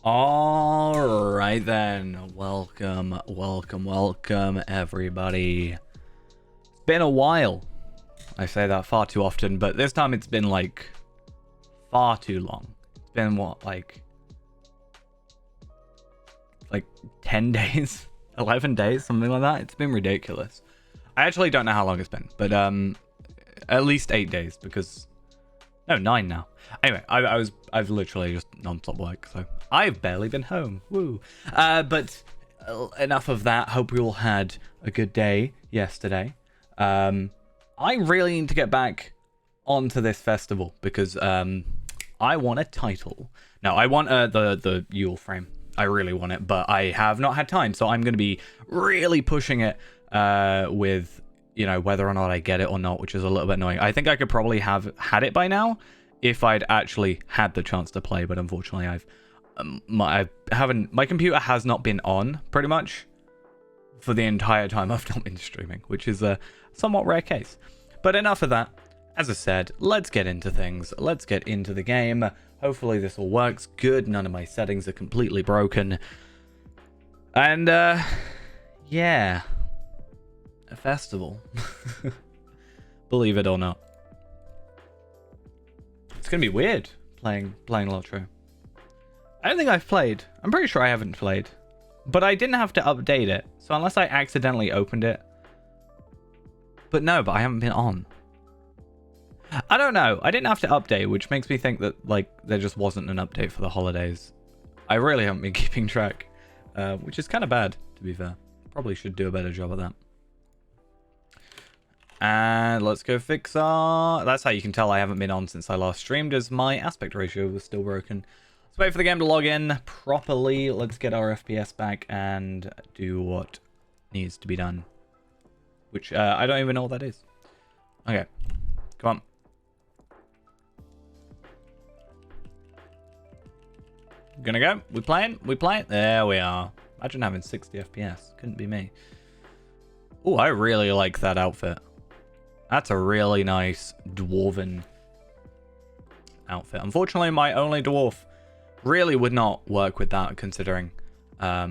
All right then, welcome everybody. It's been a while. I say that far too often, but this time it's been like far too long. It's been what, like 10 days, 11 days, something like that. It's been ridiculous. I actually don't know how long it's been, but at least 8 days because no, 9 now. Anyway, I've literally just non-stop work, so I've barely been home. Woo. But enough of that. Hope we all had a good day yesterday. I really need to get back onto this festival because I want a title. No, I want the Yule frame. I really want it, but I have not had time, so I'm going to be really pushing it with, you know, whether or not I get it or not, which is a little bit annoying. I think I could probably have had it by now if I'd actually had the chance to play, but unfortunately I haven't. My computer has not been on pretty much for the entire time I've not been streaming, which is a somewhat rare case. But enough of that. As I said, let's get into things. Let's get into the game. Hopefully this all works good. None of my settings are completely broken. And yeah, a festival. Believe it or not. It's gonna be weird playing Lotro. I don't think I've played. I'm pretty sure I haven't played. But I didn't have to update it. So unless I accidentally opened it. But no, but I haven't been on. I don't know. I didn't have to update, which makes me think that like there just wasn't an update for the holidays. I really haven't been keeping track. Which is kind of bad, to be fair. Probably should do a better job of that. And let's go fix our... That's how you can tell I haven't been on since I last streamed, as my aspect ratio was still broken. Let's wait for the game to log in properly. Let's get our FPS back and do what needs to be done. Which, I don't even know what that is. Okay. Come on. Gonna go. We playing? We playing? There we are. Imagine having 60 FPS. Couldn't be me. Oh, I really like that outfit. That's a really nice dwarven outfit. Unfortunately, my only dwarf really would not work with that, considering... yeah,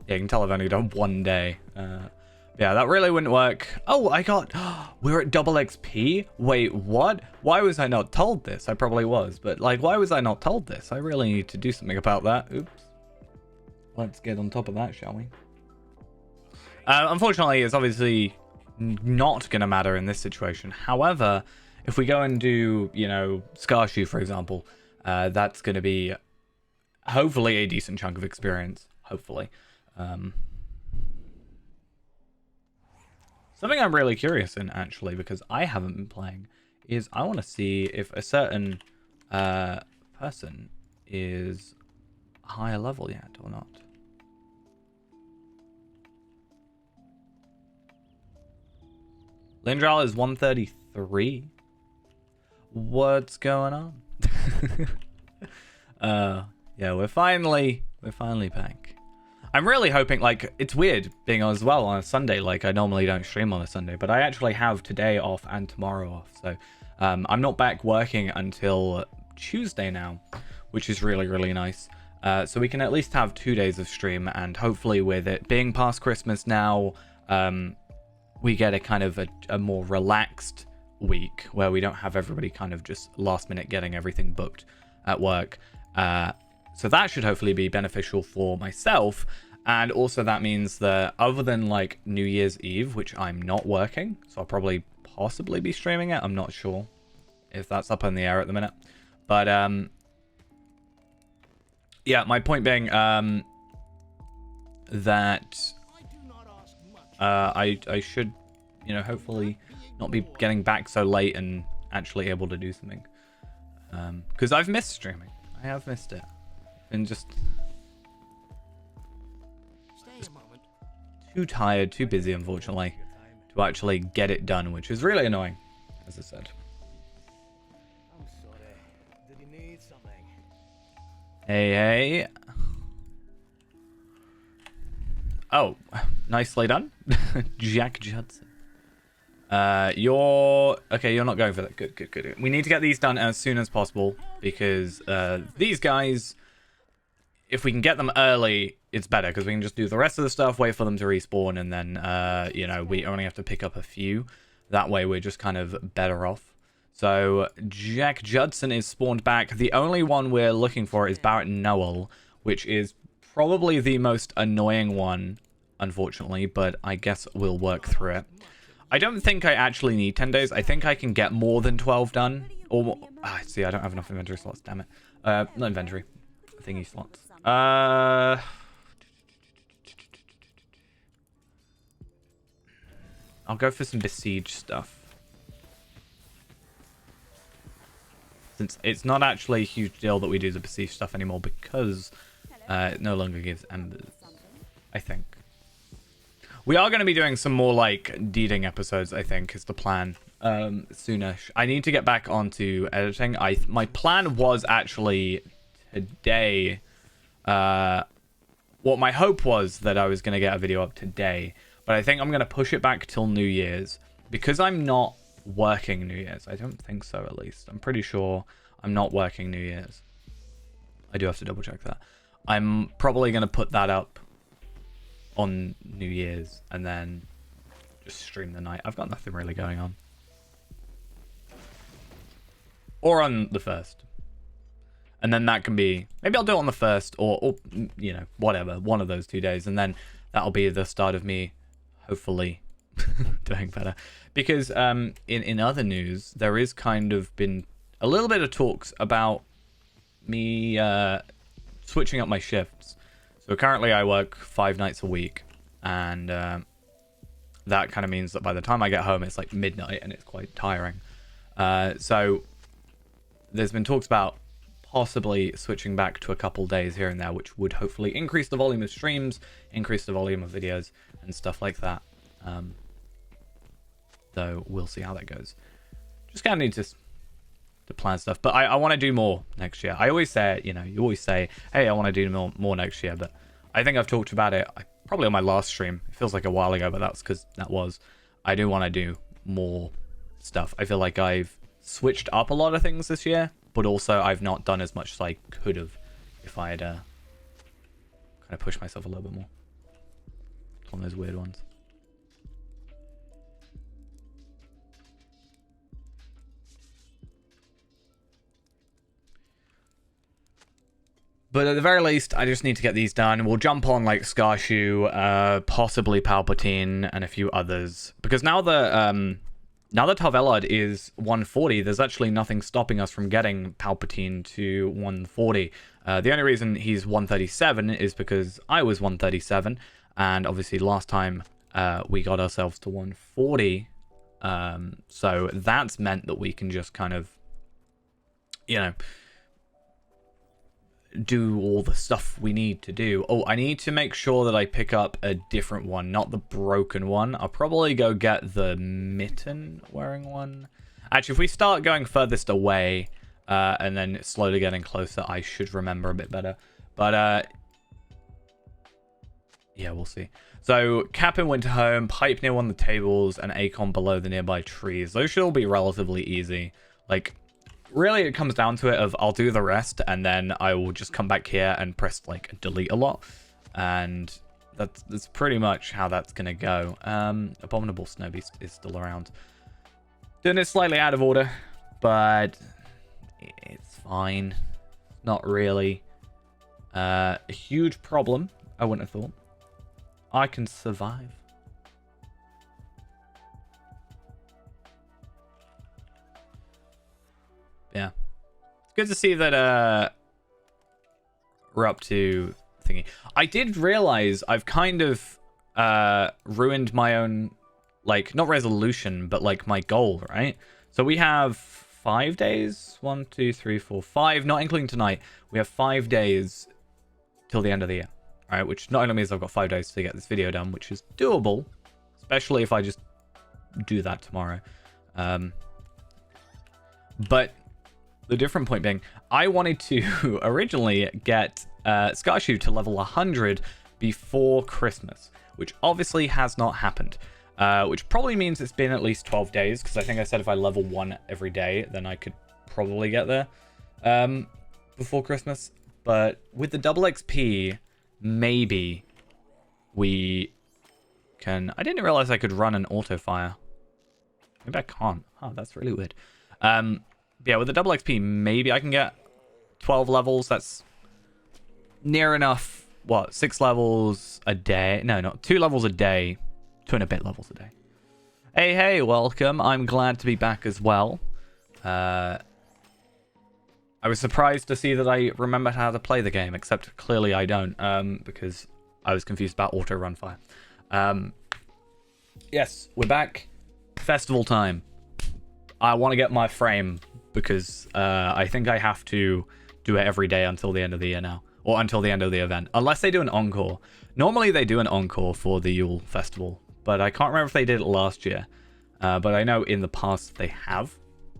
you can tell I've only done one day. Yeah, that really wouldn't work. Oh, I got... We're at double XP? Wait, what? Why was I not told this? I probably was, but, like, why was I not told this? I really need to do something about that. Oops. Let's get on top of that, shall we? Unfortunately, it's obviously not going to matter in this situation. However, if we go and do, you know, Scarshoe, for example, that's going to be hopefully a decent chunk of experience. Hopefully. Something I'm really curious in, actually, because I haven't been playing, is I want to see if a certain person is higher level yet or not. Lindral is 133. What's going on? Yeah, we're finally back. I'm really hoping, like, it's weird being as well on a Sunday. Like, I normally don't stream on a Sunday, but I actually have today off and tomorrow off. So I'm not back working until Tuesday now, which is really, really nice. So we can at least have 2 days of stream, and hopefully with it being past Christmas now, we get a kind of a more relaxed week where we don't have everybody kind of just last minute getting everything booked at work. So that should hopefully be beneficial for myself. And also that means that other than like New Year's Eve, which I'm not working, so I'll probably possibly be streaming it. I'm not sure if that's up in the air at the minute. But yeah, my point being that I should, you know, hopefully not be getting back so late and actually able to do something. Because I've missed streaming. I have missed it. And just too tired, too busy, unfortunately, to actually get it done, which is really annoying, as I said. I'm sorry. Did you need something? Hey. Oh, nicely done. Jack Judson. You're not going for that. Good. We need to get these done as soon as possible because these guys, if we can get them early, it's better because we can just do the rest of the stuff, wait for them to respawn, and then, you know, we only have to pick up a few. That way, we're just kind of better off. So, Jack Judson is spawned back. The only one we're looking for is Barrett Noel, which is probably the most annoying one, unfortunately, but I guess we'll work through it. I don't think I actually need 10 days. I think I can get more than 12 done. Or, see, I don't have enough inventory slots, damn it. Not inventory. Thingy slots. I'll go for some besiege stuff. Since it's not actually a huge deal that we do the besiege stuff anymore because it no longer gives embers, I think. We are going to be doing some more like deeding episodes, I think, is the plan. Soonish. I need to get back onto editing. My plan was actually today. What my hope was that I was going to get a video up today, but I think I'm going to push it back till New Year's because I'm not working New Year's. I don't think so, at least. I'm pretty sure I'm not working New Year's. I do have to double check that. I'm probably going to put that up on New Year's and then just stream the night. I've got nothing really going on. Or on the 1st. And then that can be, maybe I'll do it on the 1st or you know, whatever, one of those 2 days. And then that'll be the start of me, hopefully, doing better. Because in other news, there is kind of been a little bit of talks about me switching up my shifts. So currently I work 5 nights a week. And that kind of means that by the time I get home, it's like midnight and it's quite tiring. So there's been talks about possibly switching back to a couple days here and there, which would hopefully increase the volume of streams, increase the volume of videos, and stuff like that. Though we'll see how that goes. Just kind of need to plan stuff. But I want to do more next year. I always say, you know, you always say, hey, I want to do more next year. But I think I've talked about it probably on my last stream. It feels like a while ago, but that's because I do want to do more stuff. I feel like I've switched up a lot of things this year, but also I've not done as much as I could have if I had kind of pushed myself a little bit more. It's one of those weird ones. But at the very least, I just need to get these done. We'll jump on like Scarshoe, possibly Palpatine, and a few others. Because now that Tarvelard is 140, there's actually nothing stopping us from getting Palpatine to 140. The only reason he's 137 is because I was 137, and obviously last time we got ourselves to 140. So that's meant that we can just kind of, you know, do all the stuff we need to do. Oh, I need to make sure that I pick up a different one, not the broken one. I'll probably go get the mitten wearing one. Actually, if we start going furthest away and then slowly getting closer, I should remember a bit better. But yeah, we'll see. So Captain went home, pipe near one of the tables, and Acon below the nearby trees. Those should all be relatively easy. Like, really, it comes down to it of I'll do the rest, and then I will just come back here and press, like, delete a lot. And that's pretty much how that's going to go. Abominable Snow Beast is still around. Doing it slightly out of order, but it's fine. Not really a huge problem, I wouldn't have thought. I can survive. Yeah. It's good to see that we're up to thingy. I did realize I've kind of ruined my own, like, not resolution, but like my goal, right? So we have 5 days. 1, 2, 3, 4, 5, not including tonight. We have 5 days till the end of the year. All right, which not only means I've got 5 days to get this video done, which is doable, especially if I just do that tomorrow. But the different point being, I wanted to originally get Scarshoe to level 100 before Christmas, which obviously has not happened. Which probably means it's been at least 12 days, because I think I said if I level 1 every day, then I could probably get there before Christmas. But with the double XP, maybe we can... I didn't realize I could run an auto fire. Maybe I can't. Oh, that's really weird. Yeah, with the double XP, maybe I can get 12 levels. That's near enough. What, 6 levels a day? No, not 2 levels a day. 2 and a bit levels a day. Hey, welcome. I'm glad to be back as well. I was surprised to see that I remembered how to play the game, except clearly I don't, because I was confused about auto run fire. Yes, we're back. Festival time. I want to get my frame because I think I have to do it every day until the end of the year now, or until the end of the event, unless they do an encore. Normally they do an encore for the Yule Festival, but I can't remember if they did it last year. But I know in the past they have,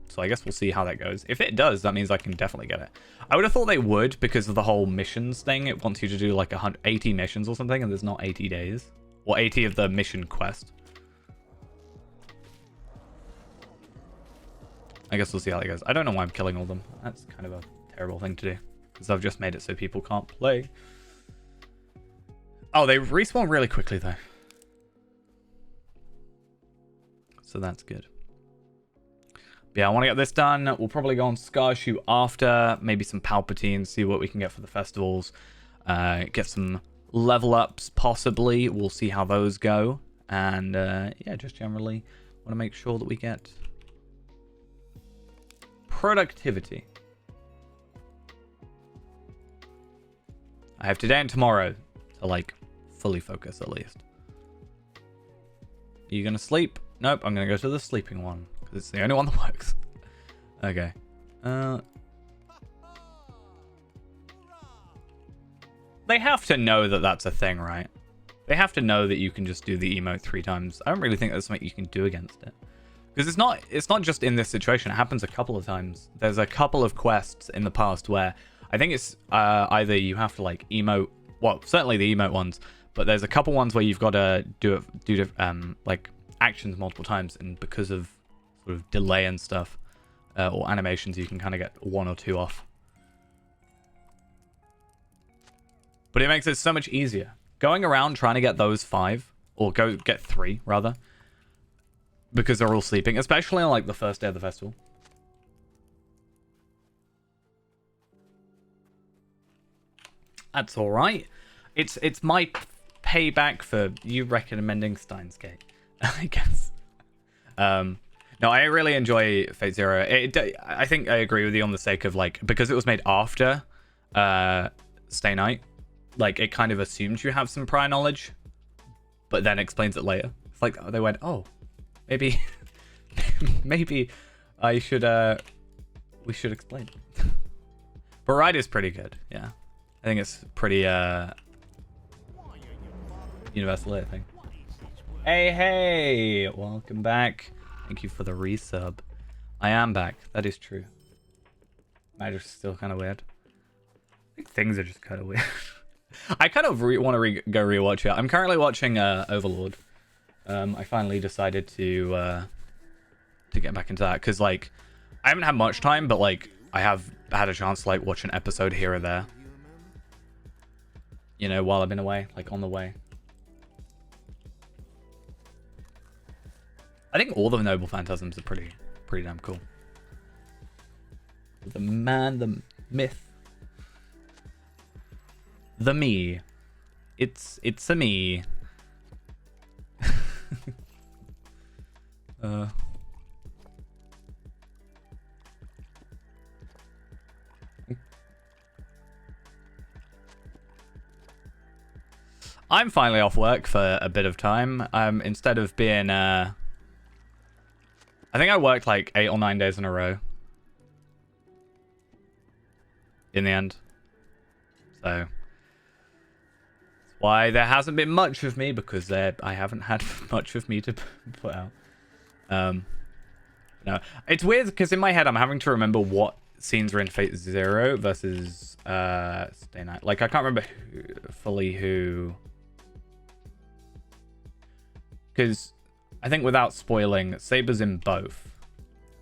so I guess we'll see how that goes. If it does, that means I can definitely get it. I would have thought they would because of the whole missions thing. It wants you to do like 80 missions or something, and there's not 80 days, or 80 of the mission quest. I guess we'll see how that goes. I don't know why I'm killing all of them. That's kind of a terrible thing to do, because I've just made it so people can't play. Oh, they respawn really quickly, though. So that's good. But yeah, I want to get this done. We'll probably go on Scarshoot after. Maybe some Palpatine, see what we can get for the festivals. Get some level ups, possibly. We'll see how those go. And yeah, just generally want to make sure that we get... productivity. I have today and tomorrow to like fully focus at least. Are you gonna sleep? Nope, I'm gonna go to the sleeping one because it's the only one that works. Okay. They have to know that that's a thing, right? They have to know that you can just do the emote 3 times. I don't really think there's something you can do against it. Because it's not just in this situation. It happens a couple of times. There's a couple of quests in the past where I think it's either you have to like emote, well, certainly the emote ones, but there's a couple ones where you've got to do like actions multiple times, and because of sort of delay and stuff or animations, you can kind of get 1 or 2 off. But it makes it so much easier going around trying to get those 5, or go get 3 rather. Because they're all sleeping, especially on like the first day of the festival. That's all right. It's my payback for you recommending Steins Gate, I guess. No, I really enjoy Fate Zero. I think I agree with you on the sake of like, because it was made after Stay Night, like it kind of assumes you have some prior knowledge, but then explains it later. It's like they went, oh. Maybe I should we should explain. But Ride is pretty good, yeah. I think it's pretty universal, I think. Hey, welcome back. Thank you for the resub. I am back, that is true. Magic's still kind of weird. I think things are just kind of weird. I kind of want to go rewatch it. I'm currently watching Overlord. I finally decided to get back into that because like I haven't had much time, but like I have had a chance to like watch an episode here or there, you know, while I've been away, like on the way. I think all the Noble Phantasms are pretty damn cool. The man, the myth, the me. It's a me. I'm finally off work for a bit of time. Instead of being I think I worked like 8 or 9 days in a row in the end. So that's why there hasn't been much of me, because I haven't had much of me to put out. No, it's weird because in my head I'm having to remember what scenes are in Fate Zero versus Stay Night. Like I can't remember fully who, because I think without spoiling, Saber's in both,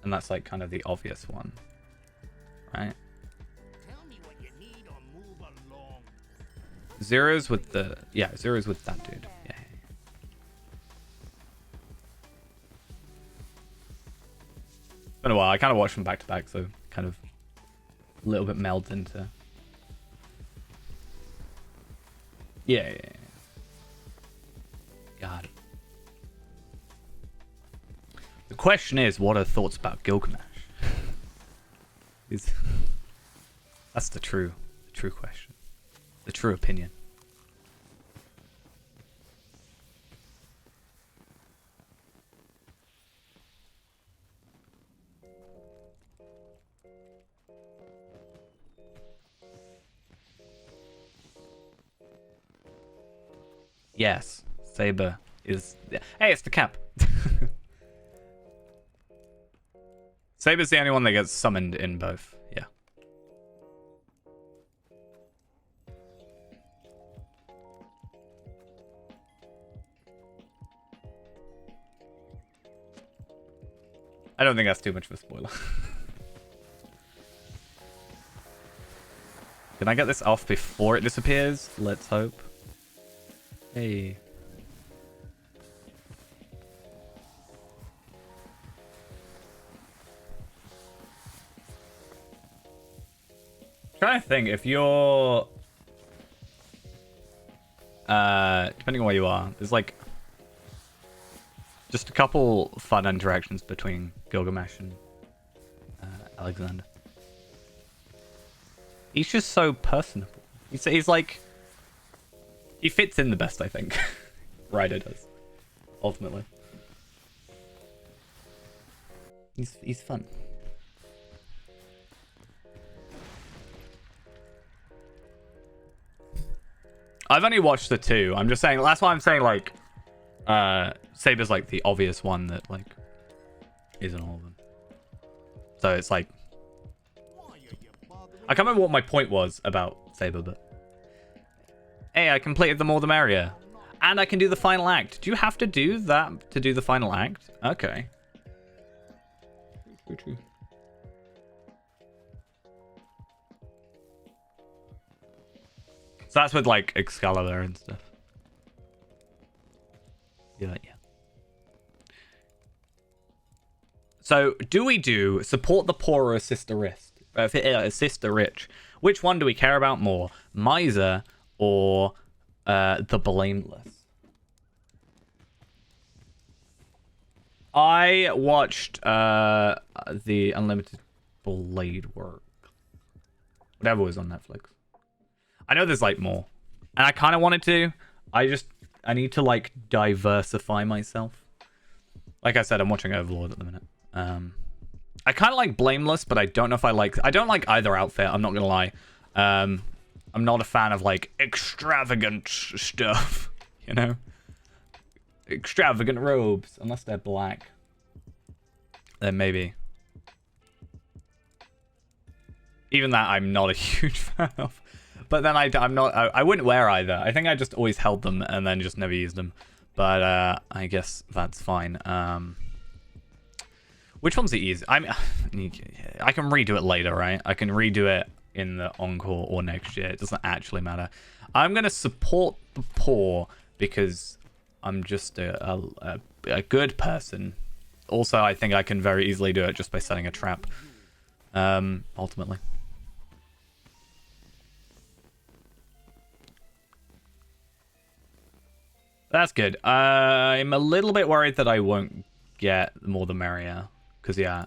and that's like kind of the obvious one, right? Tell me what you need or move Zero's with the... Yeah, Zero's with that dude. Yeah. It's been a while. I kind of watched them back to back, so kind of a little bit melds into... Yeah. Got it. The question is, what are thoughts about Gilgamesh? That's the true question. The true opinion. Yes, Saber is... Hey, it's the cap. Saber's the only one that gets summoned in both. Yeah. I don't think that's too much of a spoiler. Can I get this off before it disappears? Let's hope. Hey. Trying to think, if you're depending on where you are, there's like just a couple fun interactions between Gilgamesh and Alexander. He's just so personable. He's like, he fits in the best, I think. Ryder does, ultimately. He's fun. I've only watched the two. I'm just saying, that's why I'm saying, like, Saber's like the obvious one that like isn't all of them. So it's like, I can't remember what my point was about Saber, but hey, I completed the more the merrier, and I can do the final act. Do you have to do that to do the final act? Okay. True. So that's with like Excalibur and stuff. Yeah. So do we do support the poor or assist the rich? Which one do we care about more? Miser or the blameless? I watched the Unlimited Blade Work. Whatever was on Netflix. I know there's like more. And I kind of wanted to. I need to like diversify myself. Like I said, I'm watching Overlord at the minute. I kind of like Blameless, but I don't know if I don't like either outfit. I'm not gonna lie. I'm not a fan of like extravagant stuff, you know, extravagant robes, unless they're black. Then maybe. Even that, I'm not a huge fan of. But then I wouldn't wear either. I think I just always held them and then just never used them. But I guess that's fine. Which one's the easy? I can redo it later, right? I can redo it in the Encore or next year. It doesn't actually matter. I'm going to support the poor because I'm just a good person. Also, I think I can very easily do it just by setting a trap. Ultimately. That's good. I'm a little bit worried that I won't get more the merrier. Because, yeah.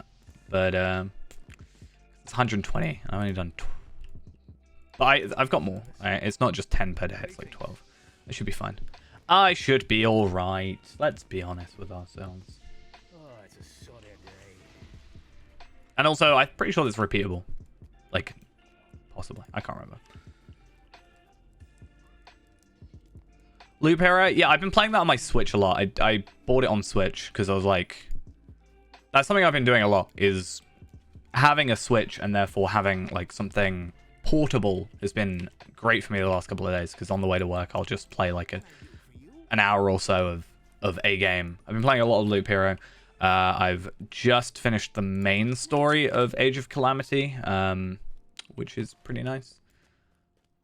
But, it's 120. I've only done... But I've got more. It's not just 10 per day. It's like 12. I should be fine. I should be alright. Let's be honest with ourselves. Oh, it's a sorry day. And also, I'm pretty sure it's repeatable. Like, possibly. I can't remember. Loop Hero? Yeah, I've been playing that on my Switch a lot. I bought it on Switch because I was like... That's something I've been doing a lot, is having a Switch and therefore having like something portable has been great for me the last couple of days because on the way to work I'll just play like an hour or so of a game. I've been playing a lot of Loop Hero. I've just finished the main story of Age of Calamity, which is pretty nice.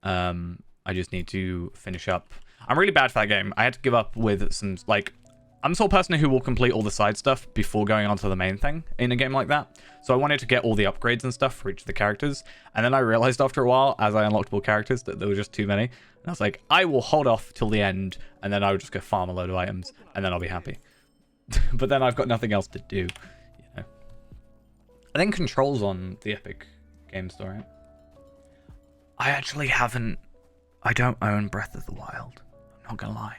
I'm I just need to finish up. I'm really bad for that game. I had to give up with some, like, I'm the sort of person who will complete all the side stuff before going on to the main thing in a game like that. So I wanted to get all the upgrades and stuff for each of the characters. And then I realized after a while, as I unlocked more characters, that there were just too many. And I was like, I will hold off till the end, and then I would just go farm a load of items, and then I'll be happy. But then I've got nothing else to do, you know. I think Control's on the Epic Game Store, right? I actually haven't... I don't own Breath of the Wild. I'm not gonna lie.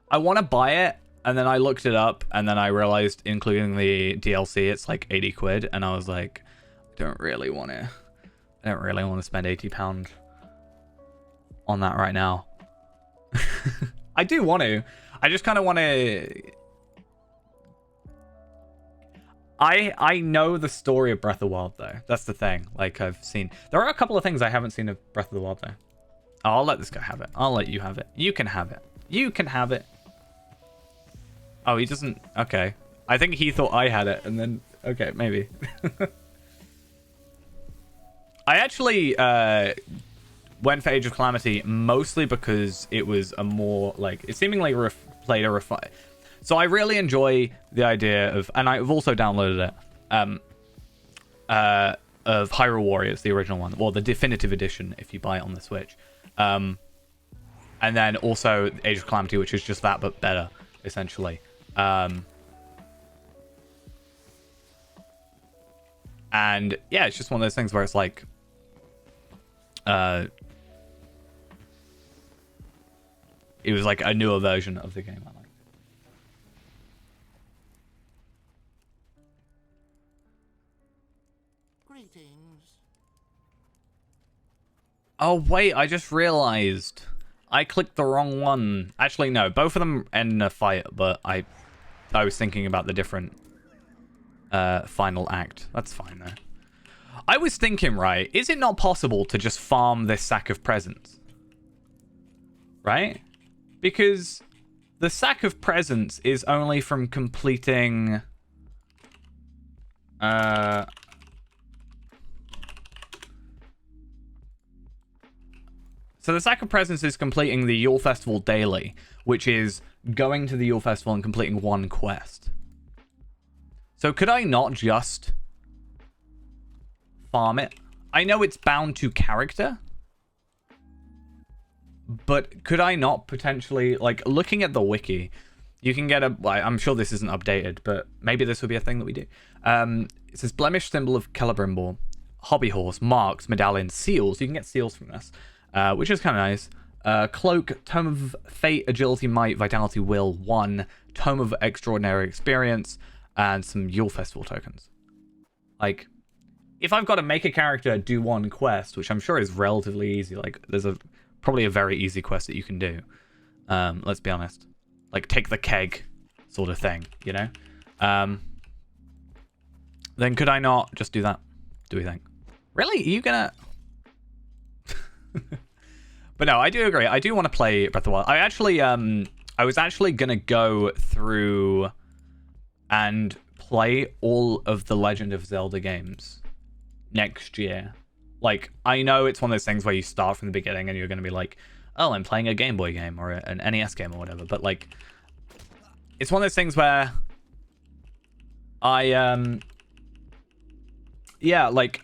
I want to buy it, and then I looked it up, and then I realized, including the DLC, it's like 80 quid, and I was like, I don't really want to spend £80 on that right now. I do want to. I just kind of want to... I know the story of Breath of the Wild, though. That's the thing. Like, I've seen... There are a couple of things I haven't seen of Breath of the Wild, though. Oh, I'll let this guy have it. I'll let you have it. You can have it. You can have it. Oh, he doesn't... Okay. I think he thought I had it, and then... Okay, maybe. I actually went for Age of Calamity mostly because it was a more, like... It seemingly played a refine... So I really enjoy the idea of... And I've also downloaded it. Of Hyrule Warriors, the original one. Well, the definitive edition, if you buy it on the Switch. And then also Age of Calamity, which is just that, but better, essentially. And yeah, it's just one of those things where it's like, it was like a newer version of the game I liked. Greetings. Oh wait, I just realized I clicked the wrong one. Actually, no, both of them end in a fight, but I was thinking about the different final act. That's fine though. I was thinking, right, is it not possible to just farm this sack of presents? Right? Because the sack of presents is only from completing... So the sack of presents is completing the Yule Festival daily, which is going to the Yule Festival and completing one quest. So could I not just farm it? I know it's bound to character, but could I not potentially, like, looking at the wiki, you can get a, well, I'm sure this isn't updated, but maybe this would be a thing that we do. It says blemish, symbol of Celebrimbor, hobby horse, marks, medallions, seals. You can get seals from this. Which is kind of nice. Cloak, Tome of Fate, Agility, Might, Vitality, Will, 1. Tome of Extraordinary Experience, and some Yule Festival tokens. Like, if I've got to make a character do one quest, which I'm sure is relatively easy, like, there's probably a very easy quest that you can do. Let's be honest. Like, take the keg sort of thing, you know? Then could I not just do that? Do we think? Really? Are you gonna... But no, I do agree. I do want to play Breath of the Wild. I actually, I was actually gonna go through and play all of the Legend of Zelda games next year. Like, I know it's one of those things where you start from the beginning and you're gonna be like, oh, I'm playing a Game Boy game or an NES game or whatever. But like, it's one of those things where yeah, like,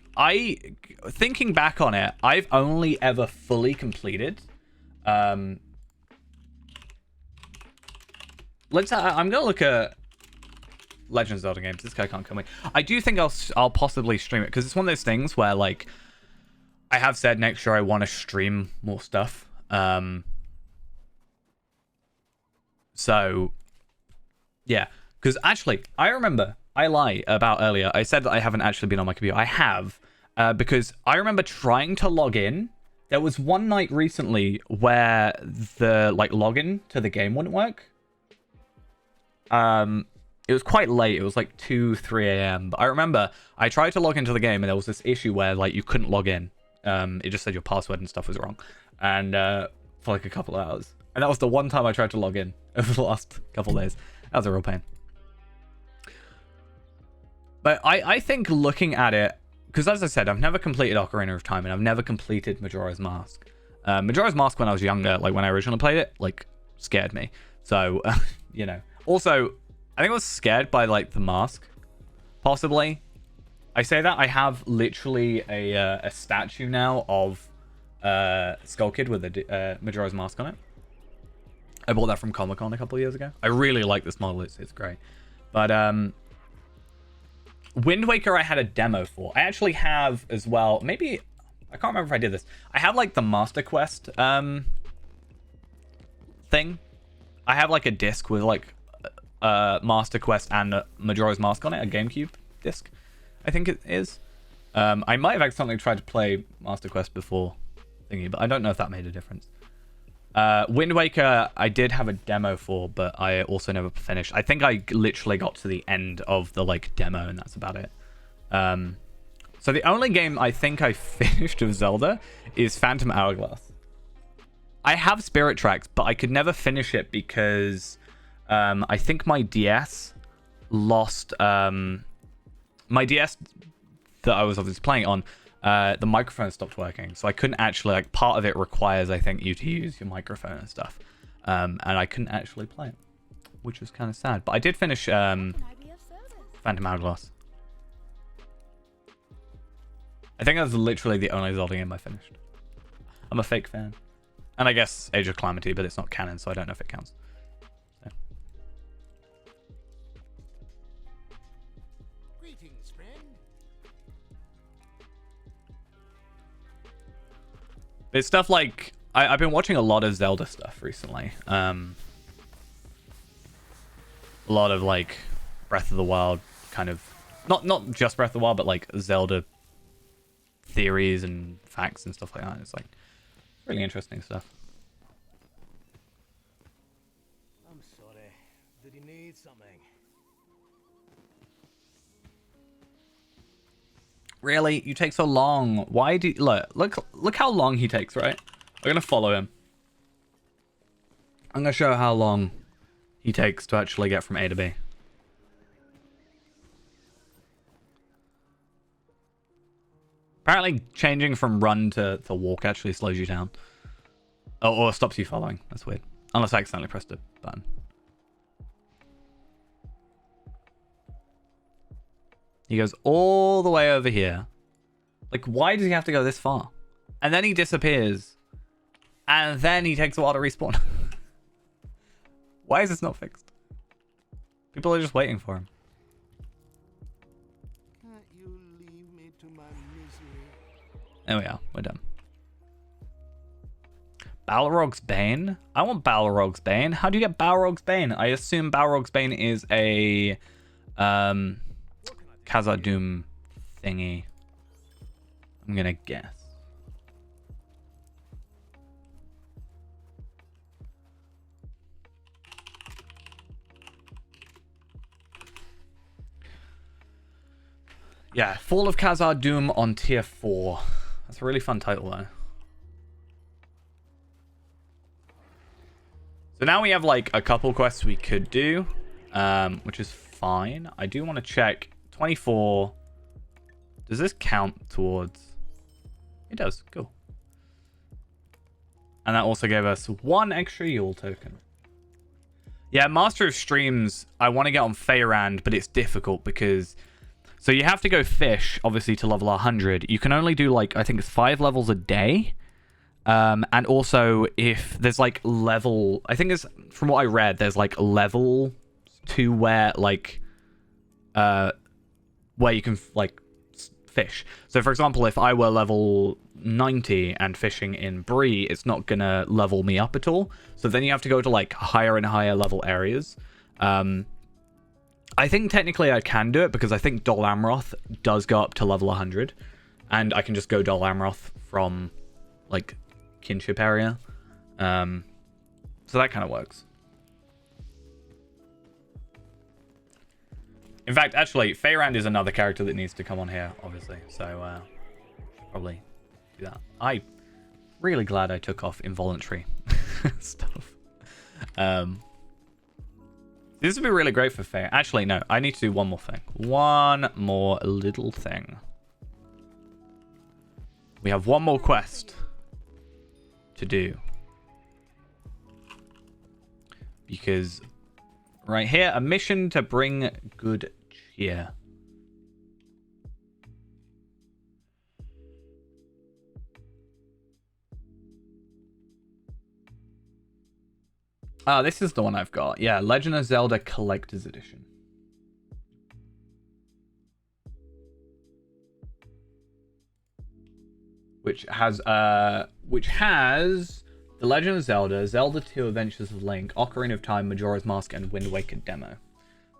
thinking back on it, I've only ever fully completed, I'm gonna look at Legend of Zelda games. This guy can't kill me. I do think I'll possibly stream it, because it's one of those things where, like, I have said next year I want to stream more stuff. So, yeah, because actually, I remember, I lie about earlier. I said that I haven't actually been on my computer. I have, because I remember trying to log in. There was one night recently where the, like, login to the game wouldn't work. It was quite late. It was like 2, 3 a.m. But I remember I tried to log into the game and there was this issue where, like, you couldn't log in. It just said your password and stuff was wrong. And for like a couple of hours. And that was the one time I tried to log in over the last couple of days. That was a real pain. But I think looking at it, because as I said, I've never completed Ocarina of Time and I've never completed Majora's Mask. Majora's Mask when I was younger, like when I originally played it, like scared me. So, you know. Also, I think I was scared by like the mask, possibly. I say that I have literally a statue now of Skull Kid with a Majora's Mask on it. I bought that from Comic-Con a couple of years ago. I really like this model. It's great. But Wind Waker I had a demo for. I actually have as well. Maybe I can't remember if I did this. I have like the Master Quest thing. I have like a disc with like Master Quest and Majora's Mask on it, a GameCube disc, I think it is. I might have accidentally tried to play Master Quest before thingy, but I don't know if that made a difference. Wind Waker I did have a demo for, but I also never finished. I think I literally got to the end of the like demo and that's about it. So the only game I think I finished of Zelda is Phantom Hourglass. I have Spirit Tracks, but I could never finish it because I think my DS lost my DS that I was obviously playing on, the microphone stopped working, so I couldn't actually, like, part of it requires, I think, you to use your microphone and stuff, and I couldn't actually play it, which was kind of sad. But I did finish Phantom Hourglass. I think that's literally the only Zelda game I finished. I'm a fake fan. And I guess Age of Calamity, but it's not canon, so I don't know if it counts. So. Greetings, friend. There's stuff like... I've been watching a lot of Zelda stuff recently. A lot of, like, Breath of the Wild kind of... Not just Breath of the Wild, but, like, Zelda theories and facts and stuff like that. It's, like, really interesting stuff. I'm sorry. Did you need something? Really? You take so long. Why do you... Look how long he takes, right? We're going to follow him. I'm going to show how long he takes to actually get from A to B. Apparently, changing from run to walk actually slows you down. Oh, or stops you following. That's weird. Unless I accidentally pressed a button. He goes all the way over here. Like, why does he have to go this far? And then he disappears. And then he takes a while to respawn. Why is this not fixed? People are just waiting for him. Can't you leave me to my misery? There we are. We're done. Balrog's Bane? I want Balrog's Bane. How do you get Balrog's Bane? I assume Balrog's Bane is a Khazad-dûm thingy. I'm gonna guess. Yeah, Fall of Khazad-dûm on tier 4. That's a really fun title though. So now we have like a couple quests we could do, which is fine. I do want to check 24. Does this count towards... It does. Cool. And that also gave us 1 extra Yule token. Yeah, Master of Streams, I want to get on Feyrand, but it's difficult because... So you have to go fish, obviously, to level 100. You can only do, like, I think it's 5 levels a day. And also, if there's, like, level... I think it's, from what I read, there's, like, level to where, like... where you can, like, fish. So, for example, if I were level 90 and fishing in Bree, it's not gonna level me up at all. So then you have to go to, like, higher and higher level areas. I think technically I can do it because I think Dol Amroth does go up to level 100. And I can just go Dol Amroth from, like, kinship area. So that kind of works. In fact, actually, Feyrand is another character that needs to come on here, obviously. So, probably do that. I'm really glad I took off involuntary stuff. This would be really great for Feyrand. Actually, no. I need to do one more thing. One more little thing. We have one more quest to do. Because right here, a mission to bring good cheer. Ah, this is the one I've got. Yeah, Legend of Zelda Collector's Edition. Which has The Legend of Zelda, Zelda 2 Adventures of Link, Ocarina of Time, Majora's Mask, and Wind Waker demo.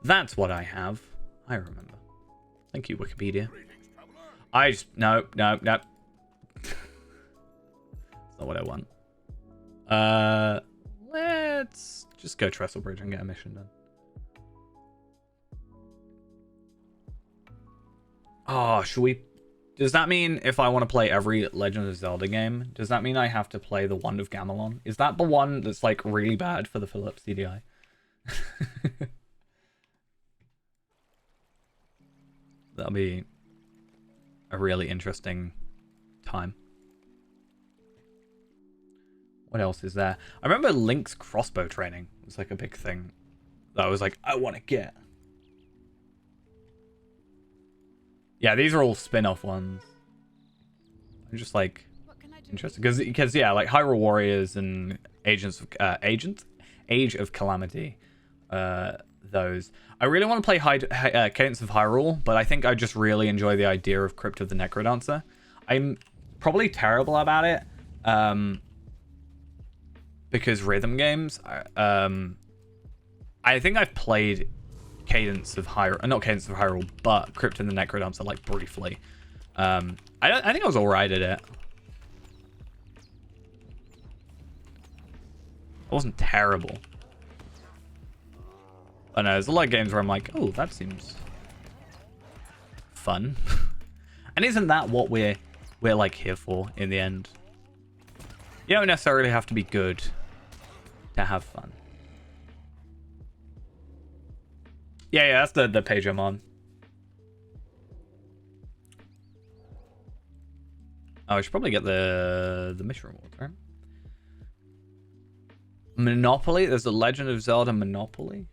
That's what I have. I remember. Thank you, Wikipedia. No. That's not what I want. Let's just go Trestle Bridge and get a mission done. Oh, should we... Does that mean if I want to play every Legend of Zelda game, does that mean I have to play the Wand of Gamelon? Is that the one that's like really bad for the Philips CDI? That'll be a really interesting time. What else is there? I remember Link's crossbow training was like a big thing that I was like, I want to get. Yeah, these are all spin-off ones. I'm just like interested because yeah, like Hyrule Warriors and Age of Calamity. Those. I really want to play Cadence of Hyrule, but I think I just really enjoy the idea of Crypt of the Necrodancer. I'm probably terrible about it. Because rhythm games, I think I've played Cadence of Hyrule, not Cadence of Hyrule, but Crypt of the Necrodancer like briefly. I think I was alright at it. I wasn't terrible. I know there's a lot of games where I'm like, oh, that seems fun. And isn't that what we're like here for in the end? You don't necessarily have to be good to have fun. Yeah, that's the page I'm on. Oh, I should probably get the mission rewards, right? Monopoly? There's the Legend of Zelda Monopoly.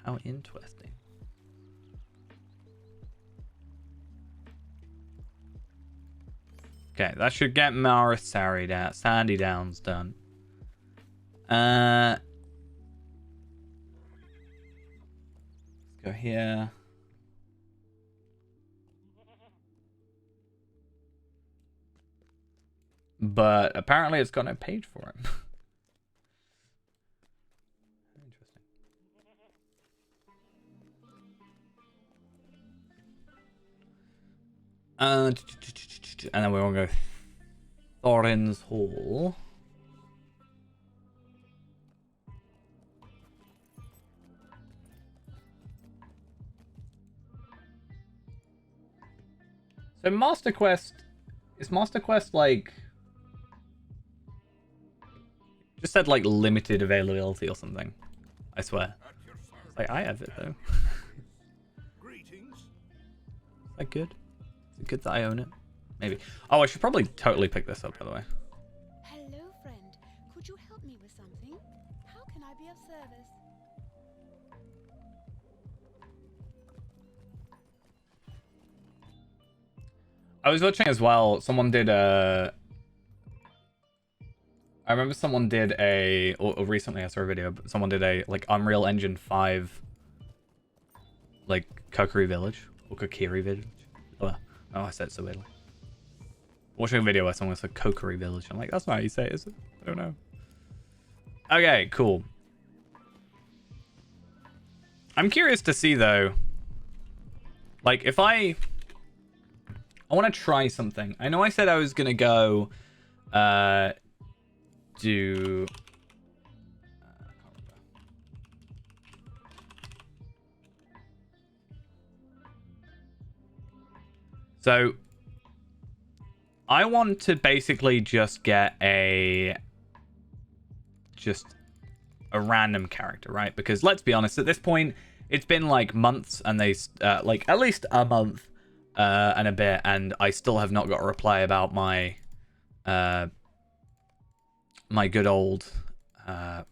How interesting. Okay, that should get Sandy Downs done. Let's go here. But apparently it's got no page for him. Interesting. And then we want to go Thorin's Hall. So Master Quest, is Master Quest like just said like limited availability or something? I swear. It's like I have it though. Greetings. Is that good? Is it good that I own it? Maybe. Oh, I should probably totally pick this up, by the way. Hello, friend. Could you help me with something? How can I be of service? I was watching as well. Someone did a... I remember someone did a... Or recently I saw a video, but someone did a like Unreal Engine 5 like Kokiri Village. Or Kokiri Village. Oh, I said it so weirdly. Watching a video where someone said Kokiri Village. I'm like, that's not how you say it, is it? I don't know. Okay, cool. I'm curious to see, though. Like, if I want to try something. I know I said I was going to go do... So, I want to basically just get a random character, right? Because let's be honest, at this point, it's been like months, and they like at least a month and a bit, and I still have not got a reply about my my good old fun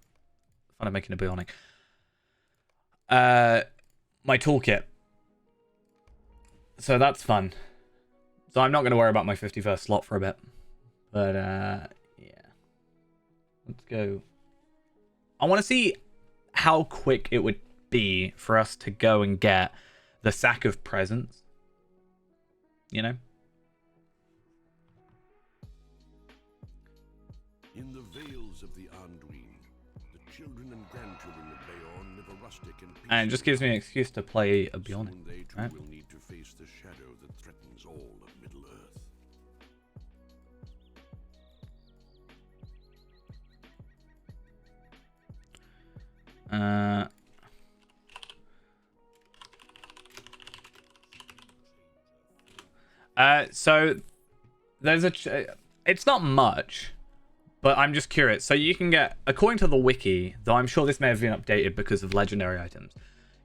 of making a bionic my toolkit. So that's fun. So I'm not going to worry about my 51st slot for a bit. But yeah. Let's go. I want to see how quick it would be for us to go and get the sack of presents. You know? In the vales of the Anduin, the children and grandchildren of Bayon live a rustic and peaceful And it just gives me an excuse to play a Soon bionic. they too Right? will need to face the shadow that threatens all of Middle-earth. So there's it's not much, but I'm just curious. So you can get, according to the wiki, though I'm sure this may have been updated because of legendary items.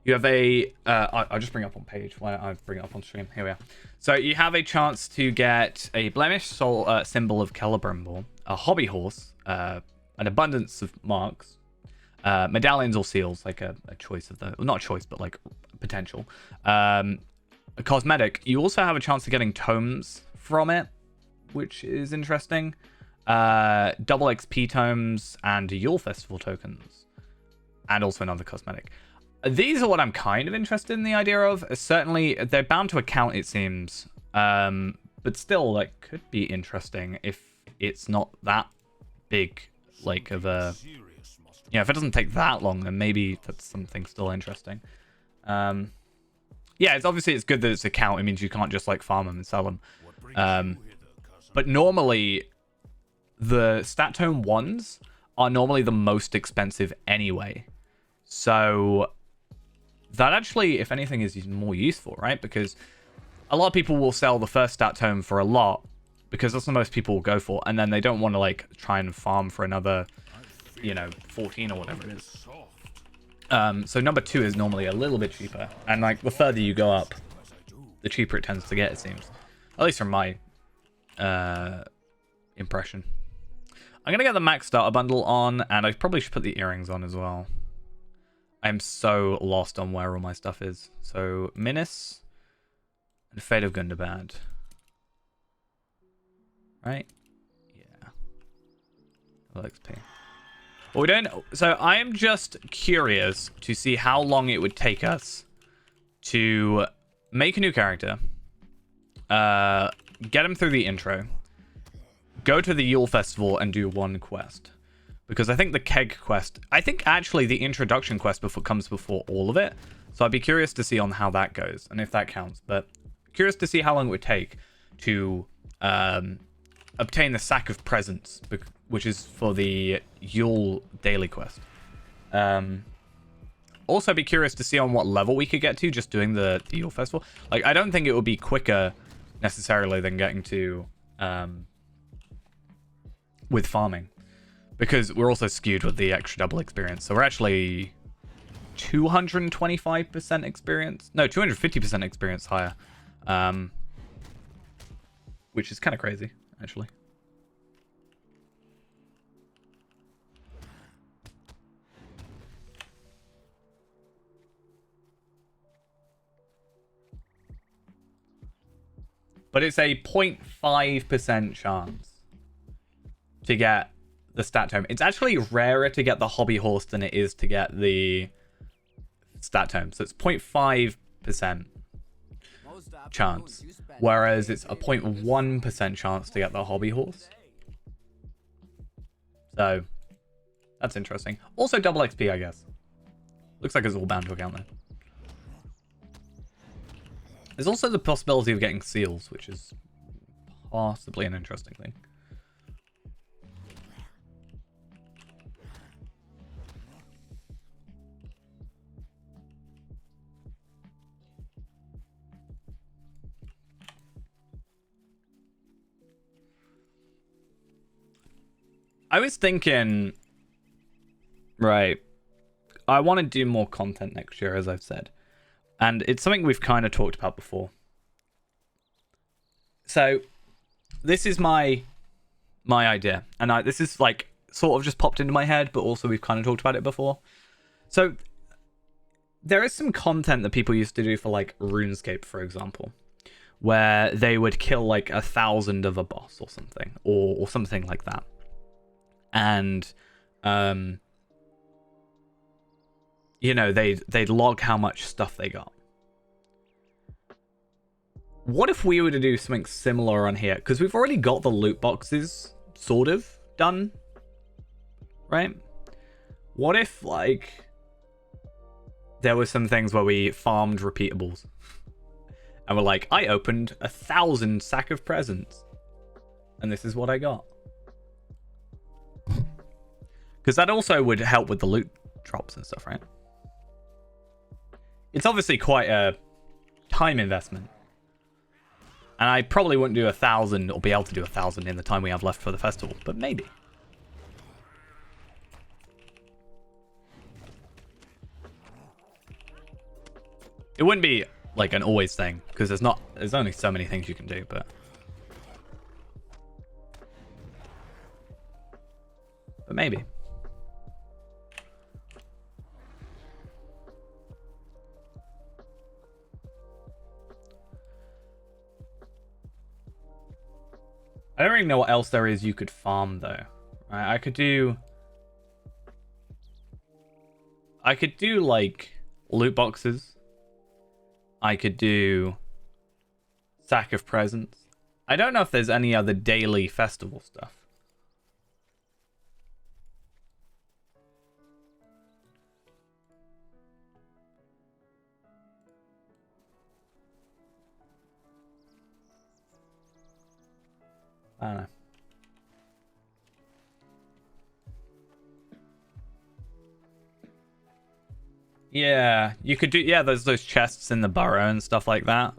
You have a, I'll just bring it up on page. Why don't I bring it up on stream? Here we are. So you have a chance to get a blemished soul symbol of Celebrimbor, a hobby horse, an abundance of marks, medallions or seals, like a choice of the, well, not a choice, but like potential. A cosmetic. You also have a chance of getting tomes from it, which is interesting. Double XP tomes and Yule Festival tokens, and also another cosmetic. These are what I'm kind of interested in the idea of. Certainly, they're bound to account, it seems, but still, like, could be interesting if it's not that big, like, of a, if it doesn't take that long, then maybe that's something still interesting. Yeah, it's obviously it's good that it's a count. It means you can't just like farm them and sell them. But normally, the stat tome ones are normally the most expensive anyway. So that actually, if anything, is more useful, right? Because a lot of people will sell the first stat tome for a lot because that's the most people will go for, and then they don't want to like try and farm for another, 14 or whatever it is. So number 2 is normally a little bit cheaper, and like the further you go up, the cheaper it tends to get, it seems. At least from my impression. I'm gonna get the max starter bundle on, and I probably should put the earrings on as well. I'm so lost on where all my stuff is. So Minas and Fate of Gundabad. Right? Yeah. LXP. Well, we don't. So I am just curious to see how long it would take us to make a new character, get him through the intro, go to the Yule Festival and do one quest. Because I think the keg quest, I think actually the introduction quest comes before all of it. So I'd be curious to see on how that goes and if that counts. But curious to see how long it would take to obtain the sack of presents, which is for the Yule daily quest. Also be curious to see on what level we could get to just doing the Yule festival. Like, I don't think it would be quicker necessarily than getting to with farming, because we're also skewed with the extra double experience. So we're actually 225% experience, no, 250% experience higher, which is kind of crazy actually. But it's a 0.5% chance to get the stat tome. It's actually rarer to get the hobby horse than it is to get the stat tome. So it's 0.5% chance, whereas it's a 0.1% chance to get the hobby horse. So that's interesting. Also double XP, I guess. Looks like it's all bound to account there. There's also the possibility of getting seals, which is possibly an interesting thing. I was thinking, right, I want to do more content next year, as I've said. And it's something we've kind of talked about before. So this is my idea, and this is like sort of just popped into my head, but also we've kind of talked about it before. So there is some content that people used to do for like RuneScape, for example, where they would kill like 1,000 of a boss or something, or something like that, and you know, they'd log how much stuff they got. What if we were to do something similar on here? Because we've already got the loot boxes sort of done, right? What if, like, there were some things where we farmed repeatables? And we're like, I opened 1,000 sack of presents, and this is what I got. Because that also would help with the loot drops and stuff, right? It's obviously quite a time investment. And I probably wouldn't do 1,000 or be able to do 1,000 in the time we have left for the festival, but maybe. It wouldn't be like an always thing, because there's only so many things you can do, but maybe. I don't really know what else there is you could farm though. Right, I could do like loot boxes. I could do sack of presents. I don't know if there's any other daily festival stuff. I don't know. Yeah, you could do, yeah, there's those chests in the burrow and stuff like that.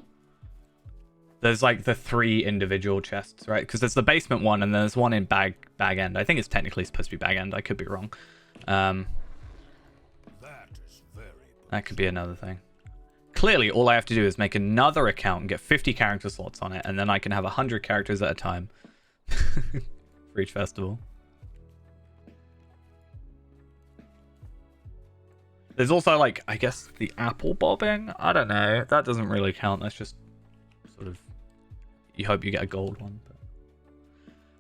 There's like the 3 individual chests, right? Because there's the basement one and there's one in bag end. I think it's technically supposed to be bag end. I could be wrong. That could be another thing. Clearly, all I have to do is make another account and get 50 character slots on it, and then I can have 100 characters at a time for each festival. There's also, like, I guess the apple bobbing. I don't know. That doesn't really count. That's just sort of, you hope you get a gold one.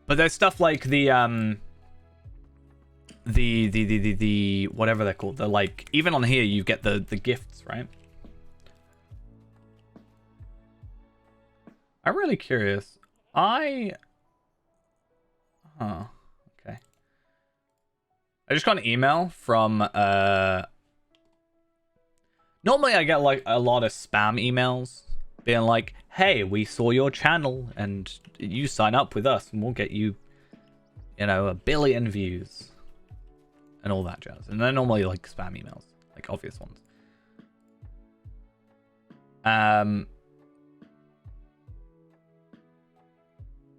But there's stuff like the whatever they're called. They're like, even on here you get the gifts, right? I'm really curious. Okay. I just got an email from normally I get like a lot of spam emails being like, hey, we saw your channel and you sign up with us and we'll get you, you know, 1 billion views and all that jazz. And they're normally like spam emails, like obvious ones.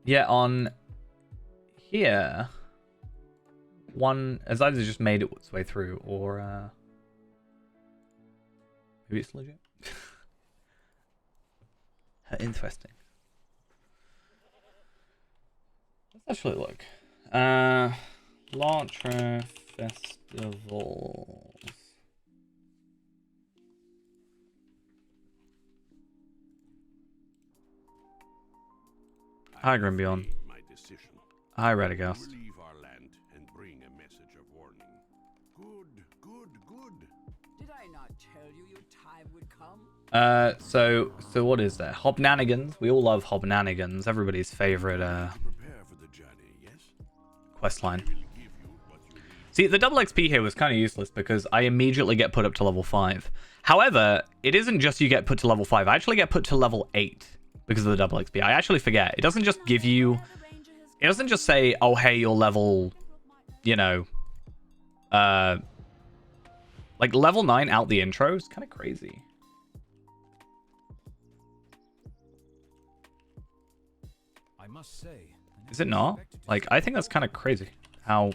Yeah, on here, one has either just made its way through or maybe it's legit. Interesting. Let's actually look. Latra festivals. Hi, Grimbion. Hi, Radagast. Leave our land and bring a message of warning. Good. Did I not tell you your time would come? So what is that? Hobnanigans. We all love Hobnanigans. Everybody's favorite Prepare for the journey, yes? quest line. See, the double XP here was kind of useless because I immediately get put up to level 5. However, it isn't just you get put to level 5. I actually get put to level 8 because of the double XP. I actually forget. It doesn't just give you... It doesn't just say, oh, hey, you're level... You know... Like, level 9 out the intro is kind of crazy. I must say. Is it not? Like, I think that's kind of crazy. How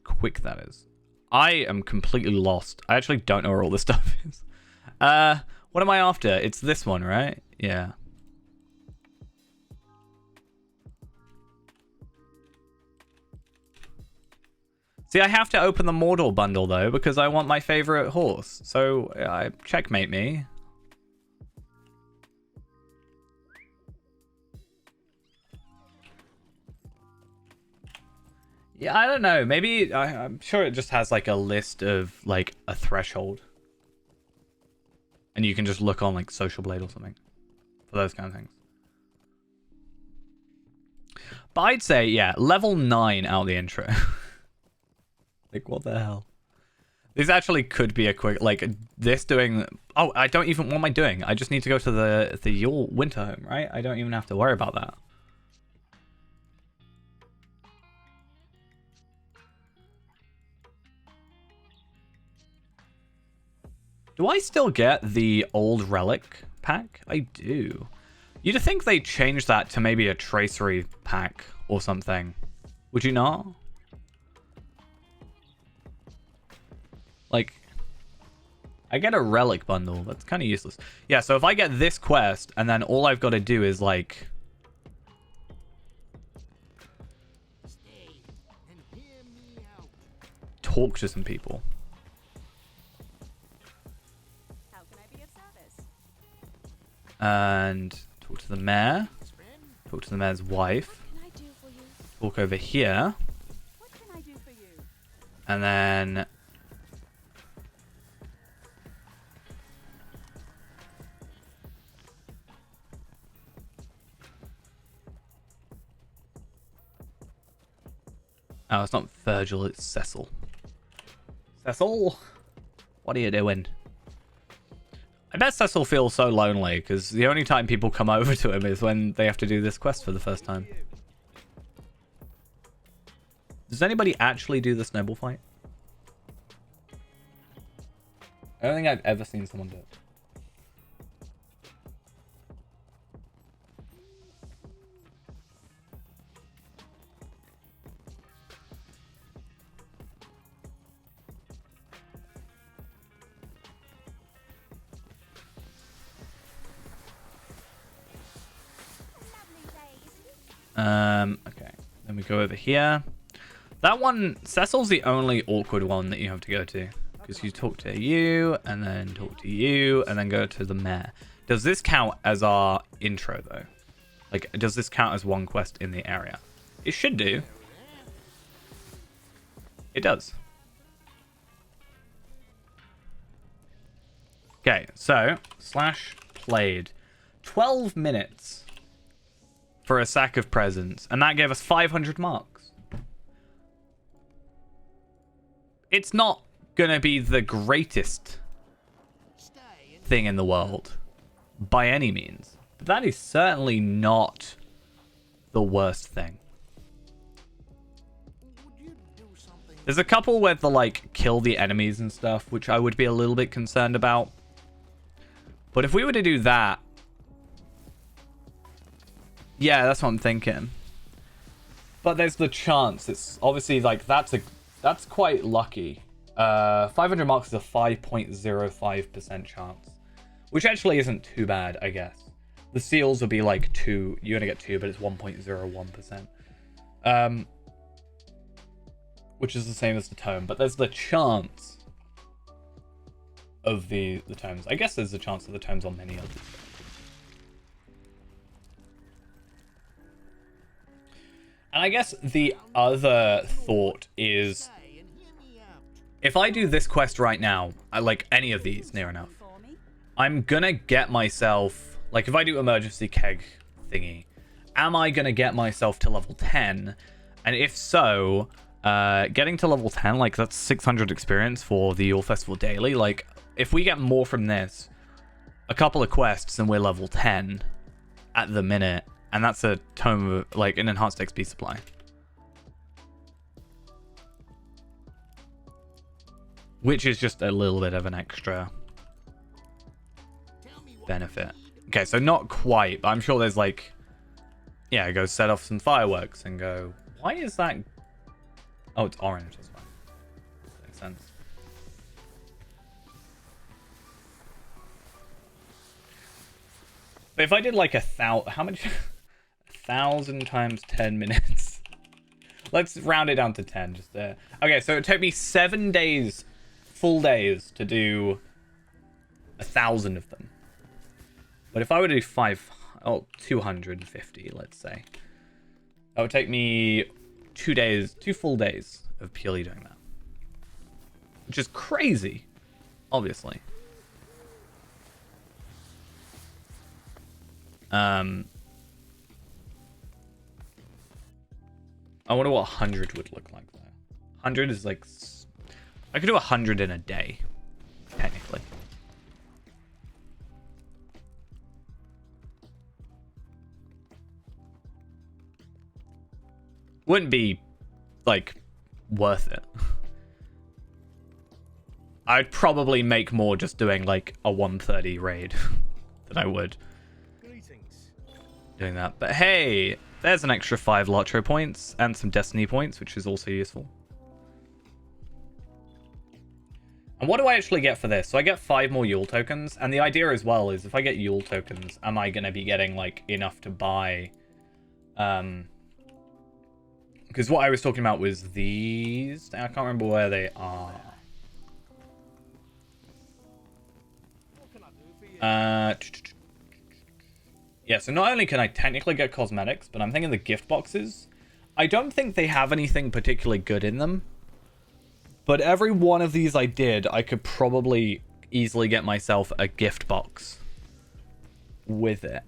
quick that is. I am completely lost. I actually don't know where all this stuff is. What am I after? It's this one, right? Yeah. See, I have to open the Mordor bundle, though, because I want my favorite horse. So, checkmate me. Yeah, I don't know. Maybe, I'm sure it just has, like, a list of, like, a threshold. And you can just look on, like, Social Blade or something. For those kind of things. But I'd say, yeah, level 9 out the intro. Like, what the hell? This actually could be a quick, like, this doing... Oh, I don't even... What am I doing? I just need to go to the Yule winter home, right? I don't even have to worry about that. Do I still get the old relic pack? I do. You'd think they'd change that to maybe a tracery pack or something. Would you not? Like, I get a relic bundle. That's kind of useless. Yeah, so if I get this quest, and then all I've got to do is, like... talk to some people. How can I be of service? And talk to the mayor. Talk to the mayor's wife. What can I do for you? Walk over here. What can I do for you? And then... Oh, it's not Virgil, it's Cecil. Cecil? What are you doing? I bet Cecil feels so lonely, because the only time people come over to him is when they have to do this quest for the first time. Does anybody actually do the snowball fight? I don't think I've ever seen someone do it. Okay. Then we go over here. That one, Cecil's the only awkward one that you have to go to. Because you talk to you, and then talk to you, and then go to the mayor. Does this count as our intro, though? Like, does this count as one quest in the area? It should do. It does. Okay, so, /played. 12 minutes for a sack of presents, and that gave us 500 marks. It's not gonna be the greatest thing in the world by any means, but that is certainly not the worst thing. There's a couple where the, like, kill the enemies and stuff, which I would be a little bit concerned about. But if we were to do that, yeah, that's what I'm thinking. But there's the chance. It's obviously, like, that's quite lucky. 500 marks is a 5.05% chance, which actually isn't too bad, I guess. The seals would be like 2. You're gonna get 2, but it's 1.01%. Which is the same as the tome, but there's the chance of the tomes. I guess there's a chance of the tomes on many others. And I guess the other thought is, if I do this quest right now, like any of these near enough, I'm gonna get myself, like if I do emergency keg thingy, am I gonna get myself to level 10? And if so, getting to level 10, like that's 600 experience for the Yule Festival daily. Like if we get more from this, a couple of quests and we're level 10 at the minute, and that's a tome of, like, an enhanced XP supply. Which is just a little bit of an extra benefit. Okay, so not quite, but I'm sure there's like... Yeah, go set off some fireworks and go... Why is that... Oh, it's orange, that's fine. Makes sense. But if I did like how much? 1,000 times 10 minutes. Let's round it down to 10. Just okay, so it took me 7 days, full days, to do 1,000 of them. But if I were to do 250, let's say, that would take me 2 days, 2 full days of purely doing that, which is crazy, obviously. I wonder what 100 would look like though. 100 is like, I could do 100 in a day, technically. Wouldn't be like worth it. I'd probably make more just doing like a 130 raid than I would Greetings. doing that. But hey, there's an extra 5 Lotro points and some Destiny points, which is also useful. And what do I actually get for this? So I get 5 more Yule tokens, and the idea as well is if I get Yule tokens, am I going to be getting like enough to buy because what I was talking about was these. I can't remember where they are. What can I do for you? Yeah, so not only can I technically get cosmetics, but I'm thinking the gift boxes. I don't think they have anything particularly good in them. But every one of these I did, I could probably easily get myself a gift box with it.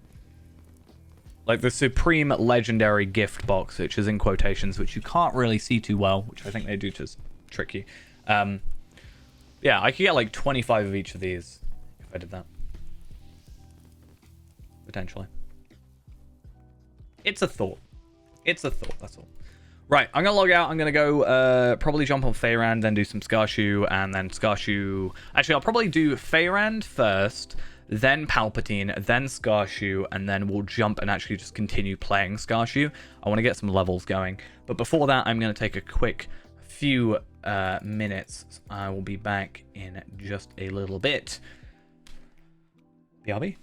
Like the Supreme Legendary gift box, which is in quotations, which you can't really see too well, which I think they do to trick you. Yeah, I could get like 25 of each of these if I did that. Potentially. It's a thought. It's a thought, that's all. Right, I'm going to log out. I'm going to go probably jump on Feyrand, then do some Skarshu, and then Skarshu... Actually, I'll probably do Feyrand first, then Palpatine, then Skarshu, and then we'll jump and actually just continue playing Skarshu. I want to get some levels going. But before that, I'm going to take a quick few minutes. I will be back in just a little bit. BRB.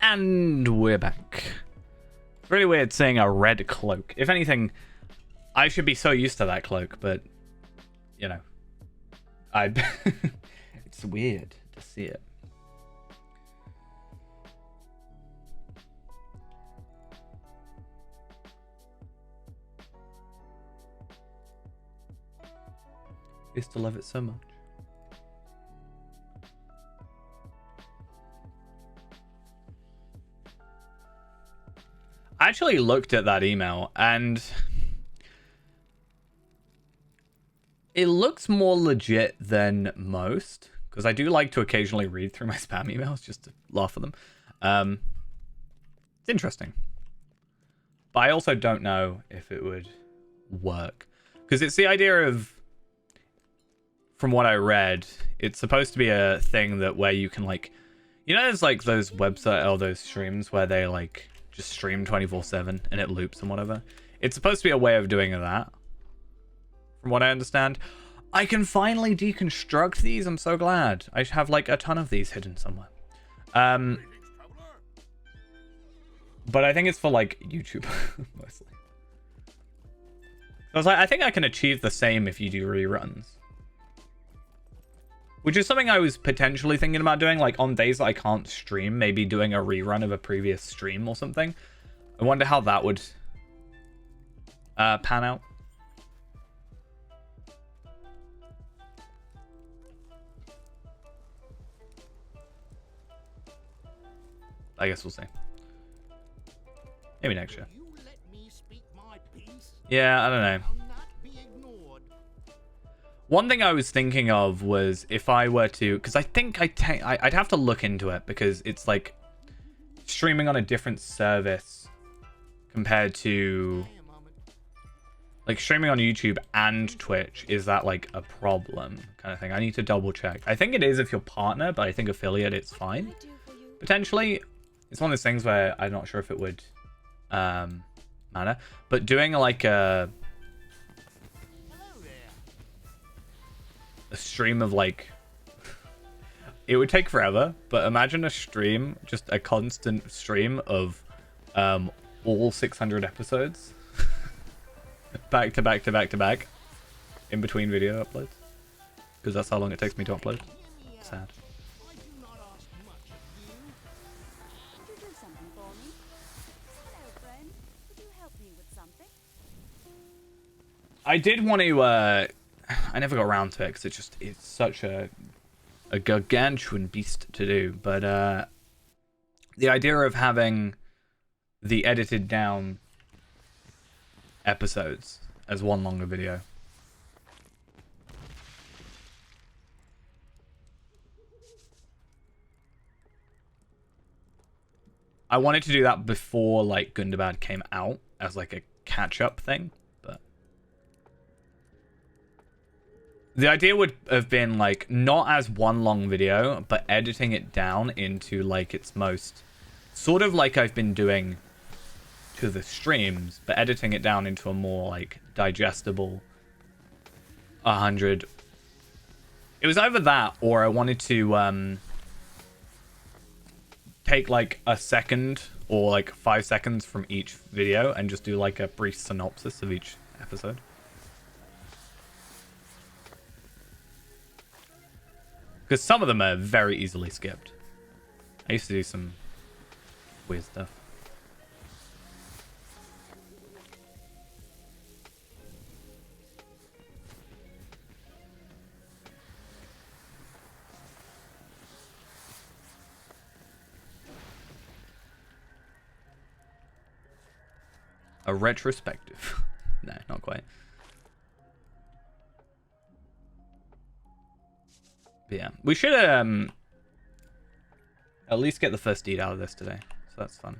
And we're back. It's really weird seeing a red cloak. If anything, I should be so used to that cloak, but, you know, it's weird to see it. I used to love it so much. I actually looked at that email and it looks more legit than most, because I do like to occasionally read through my spam emails just to laugh at them. It's interesting. But I also don't know if it would work, because it's the idea of, from what I read, it's supposed to be a thing that where you can, like, you know, there's like those website or those streams where they like just stream 24/7 and it loops and whatever. It's supposed to be a way of doing that, from what I understand. I can finally deconstruct these. I'm so glad. I have like a ton of these hidden somewhere. But I think it's for like YouTube mostly. I was like, I think I can achieve the same if you do reruns. Which is something I was potentially thinking about doing, like on days that I can't stream, maybe doing a rerun of a previous stream or something. I wonder how that would pan out. I guess we'll see. Maybe next year. Yeah, I don't know. One thing I was thinking of was if I were to, because I think I'd have to look into it, because it's like streaming on a different service compared to like streaming on YouTube and Twitch. Is that like a problem kind of thing? I need to double check. I think it is if you're partner, but I think affiliate it's fine. Potentially, it's one of those things where I'm not sure if it would matter. But doing like a stream of like, it would take forever, but imagine a stream, just a constant stream of all 600 episodes back to back to back to back in between video uploads, because that's how long it takes me to upload. Sad. I did want to I never got around to it because it's such a gargantuan beast to do, but the idea of having the edited down episodes as one longer video. I wanted to do that before like Gundabad came out as like a catch-up thing. The idea would have been like not as one long video, but editing it down into like its most sort of like I've been doing to the streams, but editing it down into a more like digestible 100. It was either that or I wanted to take like a second or like 5 seconds from each video and just do like a brief synopsis of each episode. Because some of them are very easily skipped. I used to do some weird stuff. A retrospective. No, not quite. But yeah, we should at least get the first deed out of this today, so that's fun.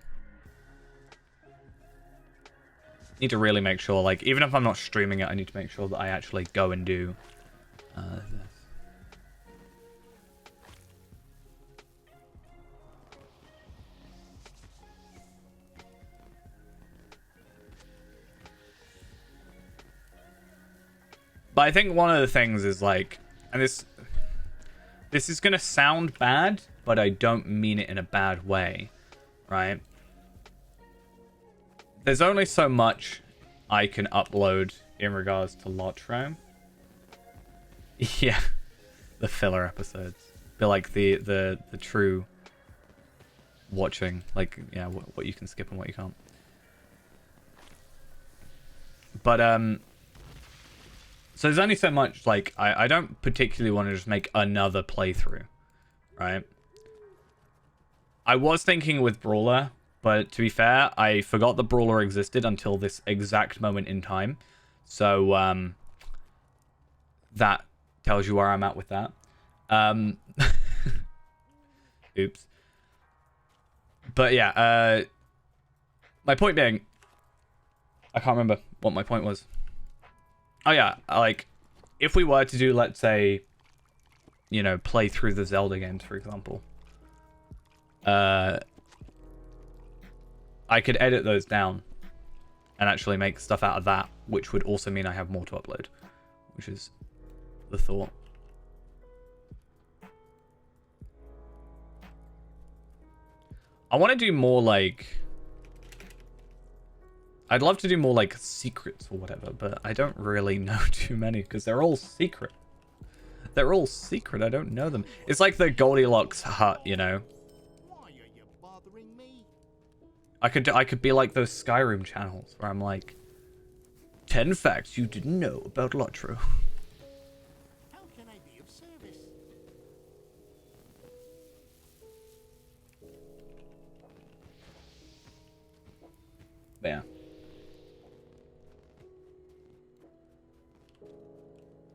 Need to really make sure, like, even if I'm not streaming it, I need to make sure that I actually go and do this. But I think one of the things is like, and this is gonna sound bad, but I don't mean it in a bad way. right? There's only so much I can upload in regards to Lotro. Yeah, the filler episodes. Be like the true watching, like, yeah, what you can skip and what you can't. But so there's only so much, like, I don't particularly want to just make another playthrough, right? I was thinking with Brawler, but to be fair, I forgot that Brawler existed until this exact moment in time. So that tells you where I'm at with that. Oops. But yeah, my point being, I can't remember what my point was. Oh yeah, like, if we were to do, let's say, you know, play through the Zelda games, for example, I could edit those down and actually make stuff out of that, which would also mean I have more to upload, which is the thought. I want to do more, like, I'd love to do more, like, secrets or whatever, but I don't really know too many because they're all secret. They're all secret. I don't know them. It's like the Goldilocks hut, you know. Why are you bothering me? I could be like those Skyrim channels where I'm like, 10 facts you didn't know about Lotro. How can I be of service? But yeah.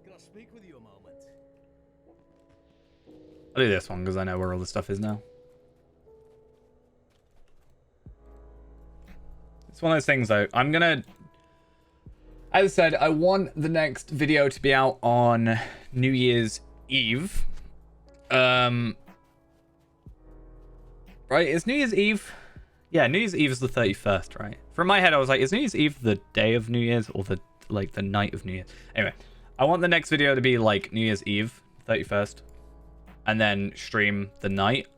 Can I speak with you a moment? I'll do this one because I know where all the stuff is now. It's one of those things though. I'm gonna, as I said, I want the next video to be out on New Year's Eve. Right? Is New Year's Eve? Yeah, New Year's Eve is the 31st, right? From my head, I was like, is New Year's Eve the day of New Year's or the, like, the night of New Year's? Anyway, I want the next video to be like New Year's Eve, 31st, and then stream the night,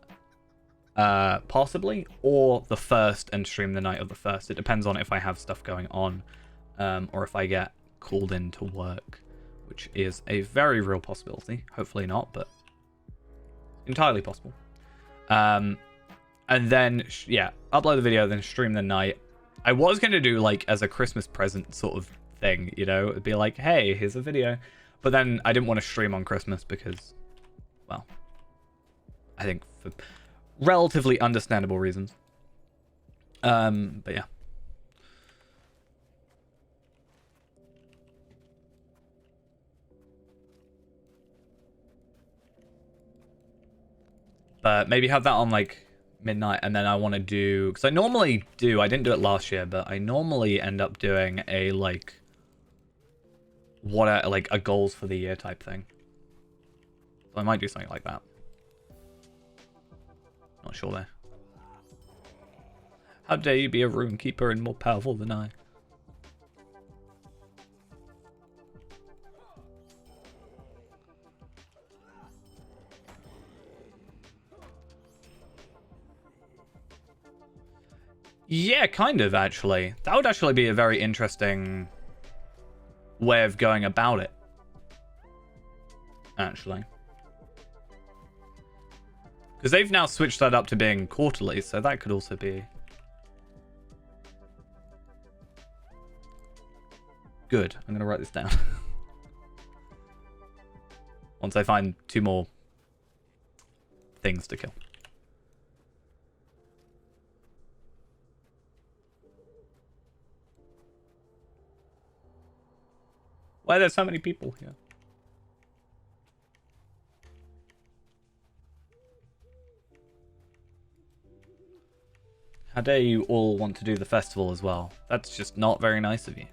possibly, or the 1st and stream the night of the 1st. It depends on if I have stuff going on, or if I get called in to work, which is a very real possibility. Hopefully not, but entirely possible. And then, yeah, upload the video, then stream the night. I was going to do, like, as a Christmas present sort of thing, you know? It'd be like, hey, here's a video. But then I didn't want to stream on Christmas because, well, I think for relatively understandable reasons. But yeah. But maybe have that on, like, midnight, and then I want to do, because I normally do, I didn't do it last year, but I normally end up doing a, like, what are, like, a goals for the year type thing. So I might do something like that. Not sure there. How dare you be a rune keeper and more powerful than I? Yeah, kind of, actually. That would actually be a very interesting way of going about it. Actually. Because they've now switched that up to being quarterly, so that could also be good. I'm going to write this down. Once I find 2 more things to kill. Why are there so many people here? How dare you all want to do the festival as well? That's just not very nice of you.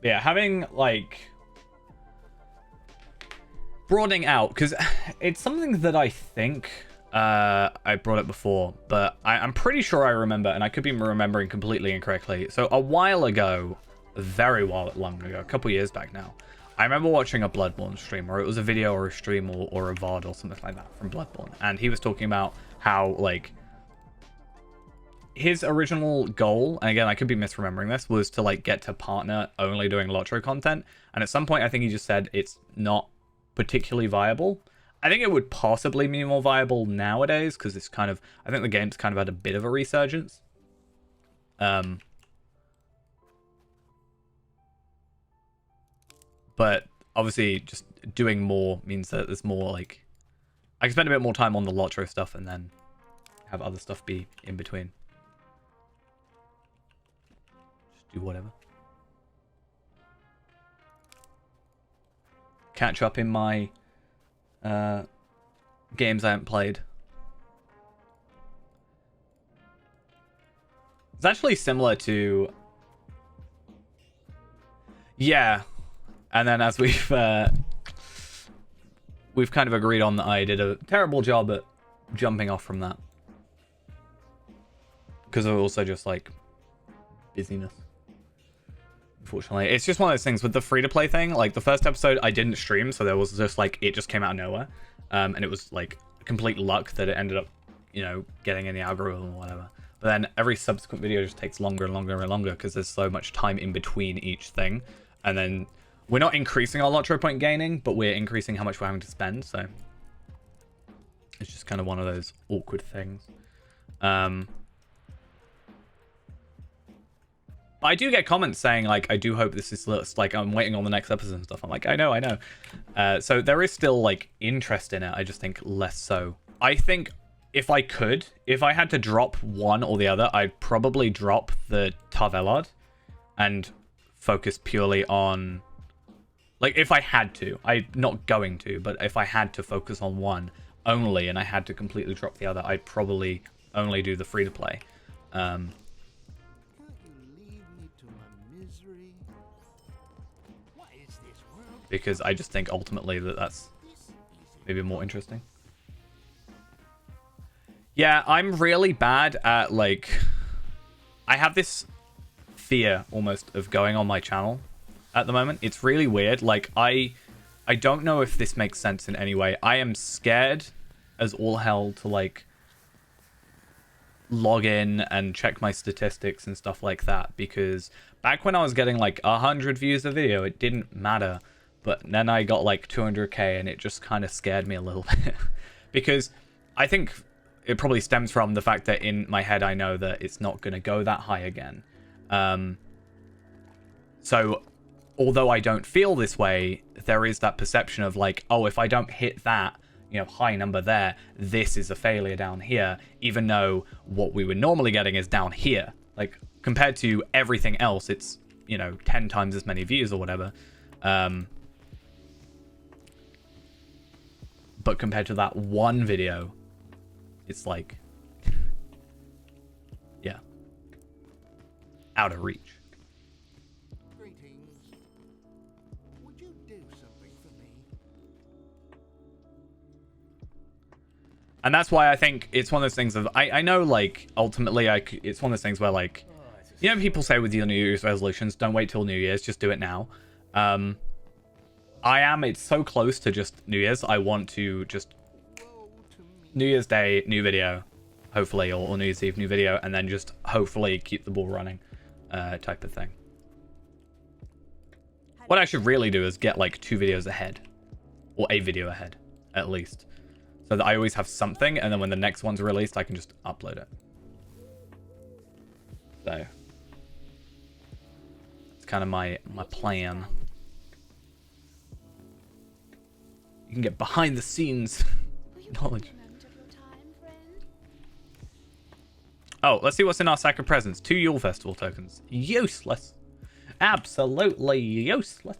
Yeah, having, like, broadening out, because it's something that I think I brought up before, but I'm pretty sure I remember, and I could be remembering completely incorrectly. So a while ago, very long ago, a couple years back now. I remember watching a Bloodborne stream, or it was a video or a stream or a VOD or something like that from Bloodborne, and he was talking about how, like, his original goal, and again, I could be misremembering this, was to, like, get to partner only doing Lotro content, and at some point I think he just said it's not particularly viable. I think it would possibly be more viable nowadays, because it's kind of, I think the game's kind of had a bit of a resurgence. But obviously just doing more means that there's more, like, I can spend a bit more time on the Lotro stuff and then have other stuff be in between. Just do whatever. Catch up in my games I haven't played. It's actually similar to... Yeah. And then as we've kind of agreed on that I did a terrible job at jumping off from that. Because of also just, like, busyness. Unfortunately. It's just one of those things with the free-to-play thing. Like, the first episode I didn't stream, so there was just, like, it just came out of nowhere. And it was, like, complete luck that it ended up, you know, getting in the algorithm or whatever. But then every subsequent video just takes longer and longer and longer because there's so much time in between each thing. And then we're not increasing our Lotro point gaining, but we're increasing how much we're having to spend, so it's just kind of one of those awkward things. But I do get comments saying, like, I do hope this is, like, I'm waiting on the next episode and stuff. I'm like, I know. So there is still, like, interest in it. I just think less so. I think if I had to drop one or the other, I'd probably drop the Tarvelard and focus purely on, like, if I had to. I'm not going to, but if I had to focus on one only and I had to completely drop the other, I'd probably only do the free-to-play. Can't you leave me to my misery? What is this world? Because I just think ultimately that's maybe more interesting. Yeah, I'm really bad at, like... I have this fear, almost, of going on my channel at the moment. It's really weird. Like, I don't know if this makes sense in any way. I am scared as all hell to, like, log in and check my statistics and stuff like that, because back when I was getting, like, 100 views a video, it didn't matter. But then I got, like, 200k, and it just kind of scared me a little bit. Because I think it probably stems from the fact that in my head I know that it's not going to go that high again. So although I don't feel this way, there is that perception of, like, oh, if I don't hit that, you know, high number there, this is a failure down here, even though what we were normally getting is down here. Like, compared to everything else, it's, you know, 10 times as many views or whatever. But compared to that one video, it's like, yeah, out of reach. Greetings. Would you do something for me? And that's why I think it's one of those things of, I know, like, ultimately, it's one of those things where, like, you know, people say with your New Year's resolutions, don't wait till New Year's, just do it now. It's so close to just New Year's, I want to just, New Year's Day, new video, hopefully, or New Year's Eve, new video, and then just hopefully keep the ball running, type of thing. What I should really do is get, like, 2 videos ahead, or a video ahead, at least, so that I always have something, and then when the next one's released, I can just upload it. So, it's kind of my plan. You can get behind the scenes knowledge. Oh, let's see what's in our sack of presents. 2 Yule Festival tokens. Useless. Absolutely useless.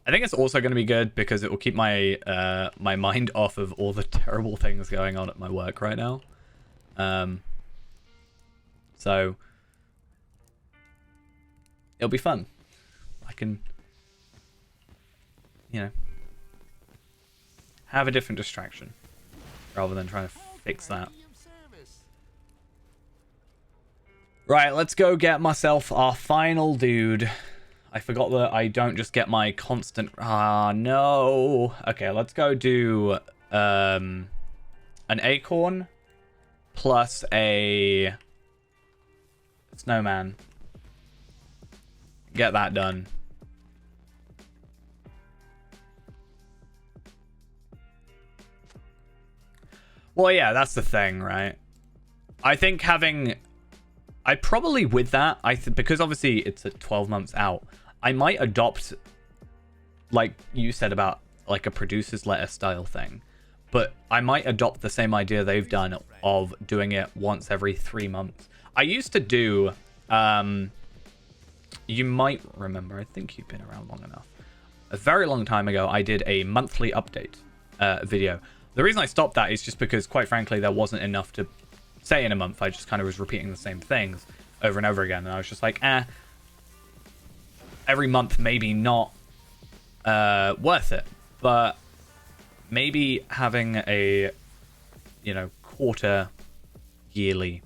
I think it's also going to be good because it will keep my my mind off of all the terrible things going on at my work right now. So it'll be fun. I can, you know, have a different distraction rather than trying to fix that. Medium service. Right, let's go get myself our final dude. I forgot that I don't just get my constant... Ah, no. Okay, let's go do an acorn plus a snowman. Get that done. Well, yeah, that's the thing, right? I think having... I probably with that, because obviously it's at 12 months out, I might adopt, like you said about like a producer's letter style thing, but I might adopt the same idea they've done of doing it once every 3 months. I used to do, you might remember, I think you've been around long enough. A very long time ago, I did a monthly update video. The reason I stopped that is just because, quite frankly, there wasn't enough to say in a month. I just kind of was repeating the same things over and over again, and I was just like, every month maybe not worth it, but maybe having a, you know, quarter yearly,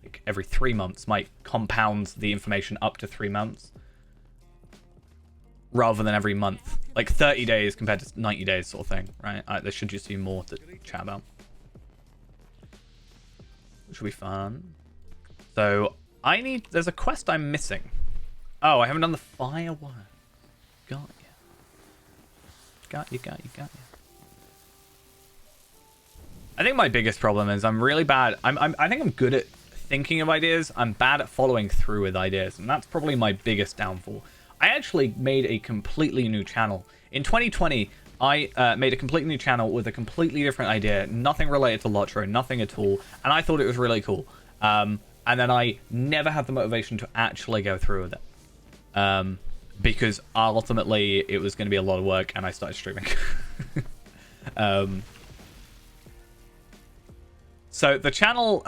like every 3 months, might compound the information up to 3 months rather than every month, like 30 days compared to 90 days sort of thing, right? There should just be more to chat about. Which will be fun. So, there's a quest I'm missing. Oh, I haven't done the fireworks. Got you. Got you. I think my biggest problem is I'm really bad. I think I'm good at thinking of ideas. I'm bad at following through with ideas. And that's probably my biggest downfall. I actually made a completely new channel. In 2020, I made a completely new channel with a completely different idea, nothing related to Lotro, nothing at all, and I thought it was really cool. And then I never had the motivation to actually go through with it. Because ultimately it was going to be a lot of work, and I started streaming. So the channel,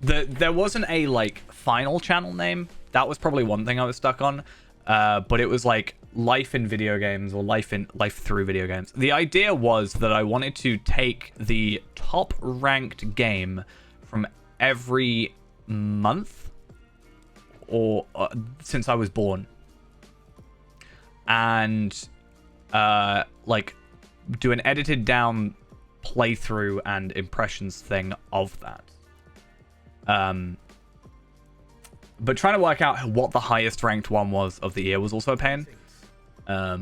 there wasn't a, like, final channel name. That was probably one thing I was stuck on. But it was like life in video games, or life through video games. The idea was that I wanted to take the top ranked game from every month or since I was born, and like do an edited down playthrough and impressions thing of that. But trying to work out what the highest ranked one was of the year was also a pain. I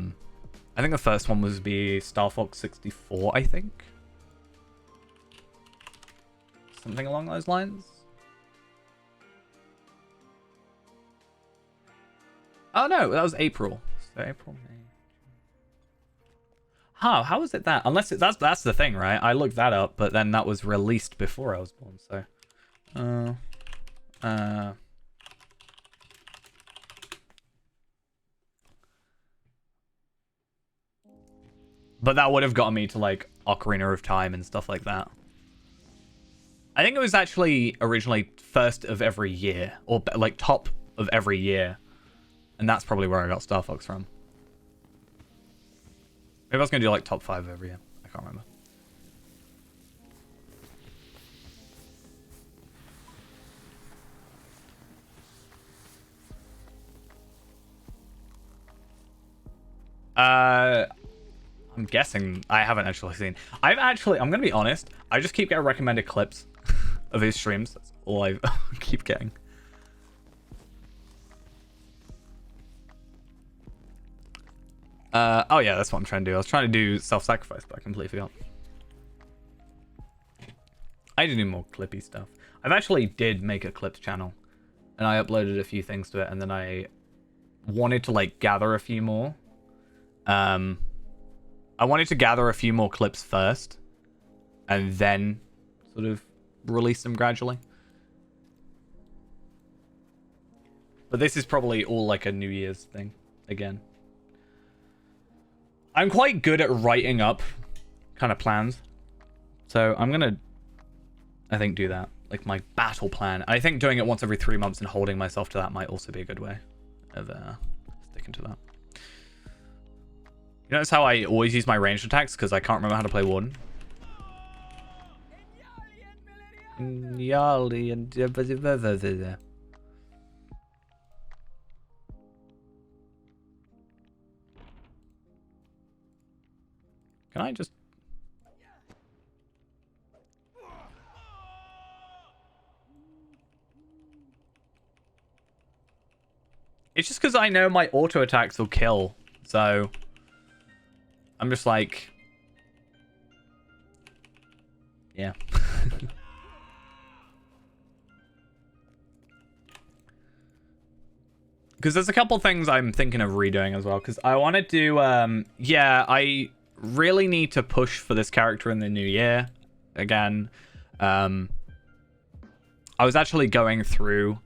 think the first one was Star Fox 64, I think. Something along those lines. Oh no, that was April. So April, May. Huh, how is it that? Unless that's the thing, right? I looked that up, but then that was released before I was born, so. But that would have gotten me to, like, Ocarina of Time and stuff like that. I think it was actually originally first of every year, or, like, top of every year. And that's probably where I got Star Fox from. Maybe I was going to do, like, top 5 every year. I can't remember. I'm guessing. I haven't actually seen. I'm going to be honest. I just keep getting recommended clips of his streams. That's all I keep getting. Oh yeah, that's what I'm trying to do. I was trying to do self-sacrifice, but I completely forgot. I need to do more clippy stuff. I've actually did make a clips channel, and I uploaded a few things to it, and then I wanted to, like, gather a few more. I wanted to gather a few more clips first, and then sort of release them gradually. But this is probably all like a New Year's thing again. I'm quite good at writing up kind of plans, so I'm gonna, I think, do that, like my battle plan. I think doing it once every 3 months and holding myself to that might also be a good way of sticking to that. You notice how I always use my ranged attacks because I can't remember how to play Warden? Yali and can I just... It's just because I know my auto attacks will kill, so I'm just like, yeah. Because there's a couple things I'm thinking of redoing as well. Because I want to do, yeah, I really need to push for this character in the new year again. I was actually going through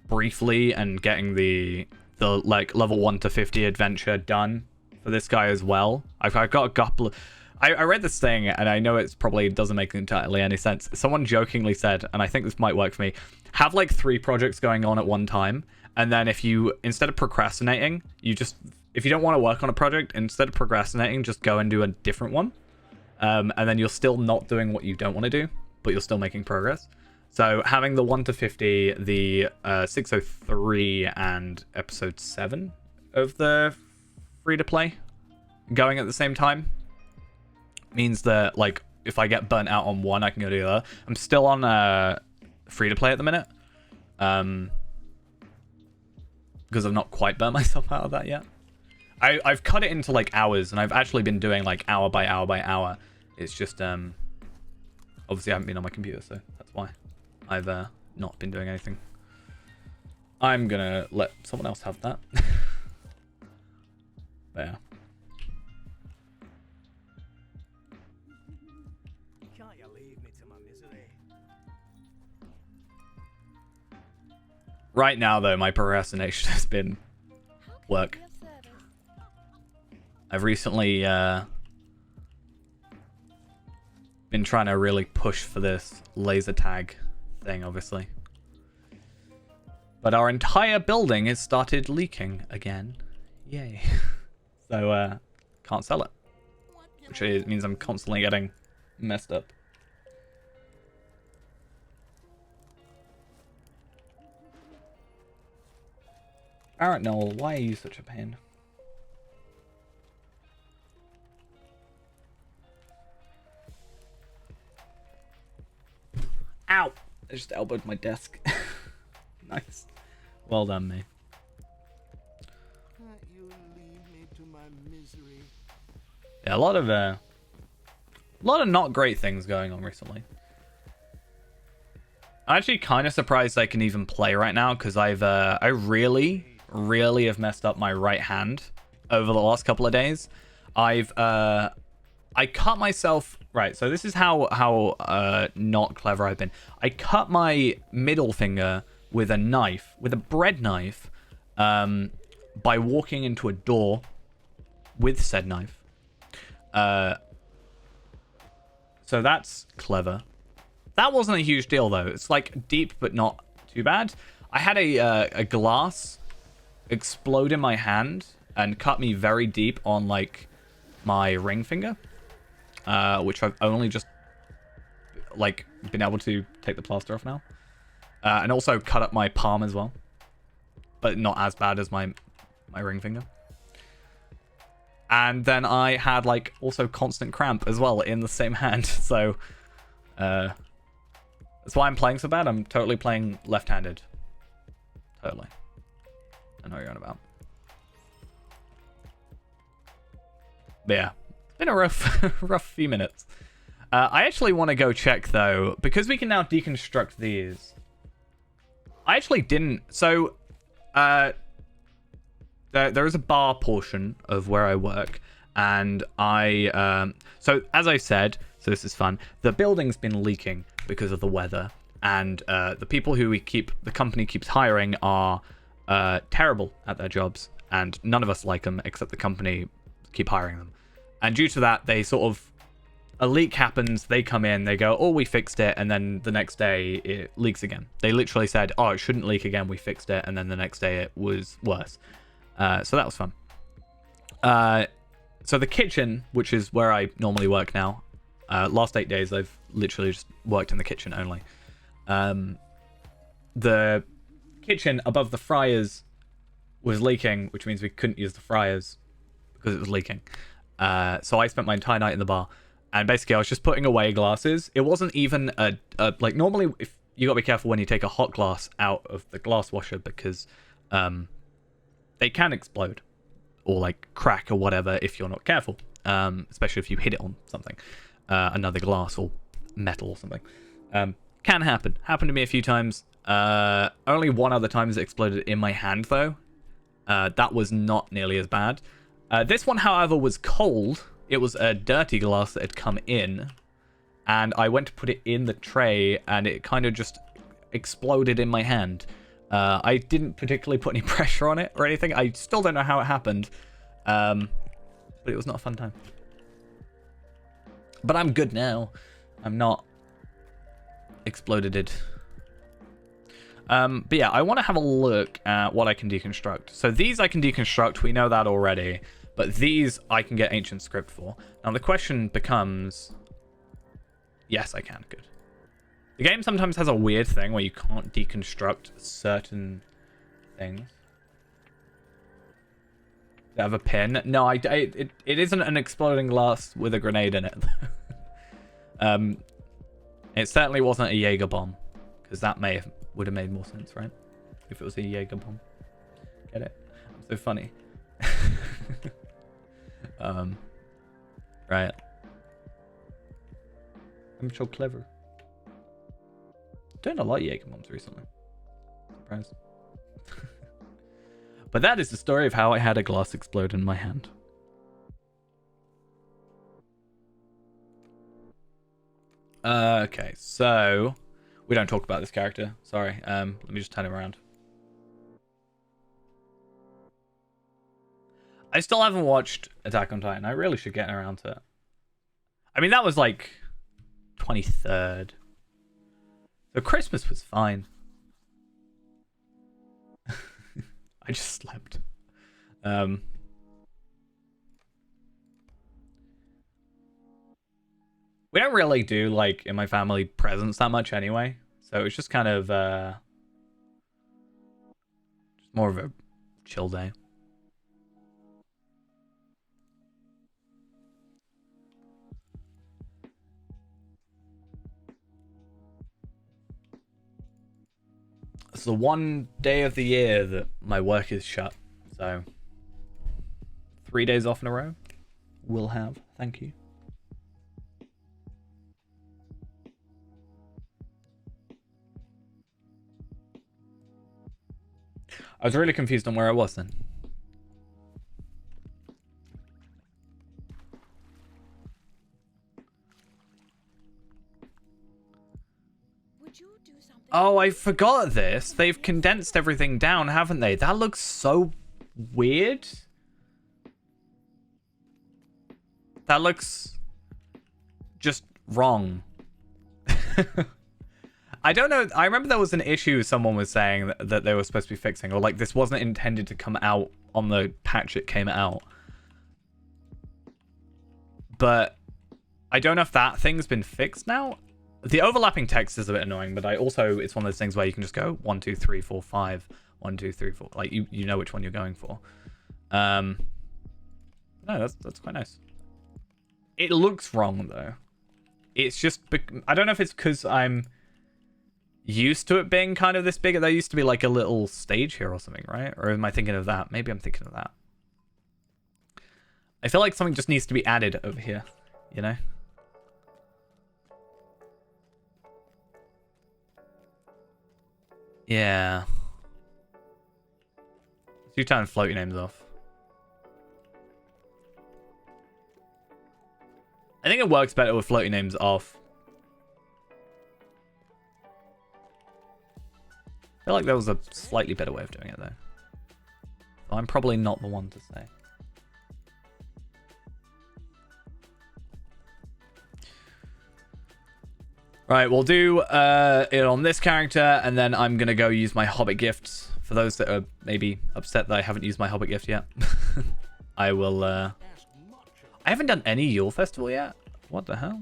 briefly and getting the like level 1 to 50 adventure done for this guy as well. I've got a couple of... I read this thing and I know it's probably doesn't make entirely any sense. Someone jokingly said, and I think this might work for me, have like 3 projects going on at one time, and then if you, instead of procrastinating, you just, if you don't want to work on a project, instead of procrastinating, just go and do a different one, and then you're still not doing what you don't want to do, but you're still making progress. So having the 1 to 50, the 603, and episode 7 of the free-to-play going at the same time means that, like, if I get burnt out on one, I can go to the other. I'm still on free-to-play at the minute, because I've not quite burnt myself out of that yet. I've cut it into, like, hours, and I've actually been doing, like, hour by hour by hour. It's just, obviously I haven't been on my computer, so that's why I've not been doing anything. I'm gonna let someone else have that. There. Can't you leave me to my misery? Right now, though, my procrastination has been work. I've recently been trying to really push for this laser tag thing, obviously. But our entire building has started leaking again. Yay. So, can't sell it. Which means I'm constantly getting messed up. Alright, Noel, why are you such a pain? Ow! I just elbowed my desk. Nice. Well done, me. Can't you leave me to my misery? Yeah, a lot of not great things going on recently. I'm actually kind of surprised I can even play right now, because I really have messed up my right hand over the last couple of days. I cut myself... Right, so this is how not clever I've been. I cut my middle finger with a knife, with a bread knife, by walking into a door with said knife. So that's clever. That wasn't a huge deal, though. It's like deep, but not too bad. I had a glass explode in my hand and cut me very deep on, like, my ring finger. Which I've only just, like, been able to take the plaster off now. And also cut up my palm as well. But not as bad as my ring finger. And then I had, like, also constant cramp as well in the same hand. So, that's why I'm playing so bad. I'm totally playing left-handed. Totally. I know what you're on about. But yeah. Been a rough few minutes. I actually want to go check, though, because we can now deconstruct these. I actually didn't. So, there is a bar portion of where I work, and so as I said, so this is fun. The building's been leaking because of the weather, and the people who the company keeps hiring are terrible at their jobs, and none of us like them except the company keep hiring them. And due to that, they sort of... A leak happens, they come in, they go, oh, we fixed it, and then the next day, it leaks again. They literally said, oh, it shouldn't leak again, we fixed it, and then the next day, it was worse. So that was fun. So the kitchen, which is where I normally work now, last 8 days, I've literally just worked in the kitchen only. the kitchen above the fryers was leaking, which means we couldn't use the fryers because it was leaking. So I spent my entire night in the bar, and basically I was just putting away glasses. It wasn't even a like, normally if you gotta be careful when you take a hot glass out of the glass washer, because they can explode or like crack or whatever if you're not careful, especially if you hit it on something, another glass or metal or something. Can happen. Happened to me a few times. Only one other time has it exploded in my hand though. That was not nearly as bad. This one, however, was cold. It was a dirty glass that had come in, and I went to put it in the tray, and it kind of just exploded in my hand. I didn't particularly put any pressure on it or anything. I still don't know how it happened, but it was not a fun time. But I'm good now. I'm not exploded it. But yeah, I want to have a look at what I can deconstruct. So these I can deconstruct, we know that already. But these I can get ancient script for. Now the question becomes... Yes, I can. Good. The game sometimes has a weird thing where you can't deconstruct certain things. They have a pin. No, it isn't an exploding glass with a grenade in it. It certainly wasn't a Jaeger bomb, because that would have made more sense, right? If it was a Jaeger bomb. Get it? I'm so funny. Right. I'm so clever. Doing a lot of Jaeger bombs recently. Surprise. But that is the story of how I had a glass explode in my hand. Okay, so we don't talk about this character. Sorry. Let me just turn it around. I still haven't watched Attack on Titan. I really should get around to it. I mean, that was like 23rd. So Christmas was fine. I just slept. We don't really do, like, in my family, presents that much anyway. So it's just kind of, just more of a chill day. It's the one day of the year that my work is shut. So 3 days off in a row. Will have. Thank you. I was really confused on where I was then. Would you do something? Oh, I forgot this. They've condensed everything down, haven't they? That looks so weird. That looks just wrong. I don't know. I remember there was an issue someone was saying that they were supposed to be fixing, or like this wasn't intended to come out on the patch it came out. But I don't know if that thing's been fixed now. The overlapping text is a bit annoying, but it's one of those things where you can just go 1, 2, 3, 4, 5, 1, 2, 3, 4. Like you know which one you're going for. No, that's quite nice. It looks wrong though. It's just I don't know if it's because I'm used to it being kind of this big. There used to be like a little stage here or something, right? Or am I thinking of that? Maybe I'm thinking of that. I feel like something just needs to be added over here, you know? Yeah. Let's do turn floaty names off. I think it works better with floaty names off. I feel like there was a slightly better way of doing it though. So I'm probably not the one to say. Right, we'll do it on this character, and then I'm gonna go use my Hobbit gifts. For those that are maybe upset that I haven't used my Hobbit gift yet. I will, I haven't done any Yule Festival yet. What the hell?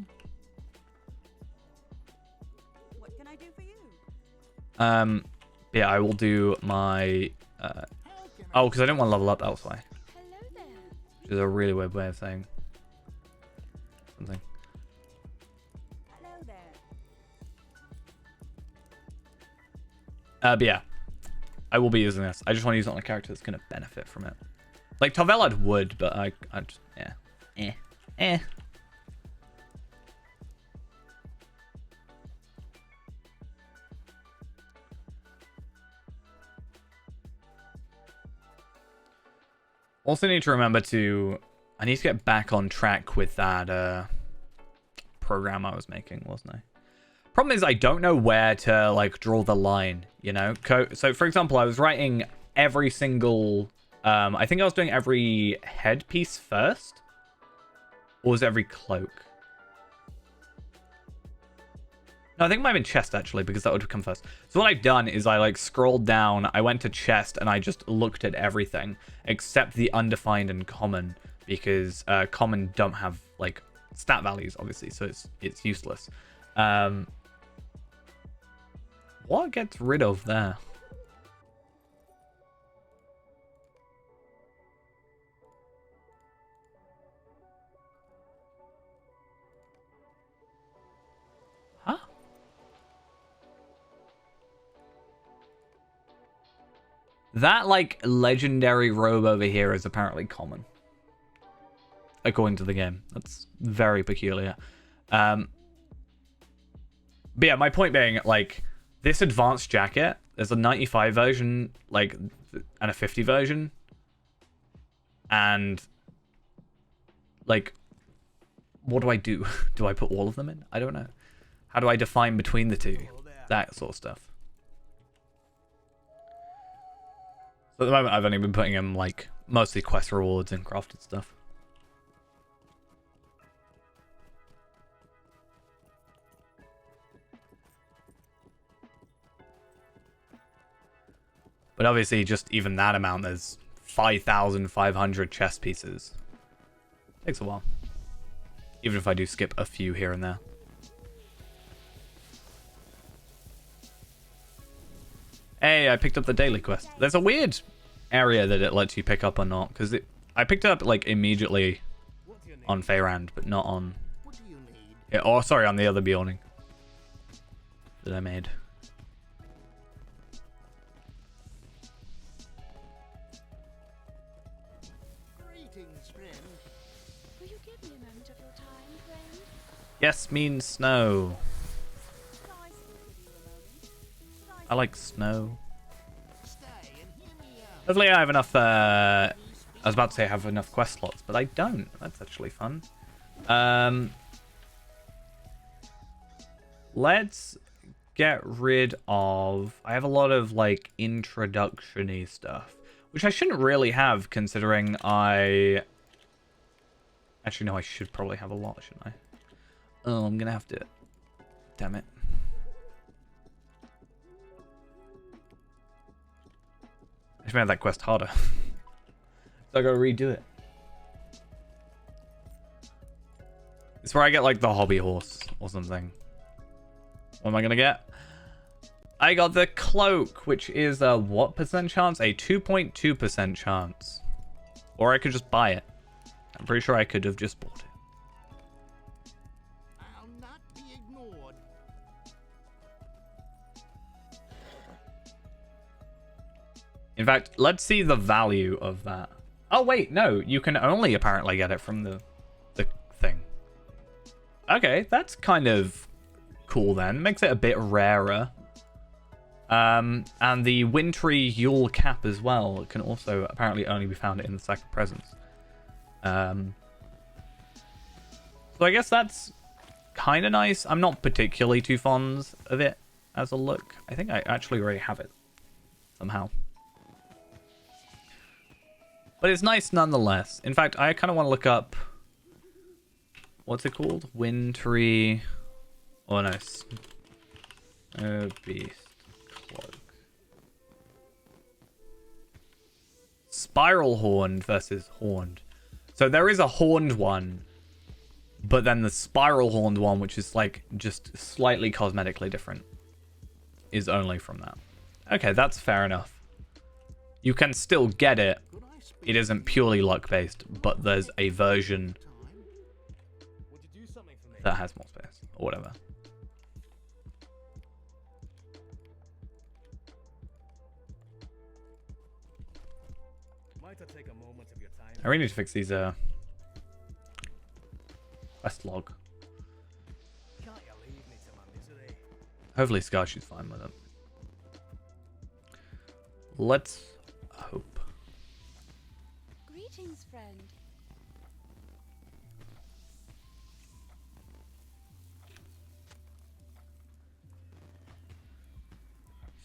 What can I do for you? Yeah, I will do my... oh, because I didn't want to level up elsewhere. Hello there. Which is a really weird way of saying something. Hello there. But yeah, I will be using this. I just want to use it on a character that's going to benefit from it. Like, Torvald would, but I just, yeah. Also need to remember I need to get back on track with that program I was making, wasn't I? Problem is I don't know where to like draw the line, you know? So for example, I was writing every single, I think I was doing every headpiece first, or was it every cloak? No, I think it might have been chest actually, because that would come first. So what I've done is I like scrolled down, I went to chest, and I just looked at everything except the undefined and common, because common don't have like stat values obviously, so it's useless. What gets rid of there? Huh? That, like, legendary robe over here is apparently common. According to the game. That's very peculiar. But yeah, my point being, like, this advanced jacket, there's a 95 version, like, and a 50 version. And, like, what do I do? Do I put all of them in? I don't know. How do I define between the two? That sort of stuff. So at the moment, I've only been putting in, like, mostly quest rewards and crafted stuff. But obviously, just even that amount, there's 5,500 chest pieces. Takes a while. Even if I do skip a few here and there. Hey, I picked up the daily quest. There's a weird area that it lets you pick up or not, because I picked it up like immediately on Feyrand, but not on. What do you need? Yeah, oh, sorry, on the other Bjorning that I made. Greetings, friend. Will you give me a moment of your time, friend? Yes means snow. I like snow. Stay and hear me out. Hopefully I have enough, I was about to say I have enough quest slots, but I don't. That's actually fun. Let's get rid of... I have a lot of, like, introduction-y stuff, which I shouldn't really have, considering I... Actually, no, I should probably have a lot, shouldn't I? Oh, I'm gonna have to... Damn it. I should make that quest harder. So I gotta redo it. It's where I get like the hobby horse or something. What am I gonna get? I got the cloak, which is a what percent chance? A 2.2% chance. Or I could just buy it. I'm pretty sure I could have just bought it. I'll not be ignored. In fact, let's see the value of that. Oh wait, no, you can only apparently get it from the thing. Okay, that's kind of cool then. Makes it a bit rarer. And the wintry Yule cap as well can also apparently only be found in the second presence. So I guess that's kind of nice. I'm not particularly too fond of it as a look. I think I actually already have it somehow. But it's nice nonetheless. In fact, I kind of want to look up... What's it called? Wintry... Oh, nice. Beast cloak. Spiral horned versus horned. So there is a horned one, but then the spiral horned one, which is like just slightly cosmetically different. is only from that. Okay, that's fair enough. You can still get it. Could I speak It isn't purely luck-based, but there's a version time? Would you do something for me? that has more space, or whatever. Might I take a moment of your time? I really need to fix these quest log. Can't you leave me to my misery? Hopefully Skarshi's fine with it. Let's hope. Greetings, friend.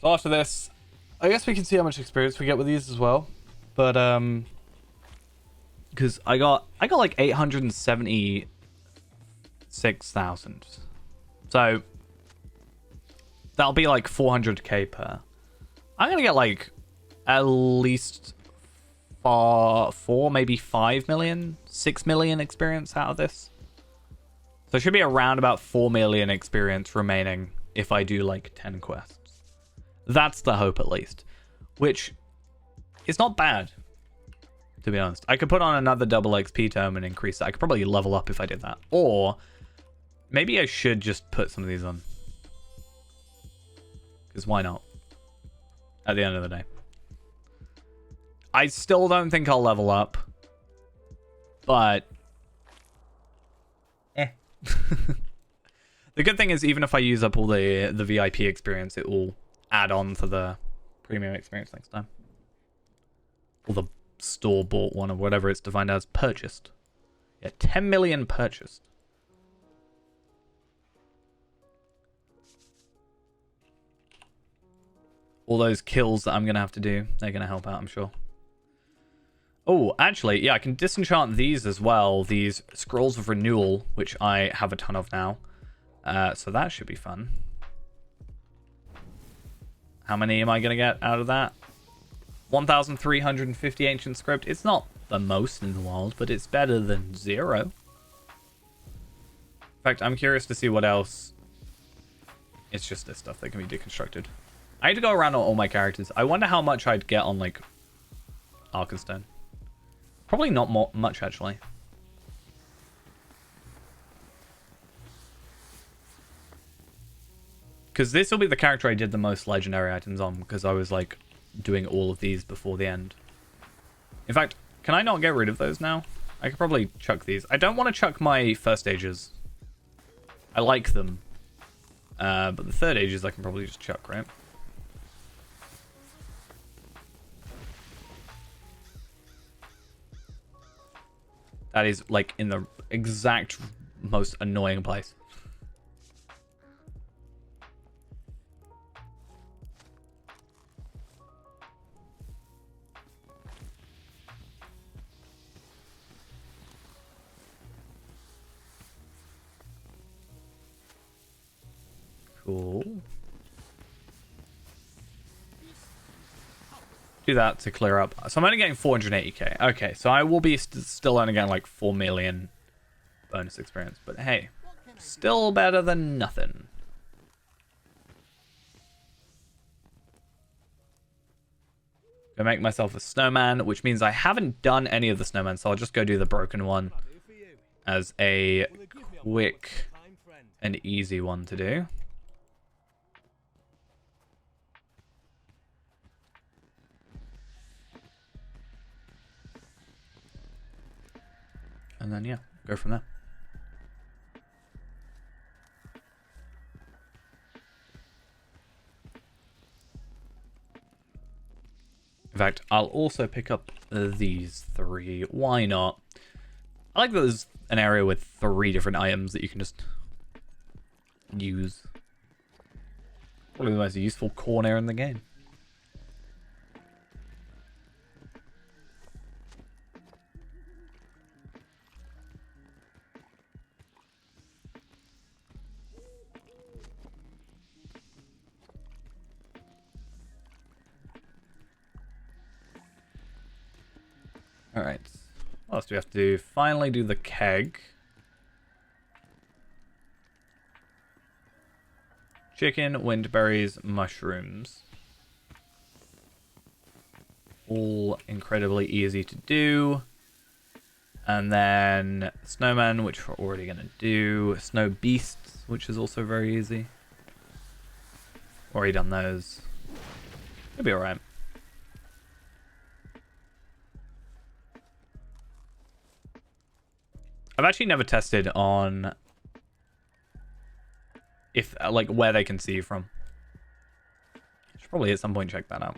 So after this, I guess we can see how much experience we get with these as well. But because I got like 876,000. So that'll be like 400k per. I'm gonna get like at least 4, maybe 5 million, 6 million experience out of this. So it should be around about 4 million experience remaining if I do like 10 quests. That's the hope, at least. Which is not bad, to be honest. I could put on another double XP term and increase that. I could probably level up if I did that. Or maybe I should just put some of these on. Because why not? At the end of the day. I still don't think I'll level up. But the good thing is, even if I use up all the VIP experience, it will add on to the premium experience next time. Or the store-bought one, or whatever it's defined as, purchased. Yeah, 10 million purchased. All those kills that I'm going to have to do, they're going to help out, I'm sure. Oh, actually, yeah, I can disenchant these as well. These Scrolls of Renewal, which I have a ton of now. So that should be fun. How many am I going to get out of that? 1,350 Ancient Script. It's not the most in the world, but it's better than 0. In fact, I'm curious to see what else. It's just this stuff that can be deconstructed. I need to go around on all my characters. I wonder how much I'd get on, like, Arkenstone. Probably not much, actually. Because this will be the character I did the most legendary items on, because I was, like, doing all of these before the end. In fact, can I not get rid of those now? I could probably chuck these. I don't want to chuck my first ages. I like them. But the third ages I can probably just chuck, right? That is, like, in the exact most annoying place. Cool. Do that to clear up. So I'm only getting 480k. Okay, so I will be still only getting like 4 million bonus experience. But hey, still better than nothing. Go make myself a snowman, which means I haven't done any of the snowman, so I'll just go do the broken one as a quick and easy one to do. And then, yeah, go from there. In fact, I'll also pick up these 3. Why not? I like that there's an area with 3 different items that you can just use. Probably the most useful corner in the game. Alright. What else do we have to do? Finally do the keg. chicken, wind berries, mushrooms. All incredibly easy to do. And then snowman, which we're already going to do. Snow beasts, which is also very easy. Already done those. It'll be alright. I've actually never tested on if, like, where they can see you from. Should probably at some point check that out.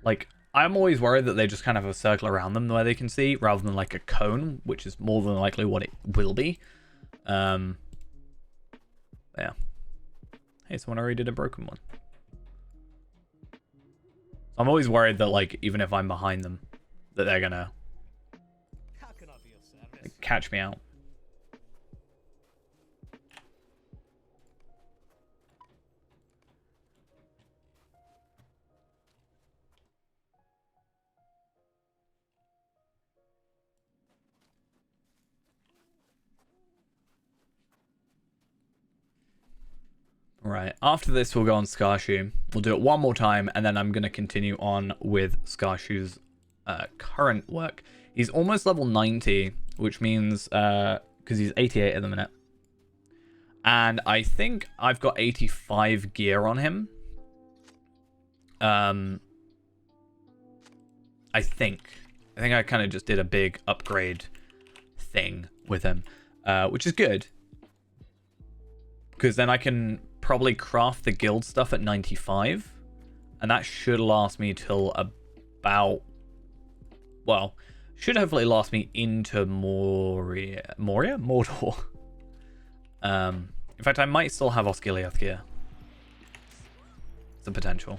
Like, I'm always worried that they just kind of have a circle around them where they can see, rather than like a cone, which is more than likely what it will be. Yeah. Hey, someone already did a broken one. I'm always worried that, like, even if I'm behind them, that they're gonna like, catch me out. Right, after this we'll go on Scarshoe. We'll do it one more time, and then I'm going to continue on with Scarshoe's current work. He's almost level 90, which means, because he's 88 at the minute. And I think I've got 85 gear on him. I think I kind of just did a big upgrade thing with him, which is good. Because then I can probably craft the guild stuff at 95, and that should last me till about, well, should hopefully last me into Mordor. In fact, I might still have Osgiliath gear. It's a potential.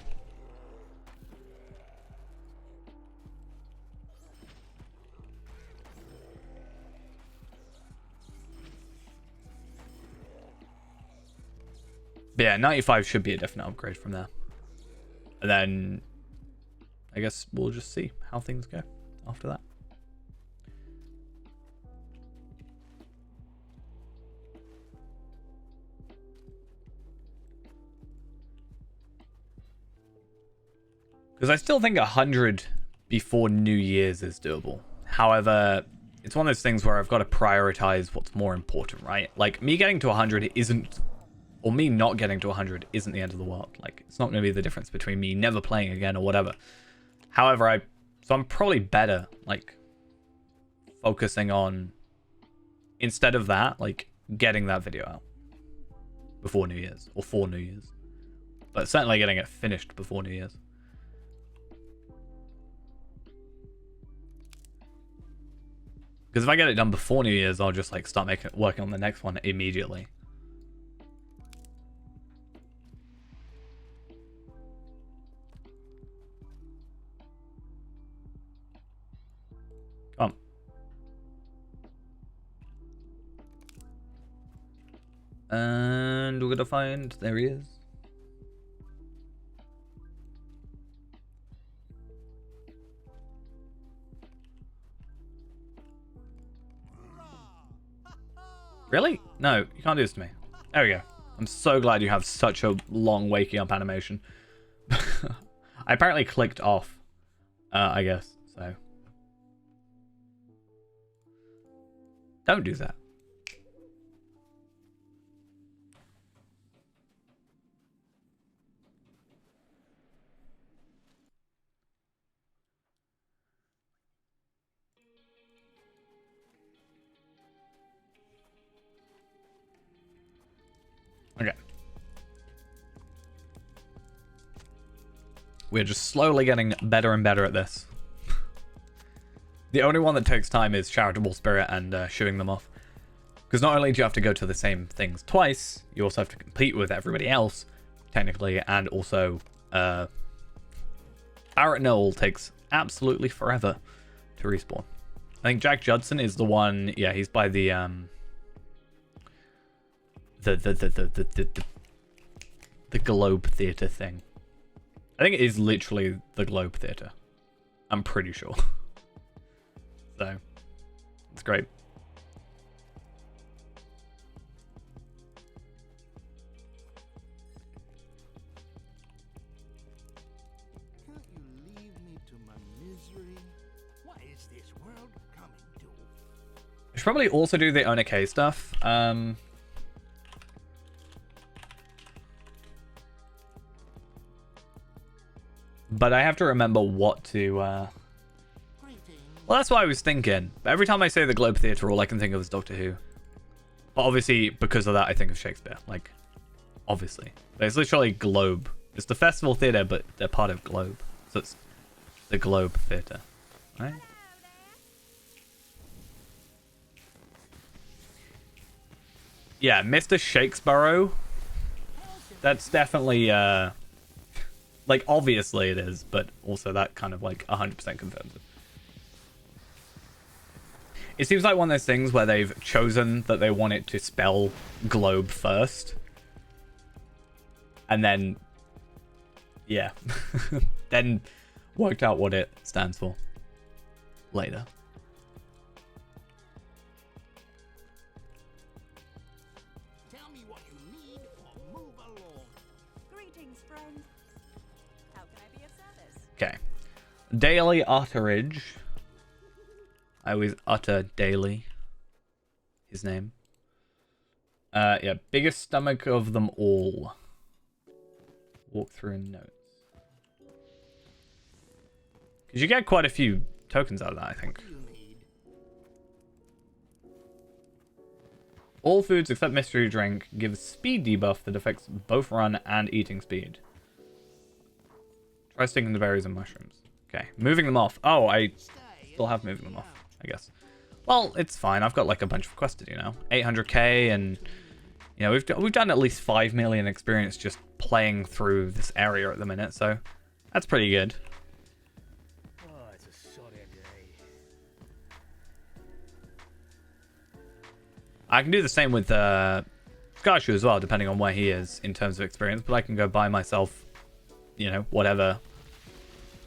But yeah, 95 should be a definite upgrade from there. And then I guess we'll just see how things go after that. Because I still think 100 before New Year's is doable. However, it's one of those things where I've got to prioritize what's more important, right? Like, me getting to 100 isn't... or me not getting to 100 isn't the end of the world. Like, it's not going to be the difference between me never playing again or whatever. However, so I'm probably better, like, focusing on, instead of that, like, getting that video out before New Year's or for New Year's. But certainly getting it finished before New Year's. Because if I get it done before New Year's, I'll just, like, start working on the next one immediately. Come on. And we're gonna find... there he is. Really? No, you can't do this to me. There we go. I'm so glad you have such a long waking up animation. I apparently clicked off, I guess, so. Don't do that. Okay. We're just slowly getting better and better at this. The only one that takes time is Charitable Spirit and shooing them off. Because not only do you have to go to the same things twice, you also have to compete with everybody else, technically, and also Barrett Knoll takes absolutely forever to respawn. I think Jack Judson is the one, yeah, he's by the Globe Theatre thing. I think it is literally the Globe Theatre. I'm pretty sure. So, it's great. world coming to? I should probably also do the Onike stuff. But I have to remember what to... Greetings. Well, that's what I was thinking. But every time I say the Globe Theatre, all I can think of is Doctor Who. But obviously, because of that, I think of Shakespeare. Like, obviously. But it's literally Globe. It's the Festival Theatre, but they're part of Globe. So it's the Globe Theatre. Right? Yeah, Mr. Shakespeare. That's definitely, like, obviously it is, but also that kind of, like, 100% confirms it. It seems like one of those things where they've chosen that they want it to spell globe first. And then, yeah. Then worked out what it stands for later. Tell me what you need or move along. Greetings, friend. How can I be of service? Okay. Daily utterage. I always utter daily. His name. Yeah, biggest stomach of them all. Walk through notes. Because you get quite a few tokens out of that, I think. What do you need? All foods except mystery drink give speed debuff that affects both run and eating speed. Try sticking to berries and mushrooms. Okay, moving them off. Oh, I still have moving them off, I guess. Well, it's fine. I've got like a bunch requested, you know, 800k, and you know we've done at least 5 million experience just playing through this area at the minute, so that's pretty good. Oh, it's a sorry day. I can do the same with Skarshu as well, depending on where he is in terms of experience, but I can go buy myself, you know, whatever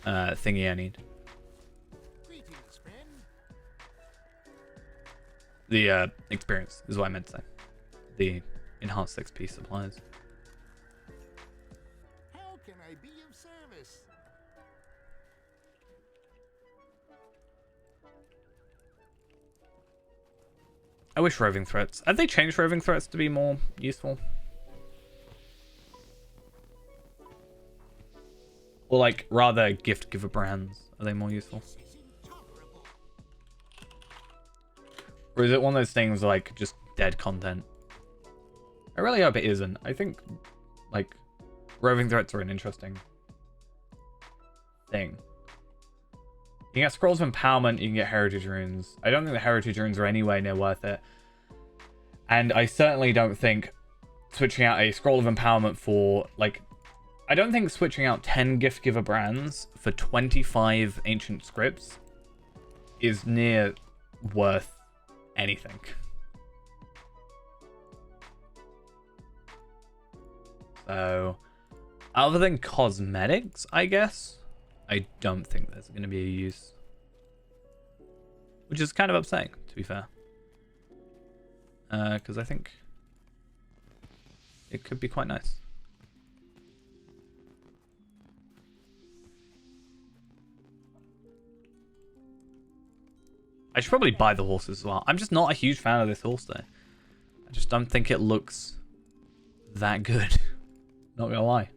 thingy I need. Greetings, friend. The experience is what I meant to say. The enhanced XP supplies. How can I be of service? I wish roving threats. Have they changed roving threats to be more useful? Or like rather gift giver brands, are they more useful? This is intolerable. Or is it one of those things like just dead content? I really hope it isn't. I think like roving threats are an interesting thing. You can get scrolls of empowerment, you can get heritage runes. I don't think the heritage runes are anywhere near worth it. And I certainly don't think switching out a scroll of empowerment for like, I don't think switching out 10 gift giver brands for 25 ancient scripts is near worth anything. So, other than cosmetics, I guess, I don't think there's going to be a use. Which is kind of upsetting, to be fair. Because I think it could be quite nice. I should probably buy the horses as well. I'm just not a huge fan of this horse, though. I just don't think it looks that good. Not gonna lie.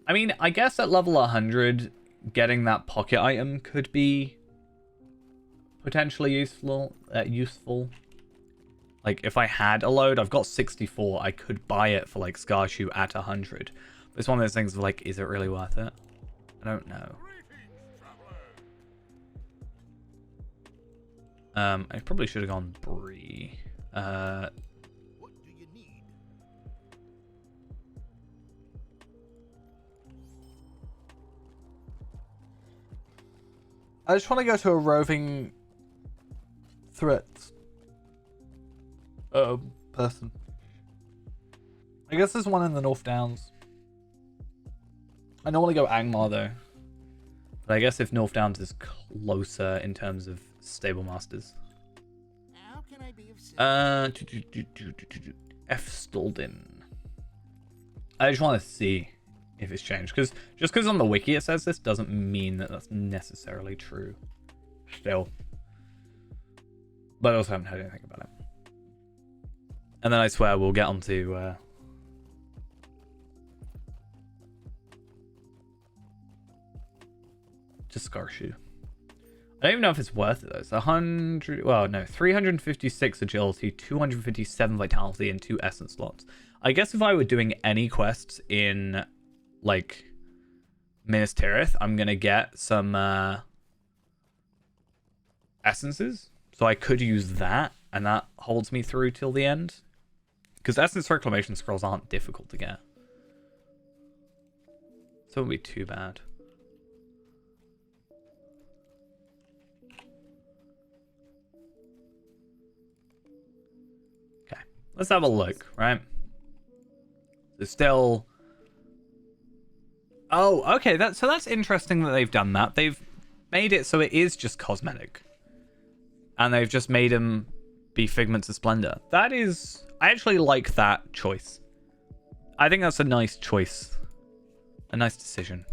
I mean, I guess at level 100, getting that pocket item could be potentially useful. Like, if I had a load, I've got 64. I could buy it for, like, Skarshu at 100. But it's one of those things of, like, is it really worth it? I don't know. I probably should have gone Bree. What do you need? I just want to go to a roving threat person. I guess there's one in the North Downs. I normally go Angmar though. But I guess if North Downs is closer in terms of stable masters. How can I be of service? F Stalden. I just want to see if it's changed, because just because on the wiki it says this doesn't mean that that's necessarily true. Still. But I also haven't heard anything about it. And then I swear we'll get onto to Scarshoe. I don't even know if it's worth it though. It's 100, well no, 356 agility, 257 vitality, and 2 essence slots. I guess if I were doing any quests in like Minas Tirith, I'm gonna get some essences. So I could use that, and that holds me through till the end. Because essence reclamation scrolls aren't difficult to get. So it wouldn't be too bad. Okay, let's have a look, right? So still... Oh, okay, so that's interesting that they've done that. They've made it so it is just cosmetic. And they've just made him be figments of splendor. That is... I actually like that choice. I think that's a nice choice. A nice decision.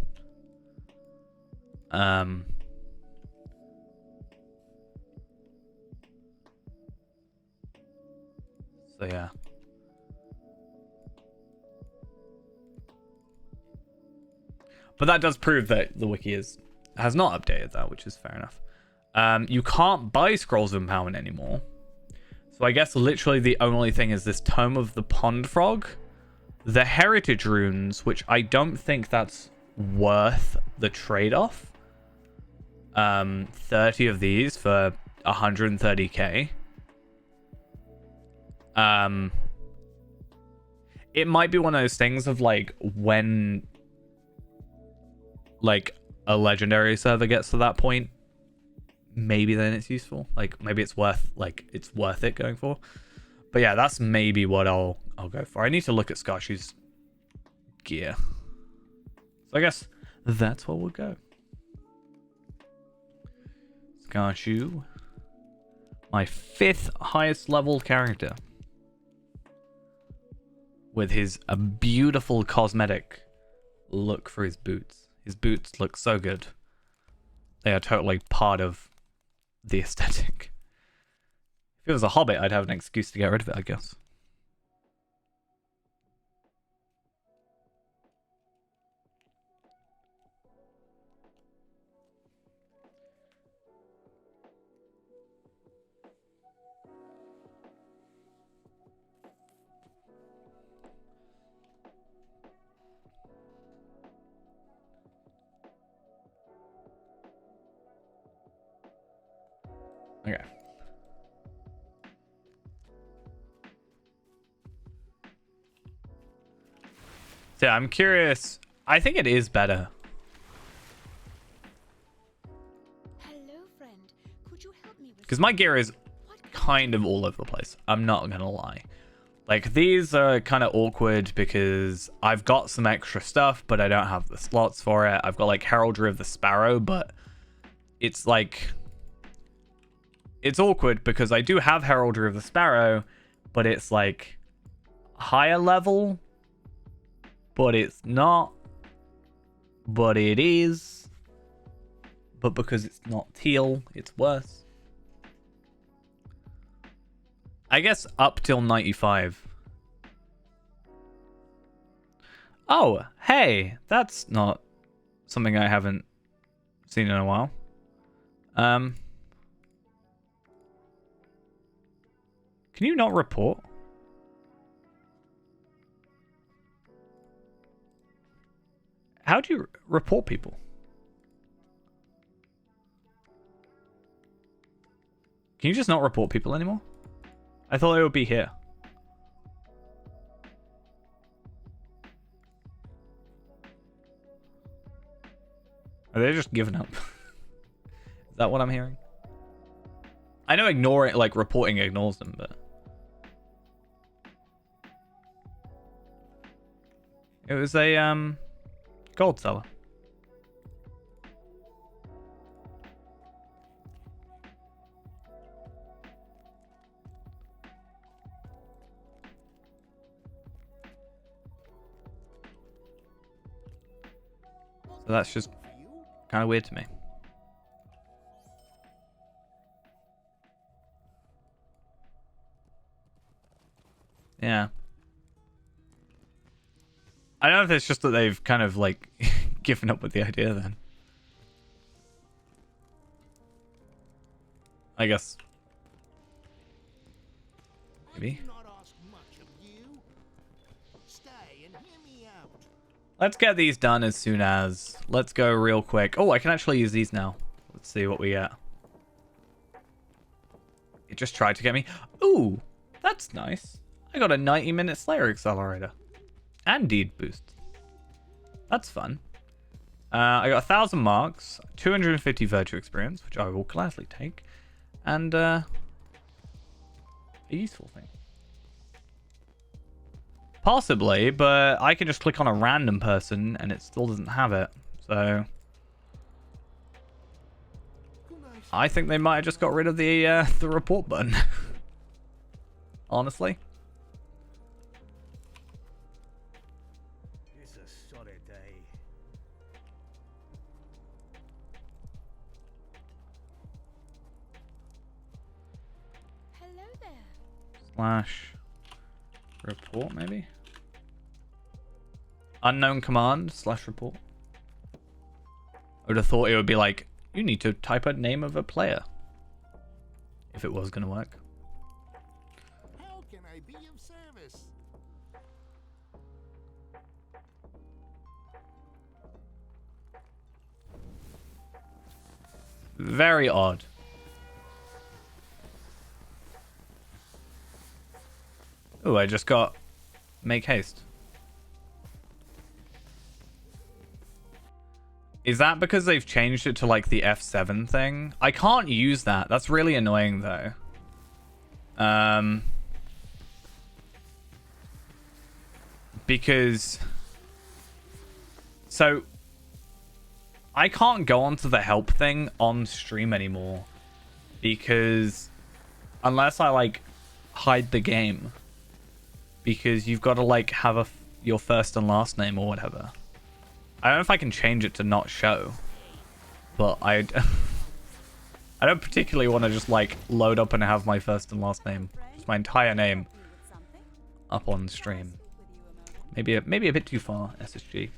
So yeah. But that does prove that the wiki has not updated that, which is fair enough. You can't buy Scrolls of Empowerment anymore. So I guess literally the only thing is this Tome of the Pond Frog, the Heritage Runes, which I don't think that's worth the trade-off. 30 of these for 130k. It might be one of those things of like when like a legendary server gets to that point, maybe then it's useful. Like maybe it's worth it going for. But yeah, that's maybe what I'll go for. I need to look at Scarshoe's gear. So I guess that's what we'll go. Scarshoe, my 5th highest level character, with his a beautiful cosmetic look for his boots. His boots look so good. They are totally part of the aesthetic. If it was a Hobbit, I'd have an excuse to get rid of it, I guess. Okay. So yeah, I'm curious. I think it is better. Hello, friend. Could you help me with Because my gear is kind of all over the place. I'm not going to lie. Like, these are kind of awkward because I've got some extra stuff, but I don't have the slots for it. I've got, like, Heraldry of the Sparrow, but it's, like... It's awkward because I do have Heraldry of the Sparrow, but it's, like, higher level, but it's not, but it is, but because it's not teal, it's worse. I guess up till 95. Oh, hey, that's not something I haven't seen in a while. Can you not report? How do you report people? Can you just not report people anymore? I thought they would be here. Are they just giving up? Is that what I'm hearing? I know ignoring, like, reporting ignores them, but... It was a, gold seller. So that's just kind of weird to me. Yeah. I don't know if it's just that they've kind of like given up with the idea then. I guess. Maybe. I do not ask much of you. Stay and hear me out. Let's get these done as soon as. Let's go real quick. Oh, I can actually use these now. Let's see what we get. It just tried to get me. Ooh, that's nice. I got a 90-minute Slayer Accelerator. And Deed Boost. That's fun. I got 1,000 marks, 250 Virtue Experience, which I will gladly take. And a useful thing. Possibly, but I can just click on a random person and it still doesn't have it. So I think they might have just got rid of the report button. Honestly. It's a solid day. Hello there. Slash report, maybe? Unknown command slash report. I would have thought it would be like, you need to type a name of a player. If it was going to work. How can I be of service? Very odd. Oh, I just got make haste. Is that because they've changed it to like the F7 thing? I can't use that. That's really annoying though. Because so I can't go onto the help thing on stream anymore because unless I like hide the game, because you've got to like have your first and last name or whatever. I don't know if I can change it to not show, but I don't particularly want to just like load up and have my first and last name, just my entire name, up on stream. Maybe a bit too far, SSG.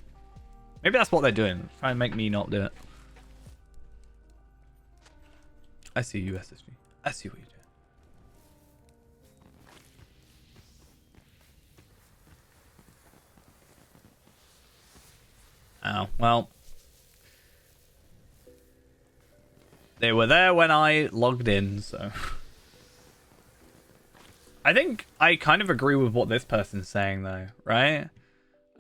Maybe that's what they're doing, try and make me not do it. I see you, SSG. I see what you do. Oh, well. They were there when I logged in, so. I think I kind of agree with what this person's saying, though, right?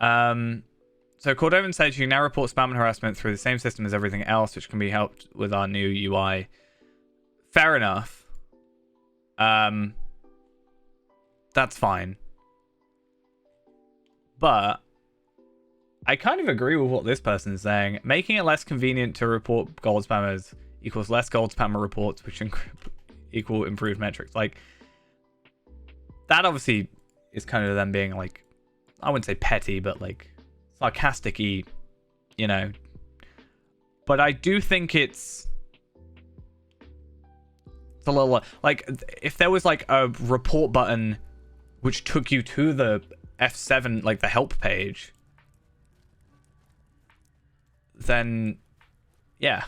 So Cordovan says you can now report spam and harassment through the same system as everything else, which can be helped with our new UI. Fair enough. That's fine. But I kind of agree with what this person is saying. Making it less convenient to report gold spammers equals less gold spammer reports, which equal improved metrics. Like, that obviously is kind of them being like, I wouldn't say petty, but like sarcastic-y, you know. But I do think it's a little like if there was like a report button which took you to the F7, like the help page, then yeah,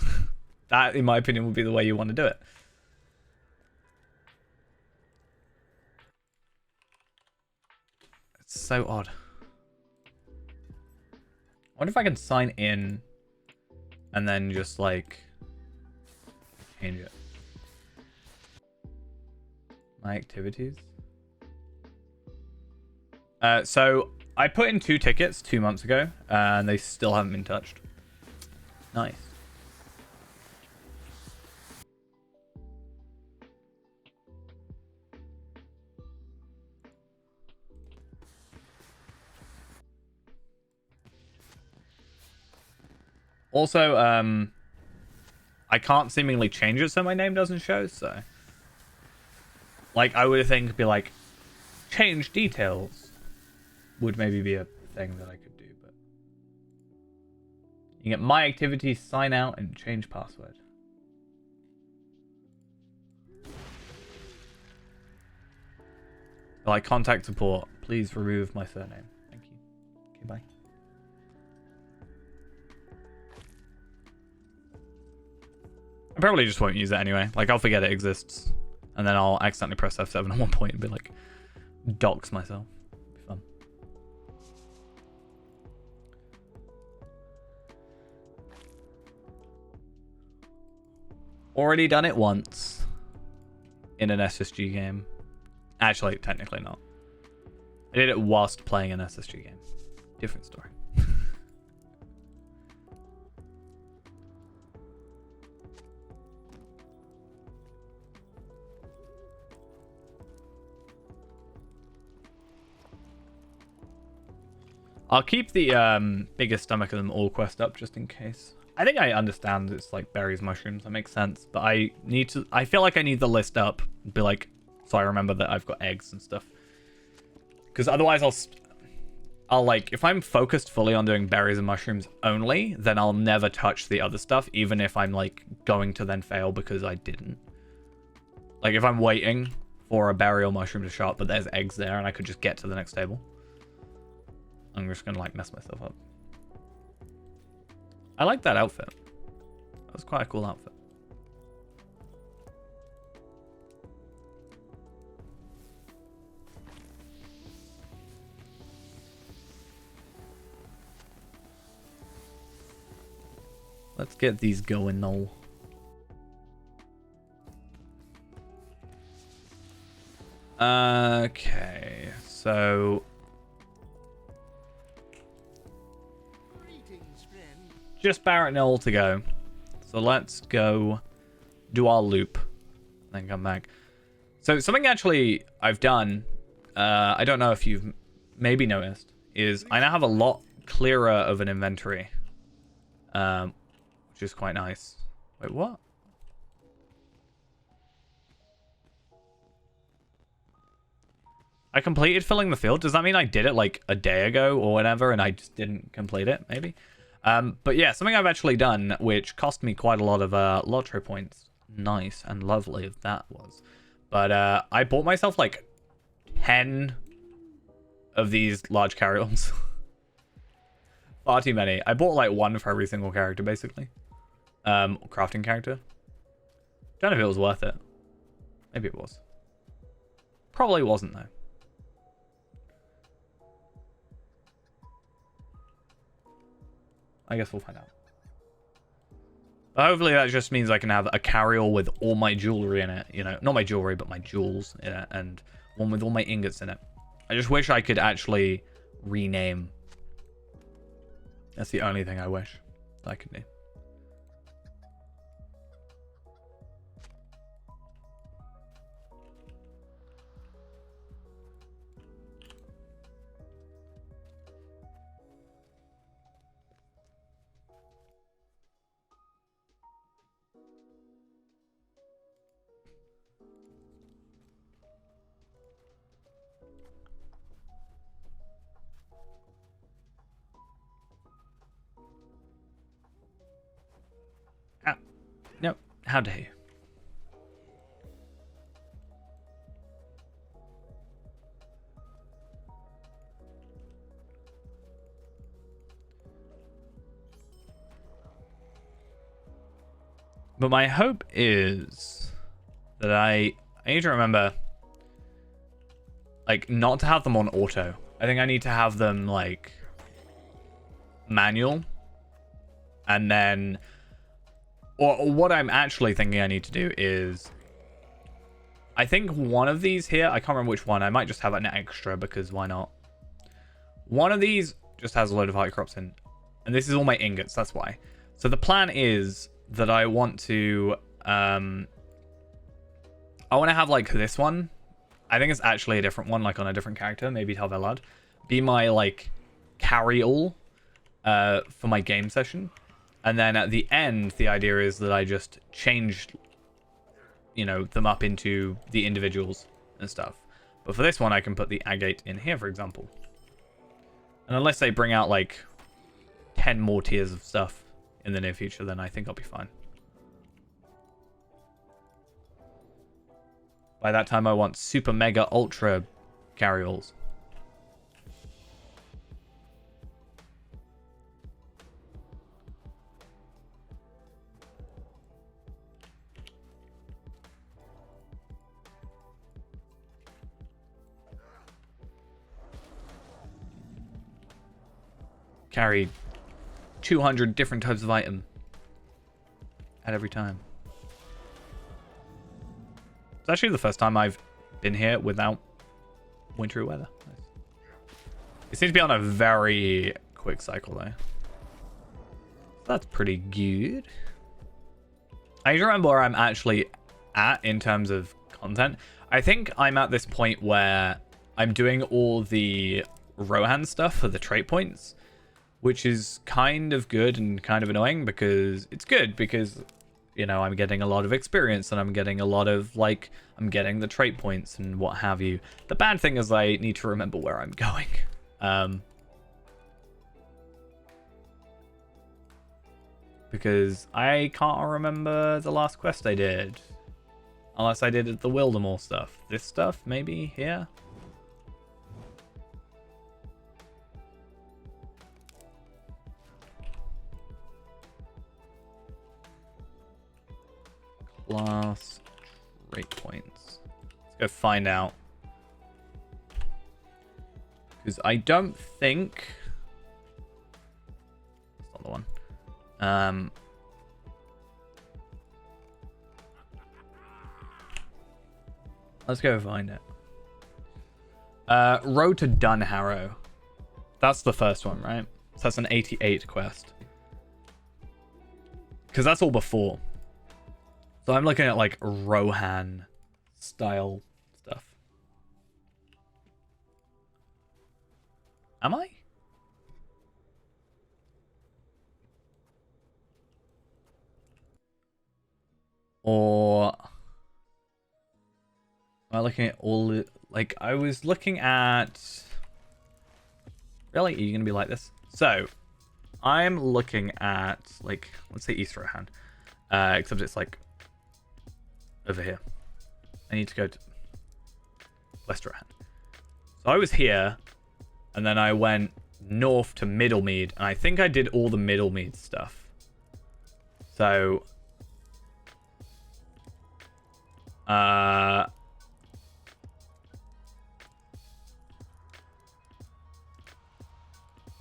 that in my opinion would be the way you want to do it. It's so odd. I wonder if I can sign in and then just like change it. My activities. So I put in 2 tickets 2 months ago and they still haven't been touched. Nice. Also, I can't seemingly change it so my name doesn't show, so like I would think be like change details would maybe be a thing that I could do, but you get my activities, sign out, and change password. Like, contact support. Please remove my surname. Thank you. Okay, bye. I probably just won't use it anyway. Like, I'll forget it exists. And then I'll accidentally press F7 at one point and be like, dox myself. Be fun. Already done it once in an SSG game. Actually, technically not. I did it whilst playing an SSG game. Different story. I'll keep the biggest stomach of them all quest up just in case. I think I understand it's like berries, mushrooms. That makes sense. But I feel like I need the list up. Be like, so I remember that I've got eggs and stuff. Because otherwise I'll like, if I'm focused fully on doing berries and mushrooms only, then I'll never touch the other stuff, even if I'm like going to then fail because I didn't. Like if I'm waiting for a berry or mushroom to show up, but there's eggs there and I could just get to the next table, I'm just gonna like mess myself up. I like that outfit. That was quite a cool outfit. Let's get these going now. Okay, so just Barrett Knoll to go. So let's go do our loop. Then come back. So something actually I've done, I don't know if you've maybe noticed, is I now have a lot clearer of an inventory. Which is quite nice. Wait, what? I completed filling the field. Does that mean I did it like a day ago or whatever and I just didn't complete it? Maybe. But yeah, something I've actually done, which cost me quite a lot of lottery points. Nice and lovely that was. But I bought myself like 10 of these large carry-ons. Far too many. I bought like one for every single character, basically. Crafting character. Don't know if it was worth it. Maybe it was. Probably wasn't, though. I guess we'll find out. But hopefully that just means I can have a carry-all with all my jewelry in it. You know, not my jewelry, but my jewels in it. And one with all my ingots in it. I just wish I could actually rename. That's the only thing I wish I could do. No, how dare you? But my hope is that I need to remember, like, not to have them on auto. I think I need to have them, like, manual. And then... Or what I'm actually thinking I need to do is... I think one of these here, I can't remember which one. I might just have an extra because why not? One of these just has a load of high crops in. And this is all my ingots, that's why. So the plan is that I want to... I want to have like this one. I think it's actually a different one, like on a different character. Maybe Talvelad. Be my like carry-all for my game session. And then at the end, the idea is that I just change, you know, them up into the individuals and stuff. But for this one, I can put the agate in here, for example. And unless they bring out, like, 10 more tiers of stuff in the near future, then I think I'll be fine. By that time, I want super, mega, ultra carryalls. Carry 200 different types of item at every time. It's actually the first time I've been here without wintry weather. Nice. It seems to be on a very quick cycle though. That's pretty good. I need to remember where I'm actually at in terms of content. I think I'm at this point where I'm doing all the Rohan stuff for the trait points, which is kind of good and kind of annoying because it's good because, you know, I'm getting a lot of experience and I'm getting a lot of, like, I'm getting the trait points and what have you. The bad thing is I need to remember where I'm going. Because I can't remember the last quest I did. Unless I did the Wildemore stuff. This stuff, maybe, here? Class trait points. Let's go find out. Because I don't think... That's not the one. Let's go find it. Road to Dunharrow. That's the first one, right? So that's an 88 quest. Because that's all before. So I'm looking at like Rohan style stuff. Am I? Or am I looking at all the, like, I was looking at... Really? Are you going to be like this? So, I'm looking at, like, let's say East Rohan. Except it's, like, over here. I need to go to West Rohan. So I was here, and then I went north to Middlemead, and I think I did all the Middlemead stuff. So...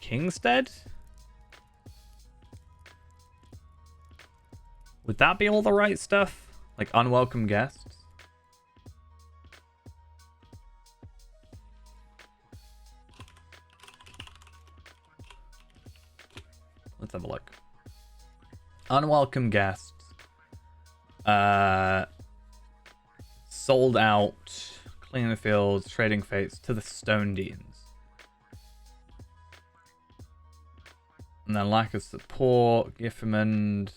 Kingstead? Would that be all the right stuff? Like unwelcome guests? Let's have a look. Unwelcome guests. Sold out. Cleaning the fields. Trading fates to the Stone Deans. And then lack of support. Giffimond.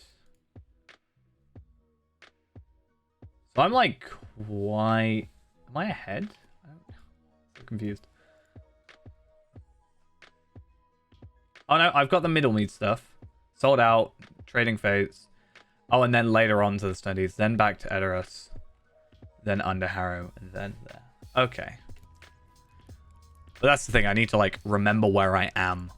So I'm like, why? Am I ahead? I'm so confused. Oh no, I've got the Middlemead stuff. Sold out. Trading fates. Oh, and then later on to the studies. Then back to Edoras. Then Underharrow. And then there. Okay. But that's the thing. I need to, like, remember where I am.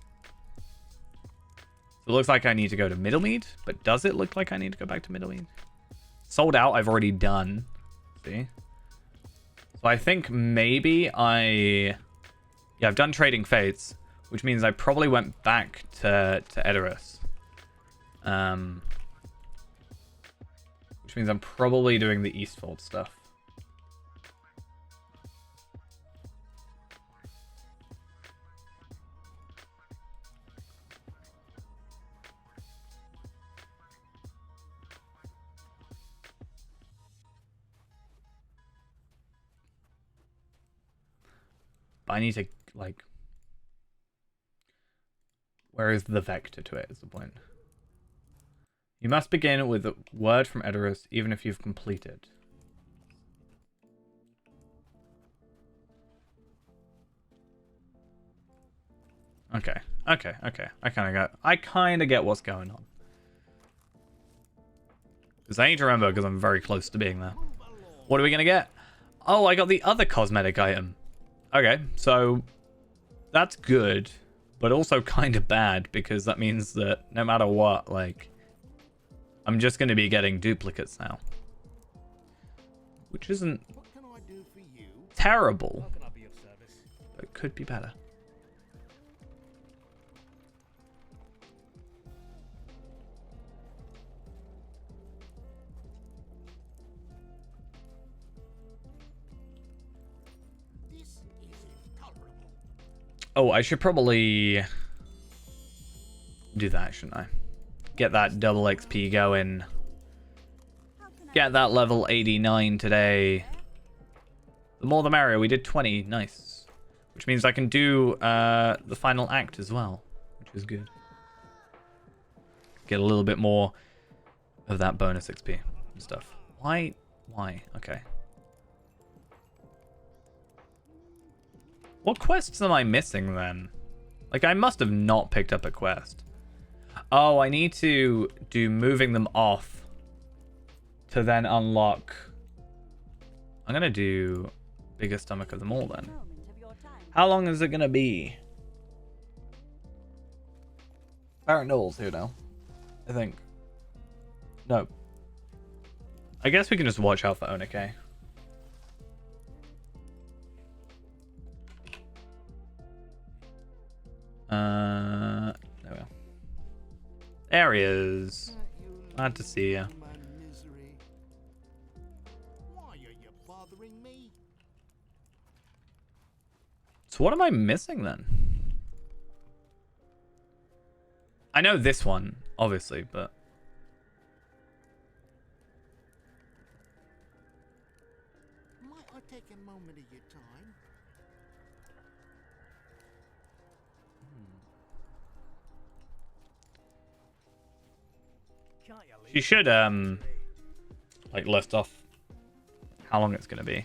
So it looks like I need to go to Middlemead. But does it look like I need to go back to Middlemead? Sold out. I've already done. See? So I think maybe I... Yeah, I've done Trading Fates. Which means I probably went back to Edoras. Which means I'm probably doing the Eastfold stuff. But I need to, like... Where is the vector to it, is the point. You must begin with a word from Edoras, even if you've completed. Okay. I kind of get what's going on. Because I need to remember, because I'm very close to being there. What are we going to get? Oh, I got the other cosmetic item. Okay, so that's good, but also kind of bad because that means that no matter what, like, I'm just going to be getting duplicates now. Which isn't What can I do for you? terrible, How can I be of service? but it could be better. This is intolerable. Oh, I should probably do that, shouldn't I? Get that double XP going. Get that level 89 today. The more the merrier. We did 20. Nice. Which means I can do the final act as well, which is good. Get a little bit more of that bonus XP and stuff. Why? Why? Okay. What quests am I missing then? Like, I must have not picked up a quest. Oh, I need to do moving them off to then unlock. I'm going to do biggest stomach of them all then. How long is it going to be? Baron Knowles here now, I think. No. I guess we can just watch out for Onike. There we go. There he is. Glad to see you. My misery. Why are you bothering me? So what am I missing then? I know this one, obviously, but... Might I take a moment of your time? Can't you leave She should, like, list off how long it's going to be.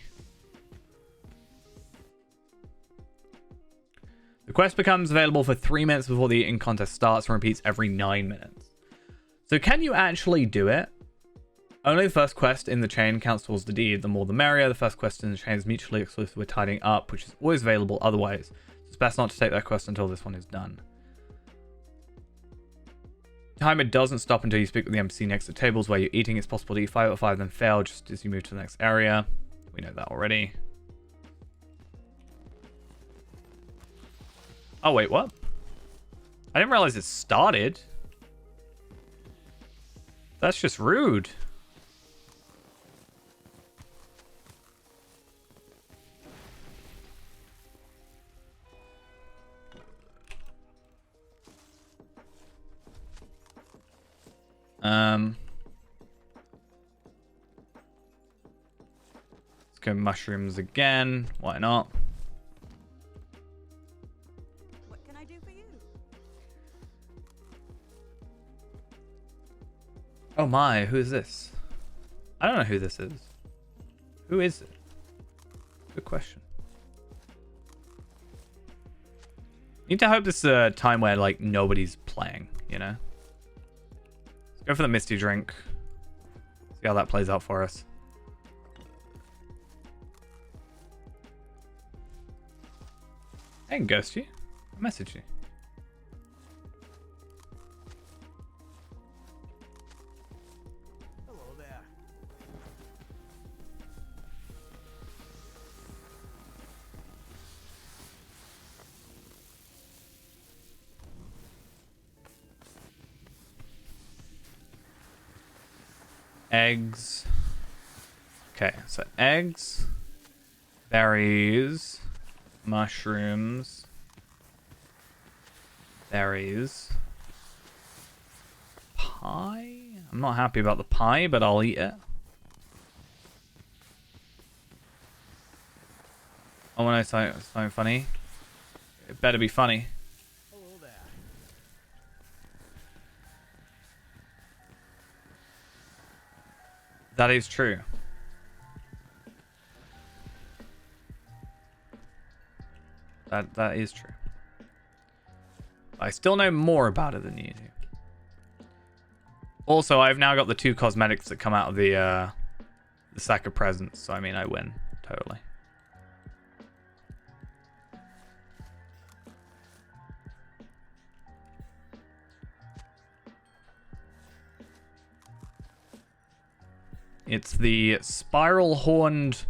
The quest becomes available for 3 minutes before the eating contest starts and repeats every 9 minutes. So can you actually do it? Only the first quest in the chain counts towards the deed. The more the merrier. The first quest in the chain is mutually exclusive with tidying up, which is always available otherwise. So it's best not to take that quest until this one is done. Timer doesn't stop until you speak with the NPC next to tables where you're eating. It's possible to eat 5 out of 5 then fail just as you move to the next area. We know that already. Oh wait, what? I didn't realize it started. That's just rude. Let's go mushrooms again. Why not? What can I do for you? Oh my, who is this? I don't know who this is. Who is it? Good question. Need to hope this is a time where, like, nobody's playing, you know? Let's go for the Misty drink. See how that plays out for us. I can ghost you. I'll message you. Hello there. Eggs. Okay, so eggs, berries, mushrooms, berries, pie. I'm not happy about the pie, but I'll eat it. Oh, when I say something funny, it better be funny. Hello there. That is true. That is true. I still know more about it than you do. Also, I've now got the 2 cosmetics that come out of the sack of presents, so I mean, I win totally. It's the spiral horned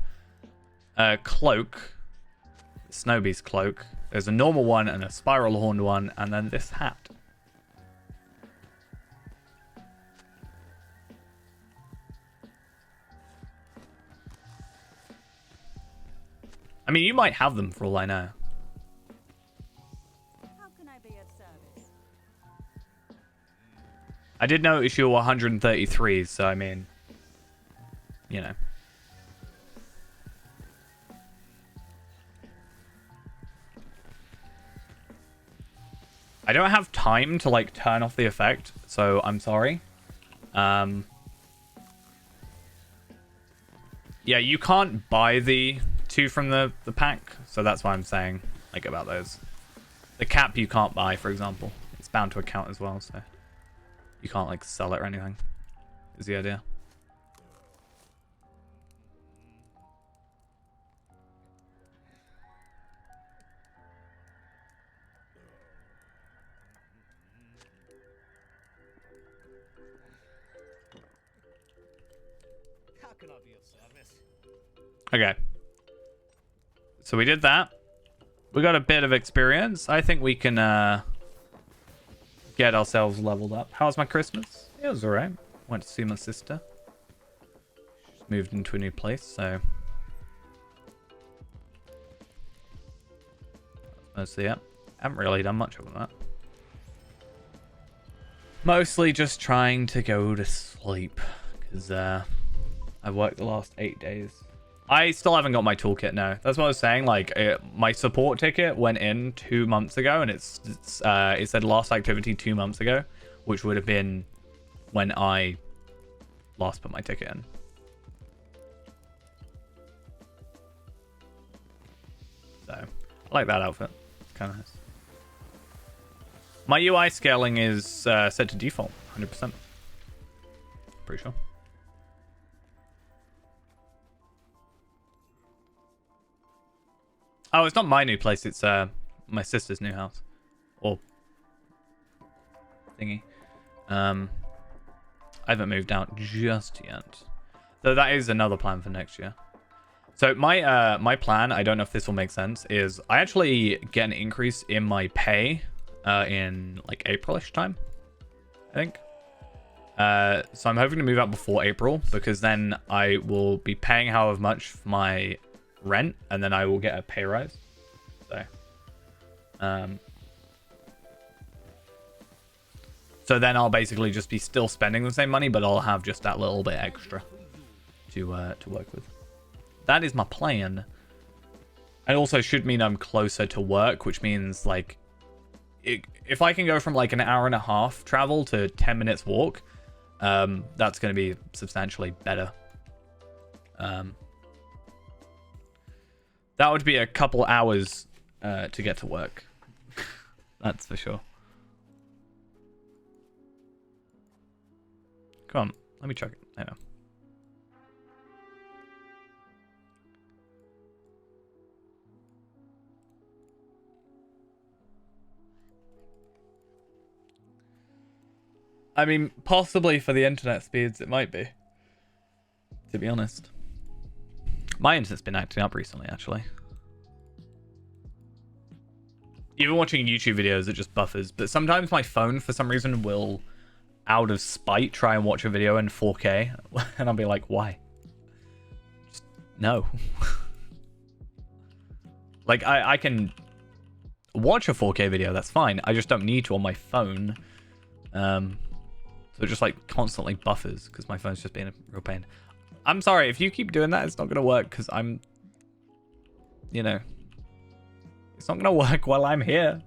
cloak. Snowbeast cloak. There's a normal one and a spiral horned one, and then this hat. I mean, you might have them for all I know. How can I be of service? I did notice you were 133, so I mean, you know. I don't have time to like turn off the effect, so I'm sorry. Yeah, you can't buy the two from the pack, so that's why I'm saying like about those. The cap you can't buy, for example. It's bound to account as well, so you can't like sell it or anything. Is the idea. How can I be of service? Okay. So we did that. We got a bit of experience. I think we can get ourselves leveled up. How was my Christmas? It was alright. Went to see my sister. She's moved into a new place, so mostly it. Haven't really done much of that. Mostly just trying to go to sleep because I worked the last 8 days. I still haven't got my toolkit now. That's what I was saying. Like, my support ticket went in 2 months ago, and it said last activity 2 months ago, which would have been when I last put my ticket in. So, I like that outfit. It's kind of nice. My UI scaling is set to default, 100%. Pretty sure. Oh, it's not my new place. It's my sister's new house, or thingy. I haven't moved out just yet, so that is another plan for next year. So my plan, I don't know if this will make sense, is I actually get an increase in my pay in like Aprilish time, I think. So I'm hoping to move out before April, because then I will be paying however much for my rent, and then I will get a pay rise. So then I'll basically just be still spending the same money, but I'll have just that little bit extra to work with. That is my plan. It also should mean I'm closer to work, which means like if I can go from like an hour and a half travel to 10 minutes walk, that's going to be substantially better. That would be a couple hours to get to work. That's for sure. Come on, let me check it. I know. I mean, possibly for the internet speeds, it might be. To be honest. My internet's been acting up recently, actually. Even watching YouTube videos, it just buffers. But sometimes my phone, for some reason, will, out of spite, try and watch a video in 4K. And I'll be like, why? Just, no. Like, I can watch a 4K video, that's fine. I just don't need to on my phone. So it just, like, constantly buffers, because my phone's just being a real pain. I'm sorry, if you keep doing that, it's not going to work, because I'm, you know, it's not going to work while I'm here.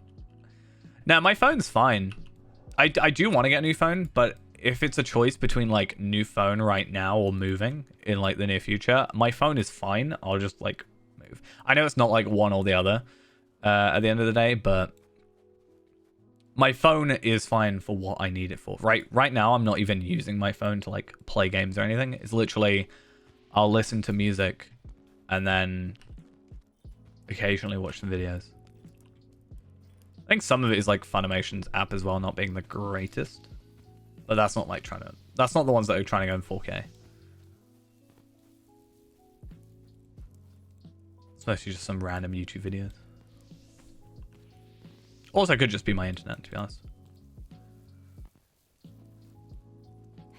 Now, my phone's fine. I do want to get a new phone, but if it's a choice between, like, new phone right now or moving in, like, the near future, my phone is fine. I'll just, like, move. I know it's not, like, one or the other at the end of the day, but my phone is fine for what I need it for. Right now, I'm not even using my phone to, like, play games or anything. It's literally, I'll listen to music and then occasionally watch some videos. I think some of it is, like, Funimation's app as well, not being the greatest. But that's not, like, that's not the ones that are trying to go in 4K. It's mostly just some random YouTube videos. Also, it could just be my internet, to be honest.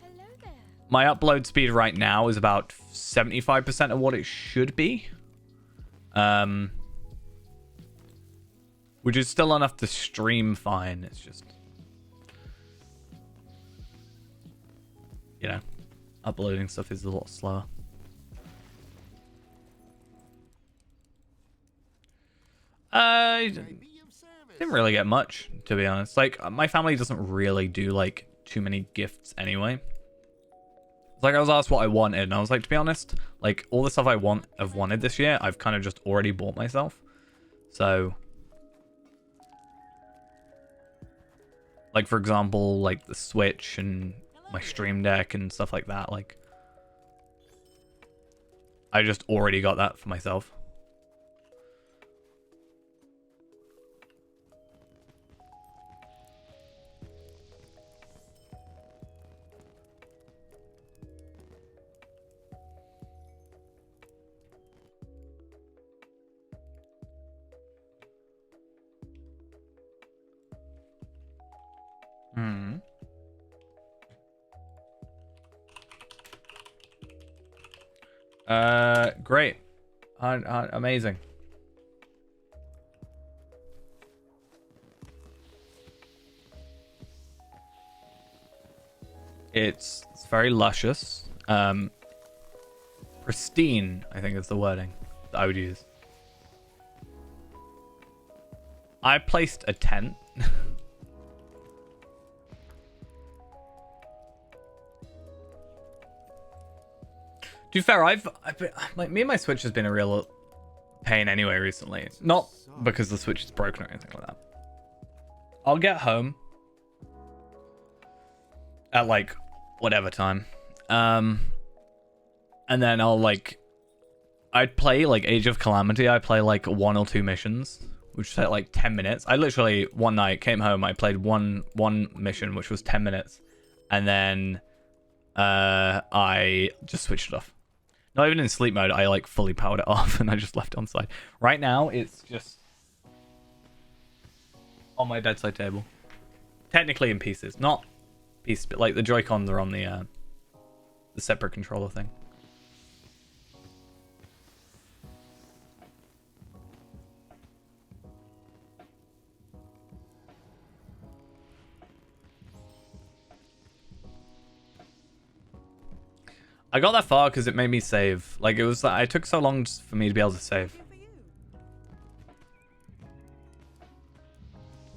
Hello there. My upload speed right now is about 75% of what it should be. Which is still enough to stream fine. It's just, you know, uploading stuff is a lot slower. I didn't really get much, to be honest. Like, my family doesn't really do, like, too many gifts anyway. It's like, I was asked what I wanted, and I was like, to be honest, like, all the stuff I've wanted this year, I've kind of just already bought myself. So, like, for example, like, the Switch and my Stream Deck and stuff like that, like, I just already got that for myself. Great. Amazing. It's very luscious. Pristine, I think is the wording that I would use. I placed a tent. To be fair, me and my Switch has been a real pain anyway recently. Not because the Switch is broken or anything like that. I'll get home at like whatever time, and then I'd play like Age of Calamity. I play like 1 or 2 missions, which take like 10 minutes. I literally one night came home. I played one mission, which was 10 minutes, and then I just switched it off. Not even in sleep mode, I like fully powered it off and I just left it on side. Right now, it's just on my bedside table. Technically in pieces. Not pieces, but like the Joy-Cons are on the separate controller thing. I got that far because it made me save. Like, it took so long for me to be able to save.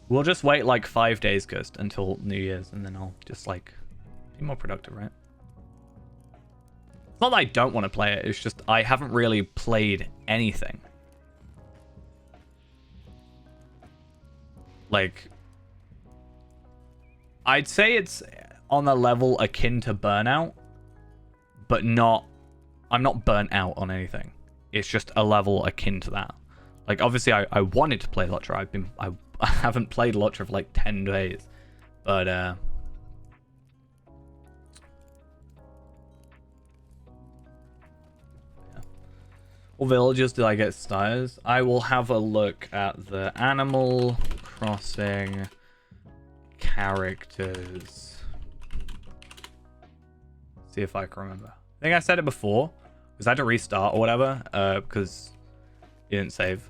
We'll just wait like 5 days, Ghost, until New Year's, and then I'll just like be more productive, right? It's not that I don't want to play it, it's just I haven't really played anything. Like, I'd say it's on a level akin to Burnout. But I'm not burnt out on anything. It's just a level akin to that. Like, obviously, I wanted to play Lottra. I haven't played Lottra for like 10 days. But, yeah. What villages did I get stars? I will have a look at the Animal Crossing characters. See if I can remember. I think I said it before, because I had to restart or whatever, because it didn't save.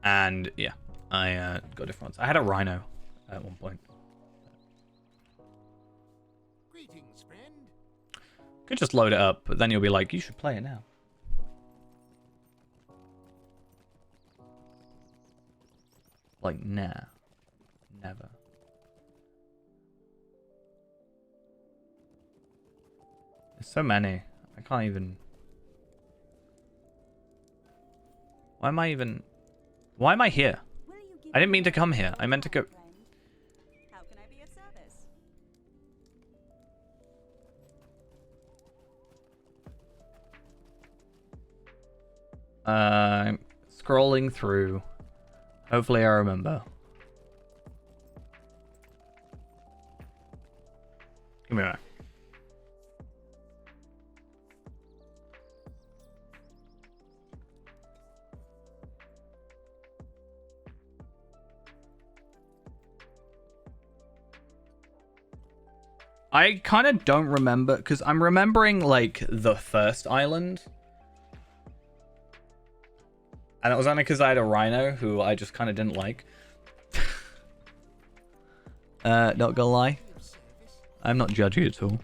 And yeah, I got different ones. I had a rhino at one point. Greetings, friend. Could just load it up, but then you'll be like, you should play it now. Like, nah. Never. There's so many. I can't even... Why am I here? I didn't mean to come here. I meant to go... How can I be of service? Scrolling through. Hopefully I remember. Give me a minute. I kind of don't remember, because I'm remembering, like, the first island. And it was only because I had a rhino who I just kind of didn't like. Not gonna lie. I'm not judgy at all.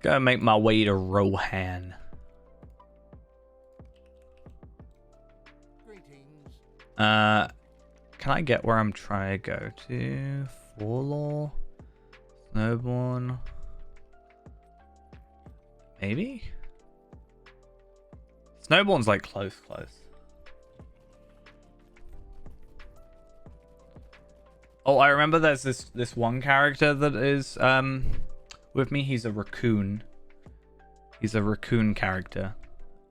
Go make my way to Rohan. Greetings. Can I get where I'm trying to go to? Forlor? Snowborn? Maybe? Snowborn's like close. Oh, I remember there's this one character that is with me. He's a raccoon. He's a raccoon character,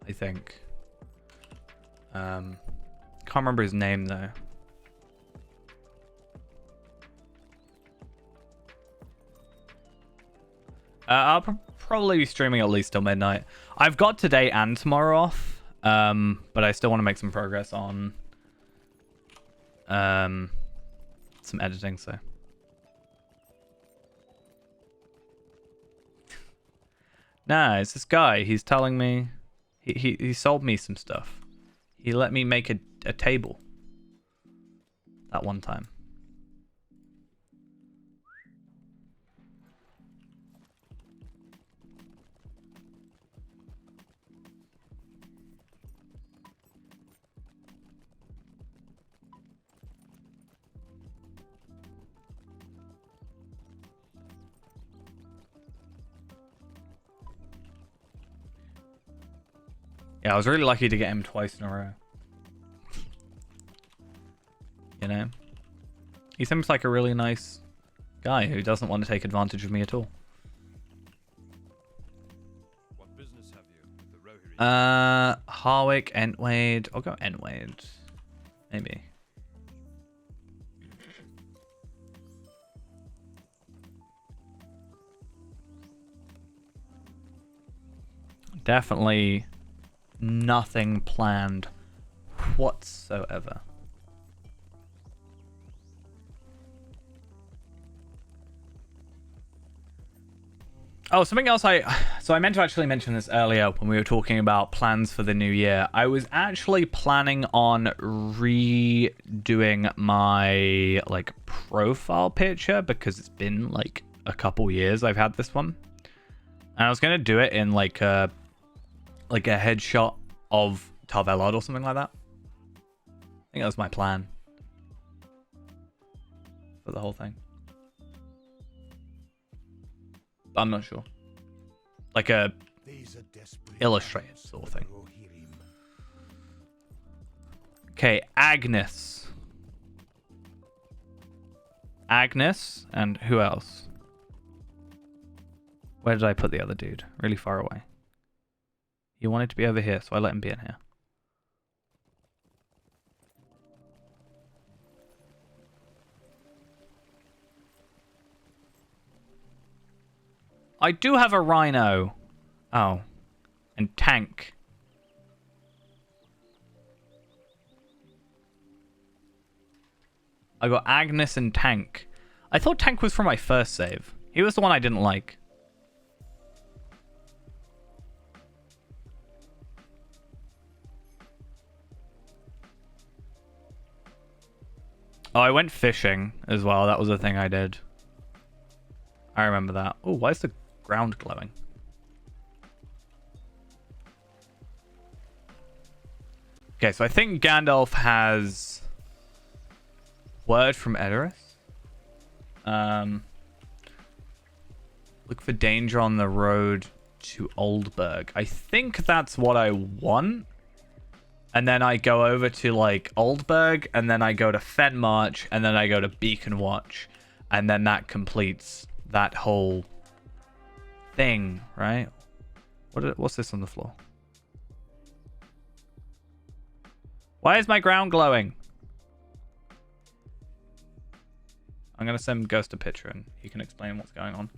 I think. Can't remember his name though. I'll probably be streaming at least till midnight. I've got today and tomorrow off, but I still want to make some progress on some editing. So nah, it's this guy. He's telling me he sold me some stuff. He let me make a table that one time. Yeah, I was really lucky to get him twice in a row. You know? He seems like a really nice guy who doesn't want to take advantage of me at all. What business have you with the Rohirrim? Harwick, Entwade. I'll go Entwade. Maybe. Definitely nothing planned whatsoever. Oh, something else I meant to actually mention this earlier when we were talking about plans for the new year. I was actually planning on redoing my like profile picture because it's been like a couple years I've had this one. And I was going to do it in like a headshot of Tarvelod or something like that. I think that was my plan for the whole thing. I'm not sure. Like a illustrated sort of thing. Okay, Agnes. Agnes, and who else? Where did I put the other dude? Really far away. He wanted to be over here, so I let him be in here. I do have a rhino. Oh. And Tank. I got Agnes and Tank. I thought Tank was from my first save. He was the one I didn't like. Oh, I went fishing as well. That was a thing I did. I remember that. Oh, why is the ground glowing? Okay, so I think Gandalf has word from Edoras. Look for danger on the road to Oldburg. I think that's what I want. And then I go over to like Oldburg, and then I go to Fenmarch, and then I go to Beacon Watch, and then that completes that whole thing, right? What's this on the floor? Why is my ground glowing? I'm going to send Ghost a picture and he can explain what's going on.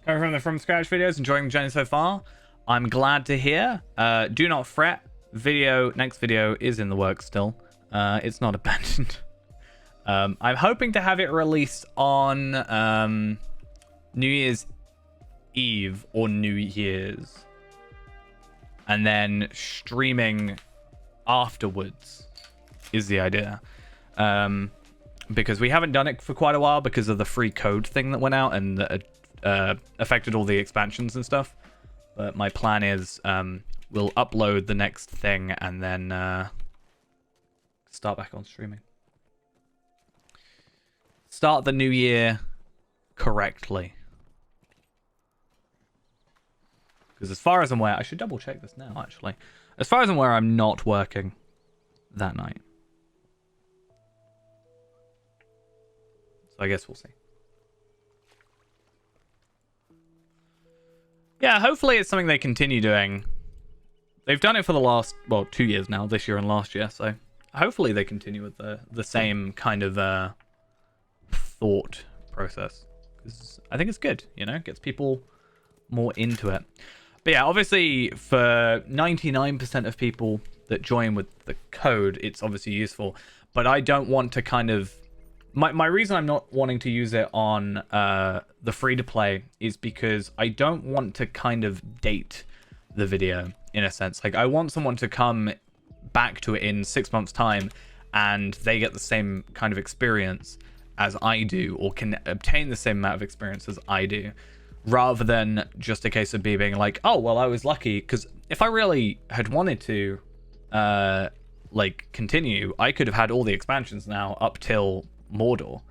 Coming from the From Scratch videos, enjoying the journey so far. I'm glad to hear. Do not fret. Next video is in the works still. It's not abandoned. I'm hoping to have it released on New Year's Eve or New Year's. And then streaming afterwards is the idea. Because we haven't done it for quite a while because of the free code thing that went out and that affected all the expansions and stuff. But my plan is we'll upload the next thing and then start back on streaming. Start the new year correctly. Because as far as I'm aware, I should double check this now actually. As far as I'm aware, I'm not working that night. So I guess we'll see. Yeah, hopefully it's something they continue doing. They've done it for the last, 2 years now, this year and last year, so hopefully they continue with the same kind of thought process. Because I think it's good, you know, gets people more into it. But yeah, obviously for 99% of people that join with the code, it's obviously useful. But I don't want to kind of... My reason I'm not wanting to use it on the free-to-play is because I don't want to kind of date the video, in a sense. Like, I want someone to come back to it in 6 months' time and they get the same kind of experience as I do, or can obtain the same amount of experience as I do, rather than just a case of me being like, oh, well, I was lucky. Because if I really had wanted to, continue, I could have had all the expansions now up till Mordor,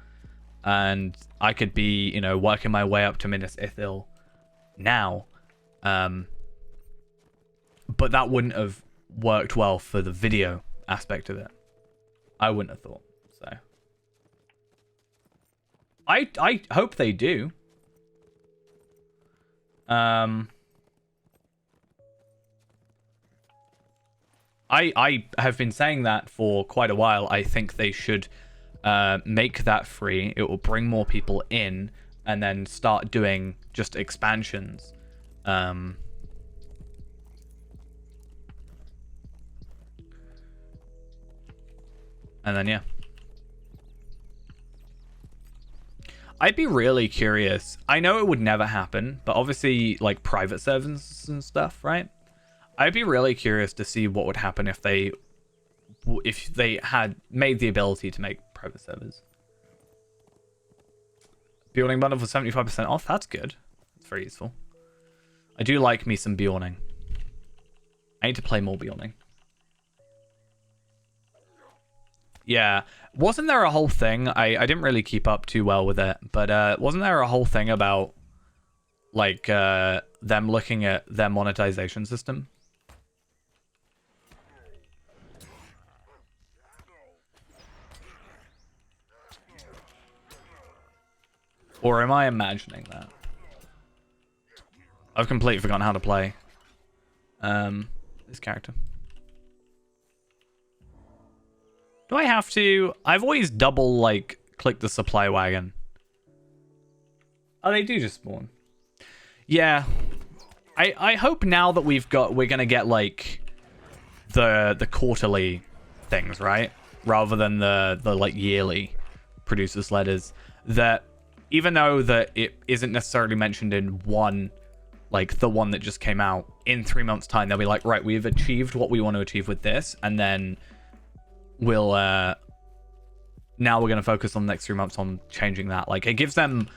and I could be, you know, working my way up to Minas Ithil now, but that wouldn't have worked well for the video aspect of it. I wouldn't have thought so. I hope they do. I have been saying that for quite a while. I think they should make that free. It will bring more people in, and then start doing just expansions. And then yeah, I'd be really curious. I know it would never happen, but obviously like private servers and stuff, right? I'd be really curious to see what would happen if they had made the ability to make private servers. Bjorning bundle for 75% off. That's good. That's very useful. I do like me some Bjorning. I need to play more Bjorning. Yeah. Wasn't there a whole thing? I didn't really keep up too well with it, but wasn't there a whole thing about like them looking at their monetization system? Or am I imagining that? I've completely forgotten how to play this character. Do I have to? I've always double like clicked the supply wagon. Oh, they do just spawn. Yeah. I hope now that we're gonna get like the quarterly things, right? Rather than the like yearly producers letters, that even though that it isn't necessarily mentioned in one, like the one that just came out, in 3 months' time, they'll be like, right, we've achieved what we want to achieve with this, and then we'll, now we're going to focus on the next 3 months on changing that. Like, it gives them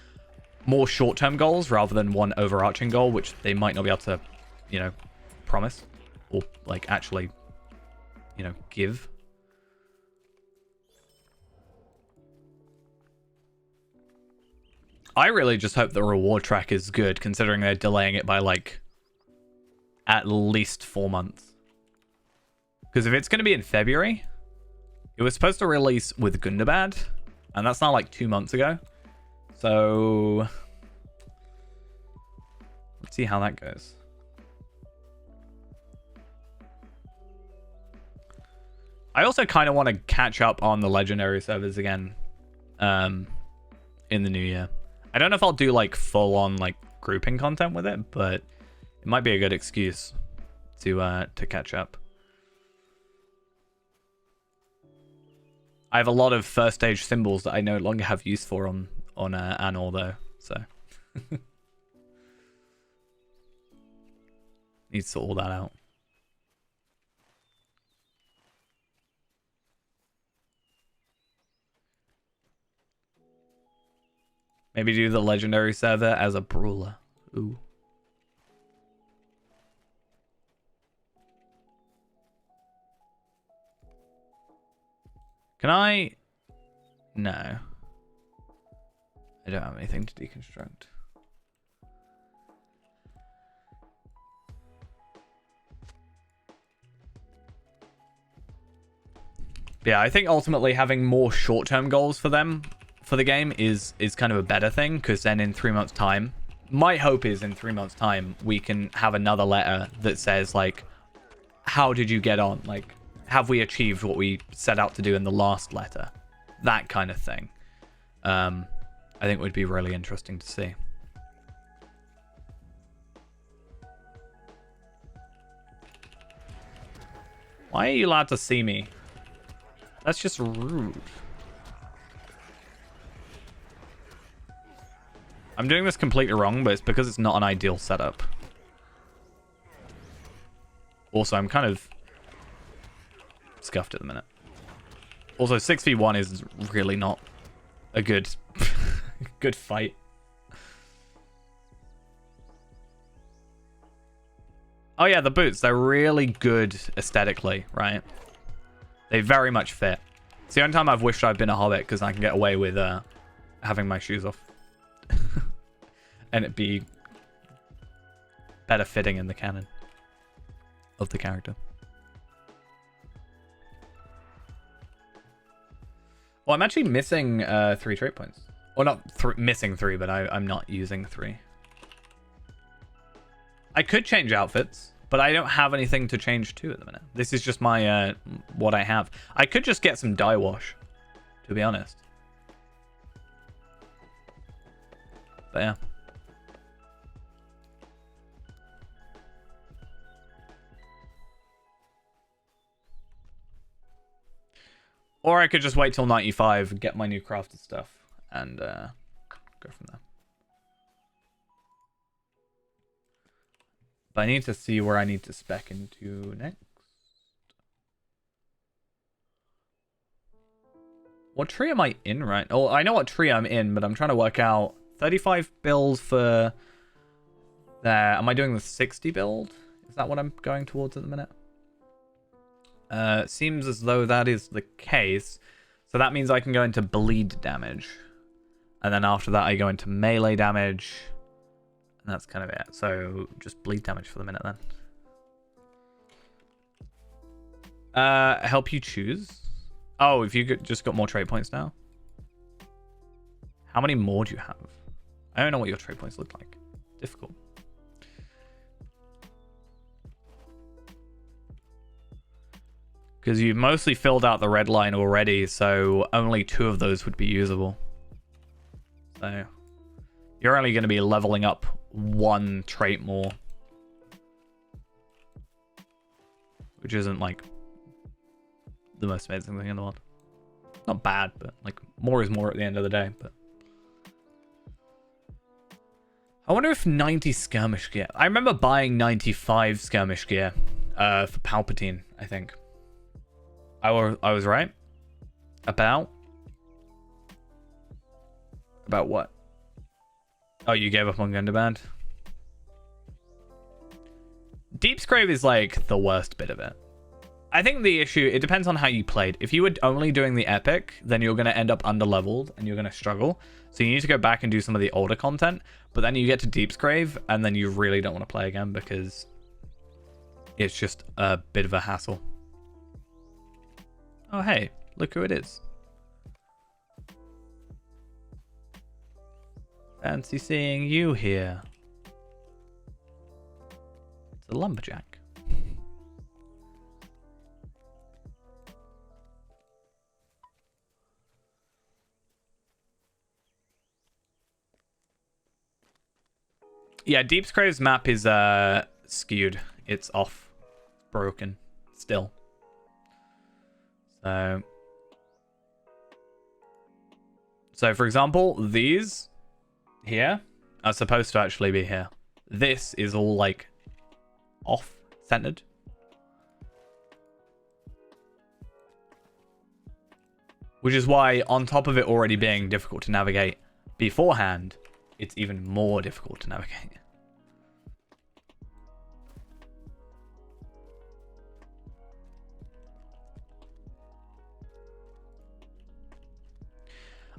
more short-term goals rather than one overarching goal, which they might not be able to, you know, promise or, like, actually, you know, give. I really just hope the reward track is good, considering they're delaying it by like at least 4 months. Because if it's going to be in February, it was supposed to release with Gundabad, and that's now like 2 months ago. So let's see how that goes. I also kind of want to catch up on the legendary servers again in the new year. I don't know if I'll do like full on like grouping content with it, but it might be a good excuse to catch up. I have a lot of first stage symbols that I no longer have use for on Anor though, so need to sort all that out. Maybe do the legendary server as a brawler. Ooh. Can I? No. I don't have anything to deconstruct. Yeah, I think ultimately having more short-term goals for them for the game is kind of a better thing, because then in 3 months' time, my hope is in 3 months' time we can have another letter that says like, how did you get on? Like, have we achieved what we set out to do in the last letter? That kind of thing. I think would be really interesting to see. Why are you allowed to see me? That's just rude. I'm doing this completely wrong, but it's because it's not an ideal setup. Also, I'm kind of scuffed at the minute. Also, 6v1 is really not a good good fight. Oh yeah, the boots, they're really good aesthetically, right? They very much fit. It's the only time I've wished I'd been a hobbit, because I can get away with having my shoes off. And it be better fitting in the canon of the character. Well, I'm actually missing 3 trait points. Or not missing 3, but I'm not using 3. I could change outfits, but I don't have anything to change to at the minute. This is just my what I have. I could just get some dye wash, to be honest. But yeah. Or I could just wait till 95 and get my new crafted stuff and go from there. But I need to see where I need to spec into next. What tree am I in right? Oh, I know what tree I'm in, but I'm trying to work out 35 build for there. Am I doing the 60 build? Is that what I'm going towards at the minute? Seems as though that is the case. So that means I can go into bleed damage. And then after that I go into melee damage. And that's kind of it. So just bleed damage for the minute then. Help you choose. Oh, if you just got more trait points now. How many more do you have? I don't know what your trait points look like. Difficult. Because you've mostly filled out the red line already, so only 2 of those would be usable. So you're only going to be leveling up 1 trait more. Which isn't like the most amazing thing in the world. Not bad, but like more is more at the end of the day. But I wonder if 90 skirmish gear. I remember buying 95 skirmish gear for Palpatine, I think. I was right? About what? Oh, you gave up on Gundabad? Deepscrave is like the worst bit of it. I think the issue, it depends on how you played. If you were only doing the epic, then you're going to end up underleveled and you're going to struggle. So you need to go back and do some of the older content. But then you get to Deepscrave and then you really don't want to play again because it's just a bit of a hassle. Oh, hey, look who it is. Fancy seeing you here. It's a lumberjack. Yeah, Deepscrave's map is skewed. It's off. Broken. Still. So for example, these here are supposed to actually be here. This is all like off-centered. Which is why, on top of it already being difficult to navigate beforehand, it's even more difficult to navigate.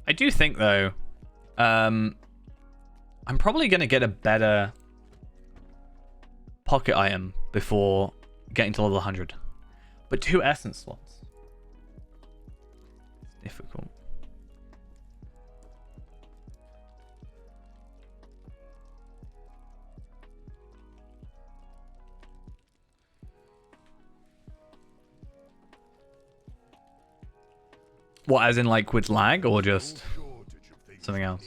I do think, though, I'm probably going to get a better pocket item before getting to level 100. But 2 essence slots. It's difficult. What, as in like with lag or just something else?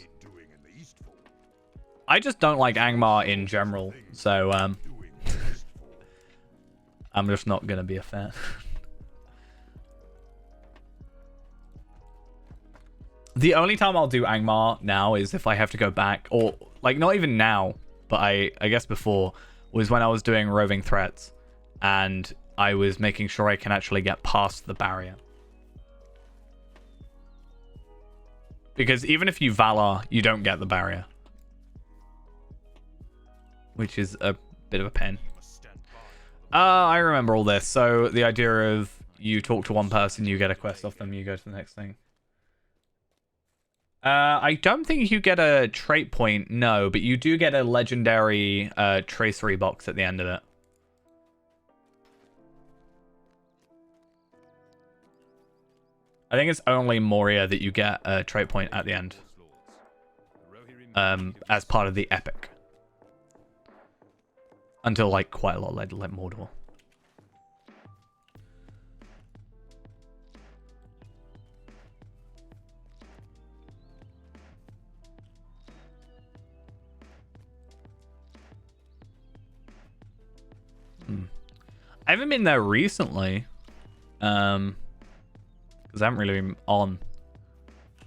I just don't like Angmar in general, so I'm just not gonna be a fan. The only time I'll do Angmar now is if I have to go back, or like not even now, but I guess before, was when I was doing roving threats and I was making sure I can actually get past the barrier. Because even if you Valor, you don't get the barrier. Which is a bit of a pain. I remember all this. So the idea of you talk to one person, you get a quest off them, you go to the next thing. I don't think you get a trait point, no, but you do get a legendary tracery box at the end of it. I think it's only Moria that you get a trait point at the end. As part of the epic. Until like quite a lot later, like Mordor. I haven't been there recently. Because I haven't really been on.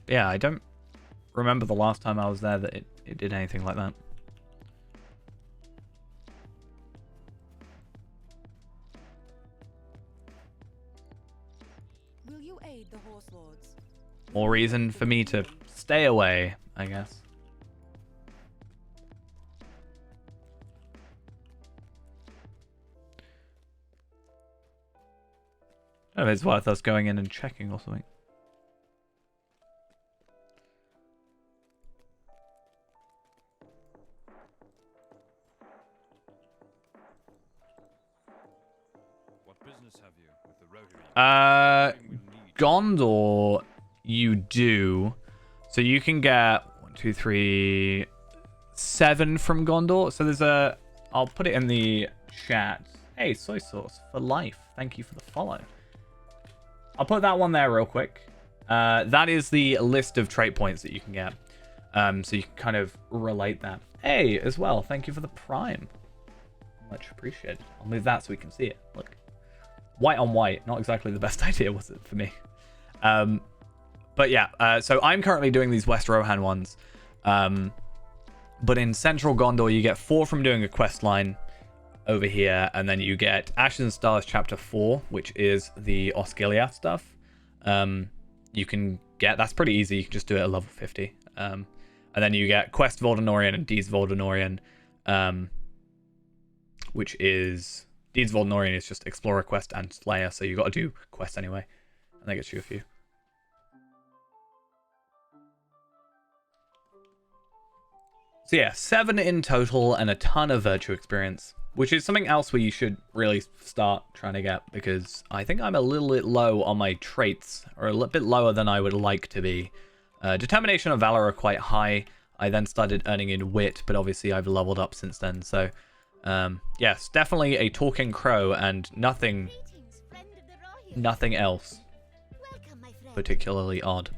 But yeah, I don't remember the last time I was there that it did anything like that. Will you aid the horse lords? More reason for me to stay away, I guess. I don't know if it's worth us going in and checking or something. What business have you with the rotary? Gondor, you do. So you can get 1, 2, 3, 7 from Gondor. So there's a. I'll put it in the chat. Hey, soy sauce for life. Thank you for the follow. I'll put that one there real quick. That is the list of trait points that you can get. So you can kind of relate that. Hey, as well, thank you for the prime. Much appreciated. I'll move that so we can see it. Look. White on white. Not exactly the best idea, was it, for me? But yeah, so I'm currently doing these West Rohan ones. But in Central Gondor, you get 4 from doing a quest line over here, and then you get Ashes and Stars Chapter 4, which is the Osgiliath stuff. You can get, that's pretty easy, you can just do it at level 50. And then you get Quest Voldemorian and Deeds Voldemorian, which is, Deeds Voldemorian is just Explorer quest and Slayer, so you got to do quests anyway, and that gets you a few. So yeah, 7 in total and a ton of virtue experience. which is something else where you should really start trying to get, because I think I'm a little bit low on my traits, or a little bit lower than I would like to be. Determination and valor are quite high. I then started earning in wit, but obviously I've leveled up since then. So, yes, definitely a talking crow, and nothing else Welcome, my friend. particularly odd.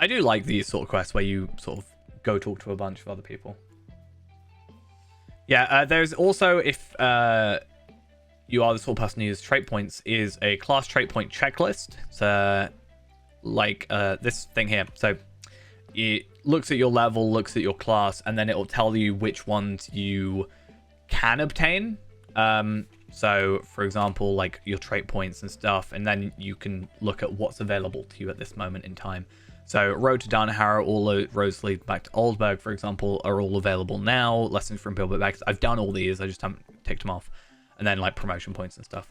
I do like these sort of quests where you sort of go talk to a bunch of other people. Yeah, there's also, if you are the sort of person who uses trait points, is a class trait point checklist. It's like this thing here. So it looks at your level, looks at your class, and then it will tell you which ones you can obtain. So, for example, like your trait points and stuff, and then you can look at what's available to you at this moment in time. So, Road to Darnharrow, all the roads lead back to Oldburg, for example, are all available now. Lessons from Bilbo Baggins. I've done all these, I just haven't ticked them off. And then, like, promotion points and stuff.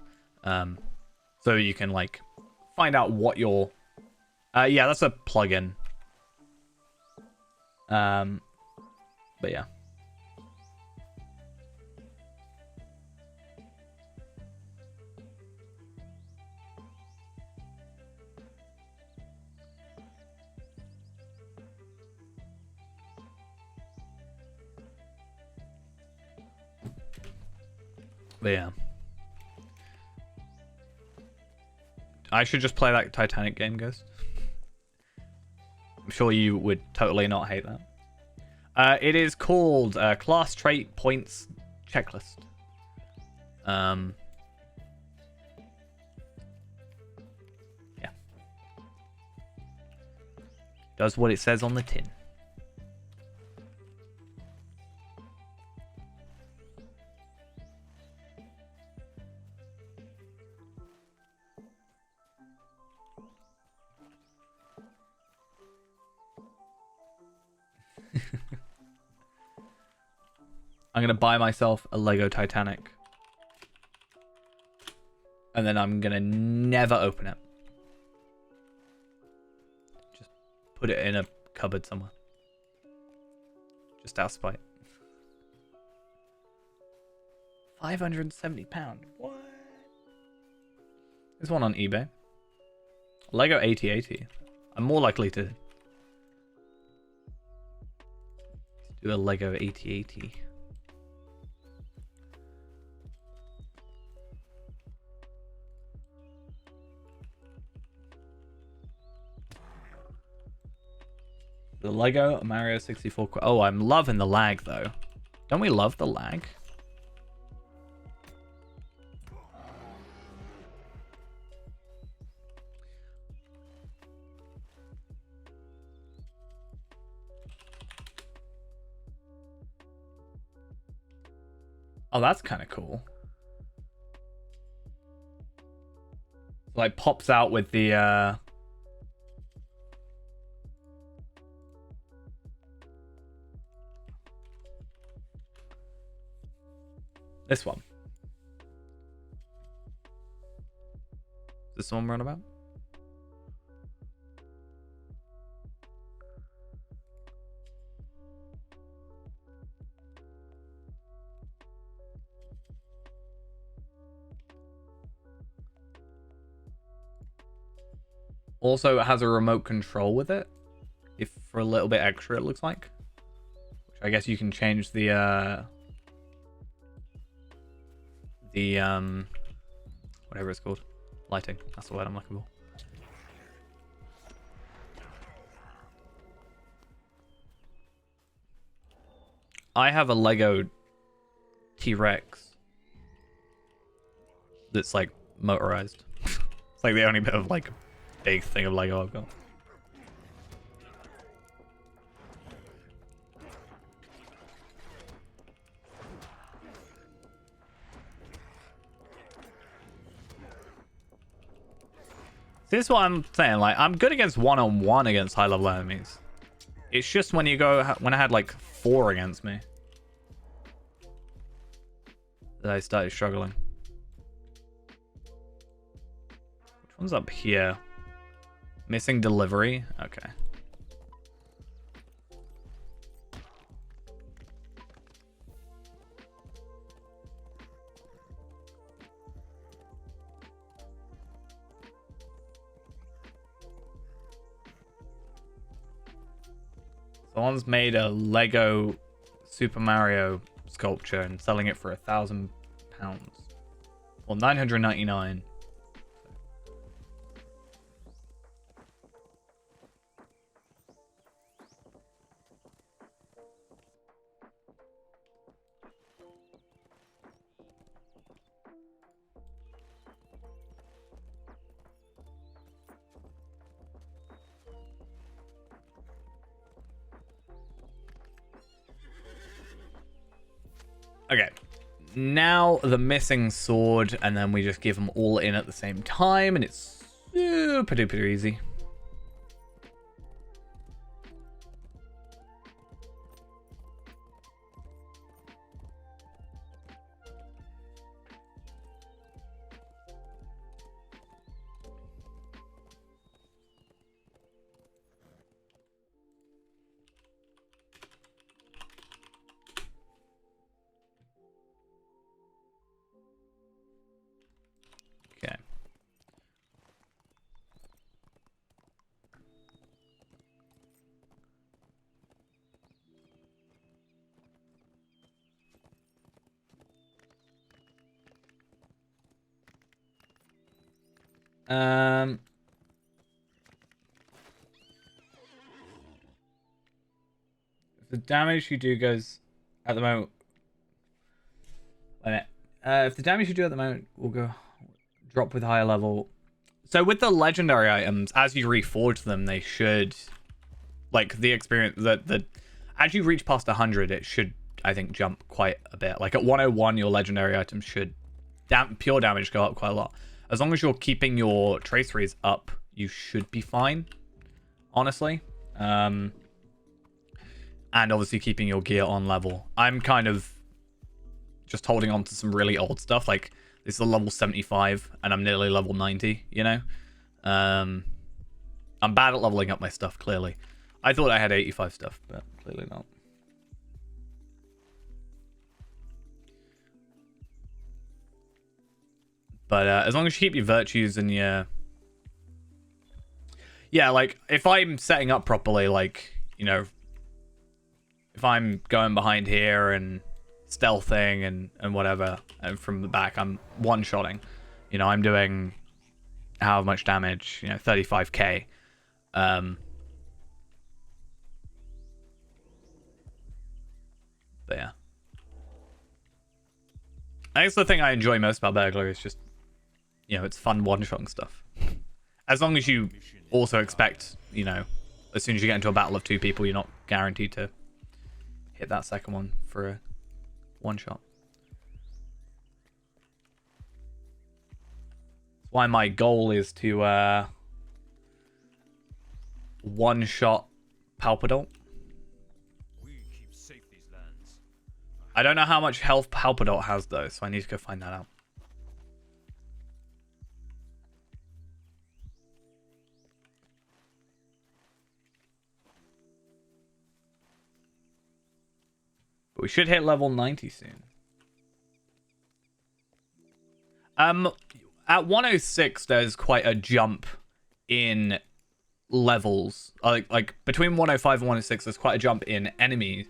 So you can, like, find out what your... yeah, that's a plugin. But yeah. But yeah. I should just play that Titanic game, Ghost. I'm sure you would totally not hate that. It is called Class Trait Points Checklist. Yeah. Does what it says on the tin. I'm going to buy myself a Lego Titanic. And then I'm going to never open it. Just put it in a cupboard somewhere. Just out of spite. £570. What? There's one on eBay. Lego 8080. I'm more likely to do a Lego 8080. The Lego Mario 64. Oh, I'm loving the lag though. Don't we love the lag? Oh, that's kind of cool. Like pops out with the this one. Is this the one we're on about? Also, it has a remote control with it. If for a little bit extra, it looks like. Which I guess you can change the whatever it's called. Lighting. That's the word I'm looking for. I have a Lego T-Rex that's like motorized. It's like the only bit of like big thing of Lego I've got. This is what I'm saying. Like, I'm good against one-on-one against high-level enemies. It's just when you go when I had like 4 against me that I started struggling. Which one's up here? Missing delivery. Okay. Someone's made a Lego Super Mario sculpture and selling it for £1,000. Well, 999. Okay, now the missing sword, and then we just give them all in at the same time, and it's super duper easy. Okay. If the damage you do goes at the moment. Wait a minute. If the damage you do at the moment will go drop with higher level. So with the legendary items, as you reforge them, they should, like, the experience that as you reach past 100, it should, I think, jump quite a bit. Like at 101, your legendary items should pure damage go up quite a lot. As long as you're keeping your traceries up, you should be fine, honestly. And obviously keeping your gear on level. I'm kind of just holding on to some really old stuff. Like, this is a level 75, and I'm nearly level 90, you know? I'm bad at leveling up my stuff, clearly. I thought I had 85 stuff, but clearly not. But as long as you keep your virtues and your... Yeah, like, if I'm setting up properly, like, you know, if I'm going behind here and stealthing and whatever, and from the back I'm one-shotting, you know, I'm doing how much damage, you know, 35k. But yeah. I guess the thing I enjoy most about Burglar is just, you know, it's fun one-shotting stuff. As long as you also expect, you know, as soon as you get into a battle of two people, you're not guaranteed to hit that second one for a one-shot. That's why my goal is to one-shot Palpadol. We keep safe these lands. I don't know how much health Palpadol has, though, so I need to go find that out. But we should hit level 90 soon. At 106, there's quite a jump in levels. Like between 105 and 106, there's quite a jump in enemy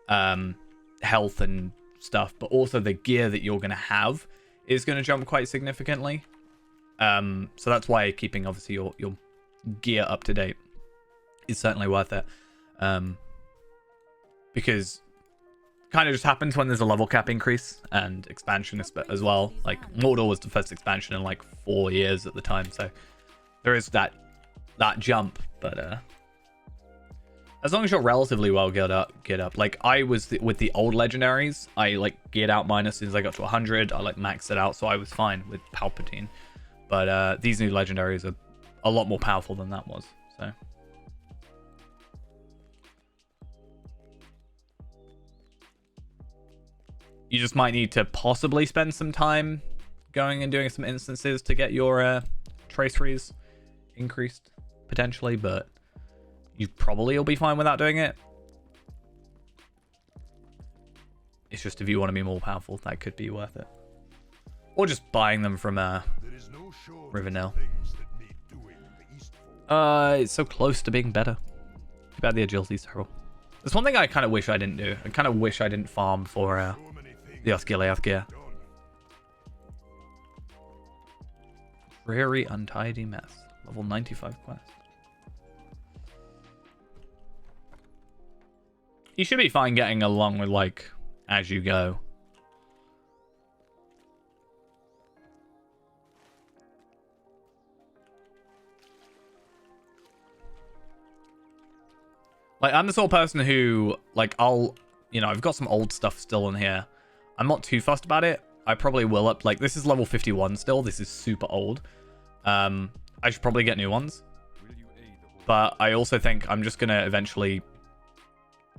health and stuff, but also the gear that you're going to have is going to jump quite significantly. So that's why keeping, obviously, your gear up to date is certainly worth it. Because kind of just happens when there's a level cap increase and expansion as well. Like, Mordor was the first expansion in like 4 years at the time, so there is that jump. But as long as you're relatively well geared up. Like, I was with the old legendaries, I like geared out mine as soon as I got to 100. I like maxed it out, so I was fine with Palpatine. But these new legendaries are a lot more powerful than that was, so. You just might need to possibly spend some time going and doing some instances to get your traceries increased, potentially, but you probably will be fine without doing it. It's just if you want to be more powerful, that could be worth it. Or just buying them from Rivendell. It's so close to being better. Too bad the agility's terrible. There's one thing I kind of wish I didn't do. I kind of wish I didn't farm for the Osgiliath gear. Dreary, untidy mess. Level 95 quest. You should be fine getting along with, like, as you go. Like, I'm the sort of person who, like, I've got some old stuff still in here. I'm not too fussed about it. I probably will up, like, this is level 51 still. This is super old. I should probably get new ones. But I also think I'm just going to eventually,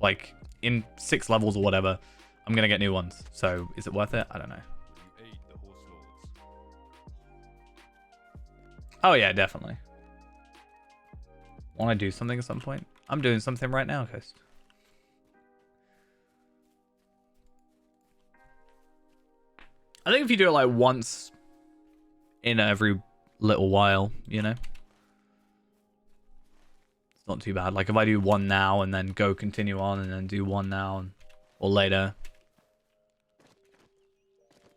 like, in 6 levels or whatever, I'm going to get new ones. So, is it worth it? I don't know. Oh, yeah, definitely. Want to do something at some point? I'm doing something right now, Coast. I think if you do it like once in every little while, you know, it's not too bad. Like if I do one now and then go continue on and then do one now or later.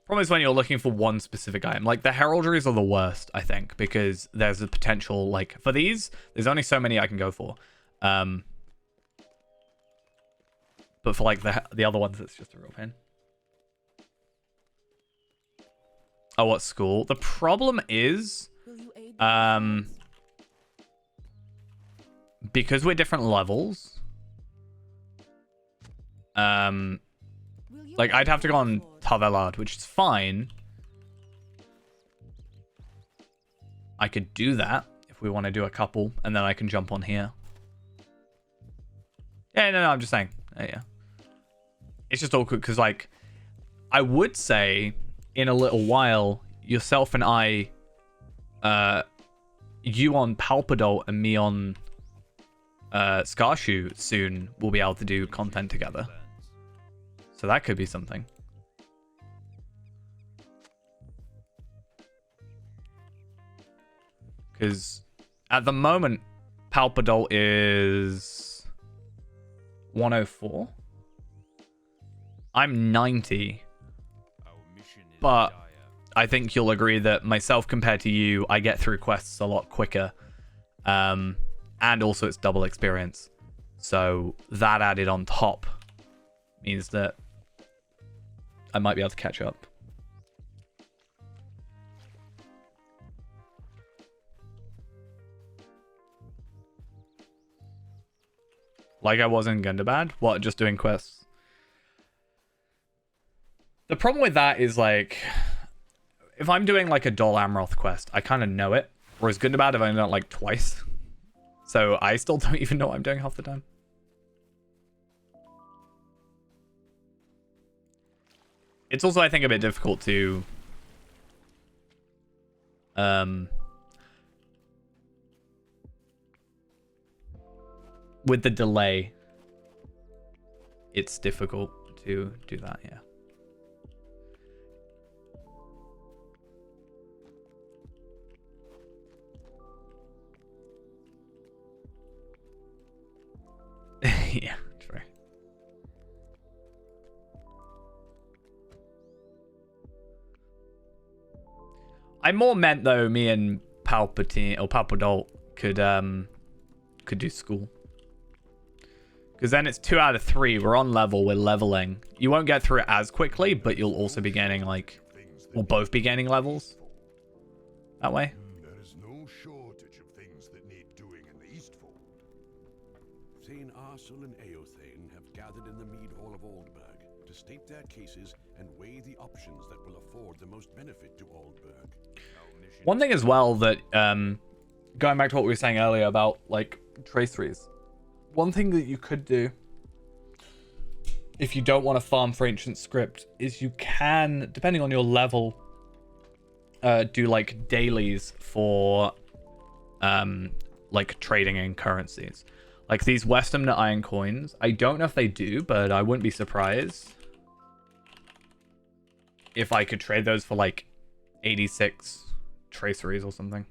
Problem is when you're looking for one specific item. Like the heraldries are the worst, I think, because there's a potential, like for these, there's only so many I can go for. But for like the other ones, it's just a real pain. Oh, what school? The problem is, because we're different levels, like I'd have to go on Tavelard, which is fine. I could do that if we want to do a couple, and then I can jump on here. Yeah, no, I'm just saying. Yeah. It's just awkward because, like, I would say in a little while, yourself and I, you on Palpadol and me on Scarshoe soon will be able to do content together. So that could be something. Because at the moment, Palpadol is 104. I'm 90. But I think you'll agree that myself compared to you, I get through quests a lot quicker. And also it's double experience. So that added on top means that I might be able to catch up. Like I was in Gundabad? What, just doing quests? The problem with that is, like, if I'm doing, like, a Dol Amroth quest, I kind of know it. Whereas Gundabad, I've only done it, like, twice. So I still don't even know what I'm doing half the time. It's also, I think, a bit difficult to... with the delay, it's difficult to do that, yeah. Yeah, true. I more meant though, me and Palpatine or Palpadol could do school. Because then it's 2 out of 3. We're on level. We're leveling. You won't get through it as quickly, but you'll also be gaining, like, we'll both be gaining levels. That way. There is no shortage of things that need doing in the Eastfold. Thane Arsel and Eothane have gathered in the Mead Hall of Oldburg to state their cases and weigh the options that will afford the most benefit to Oldburg. One thing as well that, going back to what we were saying earlier about, like, traceries. One thing that you could do, if you don't want to farm for Ancient Script, is you can, depending on your level, do, like, dailies for, like trading in currencies. Like these Western iron coins, I don't know if they do, but I wouldn't be surprised if I could trade those for like 86 traceries or something.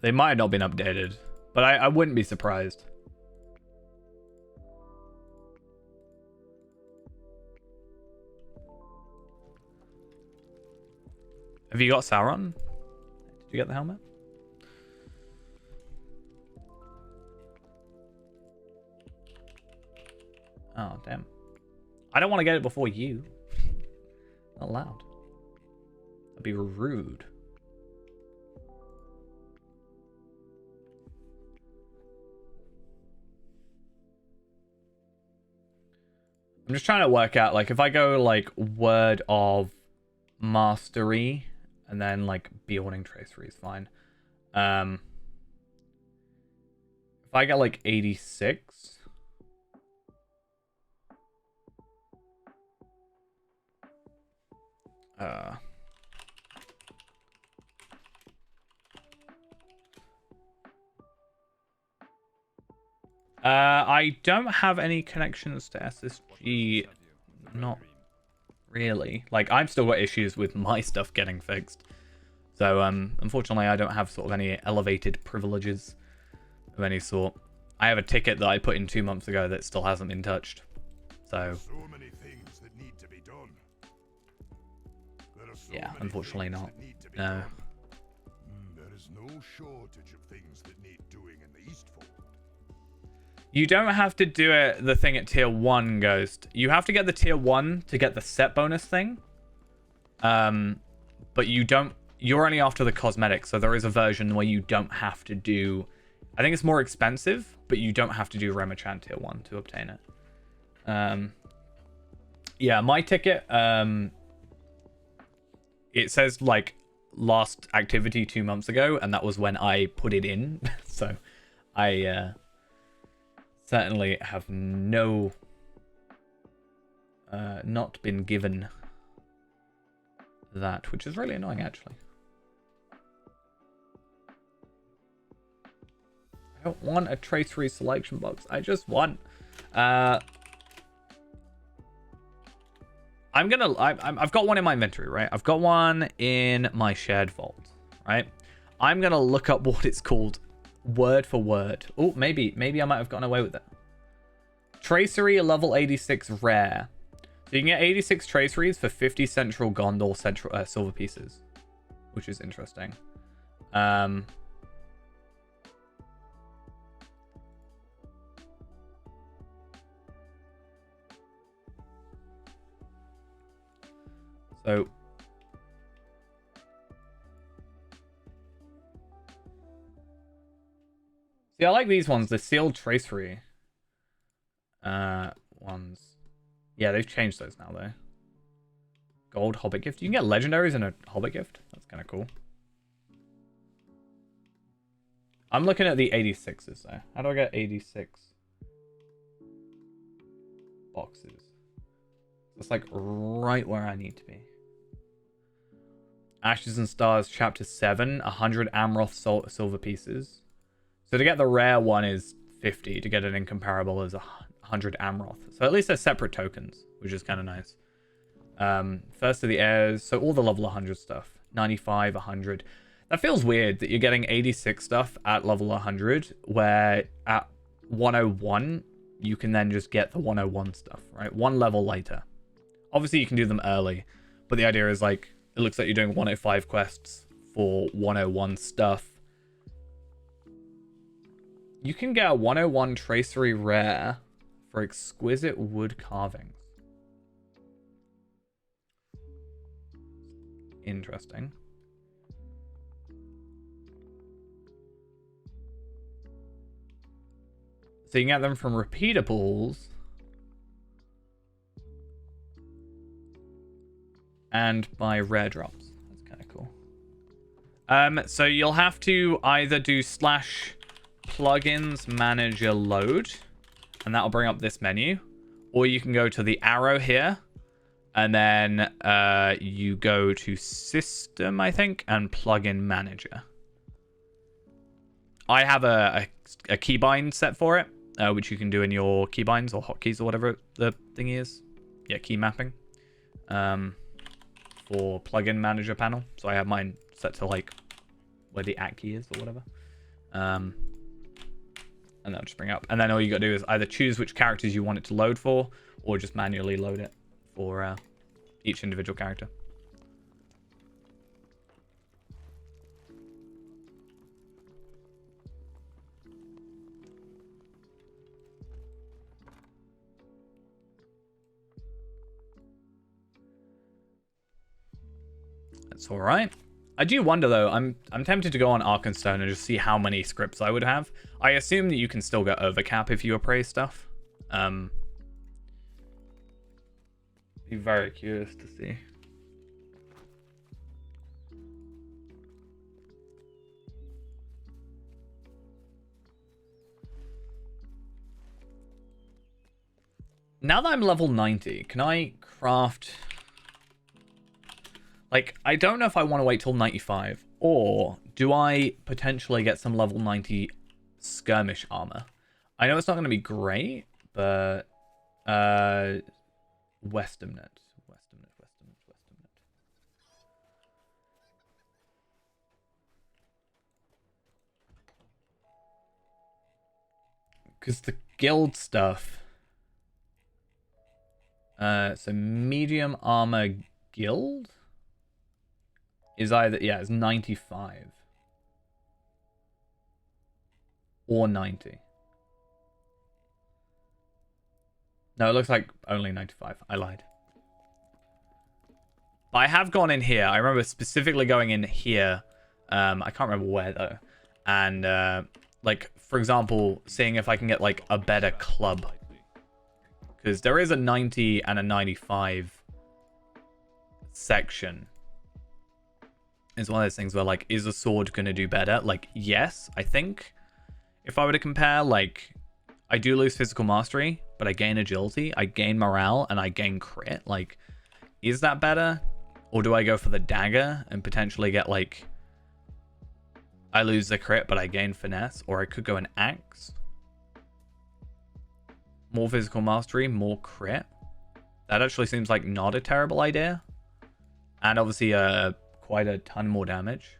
They might have not been updated, but I wouldn't be surprised. Have you got Sauron? Did you get the helmet? Oh, damn. I don't want to get it before you. Not allowed. That'd be rude. I'm just trying to work out, like, if I go, like, word of mastery and then, like, building tracery is fine. If I get, like, 86... I don't have any connections to SSG. Not really. Like, I've still got issues with my stuff getting fixed. So, unfortunately, I don't have sort of any elevated privileges of any sort. I have a ticket that I put in 2 months ago that still hasn't been touched. So many things that need to be done. Yeah, unfortunately not. No. There is no shortage of things that need doing in the Eastfall. You don't have to do it the thing at tier 1, Ghost. You have to get the tier 1 to get the set bonus thing. But you don't... You're only after the cosmetics, so there is a version where you don't have to do... I think it's more expensive, but you don't have to do Remichan tier 1 to obtain it. Yeah, my ticket... It says, like, last activity 2 months ago, and that was when I put it in. So, I... certainly have no not been given that, which is really annoying actually. I don't want a tracery selection box. I just want I've got one in my inventory, right? I've got one in my shared vault, right? I'm gonna look up what it's called word for word. Oh, maybe I might have gotten away with it. Tracery level 86 rare. So you can get 86 traceries for 50 central Gondor central silver pieces, which is interesting. So see, I like these ones, the sealed tracery ones. Yeah, they've changed those now though. Gold Hobbit gift. You can get legendaries in a Hobbit gift. That's kind of cool. I'm looking at the 86s though. How do I get 86 boxes? It's like right where I need to be. Ashes and Stars chapter 7, 100 Amroth silver pieces. So to get the rare one is 50. To get an incomparable is 100 Amroth. So at least they're separate tokens, which is kind of nice. First of the heirs. So all the level 100 stuff. 95, 100. That feels weird that you're getting 86 stuff at level 100, where at 101, you can then just get the 101 stuff, right? One level later. Obviously, you can do them early, but the idea is like, it looks like you're doing 105 quests for 101 stuff. You can get a 101 tracery rare for exquisite wood carvings. Interesting. So you can get them from repeatables. And by rare drops. That's kind of cool. So you'll have to either do /plugins manager load, and that'll bring up this menu, or you can go to the arrow here, And then you go to System, I think, and Plugin Manager. I have a keybind set for it, which you can do in your keybinds or hotkeys or whatever the thingy is. Yeah, key mapping. For Plugin Manager panel. So I have mine set to like where the at key is or whatever. And that'll just bring up. And then all you got to do is either choose which characters you want it to load for, or just manually load it for each individual character. That's all right. I do wonder though. I'm tempted to go on Arkenstone and just see how many scripts I would have. I assume that you can still get overcap if you appraise stuff. Be very curious to see. Now that I'm level 90, can I craft... Like, I don't know if I want to wait till 95, or do I potentially get some level 90 skirmish armor? I know it's not going to be great, but Westernnet. Because the guild stuff. So medium armor guild is either, yeah, it's 95 or 90. No, it looks like only 95. I lied. But I have gone in here. I remember specifically going in here. I can't remember where though. And like, for example, seeing if I can get like a better club. Because there is a 90 and a 95 section. It's one of those things where, like, is a sword going to do better? Like, yes, I think. If I were to compare, like, I do lose physical mastery, but I gain agility, I gain morale, and I gain crit. Like, is that better? Or do I go for the dagger and potentially get, like, I lose the crit, but I gain finesse? Or I could go an axe. More physical mastery, more crit. That actually seems like not a terrible idea. And obviously, quite a ton more damage.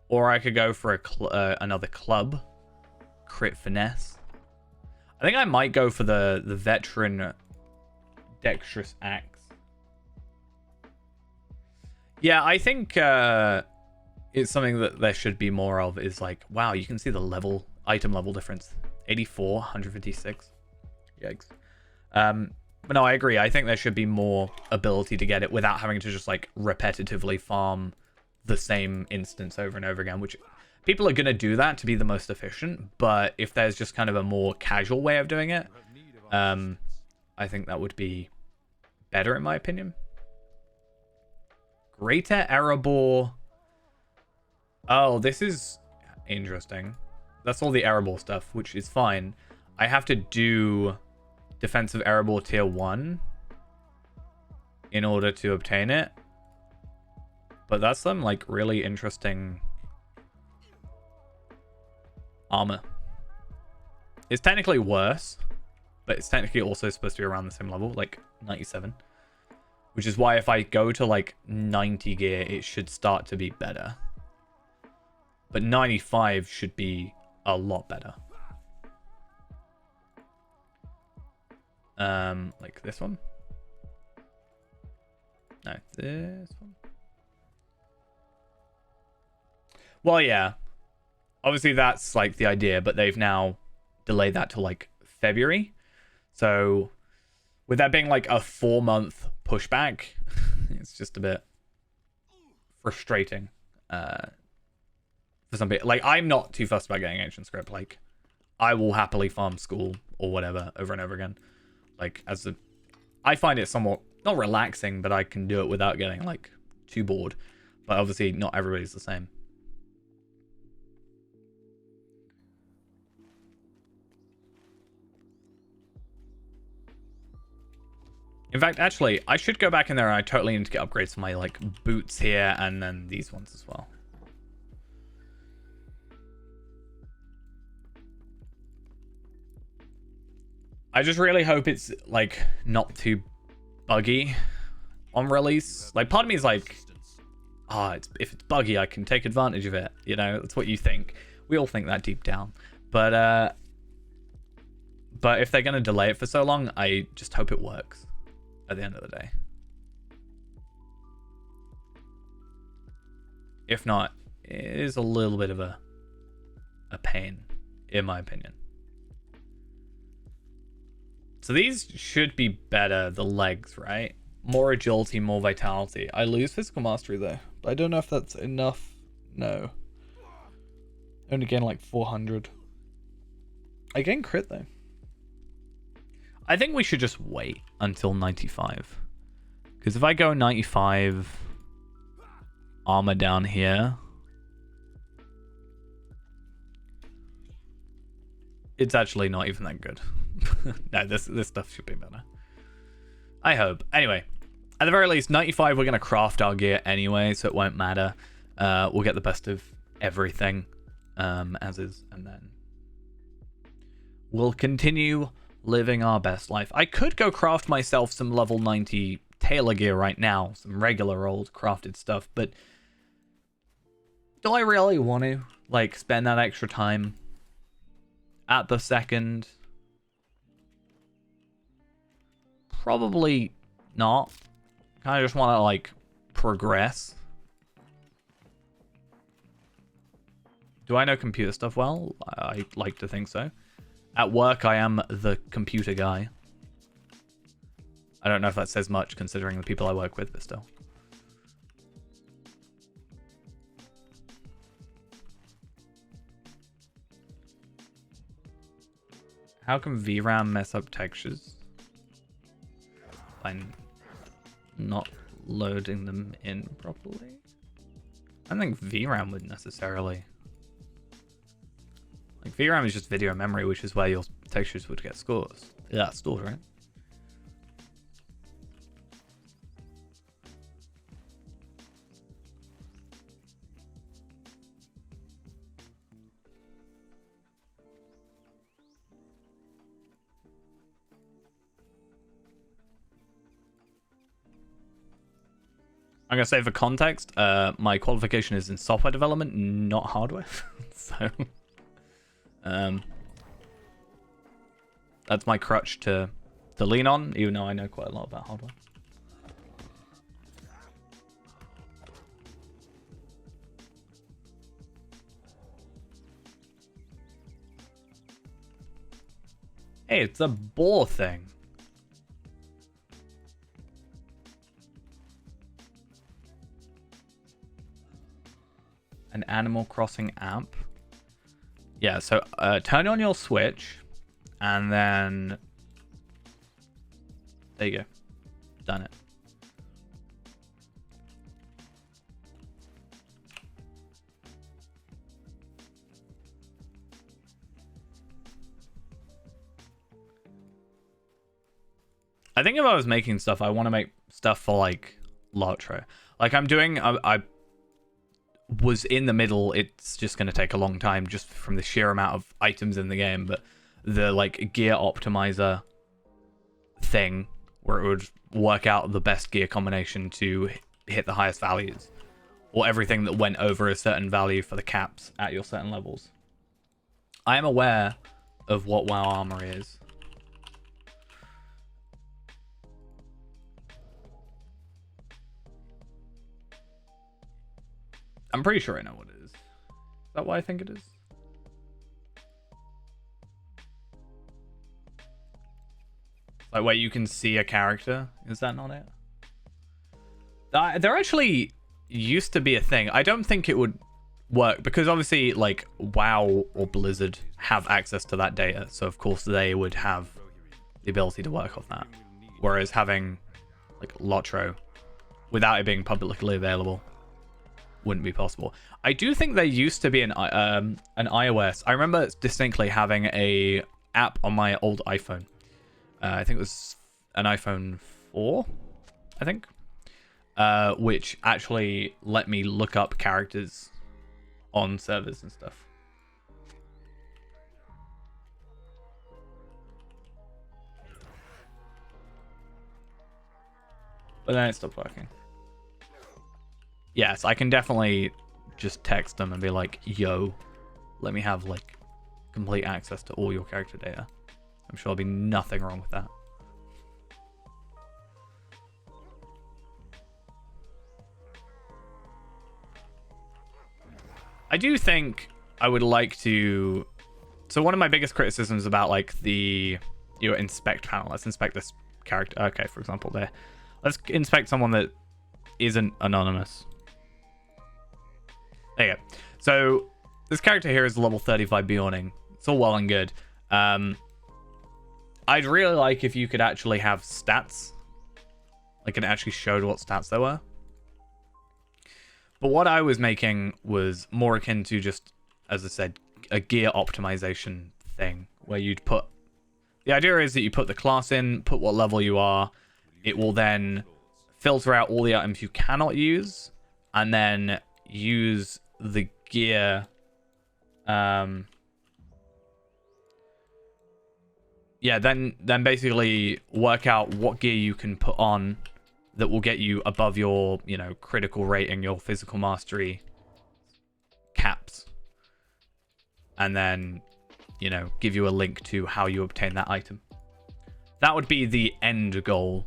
Or I could go for another club. Crit finesse. I think I might go for the veteran dexterous axe. Yeah, I think it's something that there should be more of, is like, wow, you can see the item level difference. 84, 156. Yikes. But no, I agree. I think there should be more ability to get it without having to just like repetitively farm the same instance over and over again, which people are going to do that to be the most efficient. But if there's just kind of a more casual way of doing it, I think that would be better in my opinion. Greater Erebor. Oh, this is interesting. That's all the Erebor stuff, which is fine. I have to do Defensive Erebor tier 1 in order to obtain it. But that's some like really interesting armor. It's technically worse, but it's technically also supposed to be around the same level, like 97. Which is why if I go to like 90 gear, it should start to be better. But 95 should be a lot better. Like this one? No, this one. Well, yeah. Obviously, that's like the idea, but they've now delayed that to like February. So, with that being like a 4-month pushback, it's just a bit frustrating for some people. Like, I'm not too fussed about getting ancient script. Like, I will happily farm school or whatever over and over again. Like, I find it somewhat not relaxing, but I can do it without getting like too bored. But obviously, not everybody's the same. In fact, actually, I should go back in there and I totally need to get upgrades for my, like, boots here and then these ones as well. I just really hope it's, like, not too buggy on release. Like, part of me is like, if it's buggy, I can take advantage of it. You know, that's what you think. We all think that deep down. But if they're going to delay it for so long, I just hope it works at the end of the day. If not, it is a little bit of a pain, in my opinion. So these should be better, the legs, right? More agility, more vitality. I lose physical mastery though, but I don't know if that's enough. No. Only gain like 400. I gain crit though. I think we should just wait until 95. Because if I go 95 armor down here, it's actually not even that good. No, this stuff should be better. I hope. Anyway, at the very least, 95 we're going to craft our gear anyway, so it won't matter. We'll get the best of everything as is, and then we'll continue living our best life. I could go craft myself some level 90 tailor gear right now, some regular old crafted stuff, but do I really want to, like, spend that extra time at the second? Probably not. Kind of just want to, like, progress. Do I know computer stuff well? I like to think so. At work, I am the computer guy. I don't know if that says much considering the people I work with, but still. How can VRAM mess up textures? By not loading them in properly? I don't think VRAM would necessarily. Like, VRAM is just video memory, which is where your textures would get scores. Yeah, stored, right? I'm going to say for context, my qualification is in software development, not hardware. So, that's my crutch to lean on, even though I know quite a lot about hardware. Hey, it's a boar thing. An Animal Crossing app. Yeah, so turn on your Switch, and then there you go. Done it. I think if I was making stuff, I want to make stuff for, like, Lotro. Like, I'm doing... I was in the middle. It's just going to take a long time just from the sheer amount of items in the game, but the, like, gear optimizer thing where it would work out the best gear combination to hit the highest values, or everything that went over a certain value for the caps at your certain levels. I am aware of what WoW armor is. I'm pretty sure I know what it is. Is that what I think it is? Like where you can see a character. Is that not it? There actually used to be a thing. I don't think it would work because obviously, like, WoW or Blizzard have access to that data. So of course they would have the ability to work off that. Whereas having, like, Lotro without it being publicly available wouldn't be possible. I do think there used to be an iOS. I remember distinctly having a app on my old iPhone. I think it was an iPhone 4, I think, which actually let me look up characters on servers and stuff. But then it stopped working. Yes, I can definitely just text them and be like, yo, let me have like complete access to all your character data. I'm sure there'll be nothing wrong with that. I do think I would like to... So one of my biggest criticisms about like the inspect panel, let's inspect this character. Okay, for example, there. Let's inspect someone that isn't anonymous. There you go. So this character here is level 35 Bjorning. It's all well and good. I'd really like if you could actually have stats. Like it actually showed what stats there were. But what I was making was more akin to just, as I said, a gear optimization thing. Where you'd put... The idea is that you put the class in, put what level you are. It will then filter out all the items you cannot use. And then use the gear... then basically work out what gear you can put on that will get you above your, critical rating, your physical mastery caps. And then, give you a link to how you obtain that item. That would be the end goal.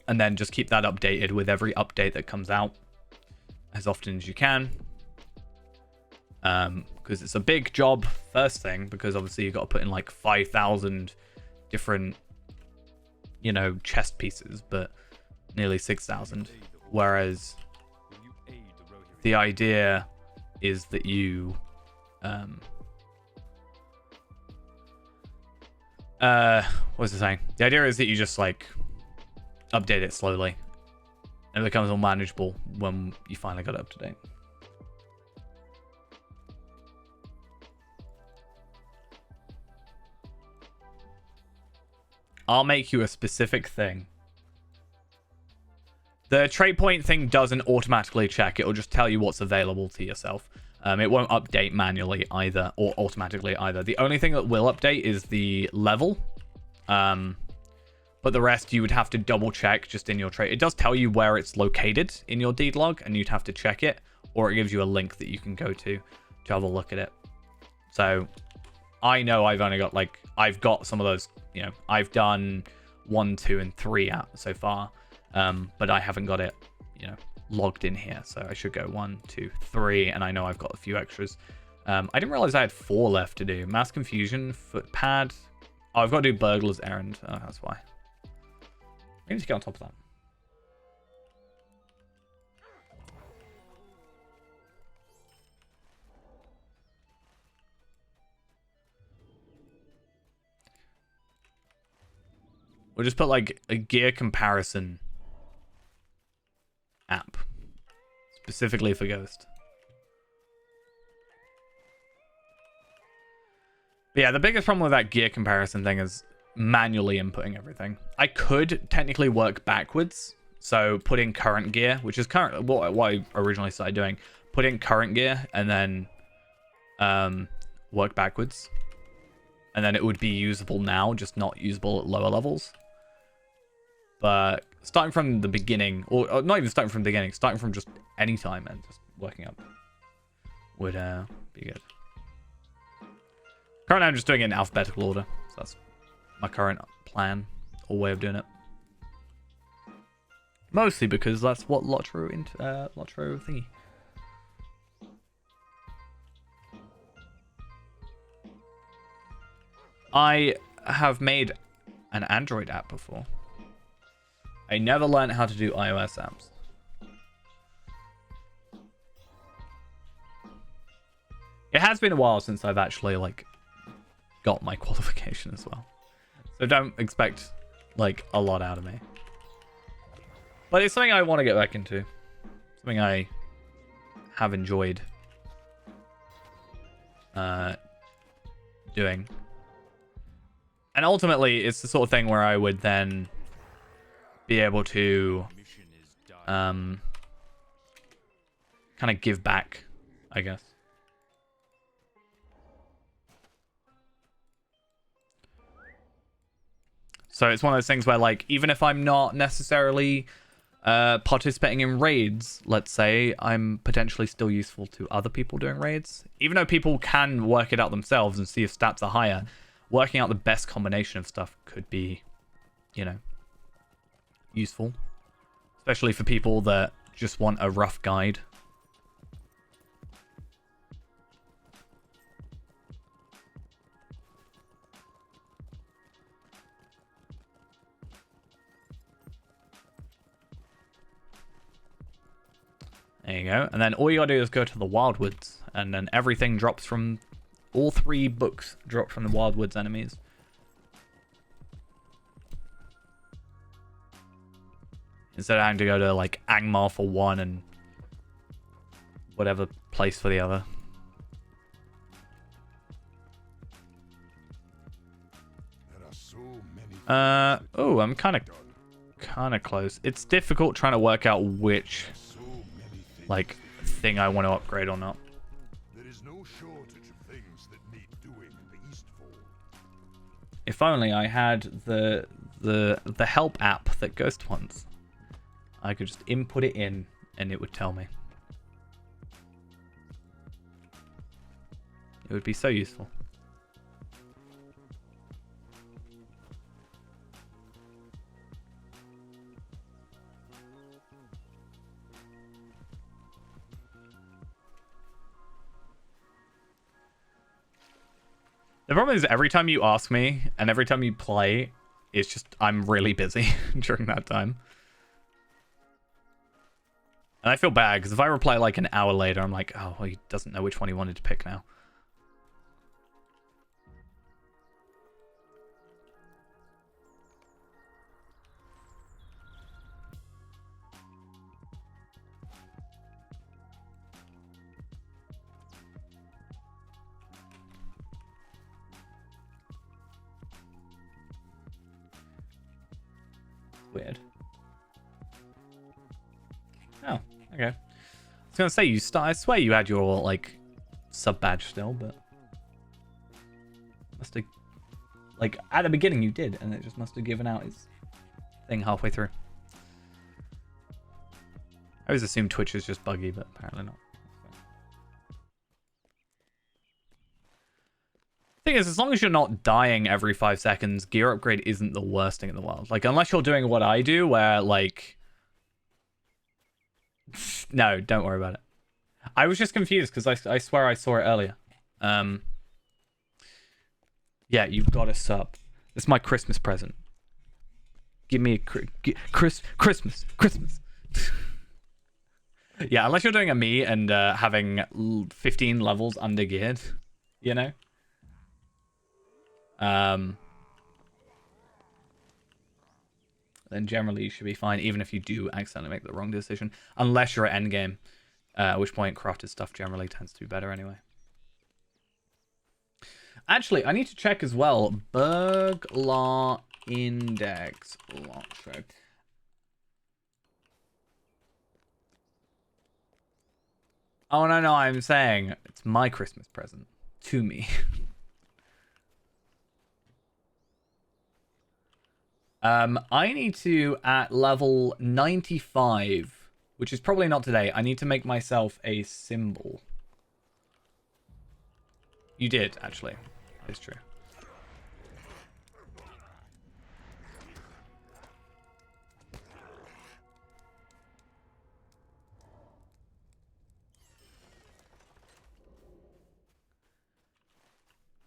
And then just keep that updated with every update that comes out as often as you can. Because it's a big job, first thing, because obviously you've got to put in like 5,000 different, chest pieces, but nearly 6,000. Whereas the idea is that you, what was I saying? The idea is that you just like update it slowly, and it becomes more manageable when you finally got it up to date. I'll make you a specific thing. The trait point thing doesn't automatically check. It'll just tell you what's available to yourself. It won't update manually either, or automatically either. The only thing that will update is the level. But the rest you would have to double check just in your trait. It does tell you where it's located in your deed log, and you'd have to check it, or it gives you a link that you can go to have a look at it. So I know I've only got I've got some of those, I've done 1, 2, and 3 out so far, but I haven't got it, logged in here. So I should go 1, 2, 3, and I know I've got a few extras. I didn't realize I had 4 left to do. Mass confusion, foot pad. Oh, I've got to do burglar's errand. Oh, that's why. I need to get on top of that. We'll just put like a gear comparison app specifically for Ghost. But yeah, the biggest problem with that gear comparison thing is manually inputting everything. I could technically work backwards. So put in current gear, which is current what I originally started doing. Put in current gear and then work backwards. And then it would be usable now, just not usable at lower levels. But starting from the beginning, or not even starting from the beginning, starting from just any time and just working up would be good. Currently, I'm just doing it in alphabetical order. So that's my current plan or way of doing it. Mostly because that's what Lotro thingy. I have made an Android app before. I never learned how to do iOS apps. It has been a while since I've actually got my qualification as well. So don't expect a lot out of me. But it's something I want to get back into. Something I have enjoyed doing. And ultimately, it's the sort of thing where I would then be able to Mission is done. kind of give back, I guess. So it's one of those things where, like, even if I'm not necessarily participating in raids, let's say, I'm potentially still useful to other people doing raids. Even though people can work it out themselves and see if stats are higher, working out the best combination of stuff could be, you know, useful. Especially for people that just want a rough guide. There you go. And then all you gotta do is go to the Wildwoods, and then everything drops from... All 3 books drop from the Wildwoods enemies. Instead of having to go to, like, Angmar for one and whatever place for the other. There are so many Oh, I'm kind of close. It's difficult trying to work out which, like, thing I want to upgrade or not. There is no shortage of things that need doing in the Eastfall. If only I had the help app that Ghost wants. I could just input it in and it would tell me. It would be so useful. The problem is every time you ask me and every time you play, it's just I'm really busy during that time. And I feel bad because if I reply like an hour later, I'm like, oh, well, he doesn't know which one he wanted to pick now. Weird. Oh, okay. I was gonna say I swear you had your like sub badge still, but must have, like, at the beginning you did, and it just must have given out its thing halfway through. I always assume Twitch is just buggy, but apparently not. Thing is, as long as you're not dying every 5 seconds, gear upgrade isn't the worst thing in the world. Like, unless you're doing what I do, where, like... No, don't worry about it. I was just confused, because I swear I saw it earlier. Yeah, you've got a sub. It's my Christmas present. Give me a... Christmas. Yeah, unless you're doing a me and having 15 levels under geared, you know? Then generally you should be fine, even if you do accidentally make the wrong decision. Unless you're at endgame, at which point crafted stuff generally tends to be better anyway. Actually, I need to check as well. Burglar Index launcher. Oh, no, I'm saying it's my Christmas present to me. I need to, at level 95, which is probably not today, I need to make myself a symbol. You did, actually. It's true.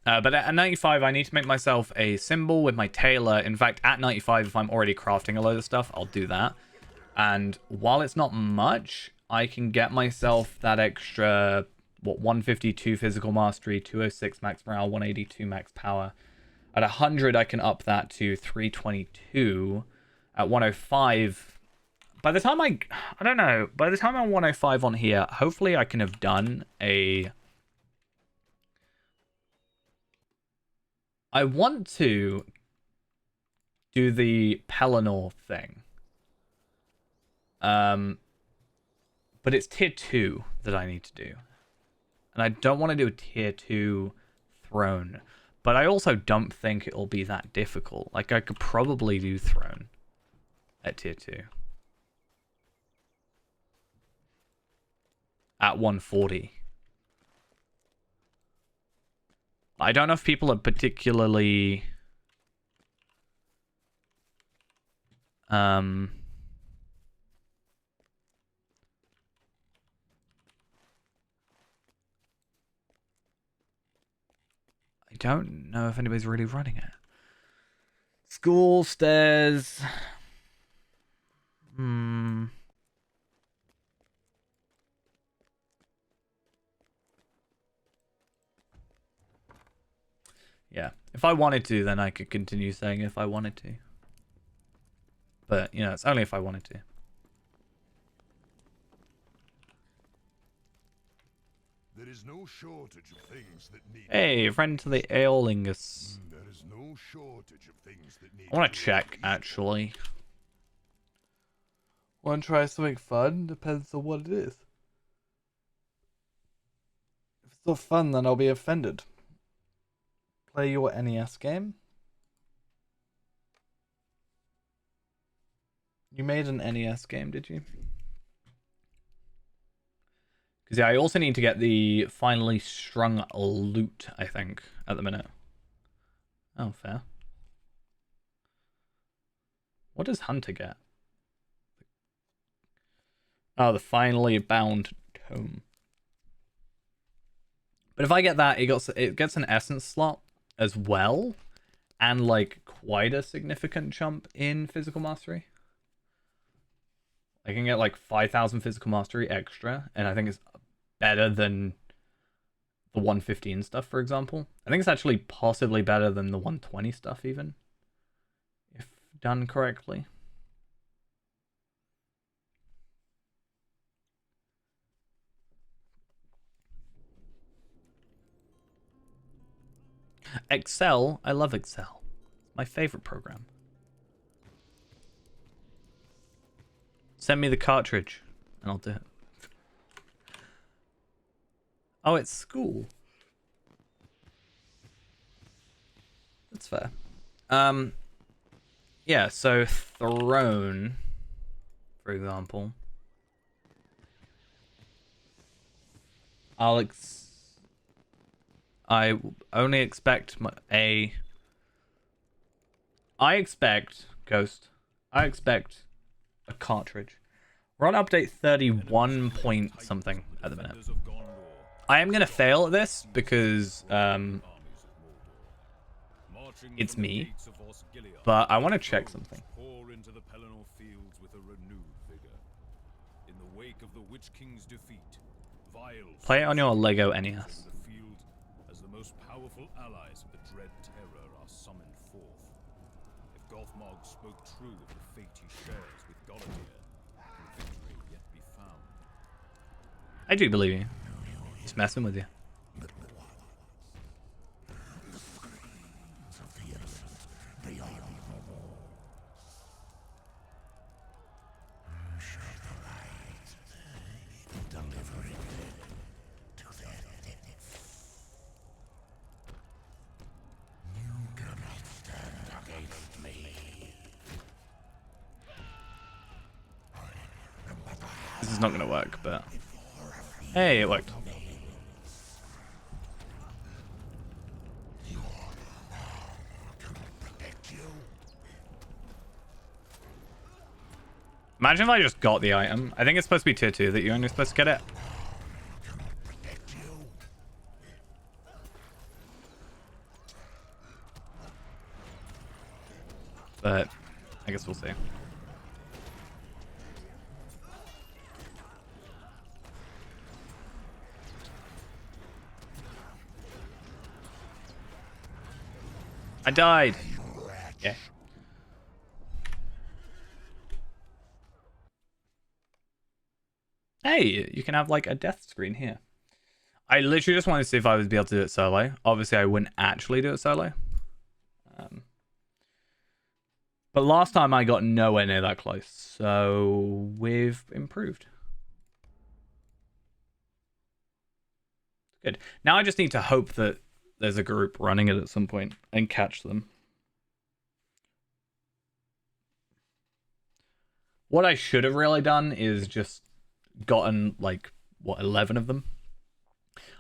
But at 95, I need to make myself a symbol with my tailor. In fact, at 95, if I'm already crafting a load of stuff, I'll do that. And while it's not much, I can get myself that extra, what, 152 physical mastery, 206 max morale, 182 max power. At 100, I can up that to 322. At 105, by the time I don't know, by the time I'm 105 on here, hopefully I can have done a... I want to do the Pelennor thing. But it's tier 2 that I need to do. And I don't want to do a tier 2 throne. But I also don't think it'll be that difficult. Like, I could probably do throne at tier 2. At 140. I don't know if people are particularly... I don't know if anybody's really running it. School stairs. Yeah. If I wanted to, then I could continue saying if I wanted to. But, you know, it's only if I wanted to. There is no shortage of things that need. Hey, friend to the Aeolingus. There is no shortage of things that need. I want to check, actually. Want to try something fun? Depends on what it is. If it's not fun, then I'll be offended. Play your NES game? You made an NES game, did you? Because yeah, I also need to get the finely strung loot, I think, at the minute. Oh, fair. What does Hunter get? Oh, the finely bound tome. But if I get that, it gets an essence slot as well, and like quite a significant jump in physical mastery. I can get like 5,000 physical mastery extra, and I think it's better than the 115 stuff, for example. I think it's actually possibly better than the 120 stuff, even, if done correctly. Excel, I love Excel. It's my favorite program. Send me the cartridge, and I'll do it. Oh, it's school. That's fair. Yeah, so throne, for example. I only expect Ghost. I expect a cartridge. We're on update 31 point something at the minute. I am gonna fail at this because it's me, but I want to check something. Play it on your Lego NES. As the most powerful allies of the dread terror are summoned forth. If Gothmog spoke true of the fate he shares with Galadir, will victory yet be found? I do believe you. Just messing with you. This is not going to work, but... Hey, it worked. Imagine if I just got the item. I think it's supposed to be tier 2 that you're only supposed to get it. But I guess we'll see. I died. Yeah. Hey, you can have like a death screen here. I literally just wanted to see if I would be able to do it solo. Obviously, I wouldn't actually do it solo. But last time I got nowhere near that close. So we've improved. Good. Now I just need to hope that there's a group running it at some point and catch them. What I should have really done is just gotten, like, what, 11 of them?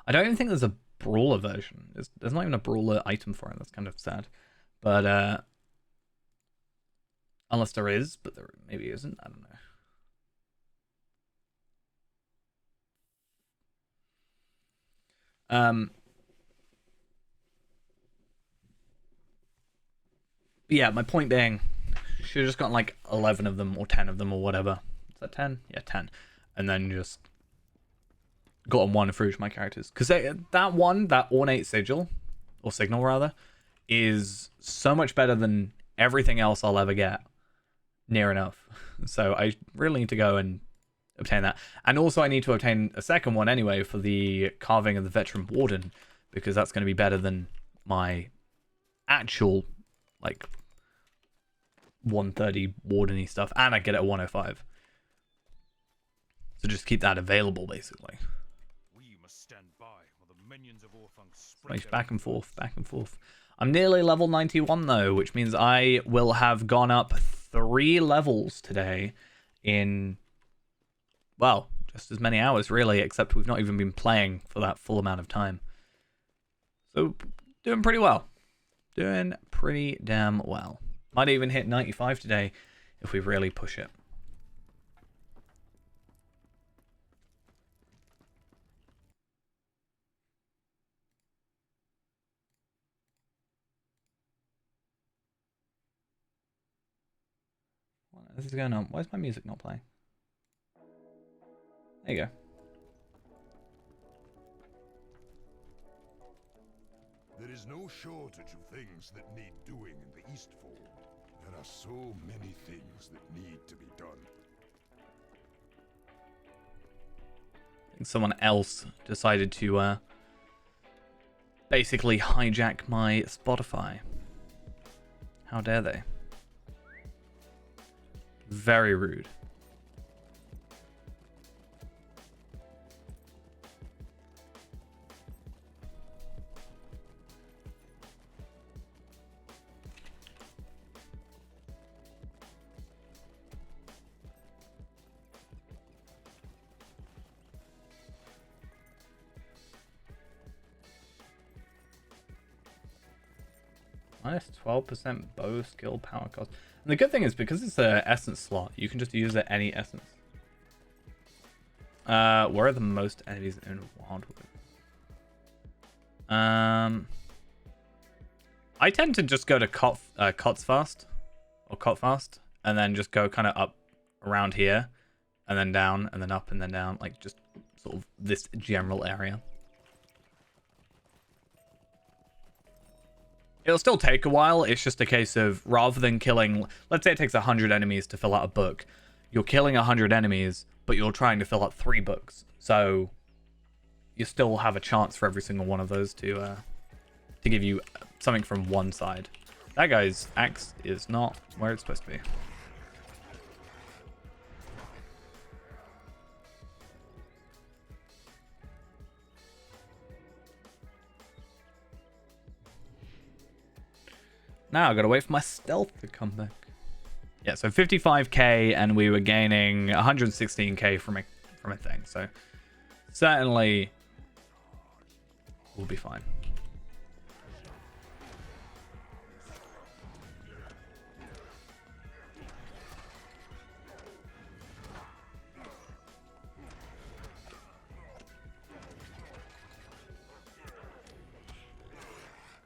I don't even think there's a brawler version. There's not even a brawler item for it. That's kind of sad. But, unless there is, but there maybe isn't. I don't know. Yeah, my point being, should have just gotten like 11 of them or 10 of them or whatever. Is that 10? Yeah, 10. And then just gotten one for each of my characters. Because that ornate sigil, or signal rather, is so much better than everything else I'll ever get. Near enough. So I really need to go and obtain that. And also I need to obtain a second one anyway for the carving of the veteran warden, because that's going to be better than my actual, like, 130 wardeny stuff, and I get it at 105. So just keep that available, basically. We must stand by while the minions of Orphan spread Switch back and forth, back and forth. I'm nearly level 91 though, which means I will have gone up 3 levels today in, well, just as many hours really, except we've not even been playing for that full amount of time. So doing pretty well. Doing pretty damn well. Might even hit 95 today if we really push it. What is going on? Why is my music not playing? There you go. There is no shortage of things that need doing in the Eastfold. There are so many things that need to be done. I think someone else decided to basically hijack my Spotify. How dare they? Very rude. Minus 12% bow skill power cost. And the good thing is, because it's an essence slot, you can just use it any essence. Where are the most enemies in Wildwood? I tend to just go to Cots Fast, or Cot Fast, and then just go kind of up around here, and then down, and then up, and then down, like just sort of this general area. It'll still take a while. It's just a case of, rather than killing, let's say it takes 100 enemies to fill out a book. You're killing 100 enemies, but you're trying to fill out 3 books. So you still have a chance for every single one of those to give you something from one side. That guy's axe is not where it's supposed to be. Now I gotta wait for my stealth to come back. Yeah, so 55k, and we were gaining 116k from a thing. So certainly we'll be fine.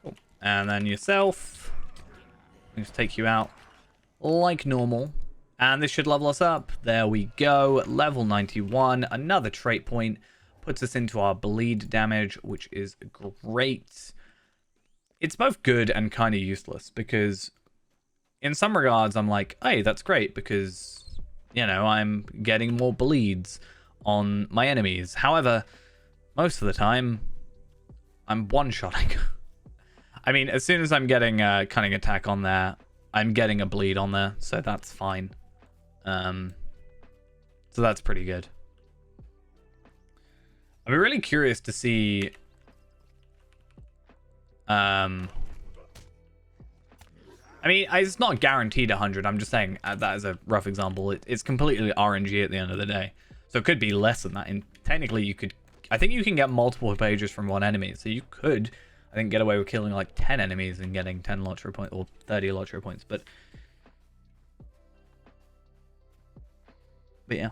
Cool. And then yourself. Just take you out like normal, and this should level us up. There we go, level 91. Another trait point puts us into our bleed damage, which is great. It's both good and kind of useless, because in some regards I'm like, hey, that's great, because, you know, I'm getting more bleeds on my enemies. However, most of the time I'm one-shotting. I mean, as soon as I'm getting a cunning attack on there, I'm getting a bleed on there, so that's fine. So that's pretty good. I'd be really curious to see I mean, it's not guaranteed 100. I'm just saying that as a rough example. It's completely RNG at the end of the day. So it could be less than that. And technically, you could... I think you can get multiple pages from one enemy. So you could, I think, get away with killing like 10 enemies and getting 10 Lottery points or 30 Lottery points. But yeah.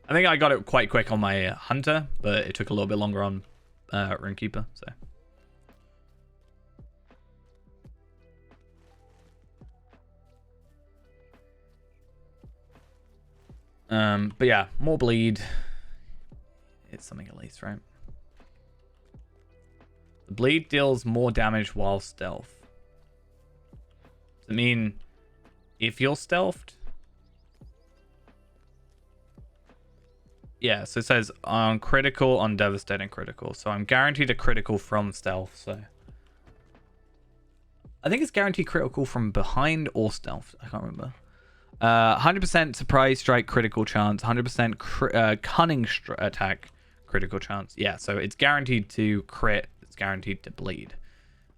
I think I got it quite quick on my Hunter, but it took a little bit longer on Runekeeper, so... But yeah, more bleed. It's something at least, right? The bleed deals more damage while stealth. Does it mean if you're stealthed? Yeah, so it says on critical, on devastating critical. So I'm guaranteed a critical from stealth, so... I think it's guaranteed critical from behind or stealth. I can't remember. 100% surprise strike critical chance, 100% cunning attack critical chance. Yeah, so it's guaranteed to crit, it's guaranteed to bleed.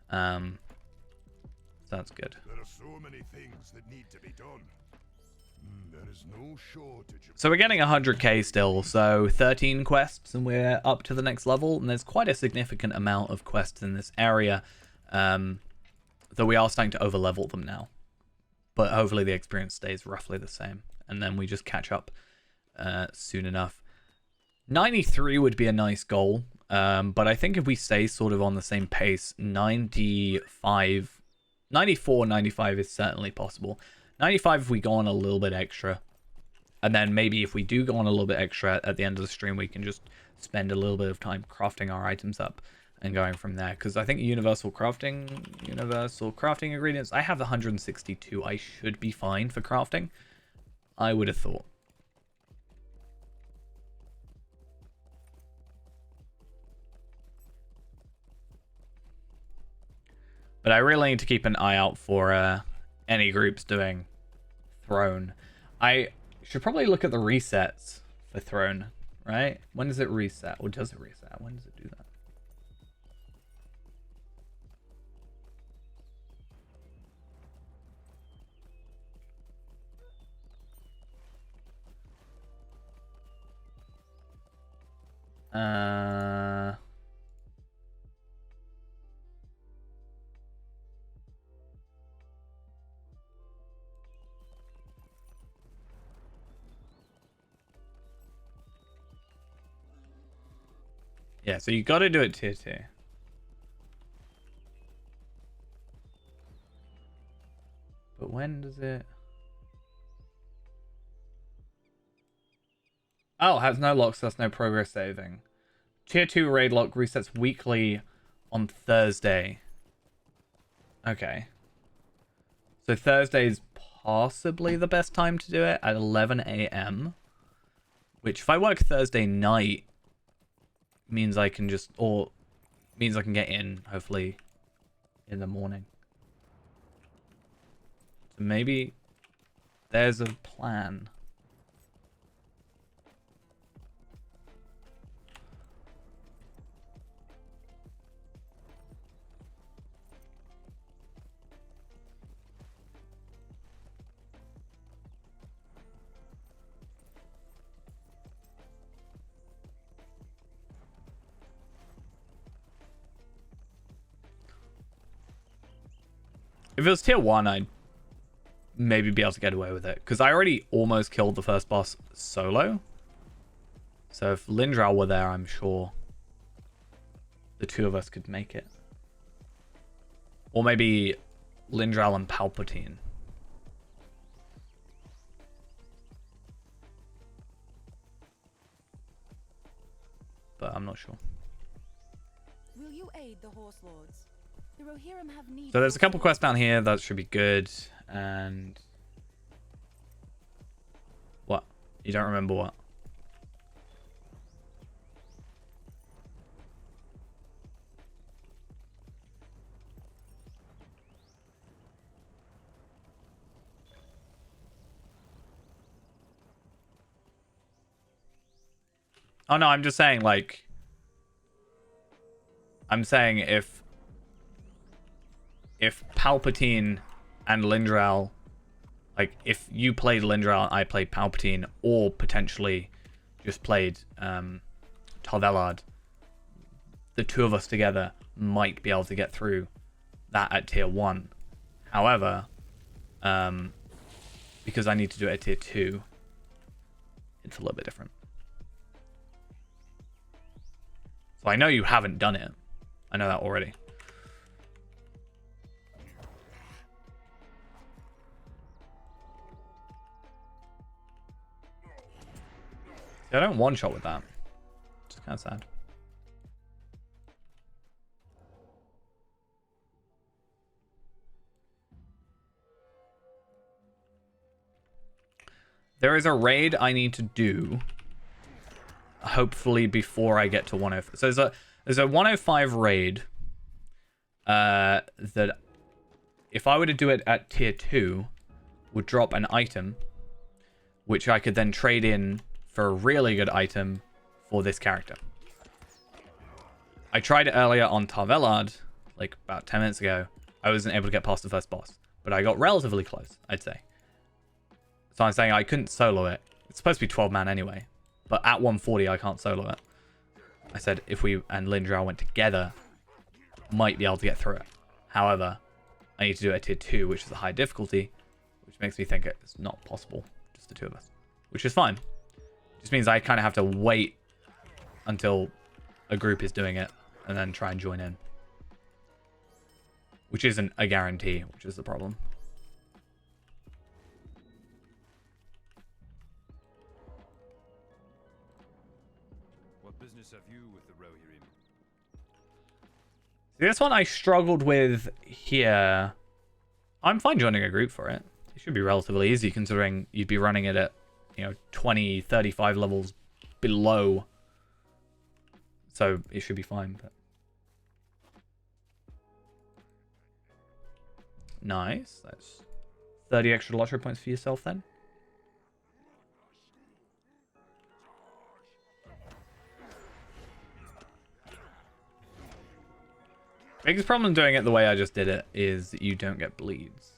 That's good. There are so many things that need to be done. There is no shortage of... So we're getting 100k still, so 13 quests and we're up to the next level, and there's quite a significant amount of quests in this area, though we are starting to overlevel them now. But hopefully the experience stays roughly the same. And then we just catch up soon enough. 93 would be a nice goal. But I think if we stay sort of on the same pace, 95... 94, 95 is certainly possible. 95 if we go on a little bit extra. And then maybe if we do go on a little bit extra at the end of the stream, we can just spend a little bit of time crafting our items up. And going from there, because I think universal crafting ingredients, I have 162. I should be fine for crafting, I would have thought. But I really need to keep an eye out for any groups doing Throne. I should probably look at the resets for Throne, right? When does it reset? Or does it reset? When does it do that? Yeah, so you got to do it tier 2. But when does it... Oh, has no locks, so that's no progress saving. Tier 2 raid lock resets weekly on Thursday. Okay. So Thursday is possibly the best time to do it at 11 a.m. Which, if I work Thursday night, means I can just... Or means I can get in, hopefully, in the morning. So maybe there's a plan. If it was tier 1, I'd maybe be able to get away with it. Because I already almost killed the first boss solo. So if Lindral were there, I'm sure the two of us could make it. Or maybe Lindral and Palpatine. But I'm not sure. Will you aid the Horse Lords? The Rohirrim have need. So there's a couple quests down here that should be good. And what? You don't remember what? Oh no, I'm just saying, like, I'm saying if Palpatine and Lindral, like, if you played Lindral and I played Palpatine, or potentially just played Tarvelard, the two of us together might be able to get through that at tier 1. However, because I need to do it at tier 2, it's a little bit different. So I know you haven't done it. I know that already. See, I don't one-shot with that. It's kind of sad. There is a raid I need to do, hopefully before I get to 105. So there's a 105 raid that if I were to do it at tier 2 would drop an item which I could then trade in for a really good item for this character. I tried it earlier on Tarvelard, like about 10 minutes ago. I wasn't able to get past the first boss, but I got relatively close, I'd say. So I'm saying I couldn't solo it. It's supposed to be 12 man anyway, but at 140 I can't solo it. I said if we and Lindral went together, might be able to get through it. However, I need to do it at tier 2, which is a high difficulty, which makes me think it's not possible, just the two of us, which is fine. Just means I kind of have to wait until a group is doing it and then try and join in, which isn't a guarantee, which is the problem. What business have you with the Rohirrim? See, this one I struggled with here. I'm fine joining a group for it. It should be relatively easy considering you'd be running it at, 20, 35 levels below. So it should be fine. But nice. That's 30 extra lottery points for yourself then. Biggest problem doing it the way I just did it is that you don't get bleeds.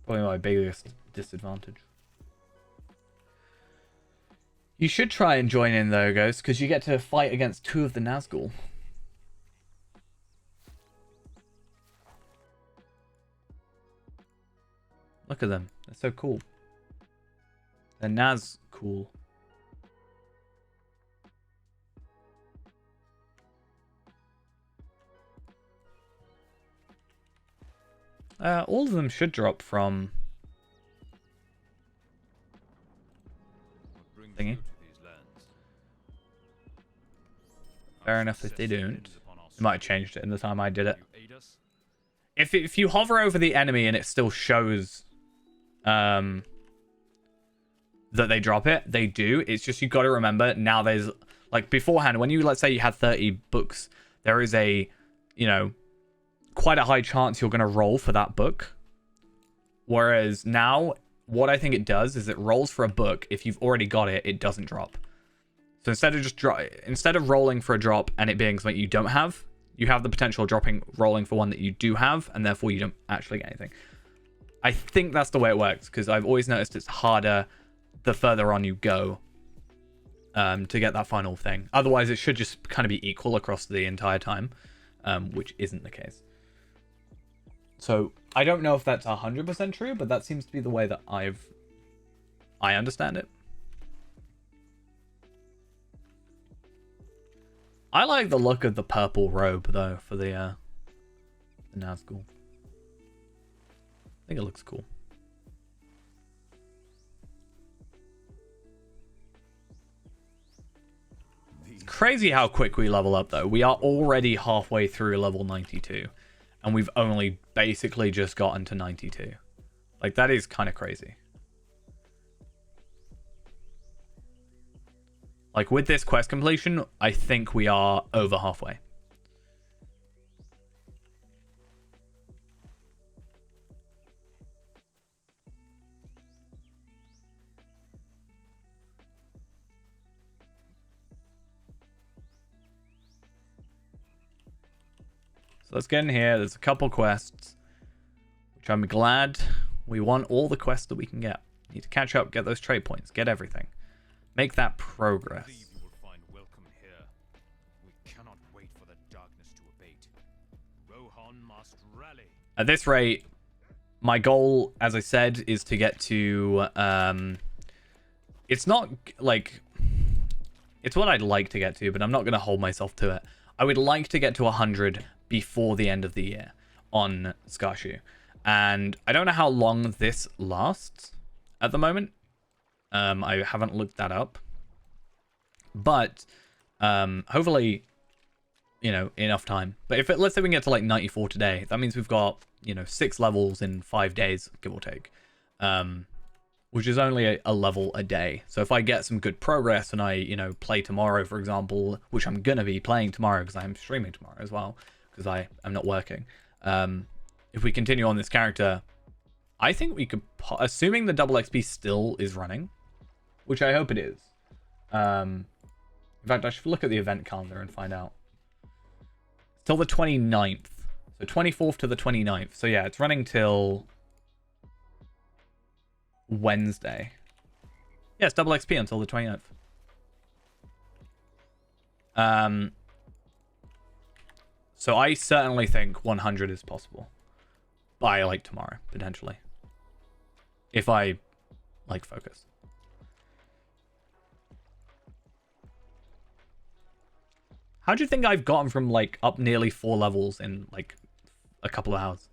Probably my biggest disadvantage. You should try and join in though, Ghost, because you get to fight against 2 of the Nazgul. Look at them. They're so cool. They're Nazgul. All of them should drop from thingy. Fair enough if they don't. They might have changed it in the time I did it. If you hover over the enemy and it still shows that they drop it, they do. It's just you got to remember now there's, like, beforehand, when you, let's say you had 30 books, there is a, quite a high chance you're going to roll for that book. Whereas now, what I think it does is it rolls for a book. If you've already got it, it doesn't drop. So instead of rolling for a drop and it being something you don't have, you have the potential of rolling for one that you do have, and therefore you don't actually get anything. I think that's the way it works, because I've always noticed it's harder the further on you go to get that final thing. Otherwise, it should just kind of be equal across the entire time, which isn't the case. So I don't know if that's 100% true, but that seems to be the way that I understand it. I like the look of the purple robe though for the Nazgul. I think it looks cool. It's crazy how quick we level up though. We are already halfway through level 92. And we've only basically just gotten to 92. Like, that is kind of crazy. Like, with this quest completion, I think we are over halfway. So let's get in here. There's a couple quests, which I'm glad we want all the quests that we can get. Need to catch up, get those trade points, get everything. Make that progress. Believe you will find welcome here. We cannot wait for the darkness to abate. Rohan must rally. At this rate, my goal, as I said, is to get to... it's not, like... It's what I'd like to get to, but I'm not going to hold myself to it. I would like to get to 100 before the end of the year on Scarshoe. And I don't know how long this lasts at the moment. I haven't looked that up. But hopefully, you know, enough time. But if let's say we can get to like 94 today, that means we've got, you know, 6 levels in 5 days, give or take. Which is only a level a day. So if I get some good progress and I, you know, play tomorrow, for example, which I'm going to be playing tomorrow because I'm streaming tomorrow as well, because I am not working. If we continue on this character, I think we could, assuming the double XP still is running, which I hope it is. In fact, I should look at the event calendar and find out. It's till the 29th. So 24th to the 29th. So yeah, it's running till Wednesday. Yeah, it's double XP until the 29th. So I certainly think 100 is possible. By like tomorrow, potentially. If I like focus. How do you think I've gotten from like up nearly 4 levels in like a couple of hours?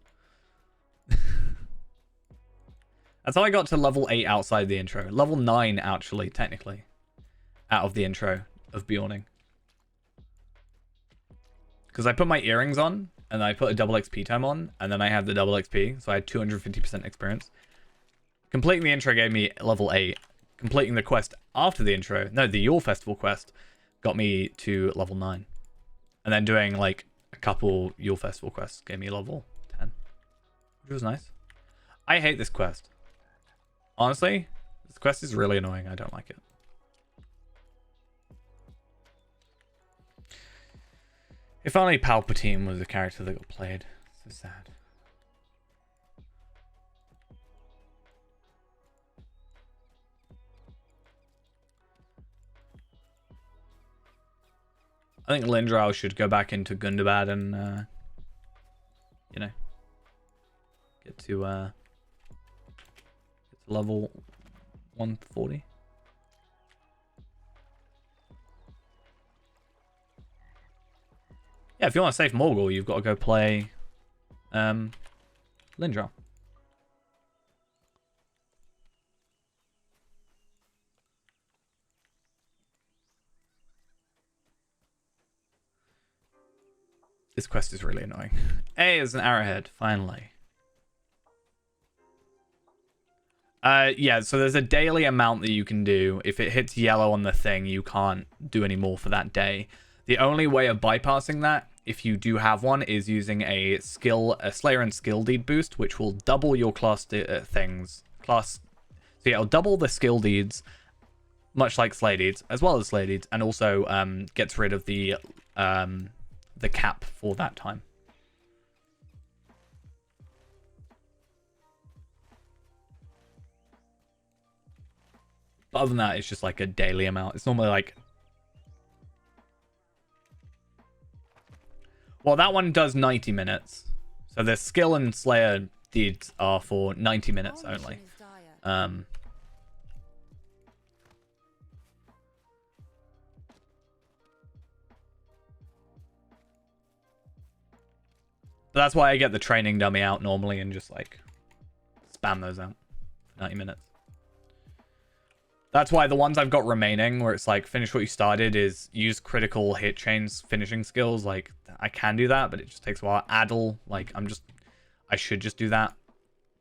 That's how I got to level 8 outside the intro. Level 9 actually, technically. Out of the intro of Bjorning. Because I put my earrings on, and I put a double XP time on, and then I had the double XP, so I had 250% experience. Completing the intro gave me level 8. Completing the quest after the intro, no, the Yule Festival quest, got me to level 9. And then doing like a couple Yule Festival quests gave me level 10. Which was nice. I hate this quest. Honestly, this quest is really annoying. I don't like it. If only Palpatine was a character that got played. So sad. I think Lindral should go back into Gundabad and, you know, get to level 140. Yeah, if you want to save Morgul, you've got to go play Lindral. This quest is really annoying. A is an arrowhead, finally. Yeah, so there's a daily amount that you can do. If it hits yellow on the thing, you can't do any more for that day. The only way of bypassing that, if you do have one, is using a Slayer and Skill Deed boost, which will double your class things. So yeah, it'll double the skill deeds, much like Slay Deeds, as well as Slay Deeds, and also gets rid of the cap for that time. But other than that, it's just like a daily amount. It's normally like... Well, that one does 90 minutes. So the skill and Slayer deeds are for 90 minutes only. But that's why I get the training dummy out normally and just like spam those out for 90 minutes. That's why the ones I've got remaining, where it's like finish what you started, is use critical hit chains finishing skills. Like I can do that, but it just takes a while. Addle, like I should just do that.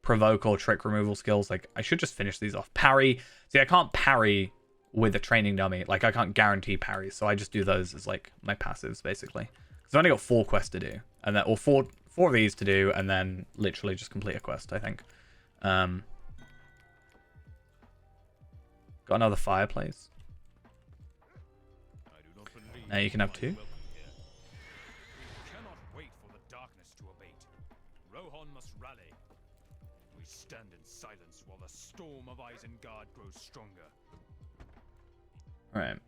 Provoke or trick removal skills, like I should just finish these off. Parry, see, I can't parry with a training dummy. Like I can't guarantee parries, so I just do those as like my passives basically. Because I've only got 4 quests to do, and then or four of these to do, and then literally just complete a quest. I think. Got another fireplace. Now you can have 2. Cannot wait for the darkness storm of Isengard grows stronger. Right.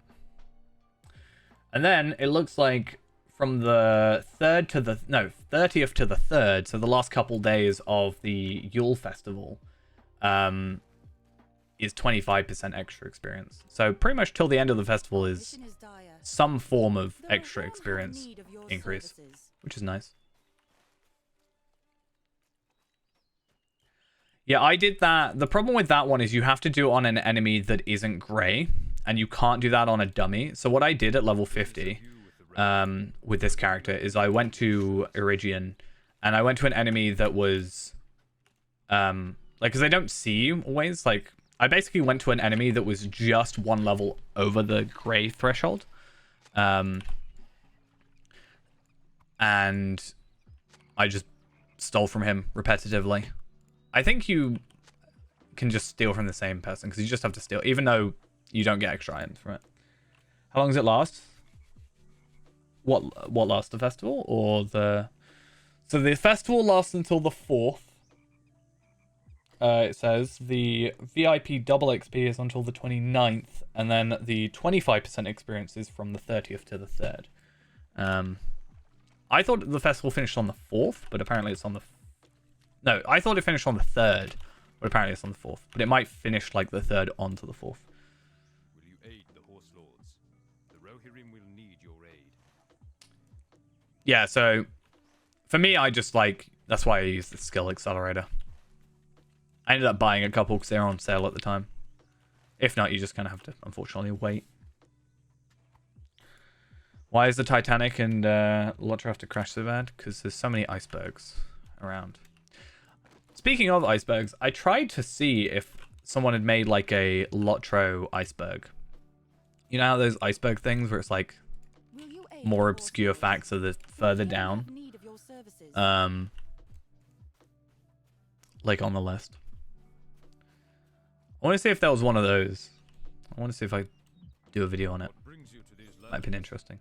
And then it looks like from the 30th to the 3rd, so the last couple days of the Yule Festival, is 25% extra experience. So pretty much till the end of the festival is Mission is dire. some form of The extra Rohirrim have experience need of your increase, services. which is nice. Yeah, I did that. The problem with that one is you have to do it on an enemy that isn't grey, and you can't do that on a dummy. So what I did at level 50 with this character is I went to Irigian, and I went to an enemy that was like, because they don't see you always, like I basically went to an enemy that was just one level over the grey threshold, and I just stole from him repetitively. I think you can just steal from the same person because you just have to steal, even though you don't get extra items from it. How long does it last? What lasts, the festival or the? So the festival lasts until the 4th. It says the VIP double XP is until the 29th, and then the 25% experience is from the 30th to the 3rd. I thought the festival finished on the 4th, but apparently it's on the... No, I thought it finished on the 3rd, but apparently it's on the 4th. But it might finish like the 3rd onto the 4th. Will you aid the Horse Lords? The Rohirrim will need your aid. Yeah, so for me, I just like... That's why I use the skill accelerator. I ended up buying a couple because they were on sale at the time. If not, you just kind of have to, unfortunately, wait. Why is the Titanic and Lotro have to crash so bad? Because there's so many icebergs around. Speaking of icebergs, I tried to see if someone had made like a Lotro iceberg. You know how those iceberg things where it's like Will you aid more the obscure Horse Lords? facts are the The further Rohirrim down. have need of your services. Like on the list. I want to see if that was one of those. I want to see if I do a video on it. What brings you to these Might lands? be interesting.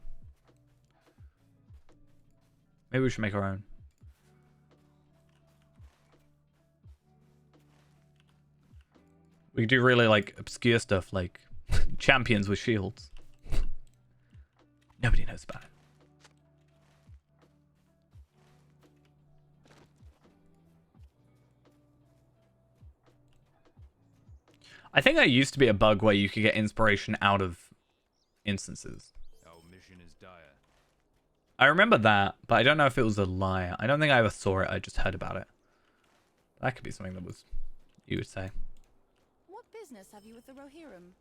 Maybe we should make our own. We could do really like obscure stuff like champions with shields. Nobody knows about it. I think there used to be a bug where you could get inspiration out of instances. Our mission is dire. I remember that, but I don't know if it was a lie. I don't think I ever saw it. I just heard about it. That could be something that was, you would say. What business have you with the Rohirrim?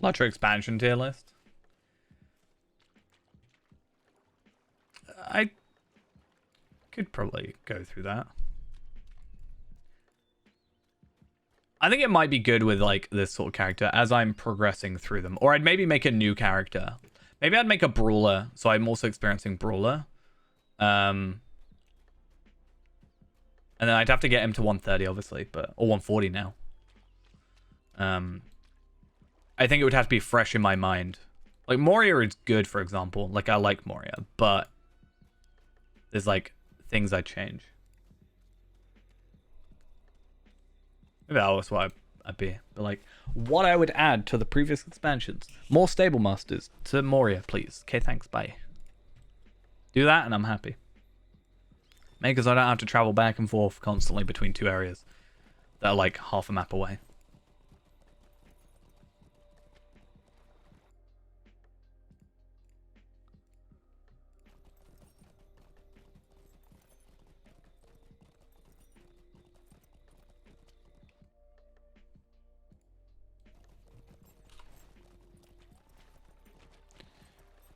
Lotro expansion tier list. I could probably go through that. I think it might be good with like this sort of character as I'm progressing through them. Or I'd maybe make a new character. Maybe I'd make a brawler, so I'm also experiencing brawler. And then I'd have to get him to 130 obviously, but or 140 now. I think it would have to be fresh in my mind. Like Moria is good, for example. Like I like Moria, but there's like things I'd change. Maybe that was what I'd be. But like, what I would add to the previous expansions. More stable masters to Moria, please. Okay, thanks, bye. Do that and I'm happy. Maybe because I don't have to travel back and forth constantly between two areas that are like half a map away.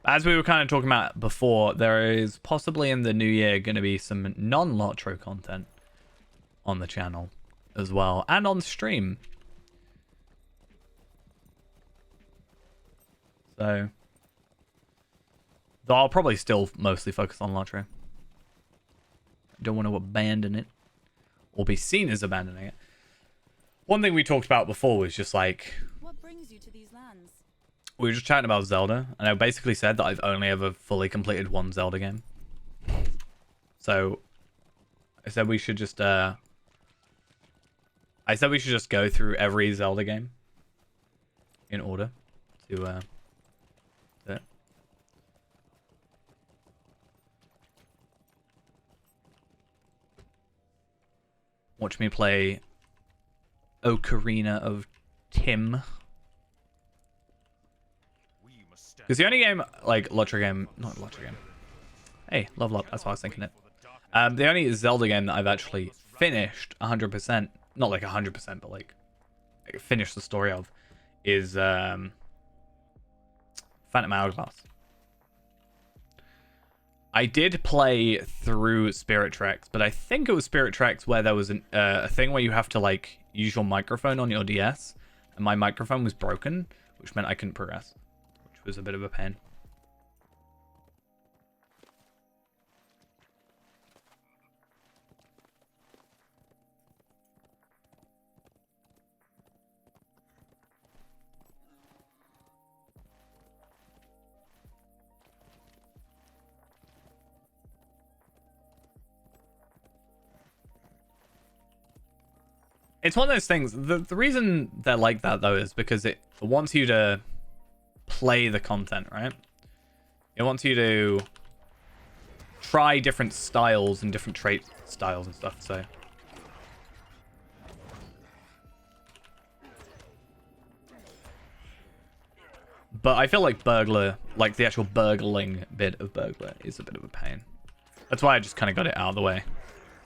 As we were kind of talking about before, there is possibly in the new year going to be some non-Lotro content on the channel as well, and on stream. So, though I'll probably still mostly focus on Lotro. I don't want to abandon it. or be seen as abandoning it. One thing we talked about before was just like, What brings you to these lands? we were just chatting about Zelda, and I basically said that I've only ever fully completed one Zelda game. So I said we should just go through every Zelda game in order to do it. Watch me play Ocarina of Time. Because the only game, like, not Lottery game. Hey, level up, that's what I was thinking it. The only Zelda game that I've actually finished 100%, not like 100%, but like, finished the story of, is Phantom Hourglass. I did play through Spirit Tracks, but I think it was Spirit Tracks where there was a thing where you have to like use your microphone on your DS, and my microphone was broken, which meant I couldn't progress, which was a bit of a pain. It's one of those things. The reason they're like that, though, is because it wants you to play the content, right? It wants you to try different styles and different trait styles and stuff, so... But I feel like Burglar, like the actual burgling bit of Burglar, is a bit of a pain. That's why I just kind of got it out of the way.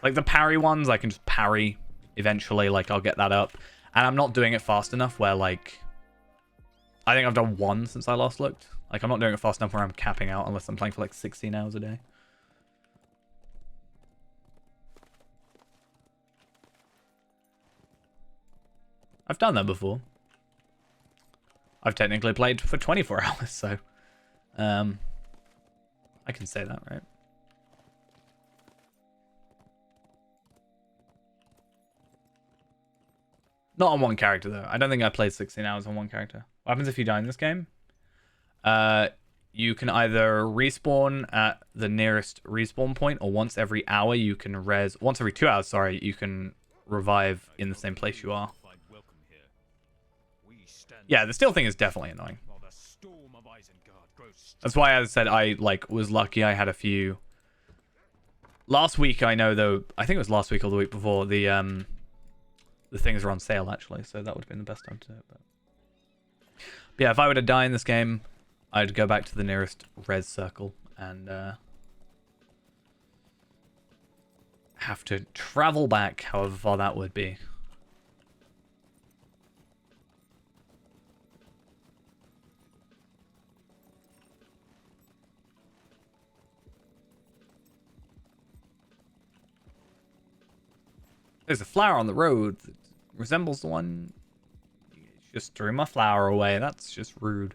Like the parry ones, I can just parry eventually, like I'll get that up. And I'm not doing it fast enough where like... I think I've done one since I last looked. Like I'm not doing it fast enough where I'm capping out unless I'm playing for like 16 hours a day. I've done that before. I've technically played for 24 hours, so... I can say that, right? Not on one character, though. I don't think I played 16 hours on one character. What happens if you die in this game? You can either respawn at the nearest respawn point, or once every hour you can once every 2 hours, sorry, you can revive in the same place you are. Yeah, the steal thing is definitely annoying. That's why, as I said, I was lucky. I had a few. Last week, I know though. I think it was last week or the week before. The things are on sale actually, so that would have been the best time to do it. But yeah, if I were to die in this game, I'd go back to the nearest res circle and have to travel back, however far that would be. There's a flower on the road that resembles the one. You just threw my flower away. That's just rude.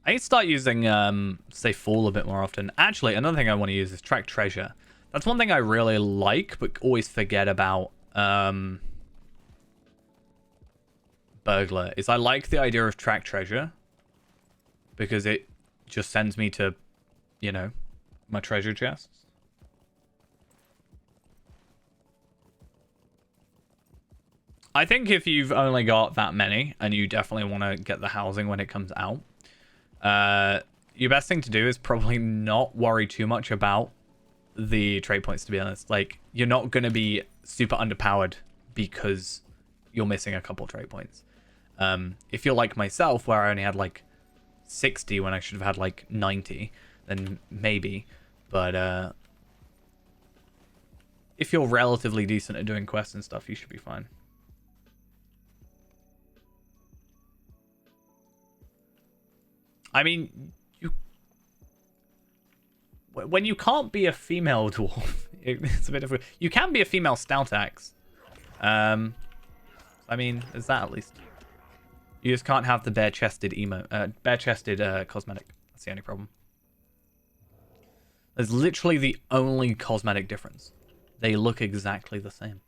I need to start using, say, Fall a bit more often. Actually, another thing I want to use is Track Treasure. That's one thing I really like, but always forget about, Burglar, is I like the idea of Track Treasure. Because it just sends me to, you know, my treasure chests. I think if you've only got that many, and you definitely want to get the housing when it comes out, your best thing to do is probably not worry too much about the trade points, to be honest. Like, you're not going to be super underpowered because you're missing a couple trade points. If you're like myself, where I only had like 60 when I should have had like 90, then maybe. But if you're relatively decent at doing quests and stuff, you should be fine. I mean, when you can't be a female dwarf, it's a bit of a... You can be a female stout axe. I mean, there's that at least. You just can't have the bare-chested bare-chested cosmetic. That's the only problem. There's literally the only cosmetic difference. They look exactly the same.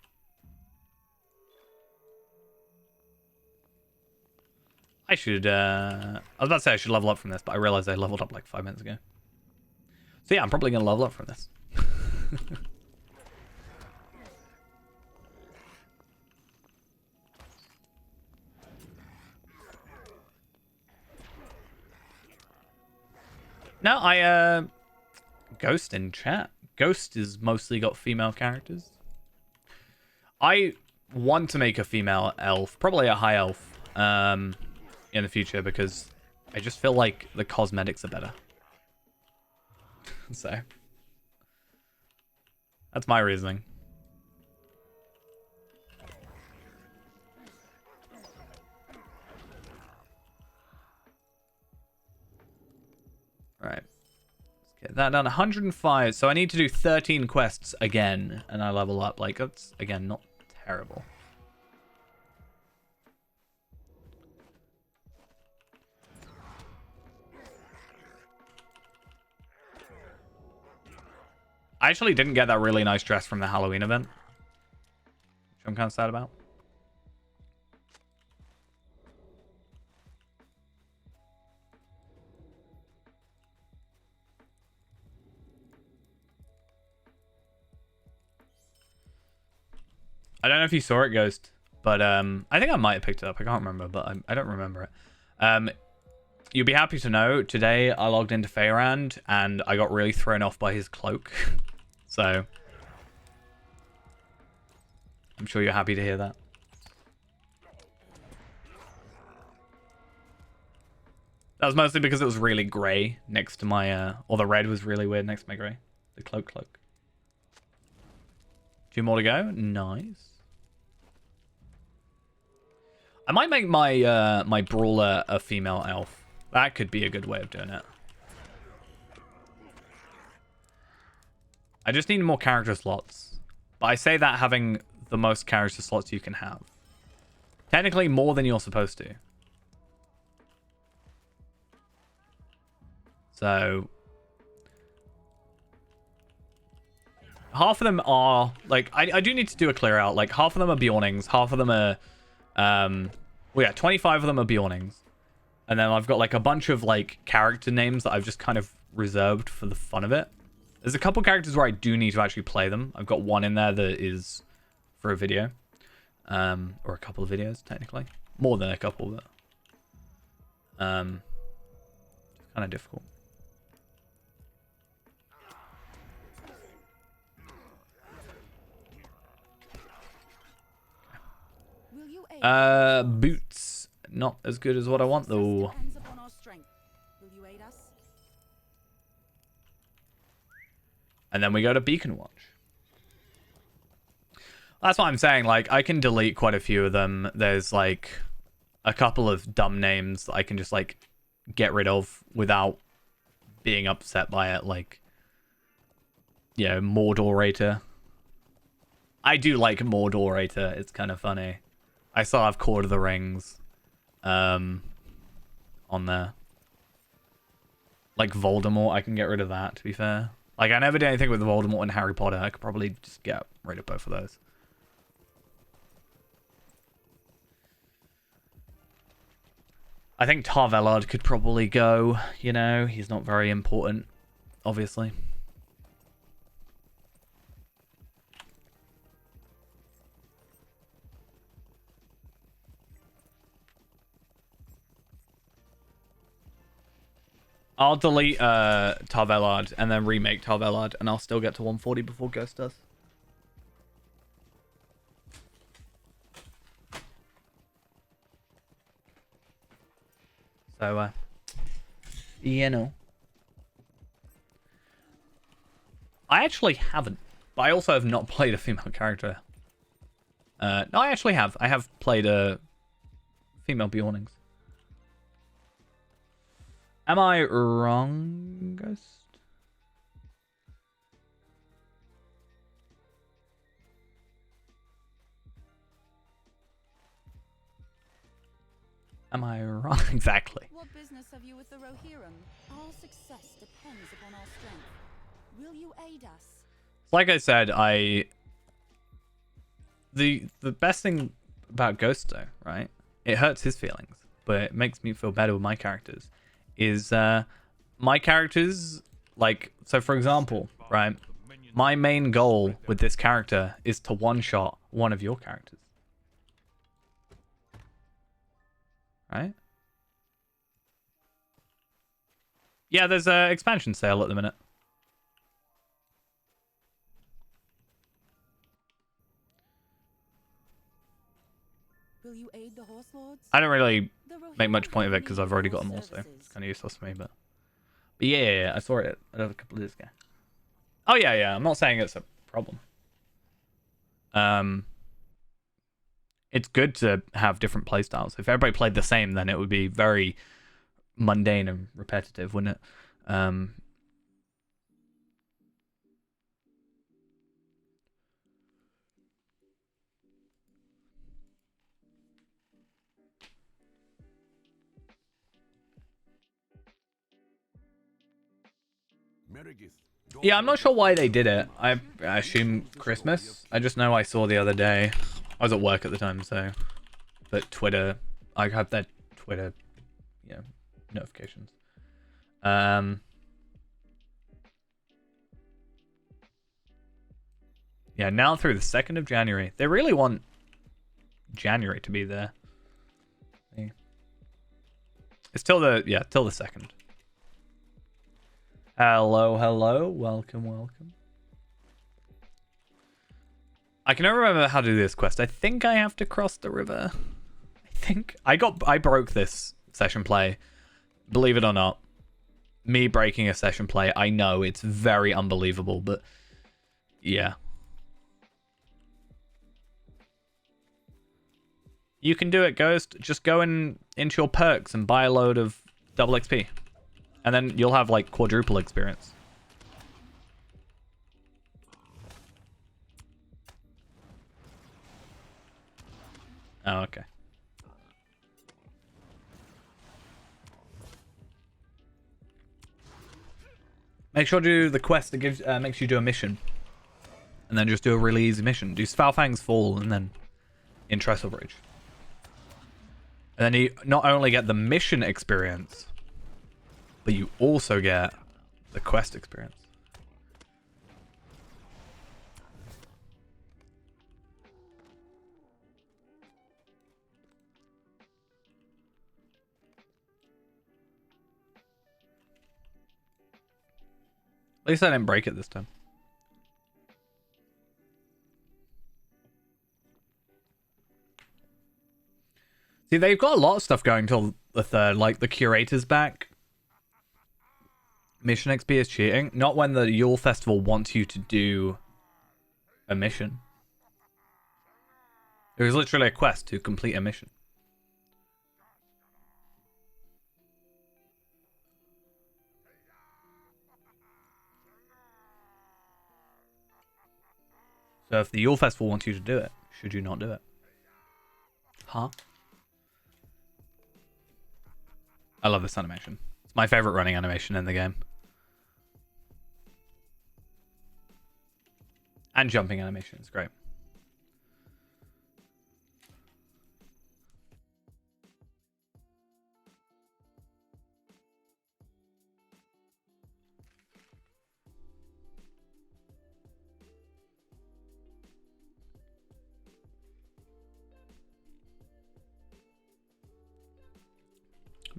I should, I was about to say I should level up from this, but I realized I leveled up like 5 minutes ago. So yeah, I'm probably going to level up from this. No, Ghost in chat. Ghost is mostly got female characters. I want to make a female elf, probably a high elf, in the future, because I just feel like the cosmetics are better. So that's my reasoning. Right. Let's get that done. 105. So I need to do 13 quests again, and I level up. Like, that's, again, not terrible. I actually didn't get that really nice dress from the Halloween event, which I'm kind of sad about. I don't know if you saw it, Ghost, but I think I might have picked it up. I can't remember, but I don't remember it. You'll be happy to know, today I logged into Feyrand, and I got really thrown off by his cloak. So I'm sure you're happy to hear that. That was mostly because it was really grey next to my, or the red was really weird next to my grey. The cloak. 2 more to go. Nice. I might make my my brawler a female elf. That could be a good way of doing it. I just need more character slots. But I say that having the most character slots you can have. Technically more than you're supposed to. So half of them are like I do need to do a clear out. Like half of them are Bjornings, half of them are well yeah, 25 of them are Bjornings. And then I've got like a bunch of like character names that I've just kind of reserved for the fun of it. There's a couple characters where I do need to actually play them. I've got one in there that is for a video. Or a couple of videos, technically. More than a couple, but it's kind of difficult. Boots. Not as good as what I want, though. And then we go to Beacon Watch. That's what I'm saying. Like, I can delete quite a few of them. There's, like, a couple of dumb names that I can just, like, get rid of without being upset by it. Like, you know, Mordorator. I do like Mordorator. It's kind of funny. I still have Court of the Rings on there. Like Voldemort, I can get rid of that, to be fair. Like, I never did anything with Voldemort and Harry Potter. I could probably just get rid of both of those. I think Tarvelard could probably go, you know. He's not very important, obviously. I'll delete Tarvelard and then remake Tarvelard, and I'll still get to 140 before Ghost does. So, you know. I actually haven't, but I also have not played a female character. No, I actually have. I have played a female Bjornings. Am I wrong, Ghost? Am I wrong? Exactly. What business have you with the Rohirrim? Our success depends upon our strength. Will you aid us? Like I said, I the best thing about Ghost though, right? It hurts his feelings, but it makes me feel better with my characters. Is my characters like, so for example, right? My main goal with this character is to one-shot one of your characters. Right? Yeah, there's a expansion sale at the minute. Will you aid the horse lords? I don't really The make much Rohirrim point of it will because need I've already your got them all, so services. it's kind of useless for me. But yeah, I saw it another couple of days ago. Oh yeah. I'm not saying it's a problem. It's good to have different playstyles. If everybody played the same, then it would be very mundane and repetitive, wouldn't it? Yeah, I'm not sure why they did it. I assume Christmas. I just know I saw the other day. I was at work at the time, so. But Twitter, I have that Twitter, notifications. Yeah, now through the 2nd of January. They really want January to be there. It's till the 2nd. Hello. Welcome. I can never remember how to do this quest. I think I have to cross the river. I broke this session play. Believe it or not. Me breaking a session play. I know it's very unbelievable, but yeah. You can do it, Ghost. Just go into your perks and buy a load of double XP. And then you'll have like quadruple experience. Oh, okay. Make sure to do the quest that gives makes you do a mission. And then just do a really easy mission. Do Svalfang's Fall and then in Trestle Bridge. And then you not only get the mission experience, but you also get the quest experience. At least I didn't break it this time. See, they've got a lot of stuff going till the 3rd, like the Curator's back. Mission XP is cheating. Not when the Yule Festival wants you to do a mission. It was literally a quest to complete a mission. So if the Yule Festival wants you to do it, should you not do it? Huh? I love this animation. It's my favorite running animation in the game. And jumping animation is great.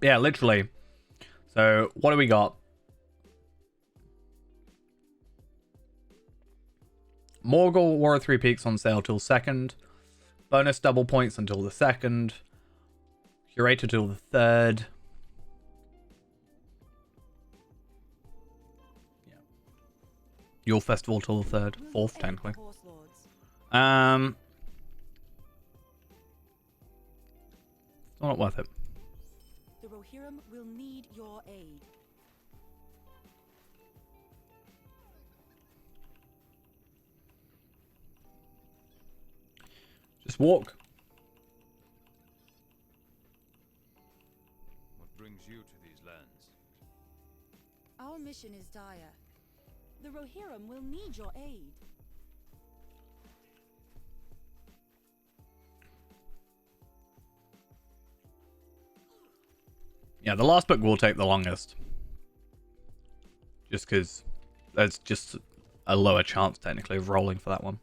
Yeah, literally. So, what do we got? Morgul War of Three Peaks on sale till 2nd. Bonus double points until the 2nd. Curator till the 3rd. Yeah. Yule Festival till the 3rd. 4th, technically. Still not worth it. The Rohirrim will need your aid. Just walk. What brings you to these lands? Our mission is dire. The Rohirrim will need your aid. Yeah, the last book will take the longest. Just because there's just a lower chance, technically, of rolling for that one.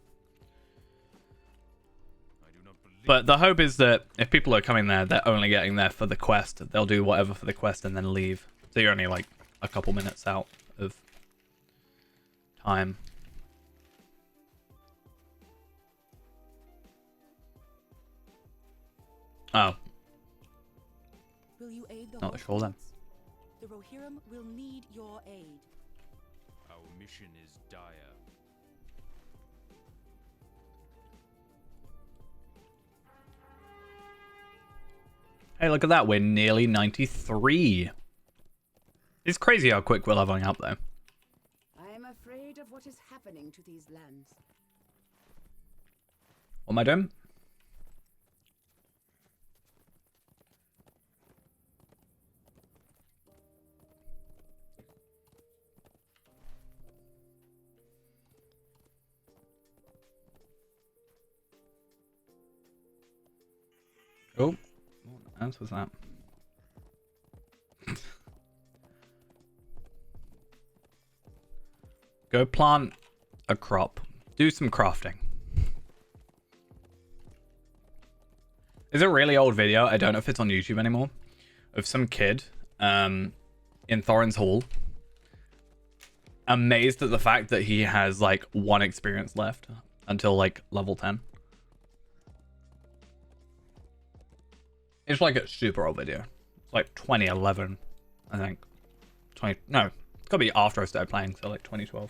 But the hope is that if people are coming there, they're only getting there for the quest. They'll do whatever for the quest and then leave. So you're only like a couple minutes out of time. Oh. Will you aid the Not sure then. Horselords? The Rohirrim will need your aid. Our mission is dire. Hey, look at that. We're nearly 93. It's crazy how quick we're leveling up, though. I am afraid of what is happening to these lands. What am I doing? Oh, what else was that? Go plant a crop. Do some crafting. There's a really old video, I don't know if it's on YouTube anymore, of some kid in Thorin's Hall amazed at the fact that he has like 1 experience left until like level 10. It's like a super old video. It's like 2011, I think. No, it's gotta be after I started playing, so like 2012.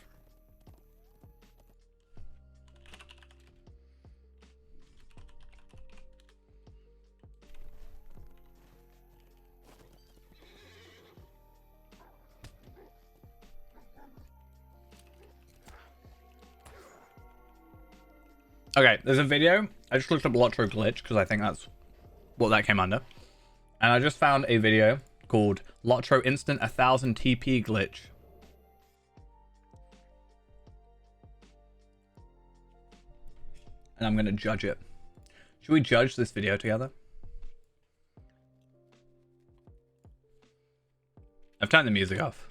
Okay, there's a video. I just looked up Lotro glitch because I think that's what that came under. And I just found a video called Lotro Instant 1000 TP glitch. And I'm going to judge it. Should we judge this video together? I've turned the music off.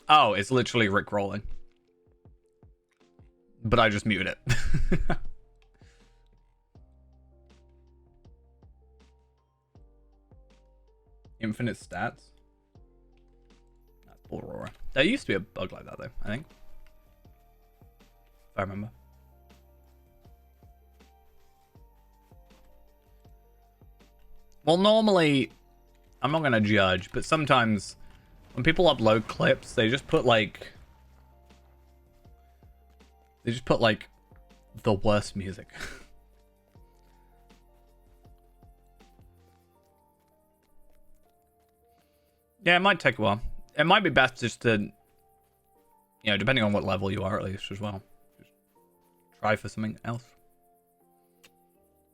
Oh, it's literally Rick rolling. But I just muted it. Infinite stats? That's Aurora. There used to be a bug like that though, I think. If I remember. Well, normally, I'm not going to judge, but sometimes when people upload clips, they just put like the worst music. Yeah, it might take a while. It might be best just to, you know, depending on what level you are at least as well, just try for something else.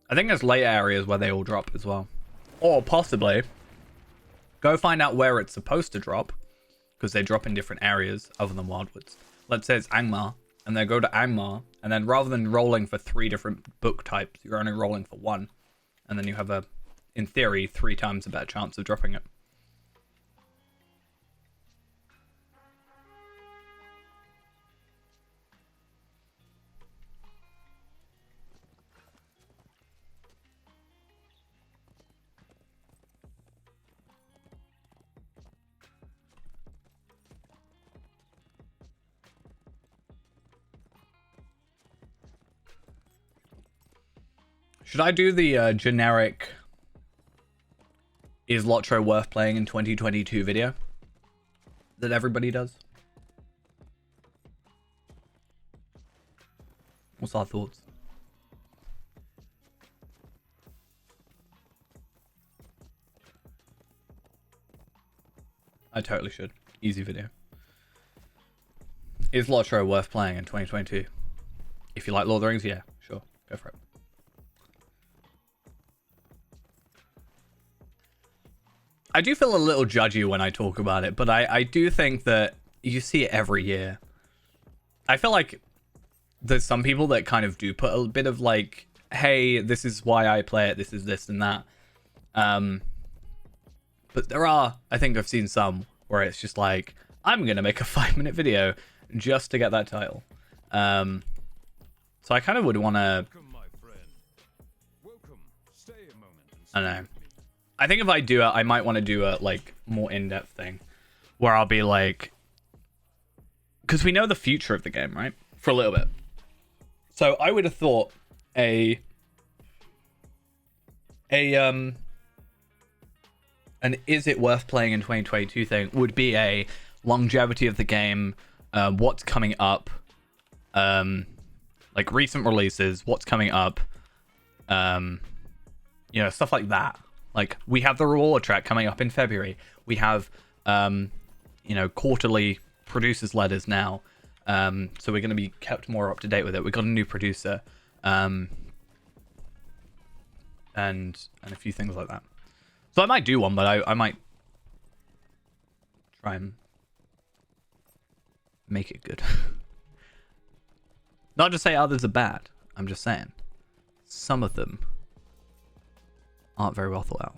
I think there's later areas where they all drop as well. Or possibly go find out where it's supposed to drop, because they drop in different areas other than Wildwoods. Let's say it's Angmar, and they go to Angmar, and then rather than rolling for 3 different book types, you're only rolling for 1. And then you have a, in theory, 3 times a better chance of dropping it. Should I do the generic is Lotro worth playing in 2022 video that everybody does? What's our thoughts? I totally should. Easy video. Is Lotro worth playing in 2022? If you like Lord of the Rings, yeah, sure. Go for it. I do feel a little judgy when I talk about it, but I do think that you see it every year. I feel like there's some people that kind of do put a bit of like, hey, this is why I play it, this is this and that. But there are, I think I've seen some where it's just like, I'm going to make a 5-minute video just to get that title. So I kind of would want to, Welcome, my friend. Welcome. Stay a moment and I don't know. I think if I do it, I might want to do a like more in-depth thing where I'll be like, because we know the future of the game, right? For a little bit. So I would have thought an is it worth playing in 2022 thing would be a longevity of the game, what's coming up, like recent releases, what's coming up, you know, stuff like that. Like we have the reward track coming up in February. We have, you know, quarterly producers letters now. So we're going to be kept more up to date with it. We've got a new producer, and a few things like that. So I might do one, but I might try and make it good. Not to say others are bad. I'm just saying some of them aren't very well thought out.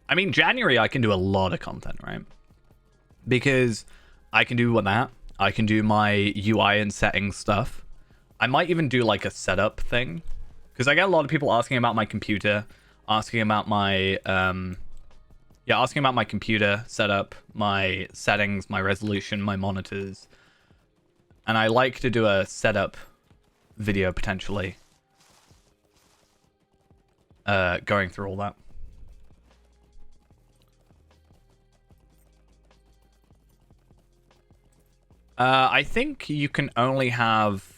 I mean, January I can do a lot of content, right? Because I can do that. I can do my UI and settings stuff. I might even do like a setup thing, because I get a lot of people asking about my computer, asking about my asking about my computer setup, my settings, my resolution, my monitors. And I like to do a setup video potentially, going through all that. I think you can only have,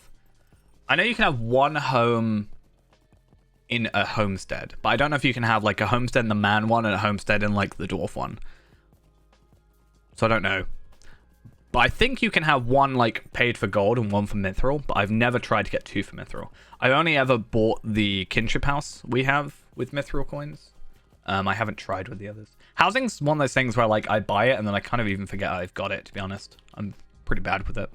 I know you can have one home in a homestead, but I don't know if you can have like a homestead in the man one and a homestead in like the dwarf one. So I don't know. But I think you can have one like paid for gold and one for mithril, but I've never tried to get two for mithril. I've only ever bought the kinship house we have with mithril coins. I haven't tried with the others. Housing's one of those things where like I buy it and then I kind of even forget I've got it, to be honest. I'm pretty bad with it.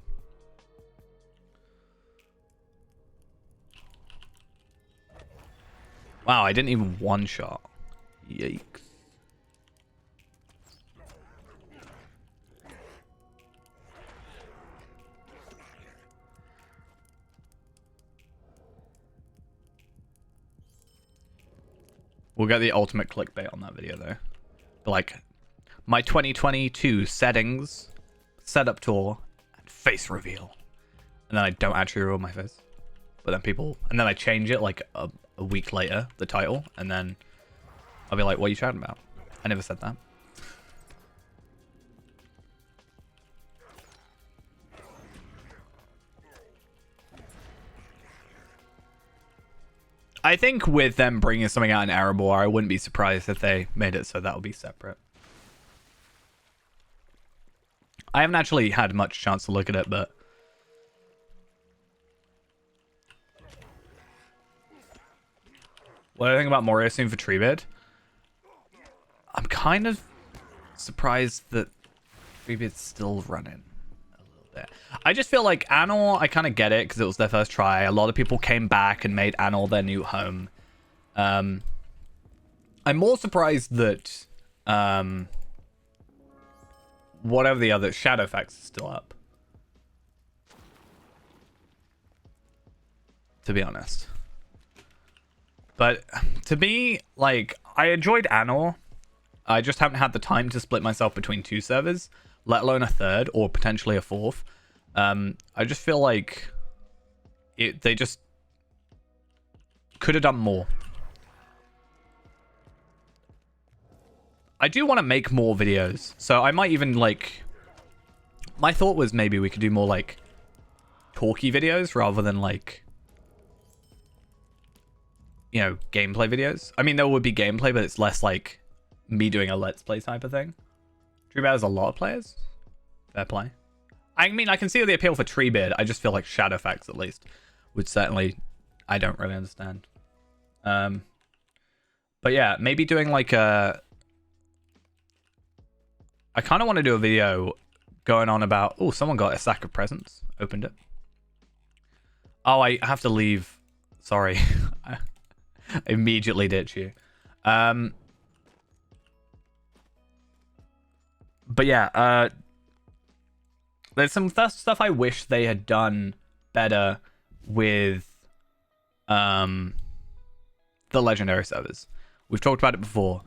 Wow, I didn't even one shot. Yikes. We'll get the ultimate clickbait on that video though. But like, my 2022 settings, setup tour, and face reveal. And then I don't actually reveal my face. But then people, and then I change it like a week later, the title, and then I'll be like, what are you chatting about? I never said that. I think with them bringing something out in Erebor, I wouldn't be surprised if they made it so that would be separate. I haven't actually had much chance to look at it, but what do I think about Morio soon for Treebeard? I'm kind of surprised that Treebeard's still running a little bit. I just feel like Anor, I kind of get it because it was their first try. A lot of people came back and made Anor their new home. I'm more surprised that whatever the other Shadowfax is still up. To be honest. But to me, like, I enjoyed Anor. I just haven't had the time to split myself between two servers, let alone a third or potentially a fourth. I just feel like they just could have done more. I do want to make more videos, so I might even like. My thought was maybe we could do more like talky videos rather than like, you know, gameplay videos. I mean, there would be gameplay, but it's less like me doing a let's play type of thing. Treebeard has a lot of players. Fair play. I mean, I can see the appeal for Treebeard. I just feel like Shadowfax, at least, would certainly. I don't really understand. But yeah, maybe doing like a. I kind of want to do a video going on about. Oh, someone got a sack of presents. Opened it. Oh, I have to leave. Sorry. I immediately ditch you. But yeah, there's some stuff I wish they had done better with the legendary servers. We've talked about it before,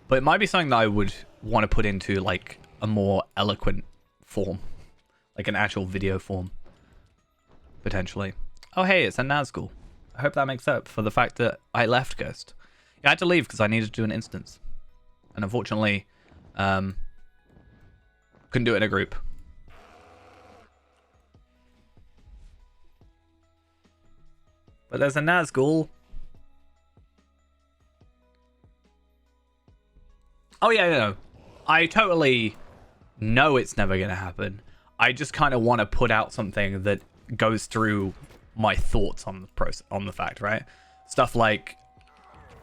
but it might be something that I would want to put into like a more eloquent form, like an actual video form, potentially. Oh hey, it's a Nazgul. I hope that makes up for the fact that I left Ghost. Yeah, I had to leave because I needed to do an instance, and unfortunately, couldn't do it in a group. But there's a Nazgul. Oh yeah, no. I totally know it's never going to happen. I just kind of want to put out something that goes through my thoughts on the process, on the fact, right? Stuff like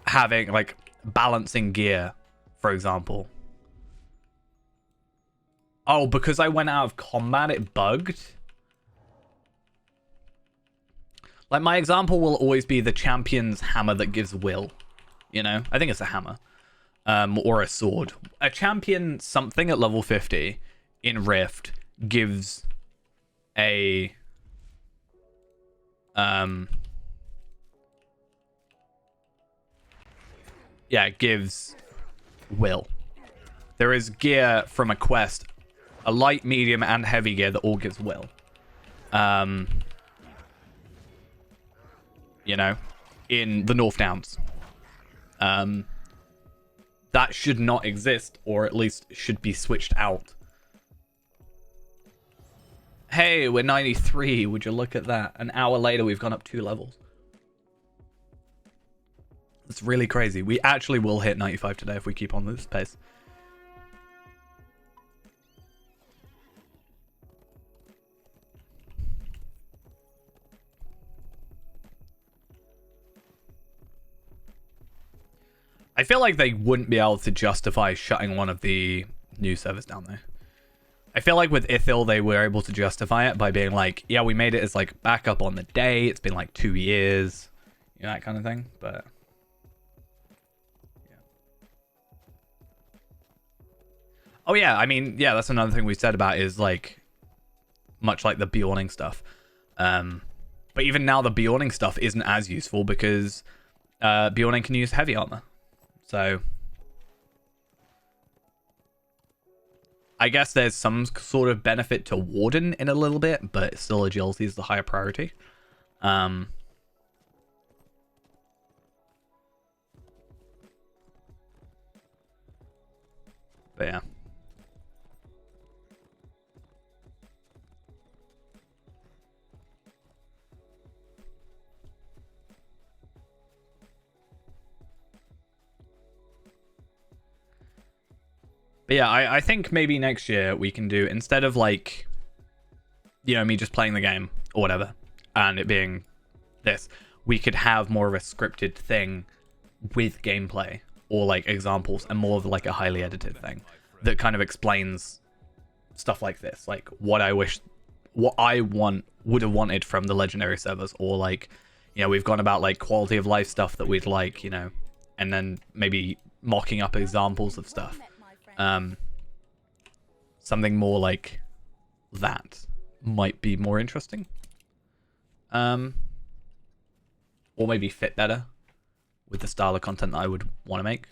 having, like, balancing gear, for example. Oh, because I went out of combat, it bugged? Like, my example will always be the champion's hammer that gives will. You know? I think it's a hammer. Or a sword. A champion something at level 50 in Rift gives a... yeah, it gives will. There is gear from a quest, a light, medium, and heavy gear that all gives will. You know, in the North Downs. That should not exist, or at least should be switched out. Hey, we're 93. Would you look at that? An hour later, we've gone up 2 levels. It's really crazy. We actually will hit 95 today if we keep on this pace. I feel like they wouldn't be able to justify shutting one of the new servers down there. I feel like with Ithil, they were able to justify it by being like, yeah, we made it as like backup on the day. It's been like 2 years. You know, that kind of thing. But yeah. Oh yeah, I mean, yeah, that's another thing we said about is like much like the Bjorning stuff. But even now the Bjorning stuff isn't as useful because Bjorning can use heavy armor. So I guess there's some sort of benefit to Warden in a little bit, but still agility is the higher priority. But yeah. But yeah, I think maybe next year we can do, instead of like, you know, me just playing the game or whatever, and it being this, we could have more of a scripted thing with gameplay or like examples and more of like a highly edited thing that kind of explains stuff like this, like what I wish, what I would have wanted from the legendary servers, or like, you know, we've gone about like quality of life stuff that we'd like, you know, and then maybe mocking up examples of stuff. Something more like that might be more interesting. Or maybe fit better with the style of content that I would want to make.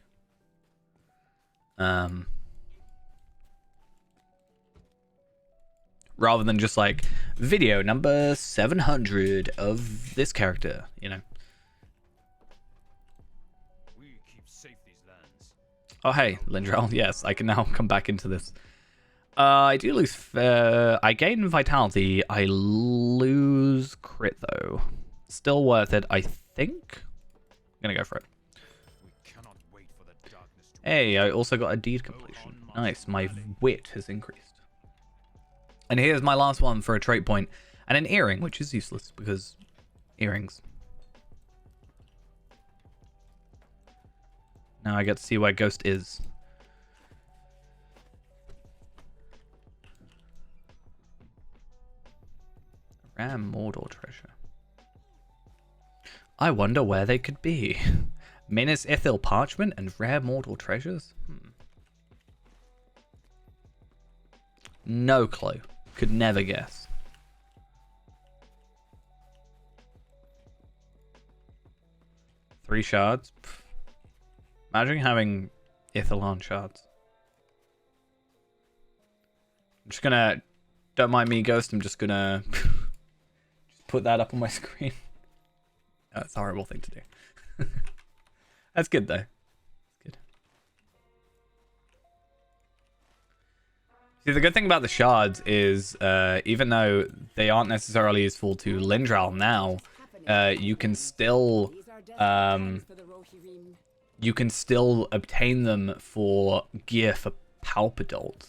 Rather than just like video number 700 of this character, you know. We keep safe these lands. Oh hey, Lindrell, yes, I can now come back into this. I do lose, I gain vitality, I lose crit though. Still worth it, I think. I'm gonna go for it. We cannot wait for the darkness to Hey, I also got a deed completion. Nice, my wit has increased. And here's my last one for a trait point, and an earring, which is useless because earrings. Now I get to see where Ghost is. Ram Mordor treasure. I wonder where they could be. Minas Ithil parchment and rare mortal treasures? No clue. Could never guess. Three shards? Pff. Imagine having Ithilon shards. I'm just gonna... Don't mind me, Ghost. I'm just gonna... just put that up on my screen. That's a horrible thing to do. That's good, though. Good. See, the good thing about the shards is, even though they aren't necessarily useful to Lindral now, you can still... you can still obtain them for gear for Palpadult.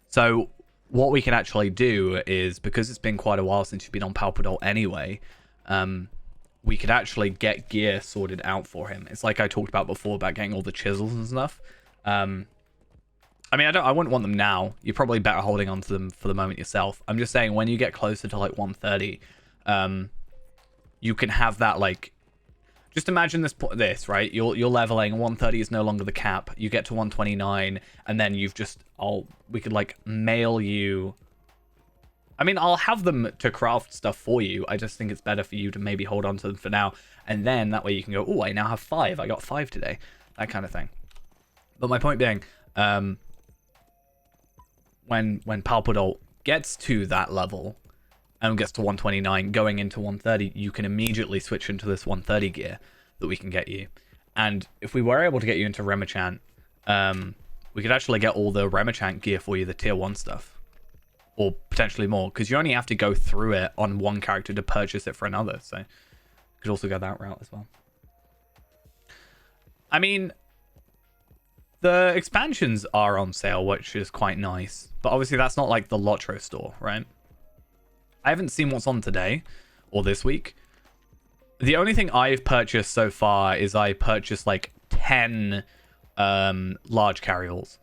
So what we can actually do is, because it's been quite a while since you've been on Palpadult anyway, we could actually get gear sorted out for him. It's like I talked about before about getting all the chisels and stuff. I mean, I wouldn't want them now. You're probably better holding on to them for the moment yourself. I'm just saying, when you get closer to like 130, you can have that, like, just imagine this, right? You're leveling, 130 is no longer the cap. You get to 129, and then you've just, we could like mail you. I mean, I'll have them to craft stuff for you. I just think it's better for you to maybe hold on to them for now. And then that way you can go, oh, I now have 5. I got 5 today. That kind of thing. But my point being, when Palpadult gets to that level and gets to 129, going into 130, you can immediately switch into this 130 gear that we can get you. And if we were able to get you into Remachant, we could actually get all the Remachant gear for you, the tier 1 stuff. Or potentially more, because you only have to go through it on one character to purchase it for another. So you could also go that route as well. I mean, the expansions are on sale, which is quite nice. But obviously that's not like the Lotro store, right? I haven't seen what's on today or this week. The only thing I've purchased so far is I purchased like 10 large carryalls.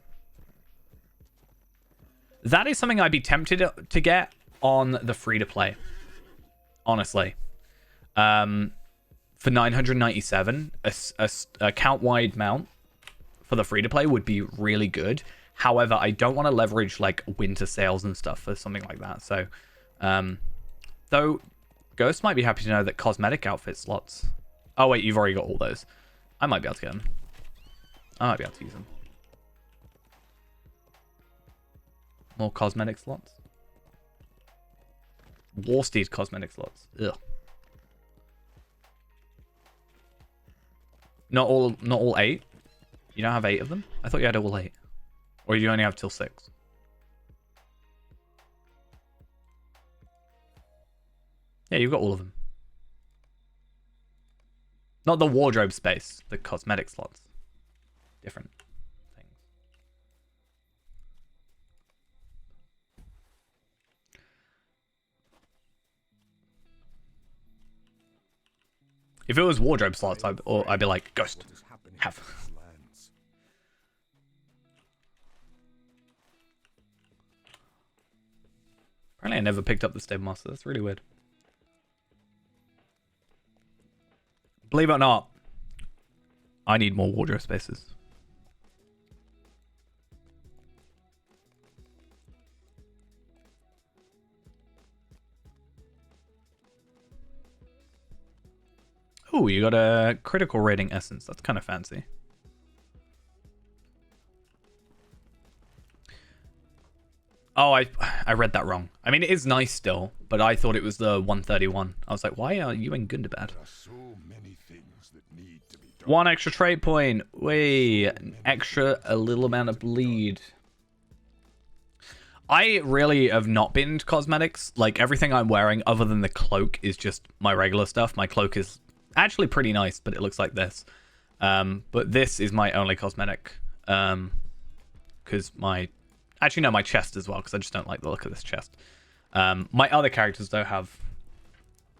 That is something I'd be tempted to get on the free-to-play, honestly. For 997, a count-wide mount for the free-to-play would be really good. However, I don't want to leverage like winter sales and stuff for something like that. So, though, Ghost might be happy to know that cosmetic outfit slots... Oh, wait, you've already got all those. I might be able to get them. I might be able to use them. More cosmetic slots. Warsteed cosmetic slots. Ugh. Not all 8? You don't have 8 of them? I thought you had all 8. Or you only have till 6? Yeah, you've got all of them. Not the wardrobe space, the cosmetic slots. Different. If it was wardrobe slots, I'd be like, Ghost, have. Apparently I never picked up the Stable Master. That's really weird. Believe it or not, I need more wardrobe spaces. Oh, you got a critical rating essence. That's kind of fancy. Oh, I read that wrong. I mean, it is nice still, but I thought it was the 131. I was like, why are you in Gundabad? There are so many things that need to be done. 1 extra trade point. Wait, a little amount of bleed. I really have not been into cosmetics. Like, everything I'm wearing other than the cloak is just my regular stuff. My cloak is actually pretty nice, but it looks like this. But this is my only cosmetic. Because my... Actually, no, my chest as well, because I just don't like the look of this chest. My other characters, though, have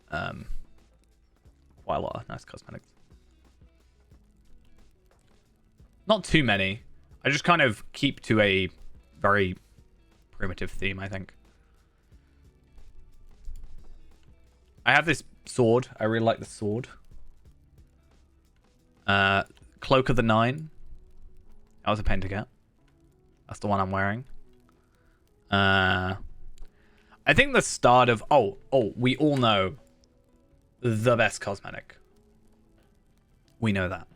quite a lot of nice cosmetics. Not too many. I just kind of keep to a very primitive theme, I think. I have this sword. I really like the sword. Cloak of the Nine. That was a pain to get. That's the one I'm wearing. I think the start of... Oh, we all know the best cosmetic. We know that.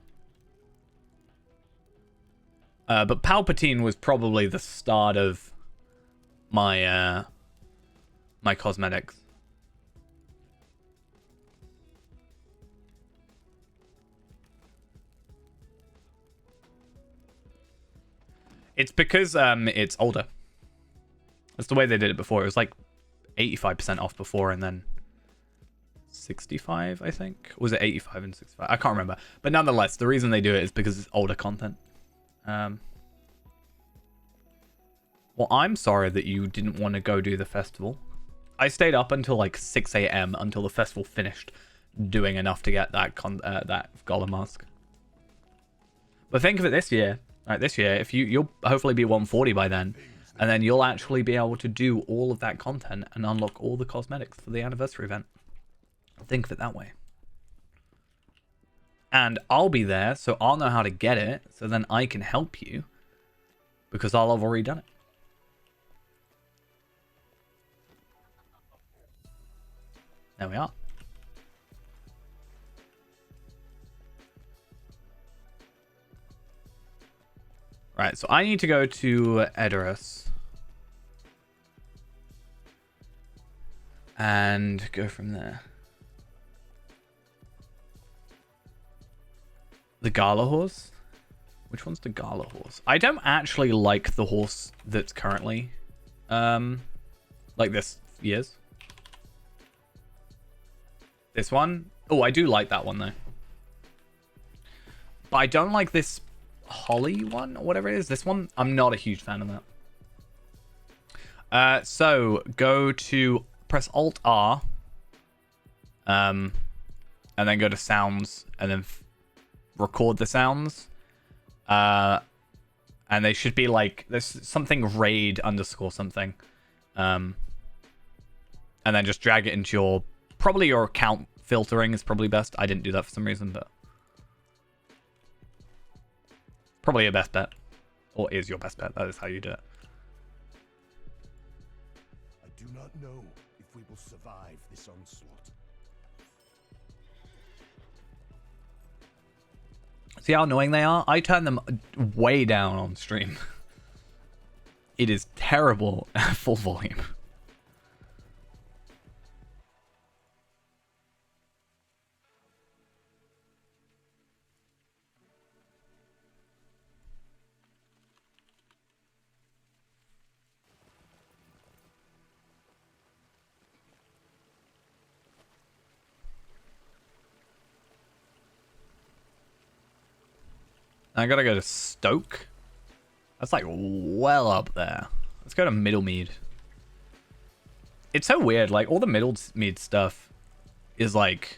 But Palpatine was probably the start of my my cosmetics. It's because it's older. That's the way they did it before. It was like 85% off before and then 65, I think. Or was it 85 and 65? I can't remember. But nonetheless, the reason they do it is because it's older content. Well, I'm sorry that you didn't want to go do the festival. I stayed up until like 6 a.m. until the festival finished, doing enough to get that that Golem mask. But think of it this year. Right, this year, if you'll hopefully be 140 by then, and then you'll actually be able to do all of that content and unlock all the cosmetics for the anniversary event. Think of it that way. And I'll be there, so I'll know how to get it, so then I can help you, because I'll have already done it. There we are. Right, so I need to go to Edoras. And go from there. The Gala horse? Which one's the Gala horse? I don't actually like the horse that's currently like this year's. This one? Oh, I do like that one though. But I don't like this Holly one or whatever it is. This one, I'm not a huge fan of that. So go to press Alt R, and then go to sounds, and then record the sounds. And they should be like there's something raid underscore something, and then just drag it into your probably your account filtering is probably best. I didn't do that for some reason, but. Probably your best bet. Or is your best bet. That is how you do it. I do not know if we will survive this onslaught. See how annoying they are? I turn them way down on stream. It is terrible at full volume. I gotta go to Stoke. That's like well up there. Let's go to Middlemead. It's so weird. Like all the Middlemead stuff is like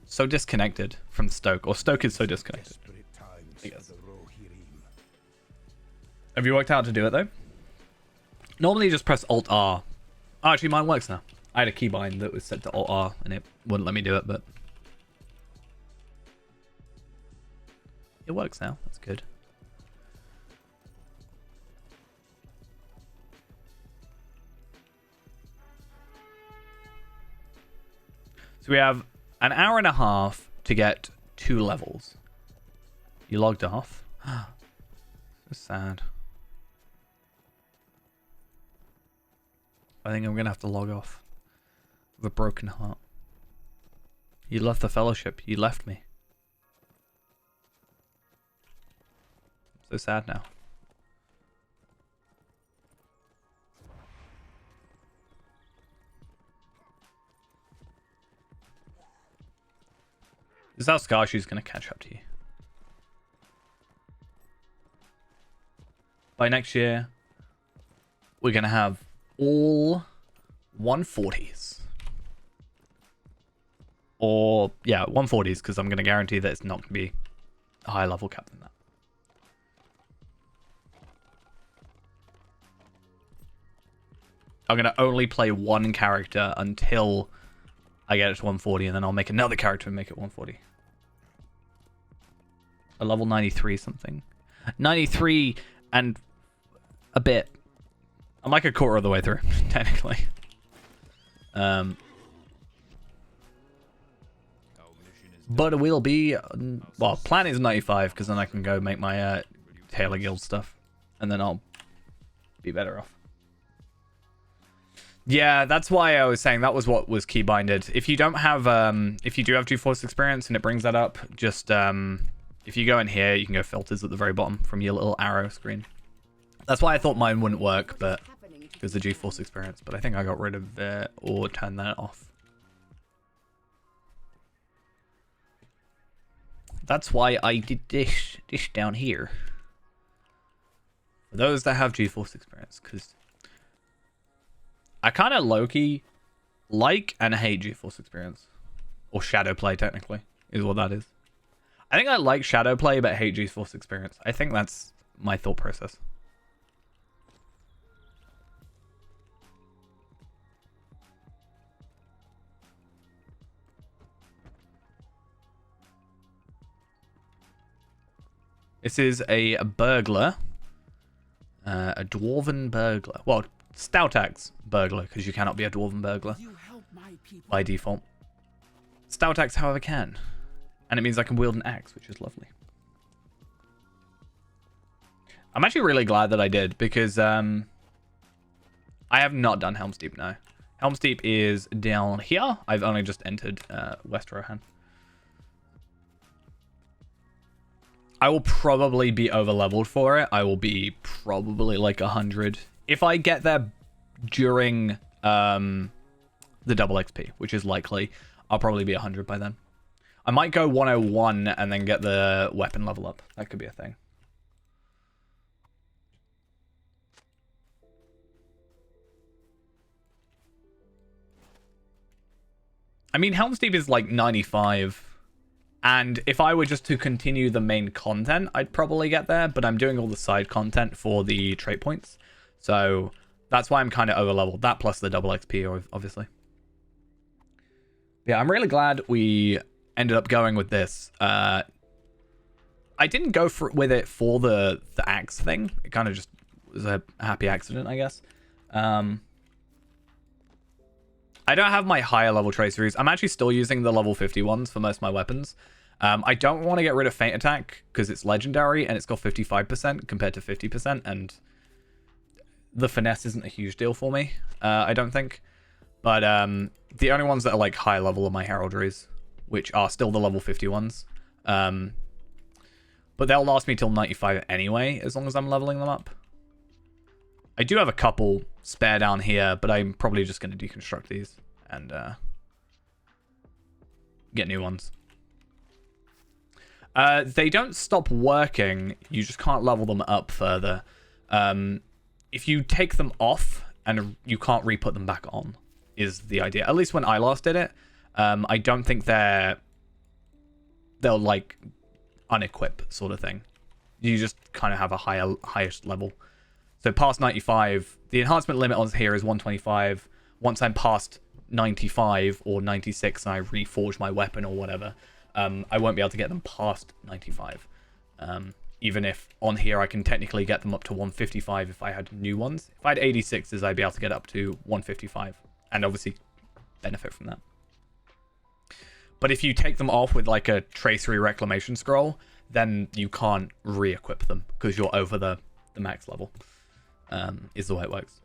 so disconnected from Stoke, or Stoke is so disconnected. I guess. Have you worked out how to do it though? Normally you just press Alt R. Oh, actually mine works now. I had a keybind that was set to Alt R and it wouldn't let me do it, but it works now. That's good. So we have an hour and a half to get 2 levels. You logged off. So sad. I think I'm going to have to log off with a broken heart. You left the fellowship. You left me. So sad now. This is how Skarshi's gonna catch up to you. By next year, we're gonna have all 140s. Or, yeah, 140s, because I'm gonna guarantee that it's not gonna be a higher level cap than that. I'm going to only play one character until I get it to 140, and then I'll make another character and make it 140. a level 93 something. 93 and a bit. I'm like a quarter of the way through, technically. But it will be, well, plan is 95 because then I can go make my Taylor Guild stuff, and then I'll be better off. Yeah, that's why I was saying that was what was keybinded. If you don't have, if you do have GeForce experience and it brings that up, just if you go in here, you can go filters at the very bottom from your little arrow screen. That's why I thought mine wouldn't work, but because the GeForce experience. But I think I got rid of it or turned that off. That's why I did this down here. For those that have GeForce experience, because I kind of low-key like and hate GeForce experience. Or Shadowplay, technically, is what that is. I think I like Shadowplay, but hate GeForce experience. I think that's my thought process. This is a burglar. A dwarven burglar. Well, stout axe burglar, because you cannot be a dwarven burglar by default. Stout axe, however, can. And it means I can wield an axe, which is lovely. I'm actually really glad that I did, because I have not done Helm's Deep now. Helm's Deep is down here. I've only just entered West Rohan. I will probably be over-leveled for it. I will be probably like 100. If I get there during the double XP, which is likely, I'll probably be 100 by then. I might go 101 and then get the weapon level up. That could be a thing. I mean, Helm's Deep is like 95. And if I were just to continue the main content, I'd probably get there. But I'm doing all the side content for the trait points. So that's why I'm kind of over-leveled. That plus the double XP, obviously. Yeah, I'm really glad we ended up going with this. I didn't go with it for the axe thing. It kind of just was a happy accident, I guess. I don't have my higher level traceries. I'm actually still using the level 50 ones for most of my weapons. I don't want to get rid of Feint Attack because it's legendary and it's got 55% compared to 50%, and the finesse isn't a huge deal for me, I don't think. But the only ones that are like high level are my heraldries, which are still the level 50 ones. But they'll last me till 95 anyway, as long as I'm leveling them up. I do have a couple spare down here, but I'm probably just going to deconstruct these and get new ones. They don't stop working, you just can't level them up further. If you take them off and you can't re-put them back on, is the idea. At least when I last did it, I don't think they'll like unequip sort of thing. You just kind of have a highest level. So past 95, the enhancement limit on here is 125. Once I'm past 95 or 96 and I reforge my weapon or whatever, I won't be able to get them past 95. Even if on here I can technically get them up to 155 if I had new ones. If I had 86s, I'd be able to get up to 155 and obviously benefit from that. But if you take them off with like a tracery reclamation scroll, then you can't re-equip them because you're over the max level. Is the way it works.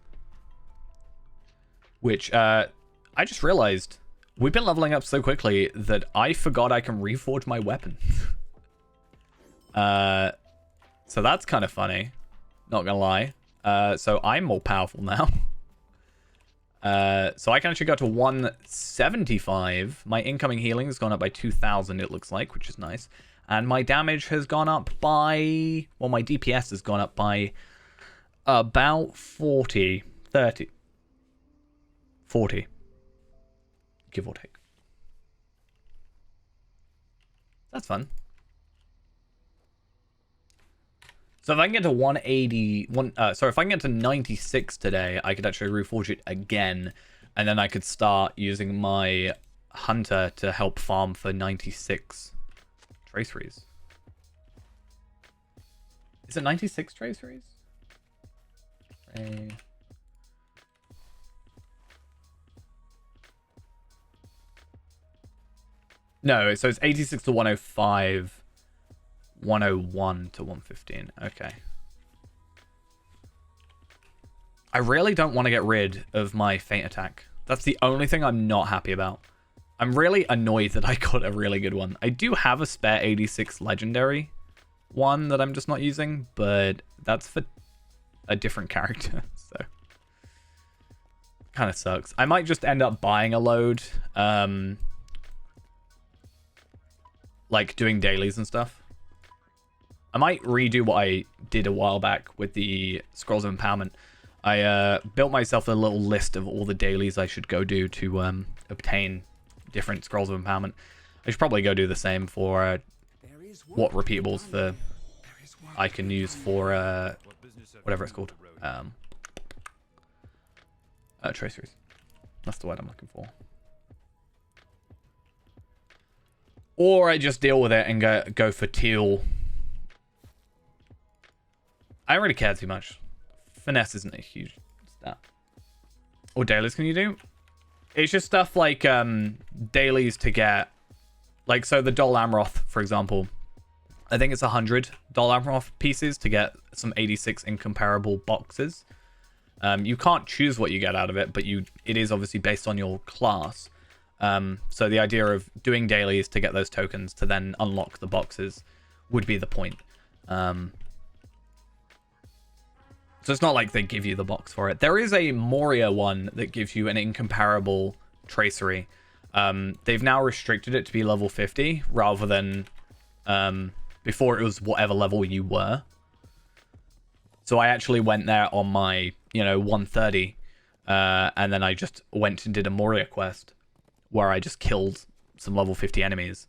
Which I just realized we've been leveling up so quickly that I forgot I can reforge my weapon. So that's kind of funny, not gonna lie. So I'm more powerful now. So I can actually go to 175. My incoming healing has gone up by 2,000, it looks like, which is nice. And my damage has gone up by, well, my DPS has gone up by about 40, 30, 40, give or take. That's fun. So if I can get to 180, if I can get to 96 today, I could actually reforge it again, and then I could start using my hunter to help farm for 96 traceries. Is it 96 traceries? No, so it's 86 to 105, 101 to 115. Okay. I really don't want to get rid of my feint attack. That's the only thing I'm not happy about. I'm really annoyed that I got a really good one. I do have a spare 86 legendary one that I'm just not using, but that's for a different character, so kind of sucks. I might just end up buying a load, like doing dailies and stuff. I might redo what I did a while back with the Scrolls of Empowerment. I built myself a little list of all the dailies I should go do to obtain different Scrolls of Empowerment. I should probably go do the same for what repeatables for I can use for whatever it's called. Traceries. That's the word I'm looking for. Or I just deal with it and go for teal. I don't really care too much. Finesse isn't a huge stat. What dailies can you do? It's just stuff like dailies to get, like, so the Dol Amroth, for example. I think it's 100 Dol Amroth pieces to get some 86 incomparable boxes. You can't choose what you get out of it, but it is obviously based on your class. So the idea of doing dailies to get those tokens to then unlock the boxes would be the point. So it's not like they give you the box for it. There is a Moria one that gives you an incomparable tracery. They've now restricted it to be level 50 rather than before it was whatever level you were. So I actually went there on my, 130, and then I just went and did a Moria quest where I just killed some level 50 enemies,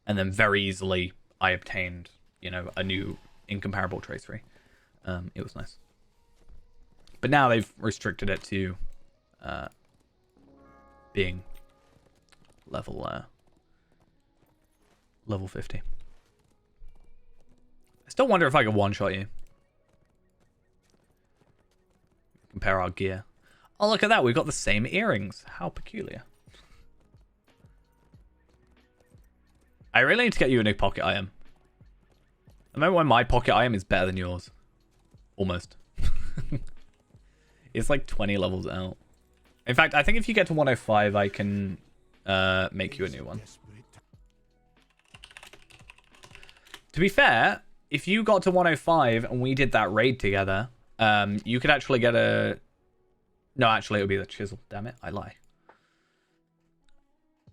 and then very easily I obtained, a new incomparable tracery. It was nice. But now they've restricted it to being level 50. I still wonder if I could one-shot you. Compare our gear. Oh, look at that. We've got the same earrings. How peculiar. I really need to get you a new pocket item. I remember when my pocket item is better than yours. Almost. It's like 20 levels out. In fact, I think if you get to 105, I can make you a new one. To be fair, if you got to 105 and we did that raid together, you could actually get a... No, actually, it would be the chisel. Damn it, I lie.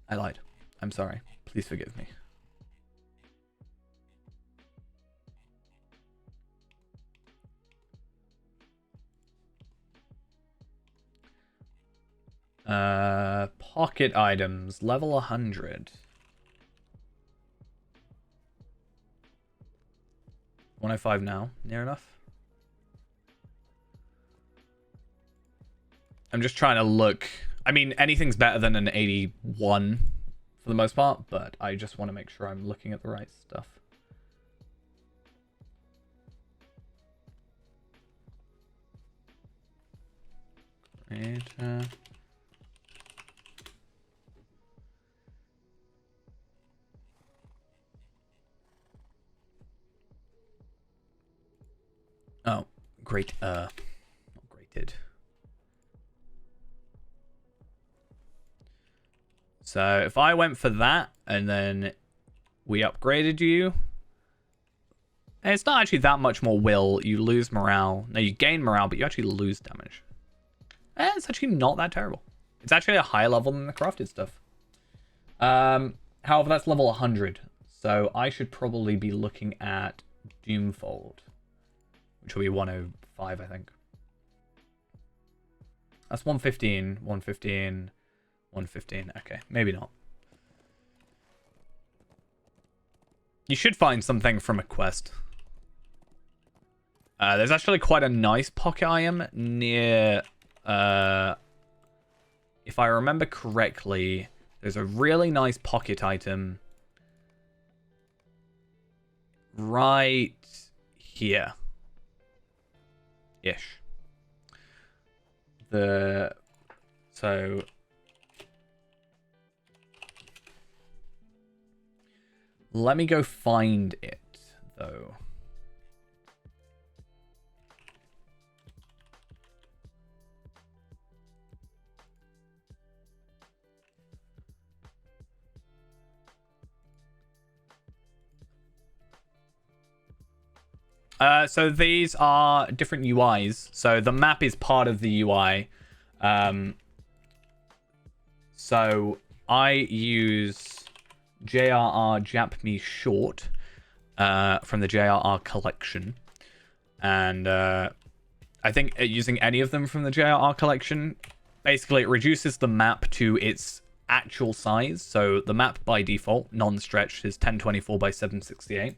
I lied. I'm sorry. Please forgive me. Pocket items, level 100. 105 now, near enough. I'm just trying to look. I mean, anything's better than an 81 for the most part, but I just want to make sure I'm looking at the right stuff. Great. Oh, great. Not grated. So if I went for that and then we upgraded you, and it's not actually that much more will. You lose morale. No, you gain morale, but you actually lose damage. It's actually not that terrible. It's actually a higher level than the crafted stuff. However, that's level 100. So I should probably be looking at Doomfold, which will be 105, I think. That's 115, 115, 115. Okay, maybe not. You should find something from a quest. There's actually quite a nice pocket item near... if I remember correctly, there's a really nice pocket item right here. Ish. So let me go find it though. So these are different UIs. So the map is part of the UI. So I use JRR Jap Me Short from the JRR collection. And I think using any of them from the JRR collection, basically it reduces the map to its actual size. So the map by default, non-stretched, is 1024 by 768.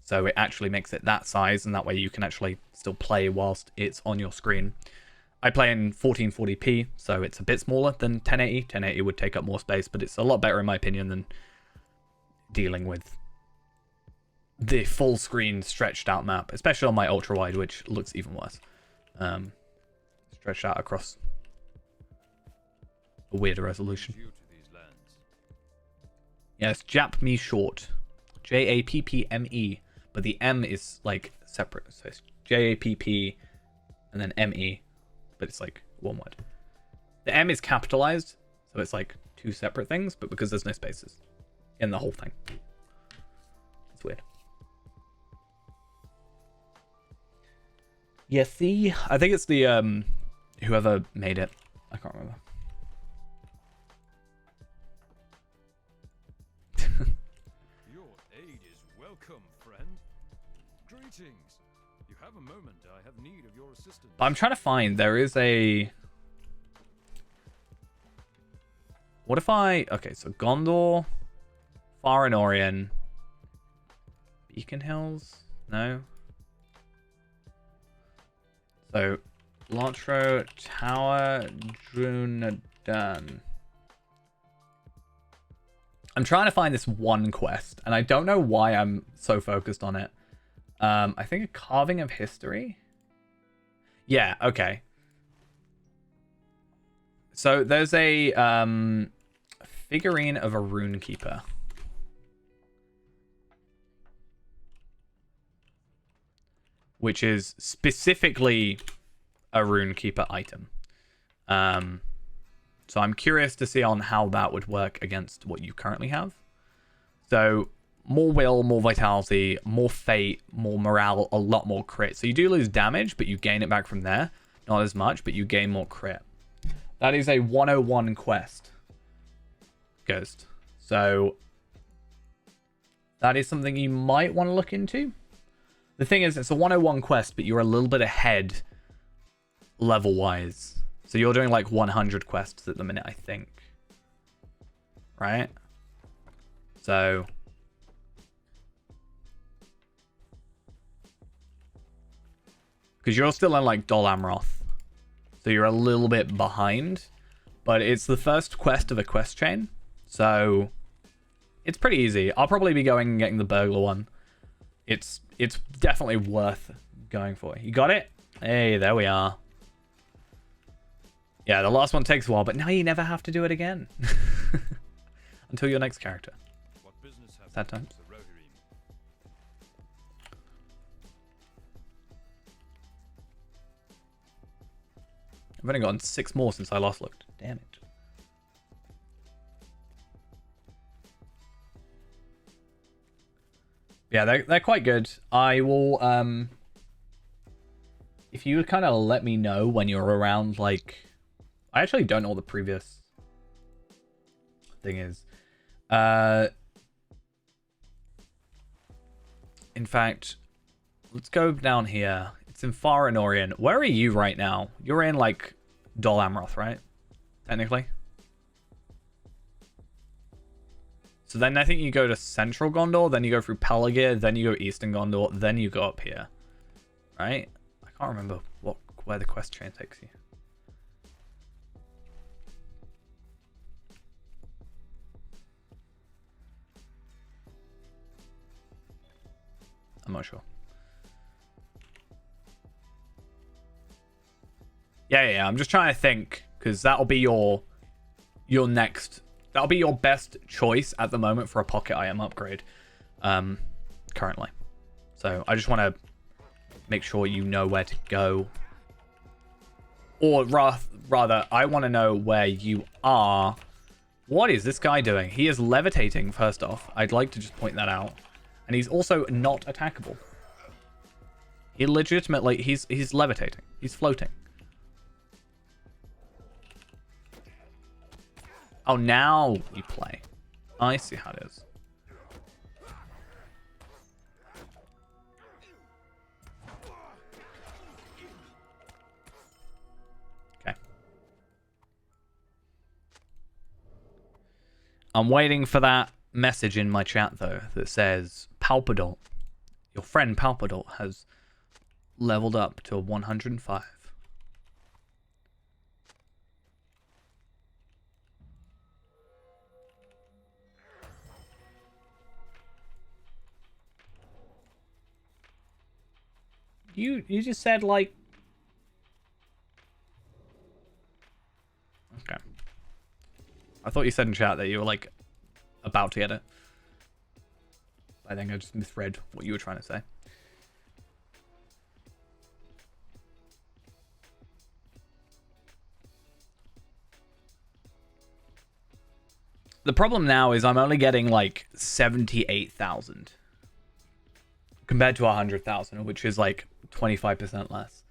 So it actually makes it that size, and that way you can actually still play whilst it's on your screen. I play in 1440p, so it's a bit smaller than 1080. 1080 would take up more space, but it's a lot better in my opinion than dealing with the full screen stretched out map, especially on my ultra wide, which looks even worse. Stretched out across a weirder resolution. Yeah, it's Jap Me Short. Jappme. But the M is like separate. So it's JAPP and then ME. But it's like one word. The M is capitalized. So it's like two separate things. But because there's no spaces in the whole thing. It's weird. Yeah, see? I think it's the whoever made it. I can't remember. Your aid is welcome, friend. Greetings. You have a moment. I have need of your assistance. I'm trying to find. There is a. What if I? Okay, so Gondor, Far Orient, Beacon Hills. No. So, Lotro, Tower, Drunadan. I'm trying to find this one quest, and I don't know why I'm so focused on it. I think a carving of history. Yeah, okay. So there's a figurine of a rune keeper. Which is specifically a rune keeper item. So I'm curious to see on how that would work against what you currently have. So more will, more vitality, more fate, more morale, a lot more crit. So you do lose damage, but you gain it back from there. Not as much, but you gain more crit. That is a 101 quest. Ghost. So that is something you might want to look into. The thing is, it's a 101 quest, but you're a little bit ahead level-wise. So you're doing like 100 quests at the minute, I think. Right? So because you're still in like Dol Amroth. So you're a little bit behind. But it's the first quest of a quest chain. So it's pretty easy. I'll probably be going and getting the burglar one. It's definitely worth going for. You got it? Hey, there we are. Yeah, the last one takes a while, but now you never have to do it again. Until your next character. What business have Sad times. the Rohirrim? I've only gotten 6 more since I last looked. Damn it. Yeah, they're quite good. I will, if you kind of let me know when you're around, like, I actually don't know what the previous thing is. In fact, let's go down here. It's in Far and Orient. Where are you right now? You're in, like, Dol Amroth, right? Technically. So then I think you go to Central Gondor, then you go through Pelargir, then you go Eastern Gondor, then you go up here. Right? I can't remember where the quest chain takes you. I'm not sure. Yeah. I'm just trying to think, because that'll be your next. That'll be your best choice at the moment for a pocket item upgrade, currently. So I just want to make sure you know where to go. Or rather, I want to know where you are. What is this guy doing? He is levitating, first off. I'd like to just point that out. And he's also not attackable. He legitimately, he's levitating. He's floating. Oh, now you play. I see how it is. Okay. I'm waiting for that message in my chat, though, that says Palpadol, your friend Palpadol, has leveled up to 105. You just said, like... Okay. I thought you said in chat that you were, like, about to get it. I think I just misread what you were trying to say. The problem now is I'm only getting, like, 78,000. Compared to 100,000, which is, like, 25% less.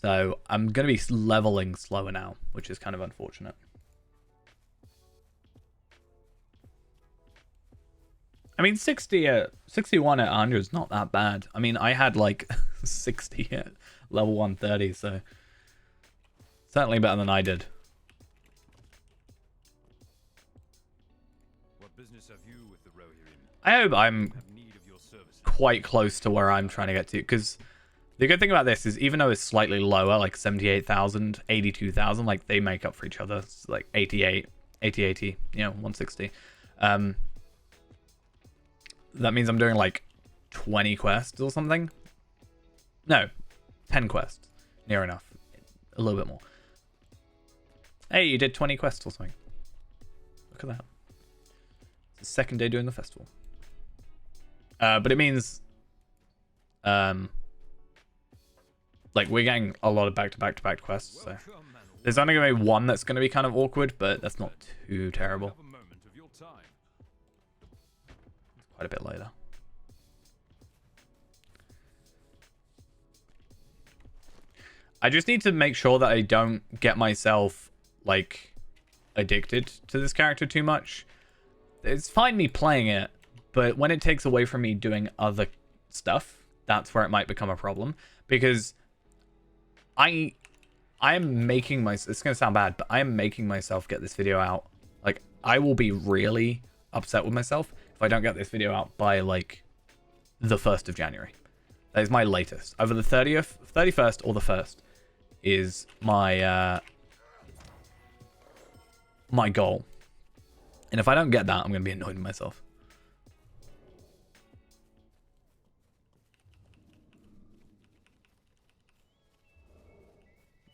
So I'm going to be leveling slower now, which is kind of unfortunate. I mean, 61 at 100 is not that bad. I mean, I had like 60 at level 130, so certainly better than I did. What business have you with the Rohirrim? I hope I'm Have need of your services. quite close to where I'm trying to get to, because the good thing about this is even though it's slightly lower, like 78,000, 82,000, like they make up for each other. It's like 80, 80, 160. That means I'm doing like 20 quests or something. No, 10 quests. Near enough. A little bit more. Hey, you did 20 quests or something. Look at that. It's the second day doing the festival. But it means... like, we're getting a lot of back-to-back-to-back quests, so... There's only going to be one that's going to be kind of awkward, but that's not too terrible. Have a moment of your time. Quite a bit later. I just need to make sure that I don't get myself, like, addicted to this character too much. It's fine me playing it, but when it takes away from me doing other stuff, that's where it might become a problem. Because I am making myself... It's going to sound bad, but I am making myself get this video out. Like, I will be really upset with myself if I don't get this video out by, like, the 1st of January. That is my latest. Either the 30th, 31st, or the 1st is my, my goal. And if I don't get that, I'm going to be annoyed with myself.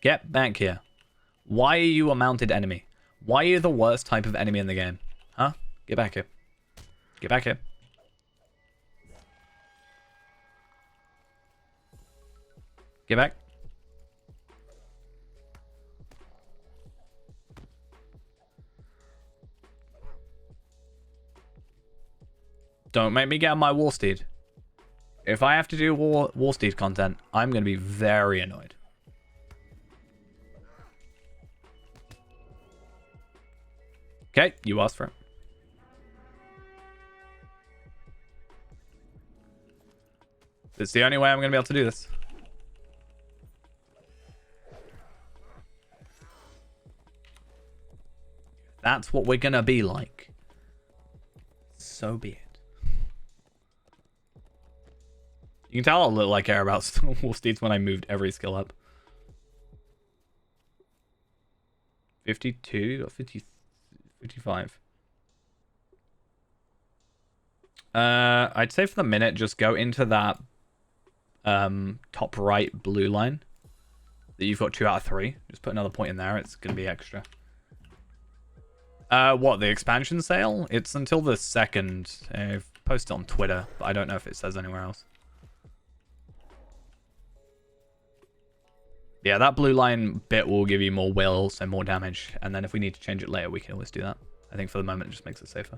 Get back here. Why are you a mounted enemy? Why are you the worst type of enemy in the game? Huh? Get back here. Get back here. Get back. Don't make me get on my war steed. If I have to do war steed content, I'm going to be very annoyed. Okay, you asked for it. It's the only way I'm going to be able to do this. That's what we're going to be like. So be it. You can tell how little I care about War Steeds when I moved every skill up. 52 or 50, 55. I'd say for the minute, just go into that top right blue line. that you've got 2 out of 3. Just put another point in there. It's going to be extra. What, the expansion sale? It's until the 2nd. I've posted on Twitter, but I don't know if it says anywhere else. Yeah, that blue line bit will give you more will, so more damage. And then if we need to change it later, we can always do that. I think for the moment, it just makes it safer.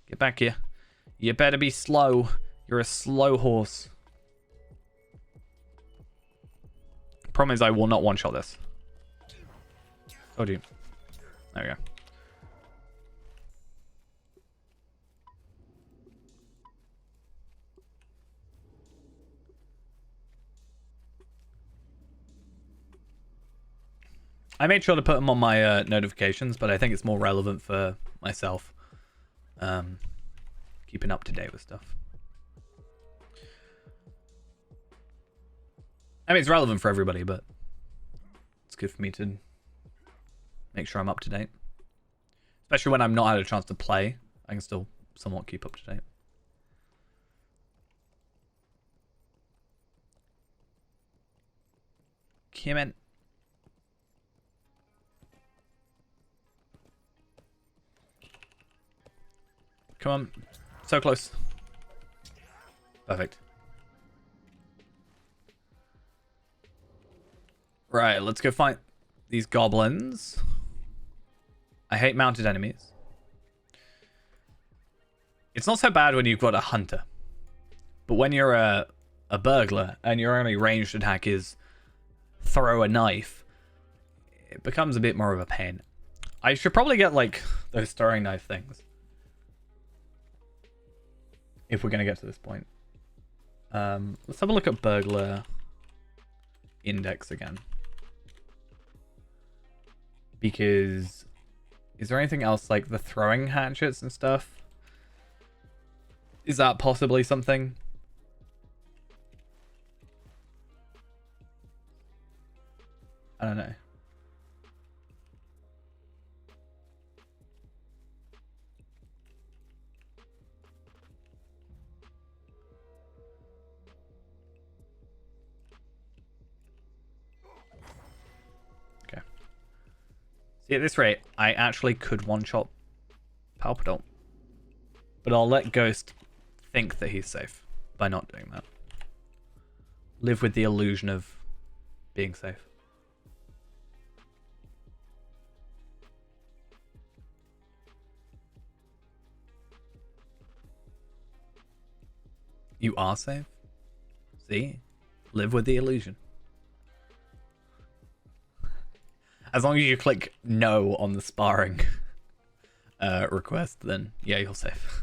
Get back here. You better be slow. You're a slow horse. Problem is, I will not one-shot this. Told you. There we go. I made sure to put them on my notifications, but I think it's more relevant for myself. Keeping up to date with stuff. I mean, it's relevant for everybody, but it's good for me to make sure I'm up to date. Especially when I'm not had a chance to play, I can still somewhat keep up to date. Come in. Come on. So close. Perfect. Right, let's go fight these goblins. I hate mounted enemies. It's not so bad when you've got a hunter. But when you're a burglar and your only ranged attack is throw a knife, it becomes a bit more of a pain. I should probably get like those throwing knife things. If we're going to get to this point. Let's have a look at burglar index again. Because is there anything else like the throwing hatchets and stuff? Is that possibly something? I don't know. See, at this rate, I actually could one-shot Palpadol. But I'll let Ghost think that he's safe by not doing that. Live with the illusion of being safe. You are safe? See? Live with the illusion. As long as you click no on the sparring request, then yeah, you're safe.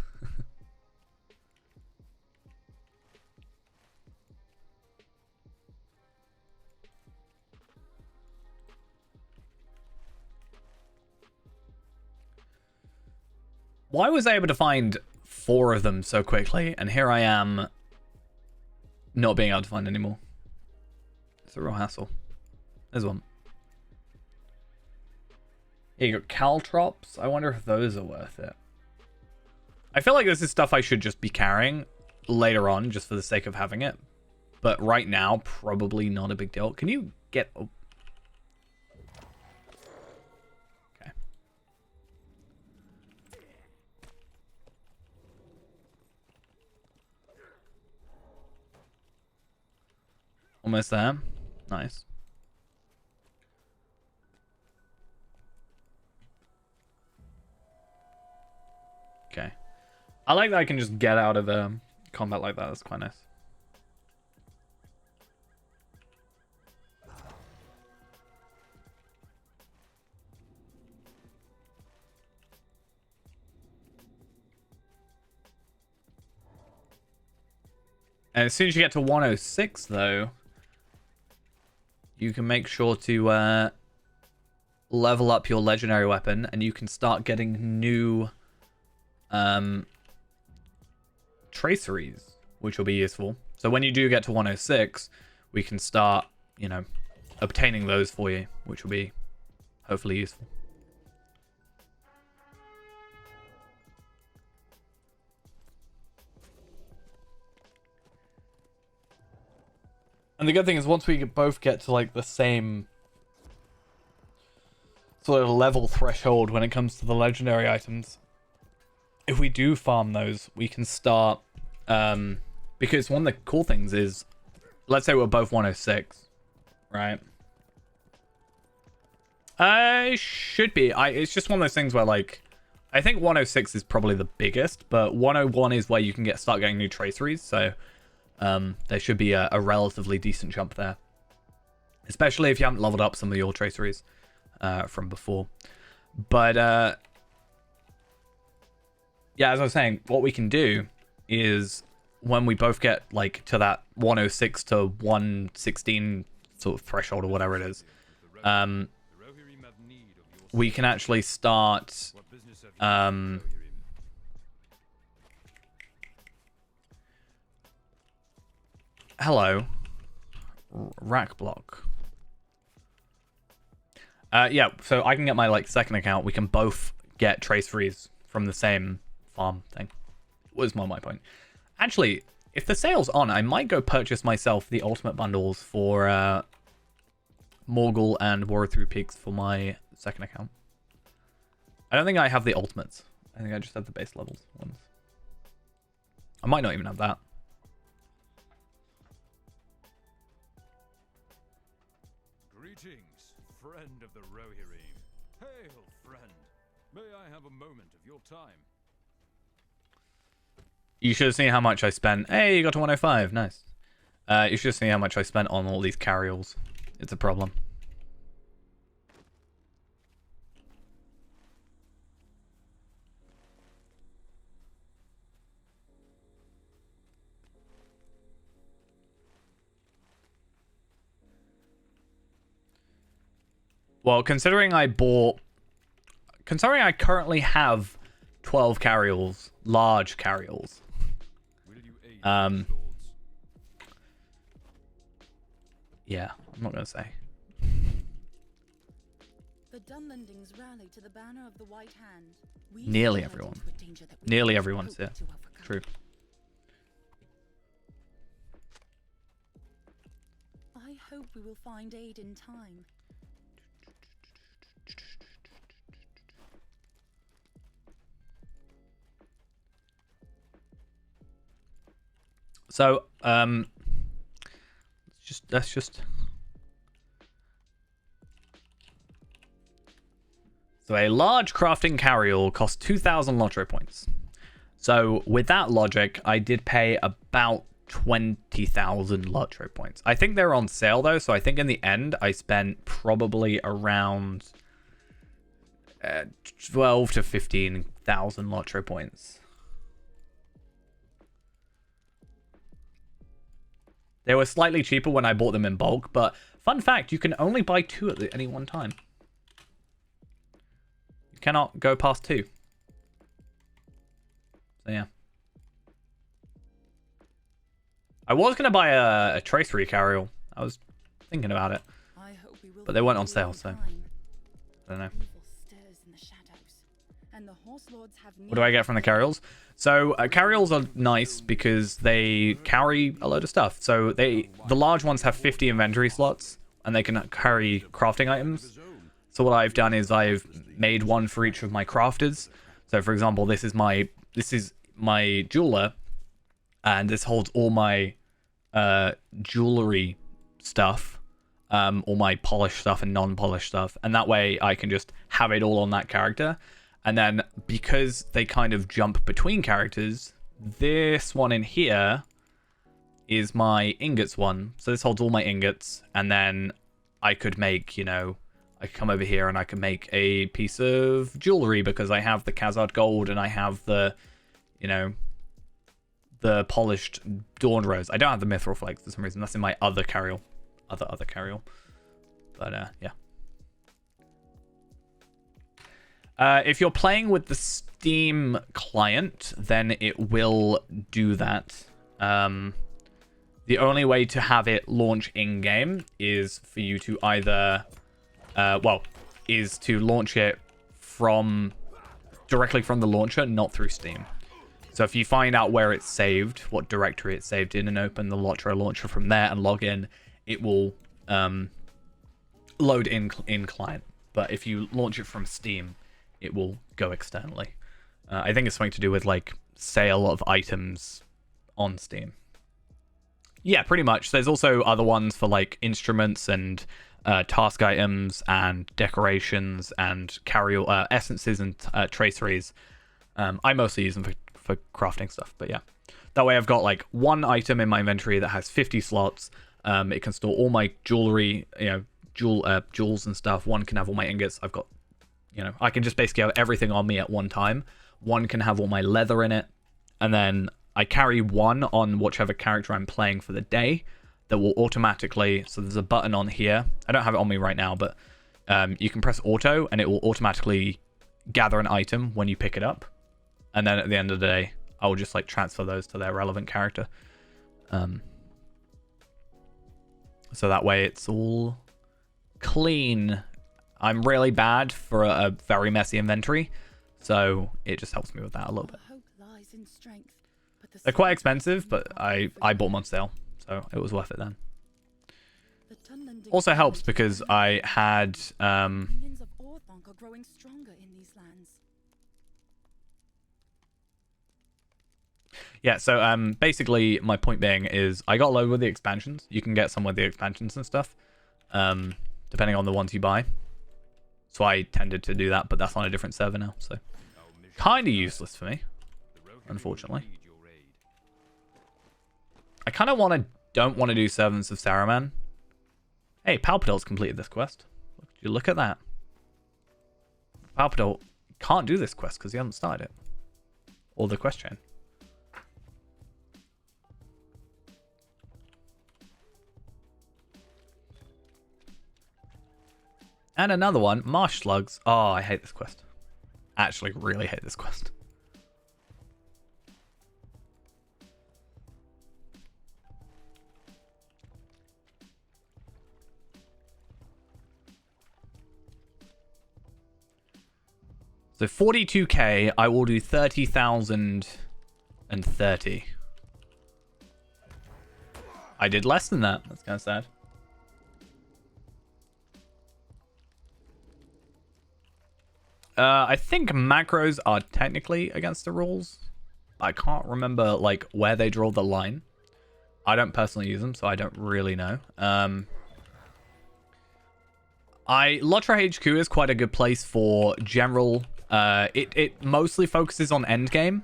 Why was I able to find 4 of them so quickly, and here I am not being able to find any more? It's a real hassle. There's one. Yeah, you got caltrops. I wonder if those are worth it. I feel like this is stuff I should just be carrying later on, just for the sake of having it. But right now, probably not a big deal. Can you get... Oh. Okay. Almost there. Nice. Okay. I like that I can just get out of combat like that. That's quite nice. And as soon as you get to 106, though, you can make sure to level up your legendary weapon, and you can start getting new traceries, which will be useful. So when you do get to 106, we can start, you know, obtaining those for you, which will be hopefully useful. And the good thing is once we both get to like the same sort of level threshold when it comes to the legendary items, if we do farm those, we can start, because one of the cool things is, let's say we're both 106, right? Should be. It's just one of those things where, like, I think 106 is probably the biggest, but 101 is where you can start getting new traceries, so there should be a relatively decent jump there. Especially if you haven't leveled up some of your traceries from before. But, yeah, as I was saying, what we can do is when we both get, like, to that 106 to 116 sort of threshold or whatever it is, we can actually start hello, rack block. Yeah, so I can get my like second account. We can both get trace freeze from the same farm thing. Was my point. Actually, if the sale's on, I might go purchase myself the ultimate bundles for Morgul and War Through Peaks for my second account. I don't think I have the ultimates. I think I just have the base levels ones. I might not even have that. Greetings, friend of the Rohirrim. Hail, friend. May I have a moment of your time? You should have seen how much I spent. Hey, you got to 105. Nice. You should have seen how much I spent on all these carryalls. It's a problem. Well, considering I currently have 12 carryalls, large carryalls. Yeah, I'm not gonna say. The Dunlendings rally to the banner of the White Hand. Nearly everyone. Nearly everyone's here. True. I hope we will find aid in time. So, let's just. So a large crafting carryall costs 2,000 lottery points. So with that logic, I did pay about 20,000 lottery points. I think they're on sale though, so I think in the end I spent probably around 12 to 15,000 lottery points. They were slightly cheaper when I bought them in bulk, but fun fact, you can only buy 2 at any one time. You cannot go past 2. So yeah. I was going to buy a tracery carryall. I was thinking about it. But they weren't on sale, so I don't know. What do I get from the carryalls? So carryalls are nice because they carry a load of stuff. So the large ones have 50 inventory slots and they can carry crafting items. So what I've done is I've made one for each of my crafters. So for example, this is my jeweler, and this holds all my jewelry stuff, all my polished stuff and non-polished stuff, and that way I can just have it all on that character. And then because they kind of jump between characters, this one in here is my ingots one. So this holds all my ingots, and then I could make, I could come over here and I can make a piece of jewelry because I have the Khazad gold and I have the, the polished Dawn Rose. I don't have the Mithril Flakes for some reason. That's in my other carryall. Other carryall. But, yeah. If you're playing with the Steam client, then it will do that. The only way to have it launch in-game is for you to either... is to launch it directly from the launcher, not through Steam. So if you find out where it's saved, what directory it's saved in, and open the Lotro launcher from there and log in, it will load in client. But if you launch it from Steam, it will go externally. I think it's something to do with like sale of items on Steam. Yeah, pretty much. There's also other ones for like instruments and task items and decorations and carry essences and traceries. I mostly use them for crafting stuff, but yeah. That way I've got like one item in my inventory that has 50 slots. It can store all my jewelry, jewels and stuff. One can have all my ingots. I've got, I can just basically have everything on me at one time. One can have all my leather in it. And then I carry one on whichever character I'm playing for the day that will automatically, so there's a button on here. I don't have it on me right now, but you can press auto and it will automatically gather an item when you pick it up. And then at the end of the day, I will just like transfer those to their relevant character. So that way it's all clean. I'm really bad for a very messy inventory, so it just helps me with that a little bit. Hope lies in strength, but the They're quite expensive, but I bought them on sale, so it was worth it then. Also helps because I had Minions of Orthanc are growing stronger in these lands. yeah, so basically my point being is I got low with the expansions. You can get some with the expansions and stuff, depending on the ones you buy. So I tended to do that, but that's on a different server now, so kind of useless for me, unfortunately. I kind of don't want to do Servants of Saruman. Hey, Palpatel's completed this quest. Would you look at that? Palpatel can't do this quest because he hasn't started it. Or the quest chain. And another one, Marsh Slugs. Oh, I hate this quest. Actually, really hate this quest. So 42k, I will do 30,030. I did less than that. That's kind of sad. I think macros are technically against the rules. I can't remember like where they draw the line. I don't personally use them, so I don't really know. Lotra HQ is quite a good place for general. It mostly focuses on endgame,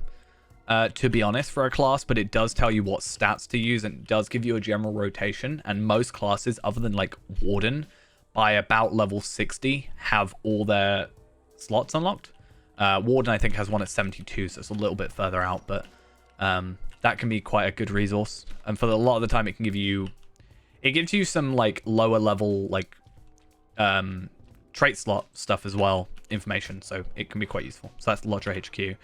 to be honest, for a class, but it does tell you what stats to use and it does give you a general rotation. And most classes, other than like Warden, by about level 60, have all their slots unlocked. Warden, I think, has one at 72, so it's a little bit further out, but that can be quite a good resource. And for a lot of the time, it gives you some like lower level like trait slot stuff as well, information, so it can be quite useful. So that's Lotra HQ.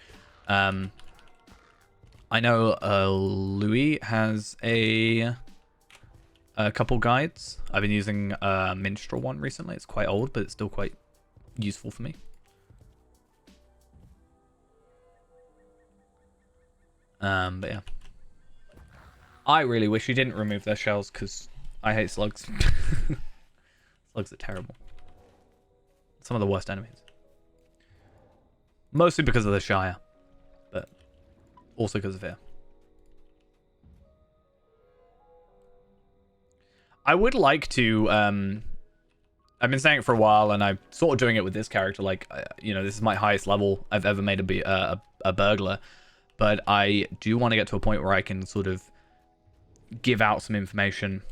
I know Louis has a couple guides. I've been using a Minstrel one recently. It's quite old, but it's still quite useful for me. But yeah, I really wish you didn't remove their shells because I hate slugs. Slugs are terrible. Some of the worst enemies. Mostly because of the Shire, but also because of here. I would like to, I've been saying it for a while, and I'm sort of doing it with this character, like, this is my highest level I've ever made a burglar, but I do want to get to a point where I can sort of give out some information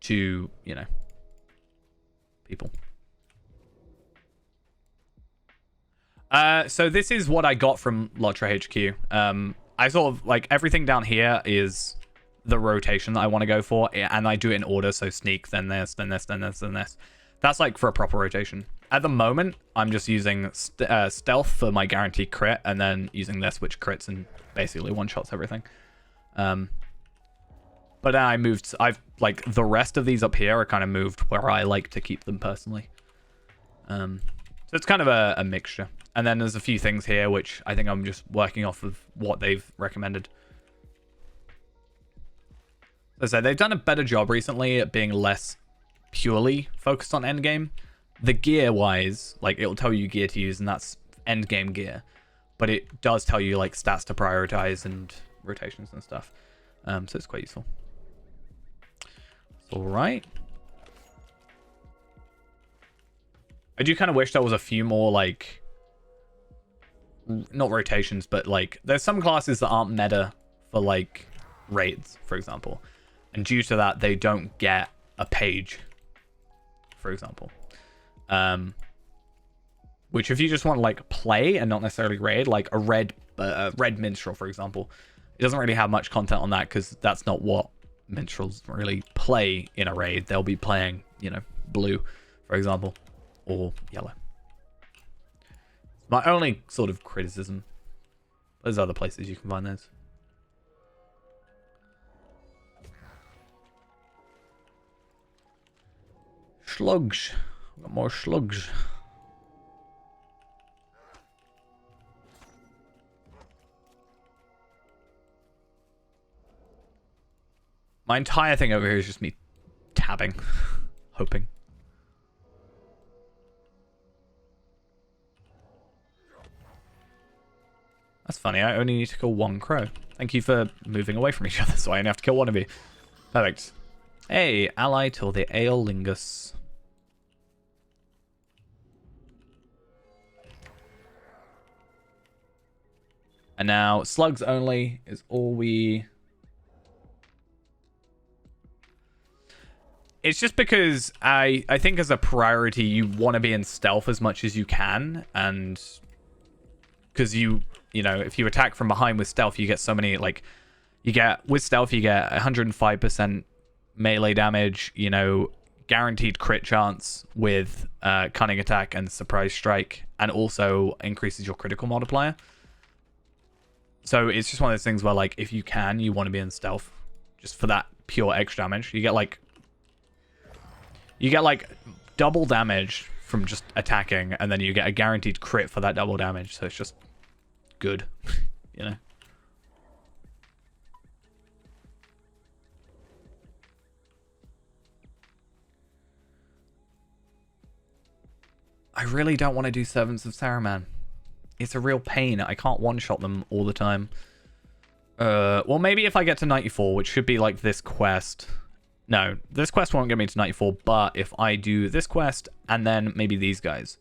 to, people. So this is what I got from Lotra HQ. I sort of, like, everything down here is the rotation that I want to go for, and I do it in order, so sneak, then this, then this, then this, then this. That's, like, for a proper rotation. At the moment, I'm just using stealth for my guaranteed crit, and then using this, which crits and basically one-shots everything. But I've, like, the rest of these up here are kind of moved where I like to keep them personally. So it's kind of a mixture. And then there's a few things here which I think I'm just working off of what they've recommended. As I say, they've done a better job recently at being less purely focused on endgame. The gear-wise, like, it'll tell you gear to use, and that's endgame gear. But it does tell you, like, stats to prioritize and rotations and stuff. So it's quite useful. Alright. I do kind of wish there was a few more, like... Not rotations, but, like... There's some classes that aren't meta for, like, raids, for example. And due to that, they don't get a page, for example. Which if you just want to like play and not necessarily raid, like a red minstrel, for example, it doesn't really have much content on that because that's not what minstrels really play in a raid. They'll be playing, you know, blue, for example, or yellow. My only sort of criticism. There's other places you can find those. Slugs. Got more slugs. My entire thing over here is just me tabbing, hoping. That's funny, I only need to kill one crow. Thank you for moving away from each other so I only have to kill one of you. Perfect. Hey, ally till the Aeolingus. And now, slugs only is all we... It's just because I think as a priority, you want to be in stealth as much as you can. And because you know, if you attack from behind with stealth, you get so many, like, with stealth, you get 105% melee damage, you know, guaranteed crit chance with cunning attack and surprise strike, and also increases your critical multiplier. So it's just one of those things where, like, if you can, you want to be in stealth just for that pure extra damage. You get like double damage from just attacking, and then you get a guaranteed crit for that double damage. So it's just good, you know. I really don't want to do Servants of Saruman. It's a real pain. I can't one-shot them all the time. Well, maybe if I get to 94, which should be like this quest. No, this quest won't get me to 94, but if I do this quest and then maybe these guys.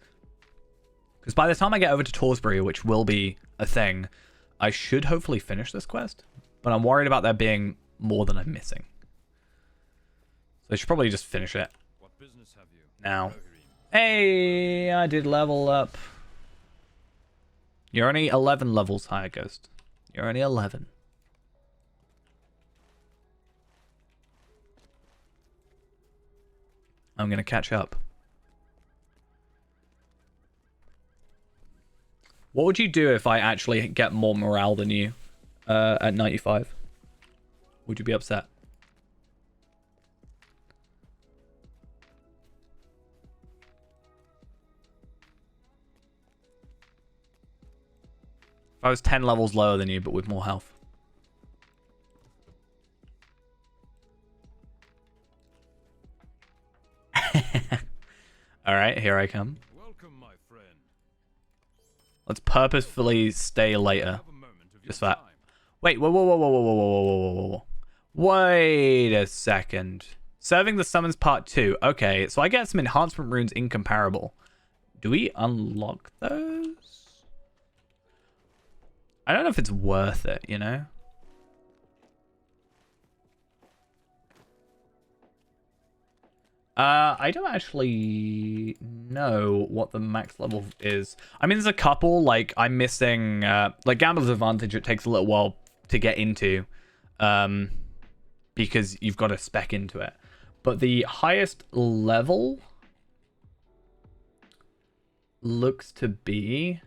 Because by the time I get over to Torsbury, which will be a thing, I should hopefully finish this quest. But I'm worried about there being more than I'm missing. So I should probably just finish it. What business have you Now. Hey, I did level up. You're only 11 levels higher, Ghost. You're only 11. I'm going to catch up. What would you do if I actually get more morale than you at 95? Would you be upset? If I was 10 levels lower than you, but with more health. Alright, here I come. Welcome, my friend. Let's purposefully stay later. Just that. Wait, whoa, whoa, whoa, whoa, whoa, whoa, whoa, whoa, whoa, whoa. Wait a second. Serving the Summons Part 2. Okay, so I get some enhancement runes incomparable. Do we unlock those? I don't know if it's worth it, you know? I don't actually know what the max level is. I mean, there's a couple, like, I'm missing, like, Gambler's Advantage, it takes a little while to get into, because you've got to spec into it. But the highest level looks to be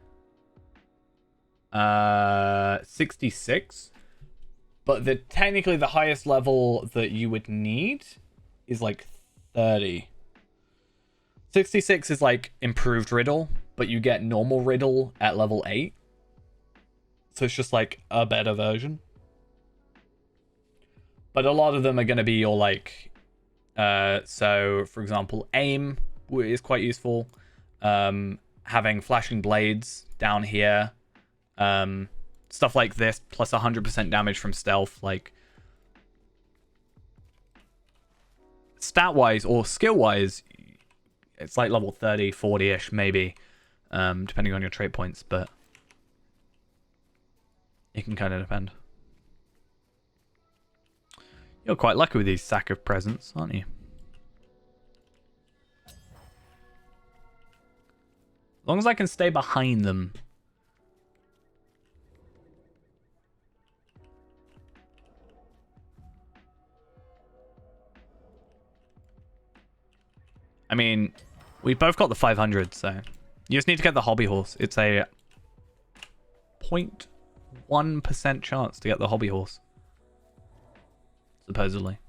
66, but technically the highest level that you would need is like 30. 66 is like improved riddle, but you get normal riddle at level 8, so it's just like a better version. But a lot of them are going to be your like, so for example, aim is quite useful. Having flashing blades down here, stuff like this, plus 100% damage from stealth, like stat-wise or skill-wise, it's like level 30, 40-ish maybe, depending on your trait points, but it can kind of depend. You're quite lucky with these sack of presents, aren't you? As long as I can stay behind them. I mean, we both got the 500, so you just need to get the hobby horse. It's a 0.1% chance to get the hobby horse, supposedly.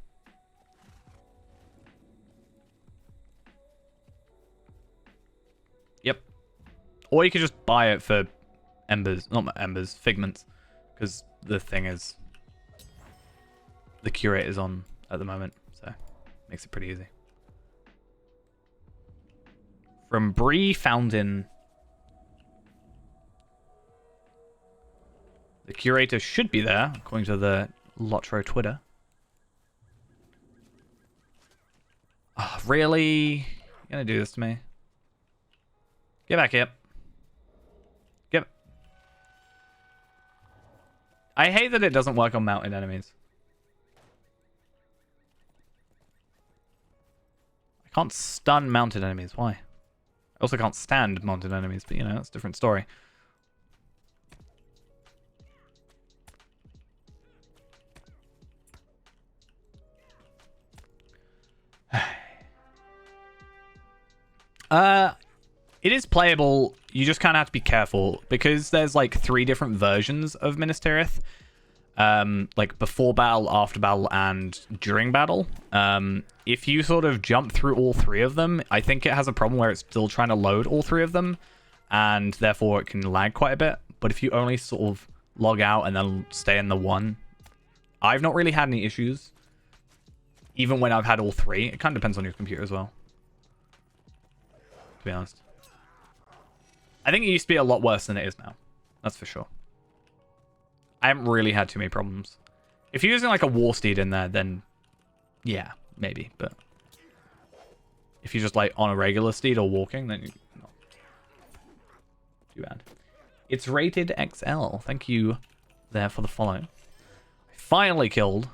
Yep. Or you could just buy it for embers, not embers, figments, because the thing is, the curator's on at the moment, so makes it pretty easy. From Bree, found in the curator should be there, according to the Lotro Twitter. Oh, really? You're gonna do this to me? Get back here. Get. I hate that it doesn't work on mounted enemies. I can't stun mounted enemies. Why? I also can't stand mounted enemies, but you know, that's a different story. It is playable. You just kind of have to be careful because there's like 3 different versions of Minas Tirith. Like before battle, after battle, and during battle. If you sort of jump through all 3 of them, I think it has a problem where it's still trying to load all 3 of them, and therefore it can lag quite a bit. But if you only sort of log out and then stay in the one, I've not really had any issues. Even when I've had all 3, it kind of depends on your computer as well, to be honest. I think it used to be a lot worse than it is now. That's for sure. I haven't really had too many problems. If you're using like a war steed in there, then yeah, maybe. But if you're just like on a regular steed or walking, then not too bad. It's rated XL. Thank you there for the follow. I finally killed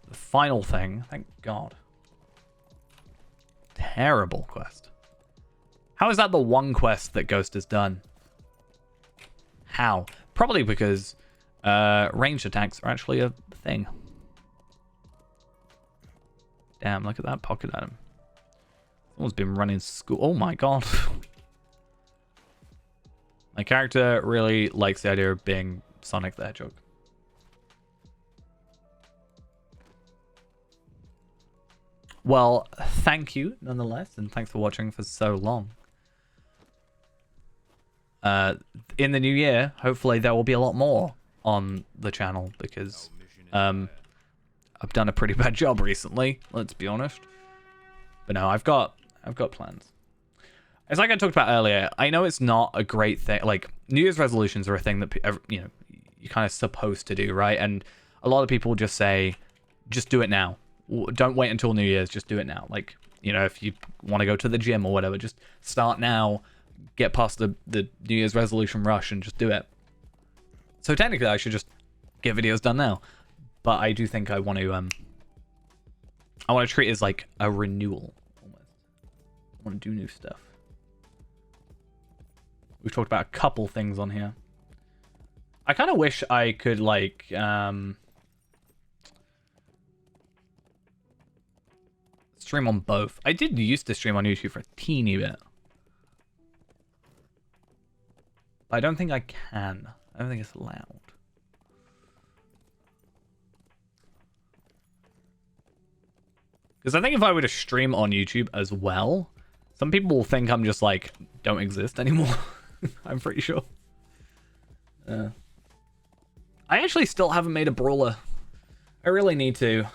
the final thing. Thank God. Terrible quest. How is that the one quest that Ghost has done? How? Probably because ranged attacks are actually a thing. Damn, look at that pocket item. Someone's been running school. Oh my God. My character really likes the idea of being Sonic the Hedgehog. Well, thank you nonetheless, and thanks for watching for so long. In the new year, hopefully there will be a lot more on the channel because I've done a pretty bad job recently, let's be honest. But no, I've got plans. It's like I talked about earlier. I know it's not a great thing. Like New Year's resolutions are a thing that you know you're kind of supposed to do, right? And a lot of people just say, just do it now. Don't wait until New Year's. Just do it now. Like, you know, if you want to go to the gym or whatever, just start now. Get past the New Year's resolution rush and just do it. So technically, I should just get videos done now. But I do think I want to treat it as like a renewal almost. I want to do new stuff. We've talked about a couple things on here. I kind of wish I could like stream on both. I did used to stream on YouTube for a teeny bit. But I don't think I can. I don't think it's allowed. Because I think if I were to stream on YouTube as well, some people will think I'm just like, don't exist anymore. I'm pretty sure. I actually still haven't made a brawler. I really need to.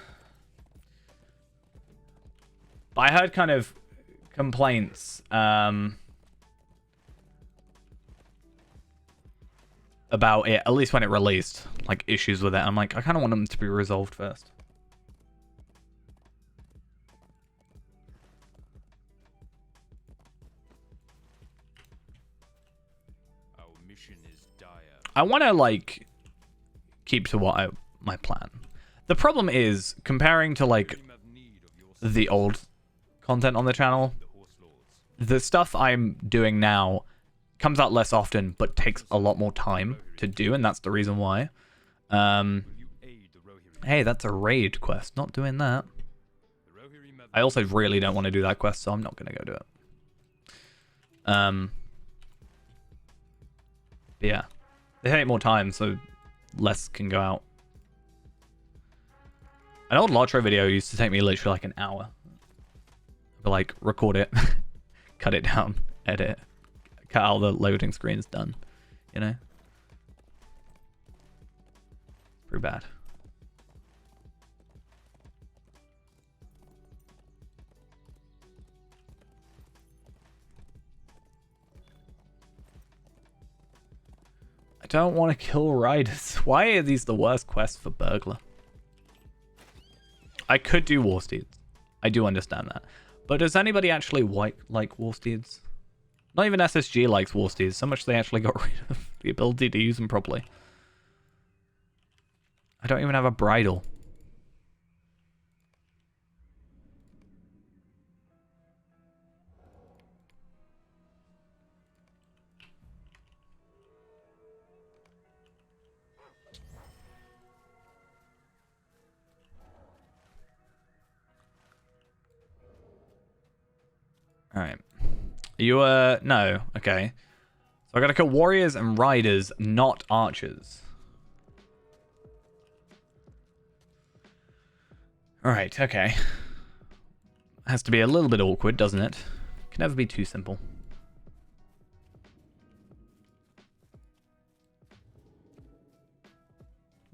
But I heard kind of complaints about it, at least when it released, like issues with it. I'm like, I kind of want them to be resolved first. Our mission is dire. I want to like keep to my plan. The problem is comparing to like Dream have need of your the old content on the channel, the Horse Lords. the stuff I'm doing now comes out less often but takes a lot more time to do, and that's the reason why. Will you aid the Rohirrim? Hey, that's a raid quest. Not doing that. The Rohirrim have I also really don't want to do that quest, so I'm not gonna go do it. But yeah, they take more time, so less can go out. An old Lotro video used to take me literally like an hour. But like record it, cut it down, edit, cut out the loading screens, done. You know? Pretty bad. I don't want to kill riders. Why are these the worst quests for burglar? I could do war steeds. I do understand that. But does anybody actually like war steeds? Not even SSG likes war steeds, so much they actually got rid of the ability to use them properly. I don't even have a bridle. Alright. You, no. Okay. So I gotta kill warriors and riders, not archers. Alright, okay. Has to be a little bit awkward, doesn't it? Can never be too simple.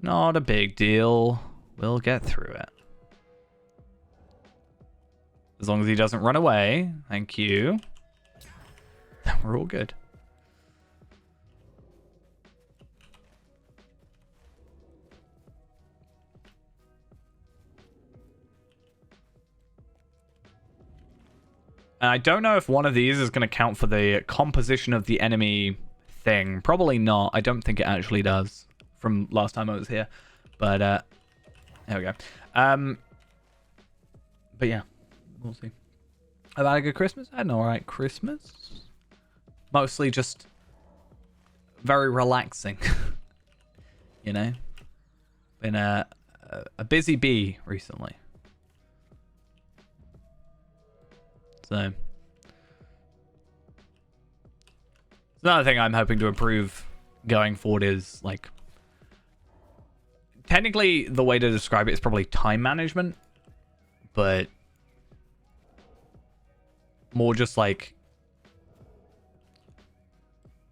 Not a big deal. We'll get through it. As long as he doesn't run away. Thank you. Then we're all good. And I don't know if one of these is going to count for the composition of the enemy thing. Probably not. I don't think it actually does from last time I was here. But, there we go. But yeah, we'll see. I've had a good Christmas. I had an alright Christmas. Mostly just very relaxing. You know? Been a busy bee recently. So, another thing I'm hoping to improve going forward is, like, technically the way to describe it is probably time management, but more just like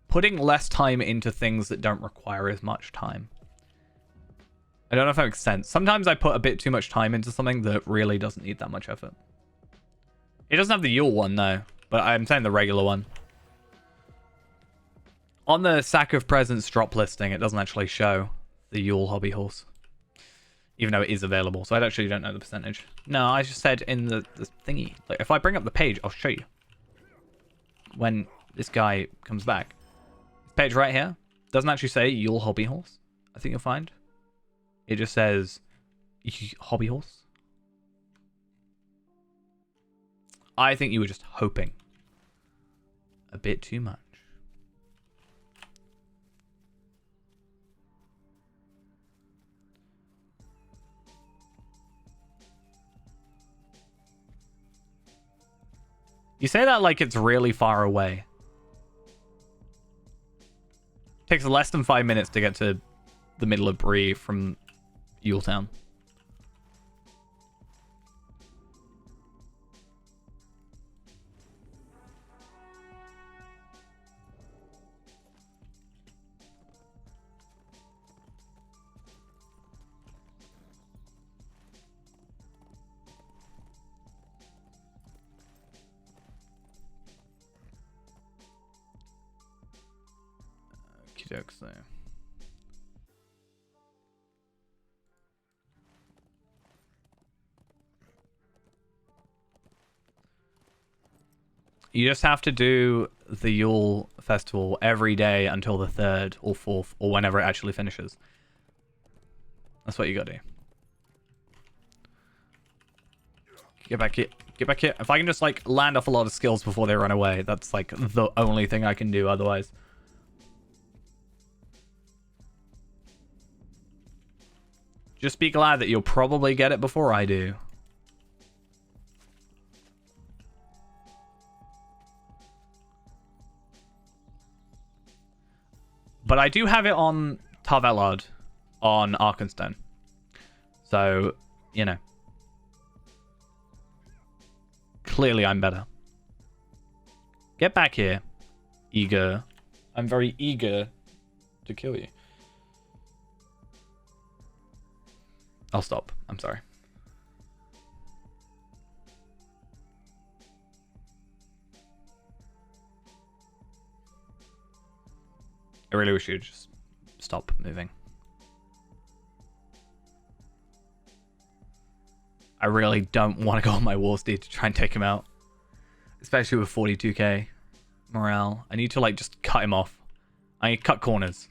putting less time into things that don't require as much time. I don't know if that makes sense. Sometimes I put a bit too much time into something that really doesn't need that much effort. It doesn't have the Yule one, though. But I'm saying the regular one. On the Sack of Presents drop listing, it doesn't actually show the Yule hobby horse. Even though it is available. So I actually don't know the percentage. No, I just said in the thingy. Like, if I bring up the page, I'll show you. When this guy comes back. This page right here doesn't actually say Yule hobby horse. I think you'll find. It just says hobby horse. I think you were just hoping a bit too much. You say that like it's really far away. Takes less than 5 minutes to get to the middle of Bree from Yuletown. Okie doke, so. You just have to do the Yule Festival every day until the 3rd or 4th or whenever it actually finishes. That's what you gotta do. Get back here. Get back here. If I can just, like, land off a lot of skills before they run away, that's, like, the only thing I can do otherwise. Just be glad that you'll probably get it before I do. But I do have it on Tarvelard on Arkenstone. So, you know. Clearly I'm better. Get back here. Eager. I'm very eager to kill you. I'll stop. I'm sorry. I really wish you'd just stop moving. I really don't want to go on my war steed to try and take him out. Especially with 42k morale. I need to, like, just cut him off. I need to cut corners.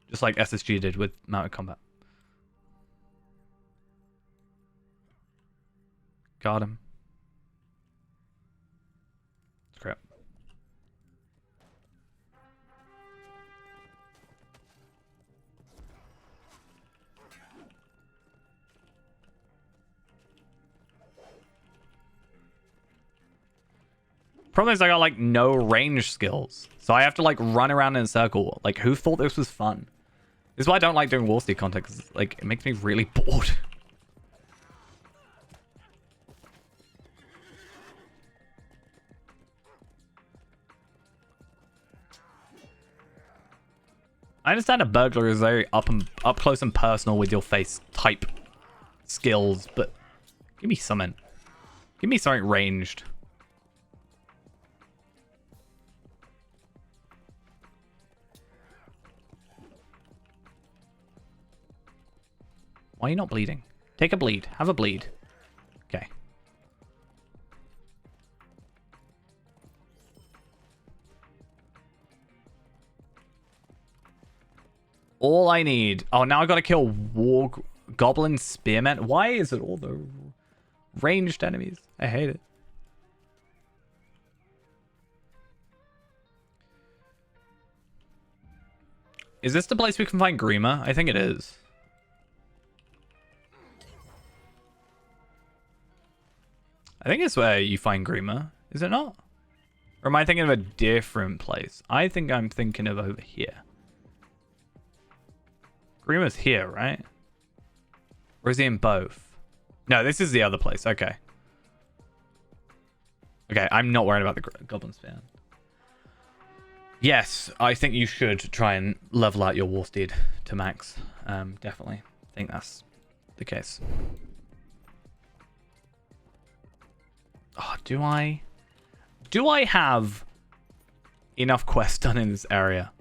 Just like SSG did with mounted combat. Got him. Crap. Problem is I got, like, no range skills. So I have to, like, run around in a circle. Like, who thought this was fun? This is why I don't like doing War Steed content, because, like, it makes me really bored. I understand a burglar is very up close and personal with your face type skills, but give me something. Give me something ranged. Why are you not bleeding? Take a bleed. Have a bleed. Okay. All I need... Oh, now I gotta kill Goblin Spearmen. Why is it all the ranged enemies? I hate it. Is this the place we can find Grima? I think it is. I think it's where you find Grima. Is it not? Or am I thinking of a different place? I think I'm thinking of over here. Grima's here, right? Or is he in both? No, this is the other place. Okay. Okay, I'm not worried about the Goblin Spear. Yes, I think you should try and level out your War Steed to max. Definitely. I think that's the case. Oh, do I have enough quests done in this area?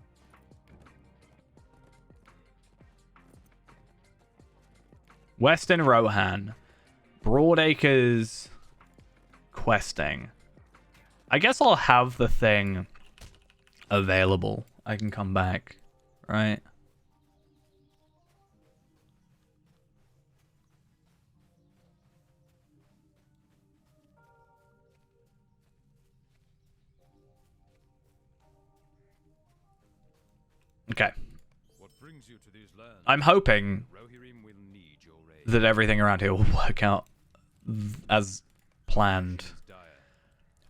Western Rohan. Broadacres questing. I guess I'll have the thing available. I can come back, right? Okay. What brings you to these lands? I'm hoping Rohirrim will need your aid. that everything around here will work out as planned.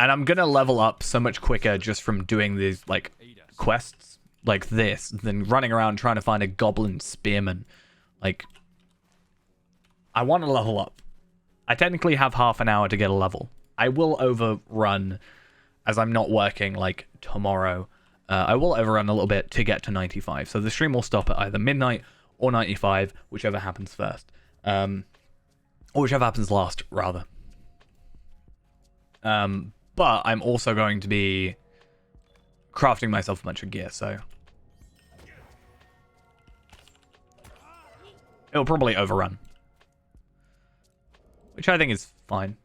And I'm gonna level up so much quicker just from doing these, like, quests like this than running around trying to find a Goblin Spearman. Like, I want to level up. I technically have half an hour to get a level. I will overrun as I'm not working, like, tomorrow. I will overrun a little bit to get to 95. So the stream will stop at either midnight or 95, whichever happens first. Or whichever happens last, rather. But I'm also going to be crafting myself a bunch of gear, so it'll probably overrun, which I think is fine.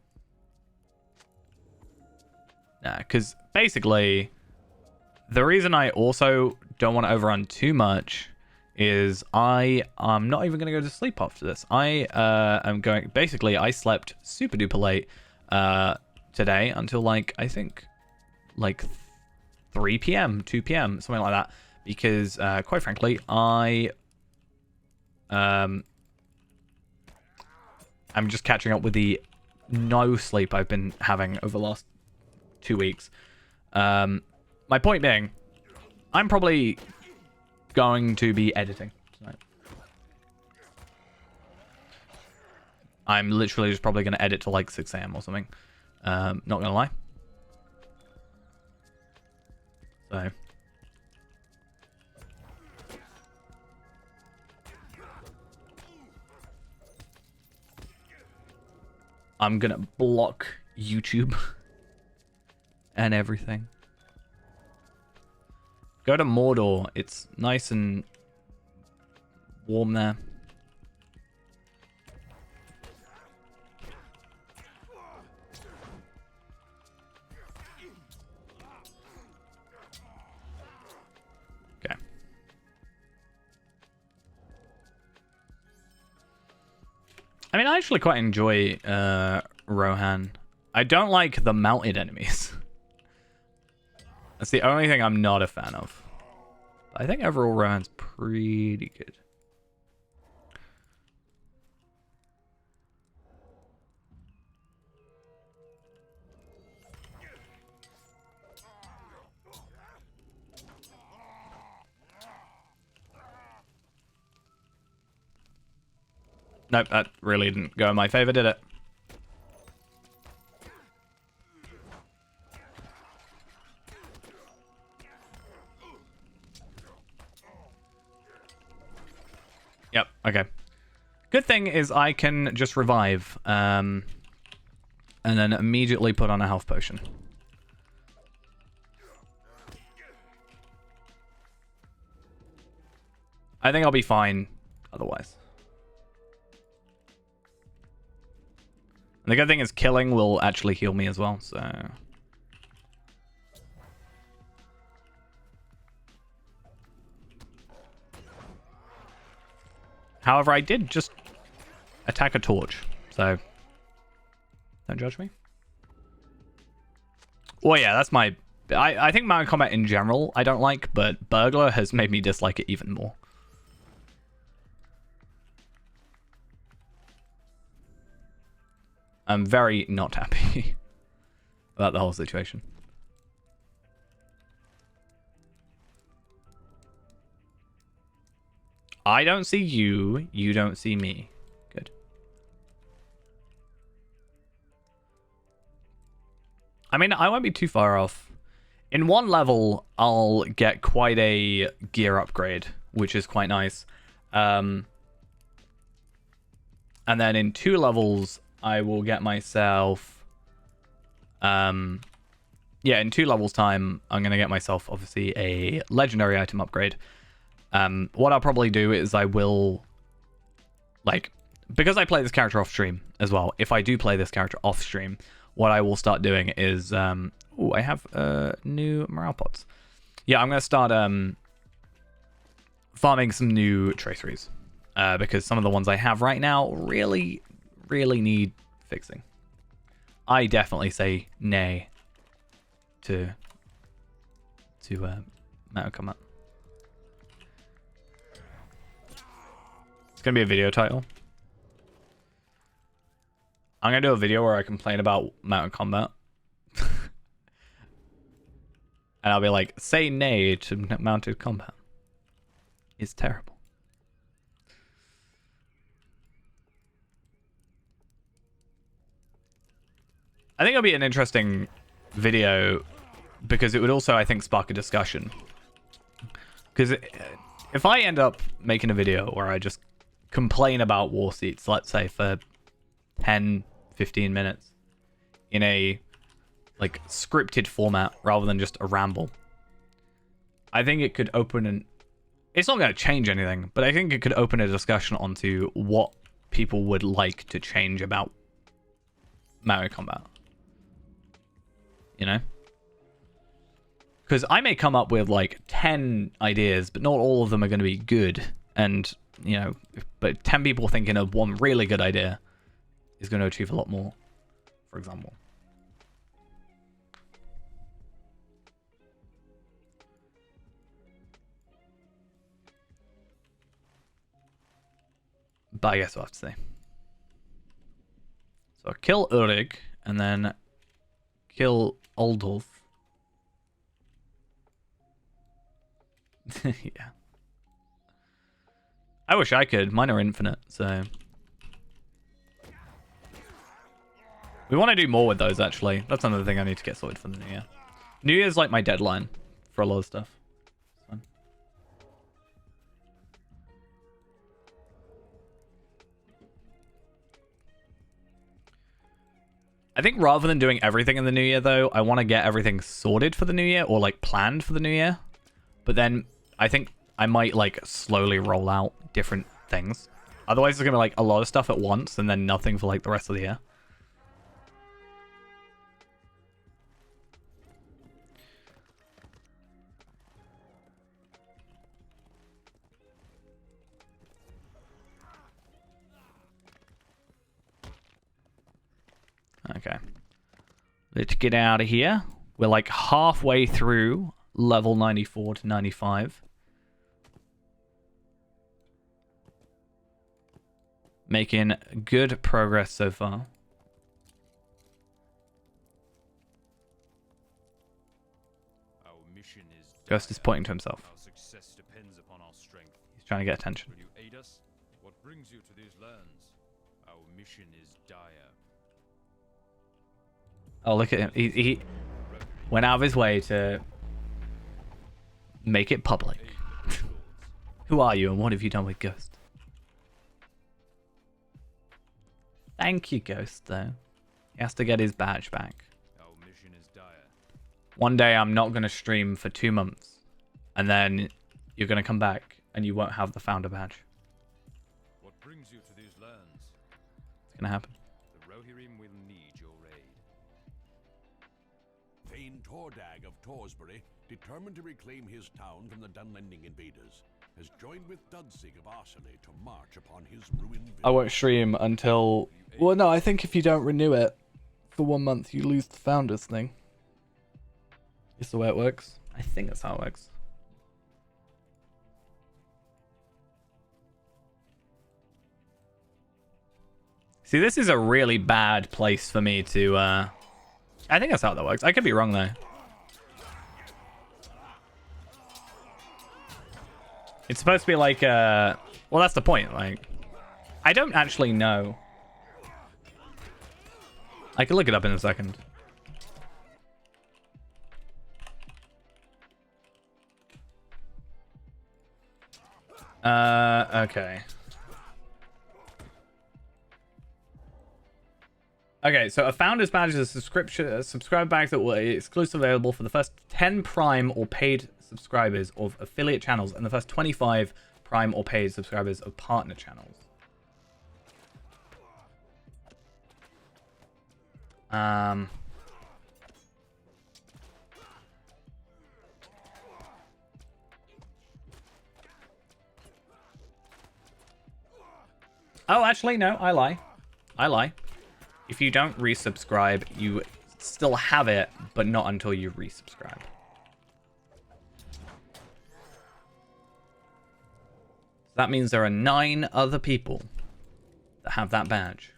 Nah, because basically the reason I also don't want to overrun too much is I'm not even going to go to sleep after this. I slept super duper late today until like, I think like 3 p.m., 2 p.m., something like that, because quite frankly, I'm just catching up with the no sleep I've been having over the last 2 weeks. My point being, I'm probably going to be editing tonight. I'm literally just probably going to edit till like 6 a.m. or something. Not going to lie. So. I'm going to block YouTube and everything. Go to Mordor. It's nice and warm there. Okay. I mean, I actually quite enjoy Rohan. I don't like the mounted enemies. That's the only thing I'm not a fan of. I think overall Rohan's pretty good. Nope, that really didn't go in my favor, did it? Yep, okay. Good thing is I can just revive, and then immediately put on a health potion. I think I'll be fine otherwise. And the good thing is killing will actually heal me as well, so... However, I did just attack a torch, so don't judge me. Well, yeah, that's my... I think mounted combat in general I don't like, but Burglar has made me dislike it even more. I'm very not happy about the whole situation. I don't see you. You don't see me. Good. I mean, I won't be too far off. In one level, I'll get quite a gear upgrade, which is quite nice. And then in 2 levels, I will get myself... yeah, in 2 levels time, I'm going to get myself, obviously, a legendary item upgrade. What I'll probably do is I will, like, because I play this character off stream as well, if I do play this character off stream, what I will start doing is, oh, I have new morale pots. Yeah, I'm going to start farming some new traceries, because some of the ones I have right now really need fixing. I definitely say nay to mounted combat. It's gonna be a video title. I'm gonna do a video where I complain about mounted combat. And I'll be like, say nay to mounted combat. It's terrible. I think it'll be an interesting video because it would also, I think, spark a discussion. Because if I end up making a video where I just complain about war seats, let's say for 10, 15 minutes in a like scripted format rather than just a ramble, I think it could open an... It's not going to change anything, but I think it could open a discussion onto what people would like to change about Mario Combat. You know? Because I may come up with like 10 ideas, but not all of them are going to be good. And, you know, but 10 people thinking of one really good idea is going to achieve a lot more, for example. But I guess we'll have to see. So kill Urig and then kill Oldulf. Yeah. I wish I could. Mine are infinite, so... We want to do more with those, actually. That's another thing I need to get sorted for the new year. New Year's like my deadline for a lot of stuff. So. I think rather than doing everything in the new year, though, I want to get everything sorted for the new year or like planned for the new year. But then I think I might like slowly roll out different things. Otherwise, it's going to be like a lot of stuff at once and then nothing for like the rest of the year. Okay. Let's get out of here. We're like halfway through level 94 to 95. Making good progress so far. Our mission is Ghost is pointing to himself. Our success depends upon our strength. He's trying to get attention. Will you aid us? What brings you to these lands? Our mission is dire. Oh, look at him. He went out of his way to make it public. Who are you and what have you done with Ghost? Thank you, Ghost, though. He has to get his badge back. Our mission is dire. One day I'm not going to stream for 2 months. And then you're going to come back and you won't have the founder badge. What brings you to these lands? It's going to happen. The Rohirrim will need your aid. Thane Tordag of Torsbury, determined to reclaim his town from the Dunlending invaders, has joined with Dudsig of Arsenay to march upon his ruined village. I won't stream until... Well, no, I think if you don't renew it for 1 month, you lose the founders thing. It's the way it works. I think that's how it works. See, this is a really bad place for me to... I think that's how that works. I could be wrong, though. It's supposed to be like, well, that's the point. Like, I don't actually know. I can look it up in a second. Okay. Okay, so a founder's badge is a subscriber badge that will be exclusively available for the first 10 Prime or paid subscribers of affiliate channels and the first 25 Prime or paid subscribers of partner channels. Oh, actually, no, I lie. I lie. If you don't resubscribe, you still have it, but not until you resubscribe. That means there are 9 other people that have that badge.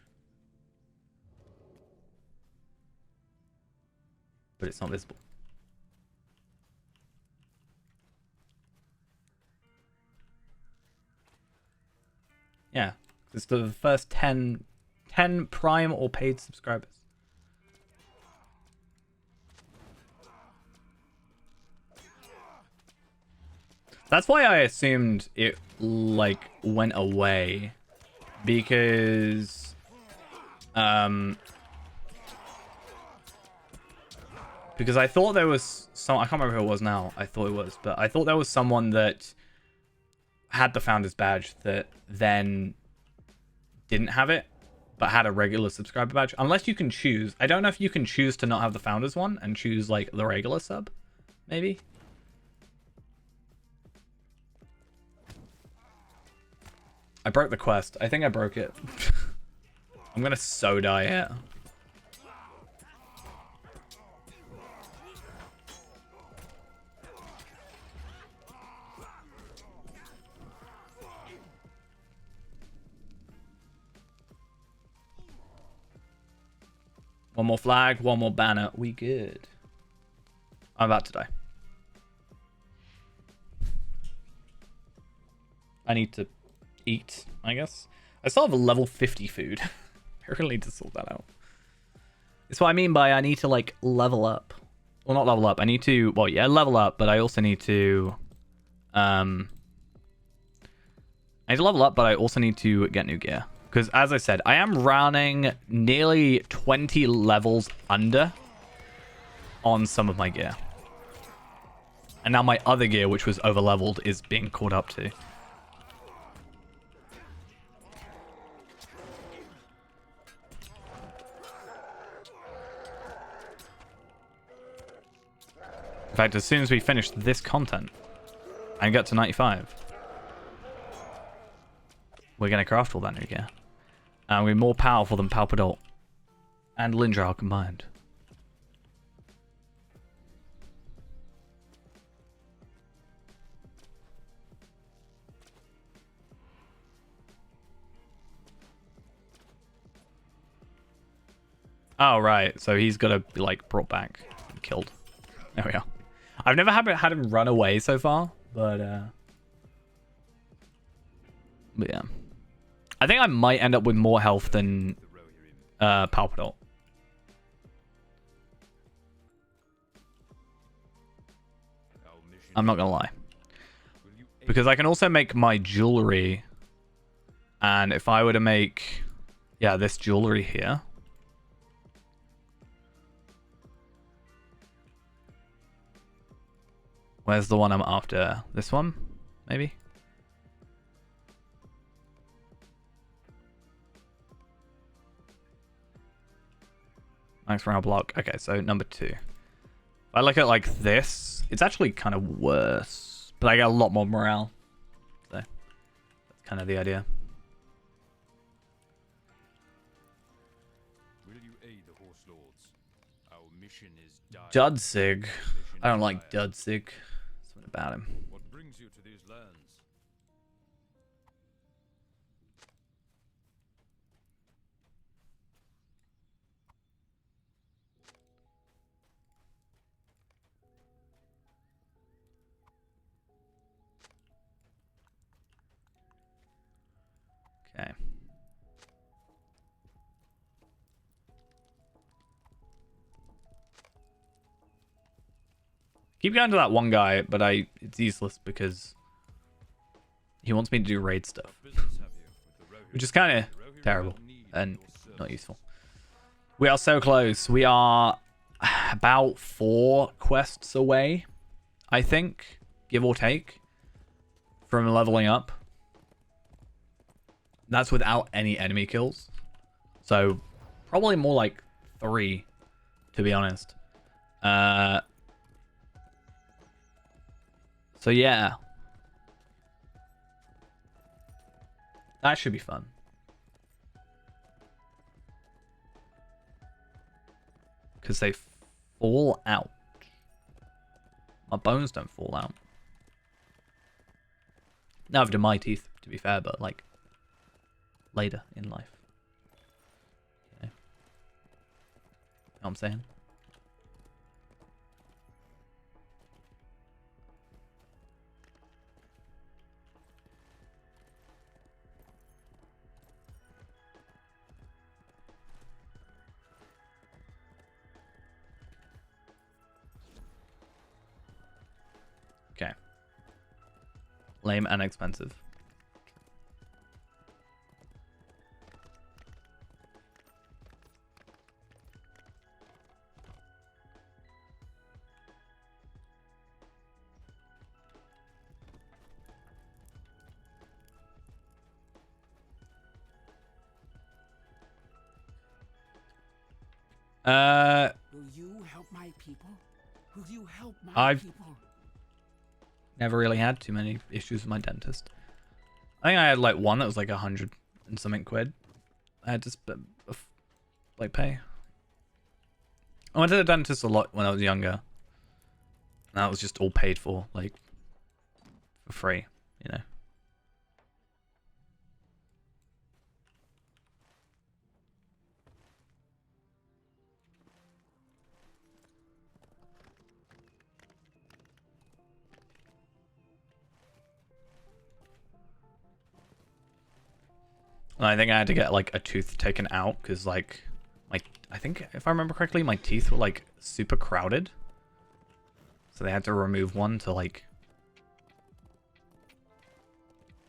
But it's not visible. Yeah, it's the first 10 Prime or paid subscribers. That's why I assumed it, like, went away. Because... Because I thought there was some... I can't remember who it was now. I thought it was. But I thought there was someone that had the Founders Badge that then didn't have it, but had a regular subscriber badge. Unless you can choose. I don't know if you can choose to not have the Founders one and choose, like, the regular sub. Maybe? I broke the quest. I think I broke it. I'm gonna so die here. One more flag, one more banner. We good. I'm about to die. I need to eat, I guess. I still have a level 50 food. I really need to sort that out. It's what I mean by I need to, like, level up. Well, not level up. I need to, well, yeah, level up, but I also need to, I need to level up, but I also need to get new gear. Because, as I said, I am running nearly 20 levels under on some of my gear. And now my other gear, which was over-leveled, is being caught up to. In fact, as soon as we finish this content and get to 95, we're going to craft all that new gear. And we're more powerful than Palpadol and Lindral combined. Oh, right. So he's got to be, like, brought back and killed. There we are. I've never had him run away so far, but yeah. I think I might end up with more health than Palpadol. I'm not gonna lie. Because I can also make my jewelry, and if I were to make, yeah, this jewelry here. Where's the one I'm after? This one? Maybe? Max round block. Okay, so number 2. If I look at like this, it's actually kind of worse. But I get a lot more morale. So that's kind of the idea. Will you aid the Horse Lords? Our mission is Dudsig. I don't like Dudsig. Something about him. What brings you to these lands? Okay. Keep going to that one guy, but it's useless because he wants me to do raid stuff, which is kind of terrible and not useful. We are so close. We are about 4 quests away, I think, give or take, from leveling up. That's without any enemy kills. So probably more like 3, to be honest. So yeah. That should be fun. Because they fall out. My bones don't fall out. Neither do my teeth, to be fair, but like later in life. Okay. Know what I'm saying? Okay. Lame and expensive. Will you help my people? Will you help my I've- people? Never really had too many issues with my dentist. I think I had like one that was like 100 and something quid. I had to like pay. I went to the dentist a lot when I was younger. And that was just all paid for, like, for free, you know. And I think I had to get like a tooth taken out because like I think if I remember correctly, my teeth were like super crowded. So they had to remove one to like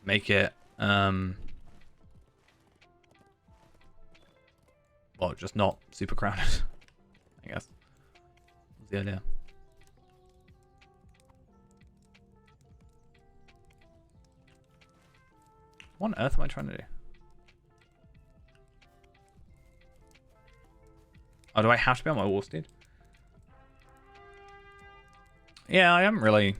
make it well, just not super crowded, I guess. Was the idea. What on earth am I trying to do? Oh, do I have to be on my war steed? Yeah, I haven't really.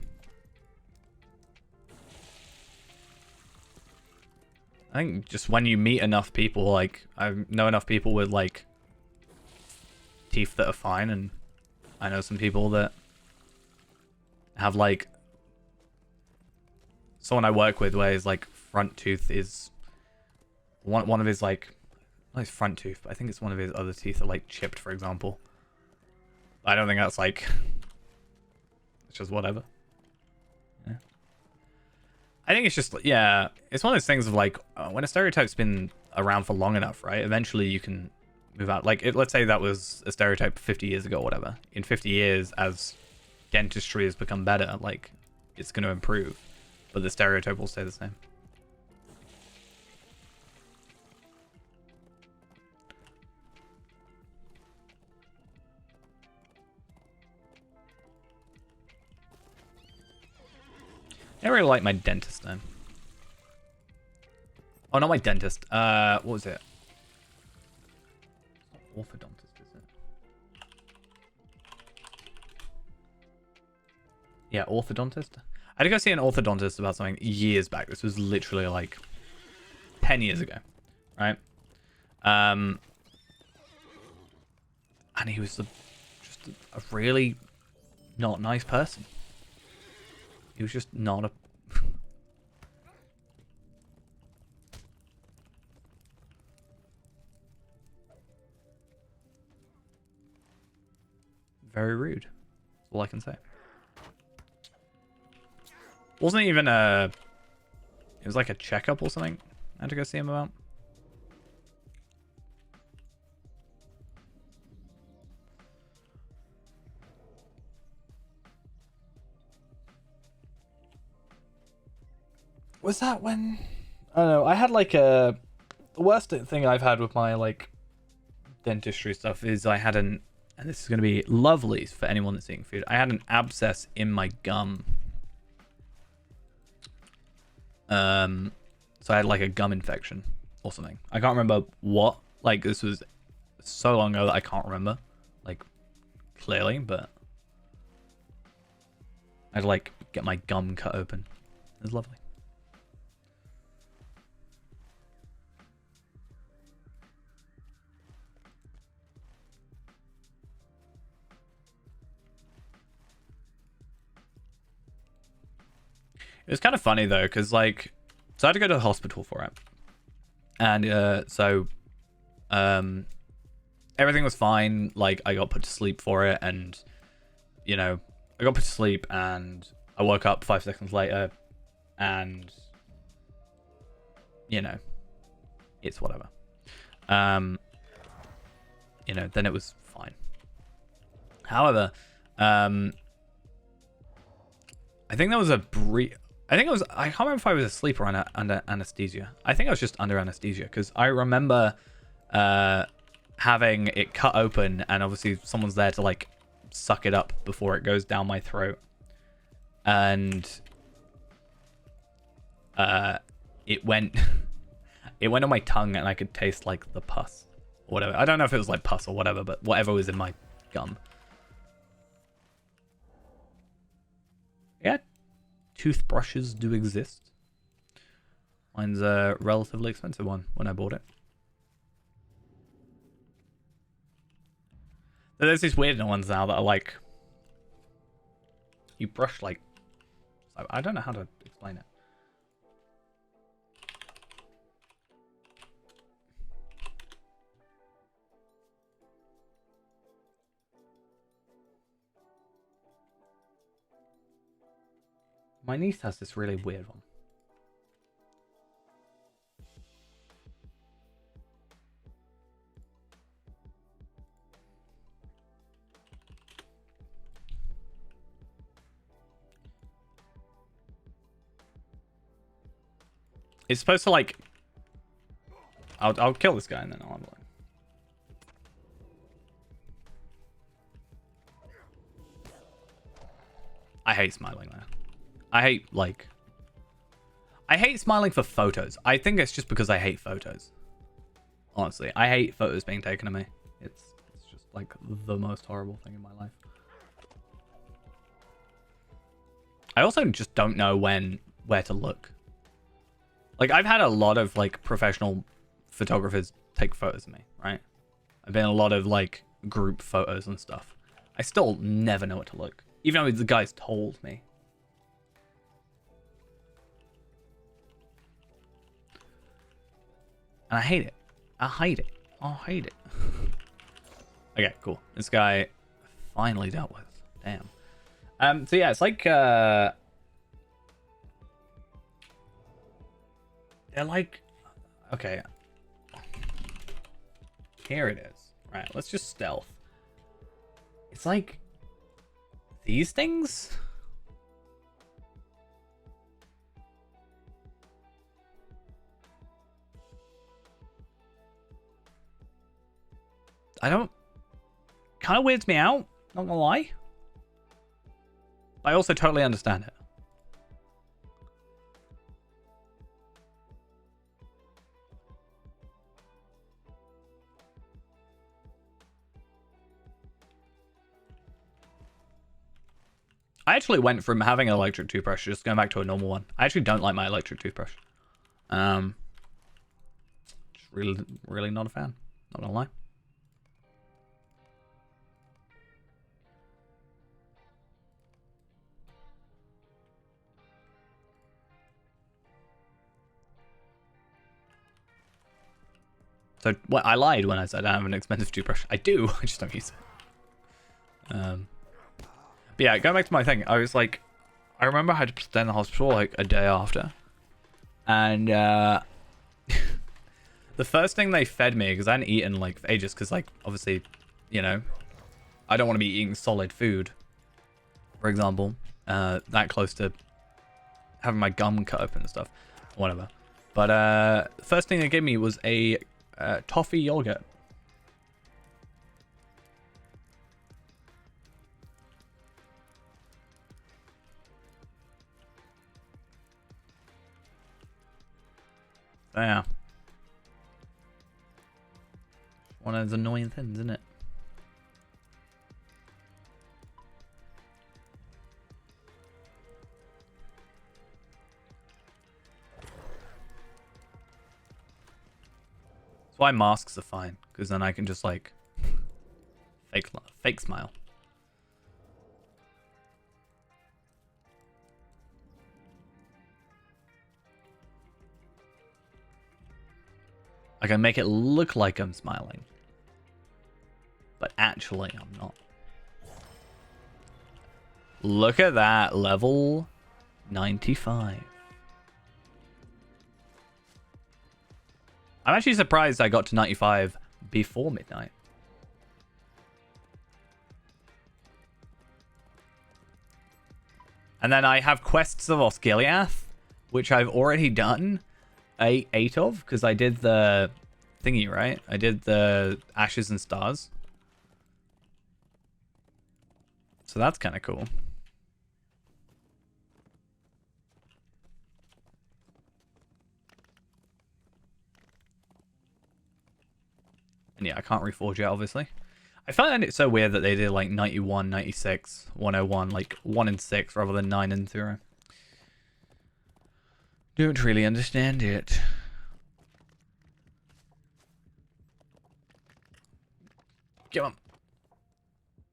I think just when you meet enough people, like, I know enough people with, like, teeth that are fine, and I know some people that have, like, someone I work with where his, like, front tooth is one of his, like, not his front tooth, but I think it's one of his other teeth are, like, chipped, for example. I don't think that's, like, it's just whatever. Yeah. I think it's just, yeah, it's one of those things of, like, when a stereotype's been around for long enough, right, eventually you can move out. Like, let's say that was a stereotype 50 years ago or whatever. In 50 years, as dentistry has become better, like, it's going to improve. But the stereotype will stay the same. I really like my dentist though. Oh, not my dentist. What was it? Orthodontist, is it? Yeah, orthodontist. I had to go see an orthodontist about something years back. This was literally like 10 years ago, right? And he was just a really not nice person. He was just not a... Very rude. That's all I can say. Wasn't even a... It was like a checkup or something I had to go see him about. Was that when... I don't know. I had like a... The worst thing I've had with my like dentistry stuff is I had an... And this is going to be lovely for anyone that's eating food. I had an abscess in my gum. So I had like a gum infection or something. I can't remember what. Like, this was so long ago that I can't remember. Like, clearly, but... I had to like get my gum cut open. It was lovely. It was kind of funny though, because like, so I had to go to the hospital for it, and everything was fine. Like, I got put to sleep for it, and you know, I got put to sleep, and I woke up 5 seconds later, and you know, it's whatever. You know, then it was fine. However, I think that was a brief. I think it was. I can't remember if I was asleep or under anesthesia. I think I was just under anesthesia because I remember having it cut open, and obviously someone's there to like suck it up before it goes down my throat, and it went it went on my tongue, and I could taste like the pus or whatever. I don't know if it was like pus or whatever, but whatever was in my gum. Yeah, toothbrushes do exist. Mine's a relatively expensive one when I bought it. There's these weird ones now that are like, you brush like, I don't know how to explain it. My niece has this really weird one. It's supposed to like... I'll kill this guy and then I'll have a look. I hate smiling there. I hate smiling for photos. I think it's just because I hate photos. Honestly, I hate photos being taken of me. It's just like the most horrible thing in my life. I also just don't know where to look. Like, I've had a lot of like professional photographers take photos of me, right? I've been in a lot of like group photos and stuff. I still never know what to look, even though the guys told me. And I hate it. I hate it. I hate it. Okay, cool. This guy finally dealt with. Damn. So yeah, it's like they're like, okay. Here it is. Right, let's just stealth. It's like these things. I don't... Kind of weirds me out, not gonna lie. I also totally understand it. I actually went from having an electric toothbrush to just going back to a normal one. I actually don't like my electric toothbrush. Just really not a fan. Not gonna lie. So well, I lied when I said I have an expensive toothbrush. I do, I just don't use it. But yeah, going back to my thing, I was like, I remember I had to stay in the hospital like a day after. And the first thing they fed me, because I hadn't eaten like for ages, because like obviously, you know, I don't want to be eating solid food, for example, that close to having my gum cut open and stuff, whatever. But the first thing they gave me was a toffee yogurt. So yeah. One of those annoying things, isn't it? That's why masks are fine, because then I can just like fake smile. I can make it look like I'm smiling, but actually I'm not. Look at that, level 95. I'm actually surprised I got to 95 before midnight. And then I have Quests of Osgiliath, which I've already done 8 of, because I did the thingy, right? I did the Ashes and Stars. So that's kind of cool. And yeah, I can't reforge it, obviously. I find it so weird that they did like 91, 96, 101, like 1 and 6 rather than 9 and 0. Don't really understand it. Come on.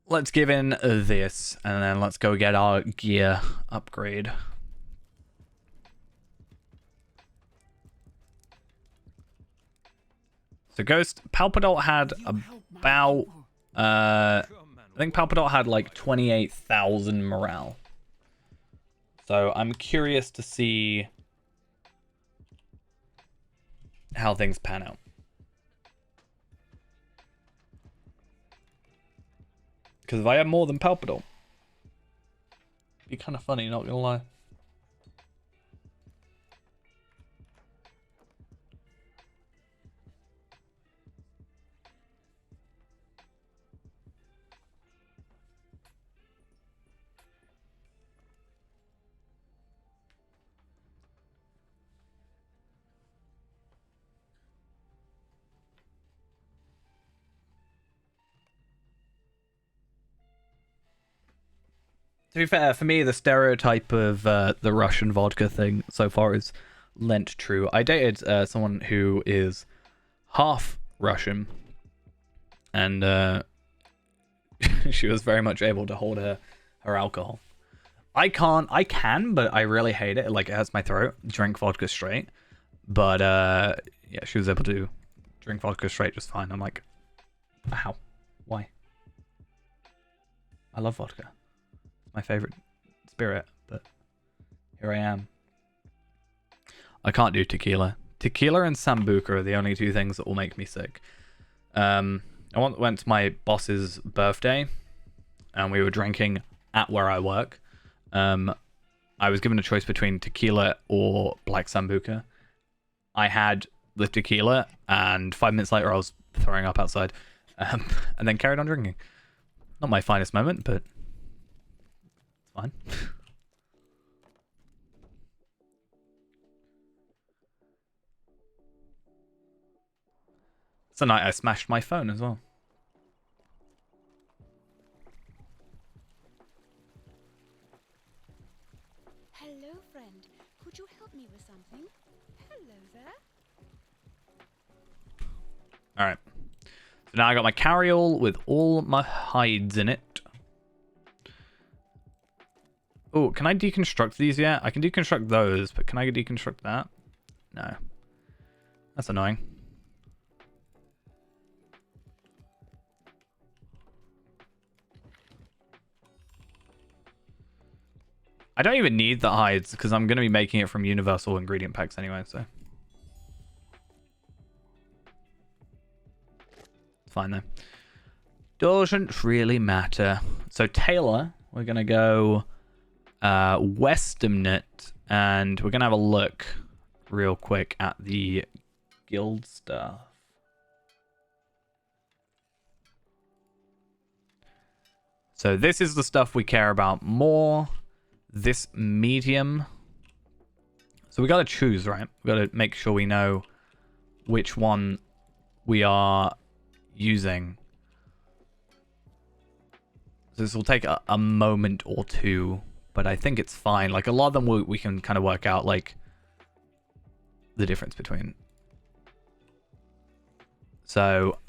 Let's give in this, and then let's go get our gear upgrade. So Ghost, Palpadol had about, I think Palpadol had like 28,000 morale. So I'm curious to see how things pan out. Because if I have more than Palpadol, it'd be kind of funny, not gonna lie. To be fair, for me, the stereotype of the Russian vodka thing so far is lent true. I dated someone who is half Russian, and she was very much able to hold her alcohol. I can, but I really hate it. Like, it hurts my throat. Drink vodka straight. But, yeah, she was able to drink vodka straight just fine. I'm like, how? Why? I love vodka. My favorite spirit, but here I am. I can't do tequila. Tequila and Sambuca are the only two things that will make me sick. I went to my boss's birthday, and we were drinking at where I work. I was given a choice between tequila or black Sambuca. I had the tequila, and 5 minutes later I was throwing up outside, and then carried on drinking. Not my finest moment, but fine. It's the night I smashed my phone as well. Hello, friend. Could you help me with something? Hello there. Alright. So now I got my carryall with all my hides in it. Oh, can I deconstruct these yet? I can deconstruct those, but can I deconstruct that? No. That's annoying. I don't even need the hides, because I'm going to be making it from universal ingredient packs anyway, so. It's fine, though. Doesn't really matter. So, Taylor, we're going to go Westamnet, and we're going to have a look real quick at the guild stuff. So this is the stuff we care about more. This medium. So we got to choose, right? We got to make sure we know which one we are using. So this will take a moment or two, but I think it's fine. Like, a lot of them we can kind of work out, like, the difference between. So,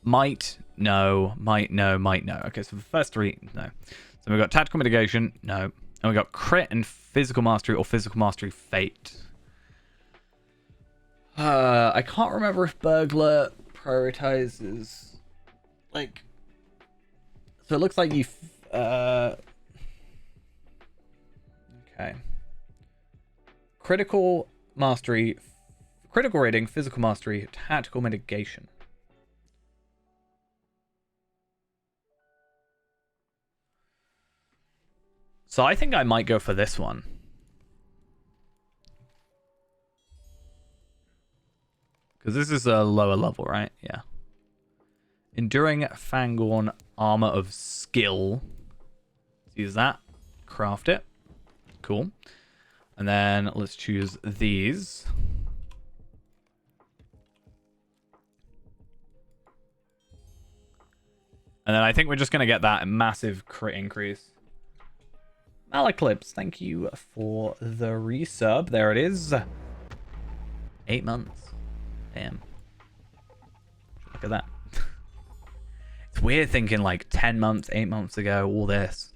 might, no, might, no, might, no. Okay, so the first three, no. So we've got tactical mitigation, no. And we've got crit and physical mastery or physical mastery fate. I can't remember if burglar prioritizes, like, so it looks like you, okay. Critical mastery, critical rating, physical mastery, tactical mitigation. So I think I might go for this one. Because this is a lower level, right? Yeah. Enduring Fangorn Armor of Skill. Let's use that. Craft it. Cool. And then let's choose these. And then I think we're just going to get that massive crit increase. Malaclips, thank you for the resub. There it is. 8 months. Damn. Look at that. It's weird thinking like 10 months, 8 months ago, all this.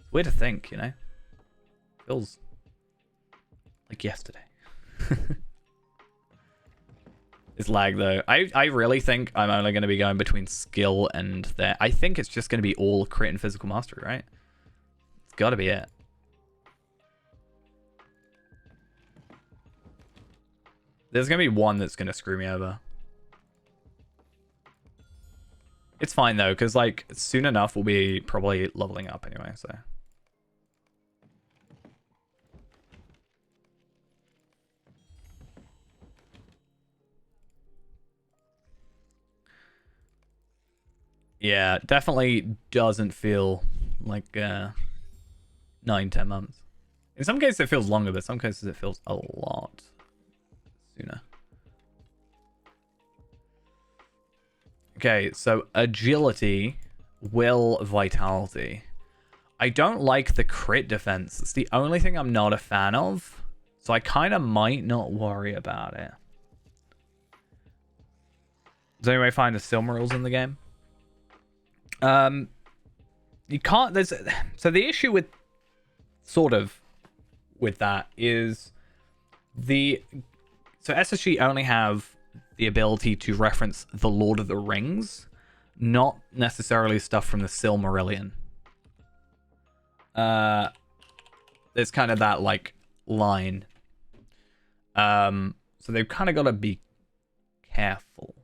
It's weird to think, you know? Feels like yesterday. It's lag though. I really think I'm only going to be going between skill and there. I think it's just going to be all crit and physical mastery, right? It's got to be it. There's going to be one that's going to screw me over. It's fine though, because like soon enough we'll be probably leveling up anyway, so. Yeah, definitely doesn't feel like 9-10 months. In some cases it feels longer, but some cases it feels a lot sooner. Okay, so agility, will, vitality. I don't like the crit defense. It's the only thing I'm not a fan of. So I kind of might not worry about it. Does anyone find the Silmarils in the game? You can't, so the issue with with that is so SSG only have the ability to reference the Lord of the Rings, not necessarily stuff from the Silmarillion. There's kind of that like line. So they've kind of got to be careful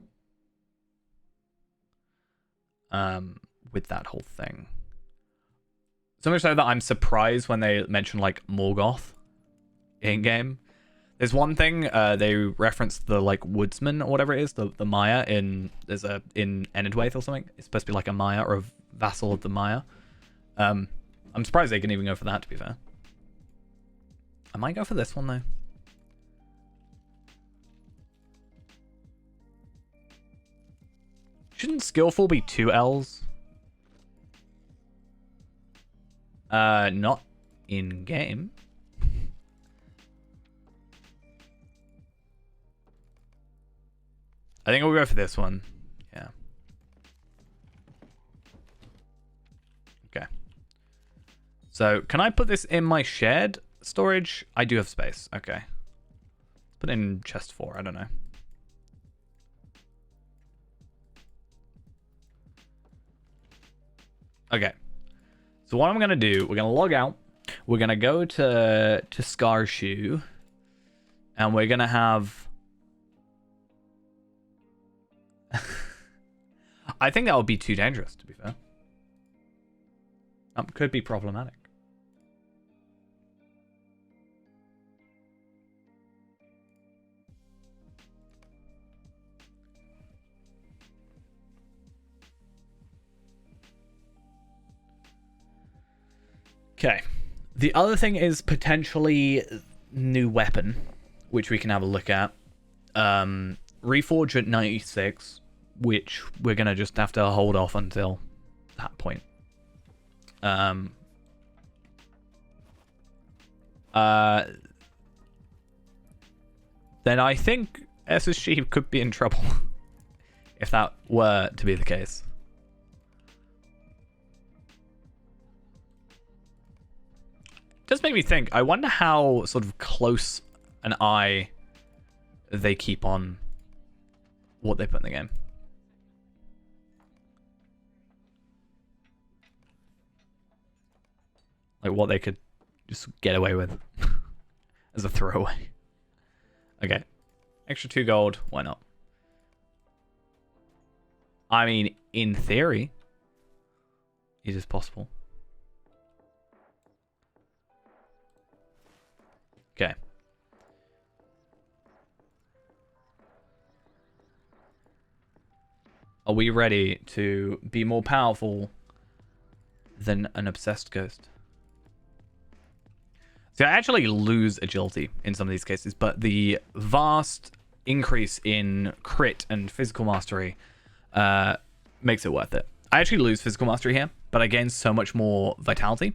with that whole thing. So much so that I'm surprised when they mention like Morgoth in game. There's one thing they referenced the like woodsman or whatever it is, the Maya in Enedwaith or something. It's supposed to be like a Maya or a vassal of the Maya. I'm surprised they can even go for that, to be fair. I might go for this one though. Shouldn't skillful be 2 L's? Not in game. I think we'll go for this one. Yeah. Okay. So, can I put this in my shared storage? I do have space. Okay. Let's put it in chest 4. I don't know. Okay. So what I'm going to do, we're going to log out. We're going to go to Scarshoe. And we're going to have... I think that would be too dangerous, to be fair. Could be problematic. Okay. The other thing is potentially new weapon, which we can have a look at. Reforge at 96, which we're going to just have to hold off until that point. Then I think SSG could be in trouble if that were to be the case. Does make me think, I wonder how sort of close an eye they keep on what they put in the game. Like what they could just get away with as a throwaway. Okay. Extra 2 gold, why not? I mean, in theory, it is possible. Okay. Are we ready to be more powerful than an obsessed ghost? So I actually lose agility in some of these cases, but the vast increase in crit and physical mastery makes it worth it. I actually lose physical mastery here, but I gain so much more vitality,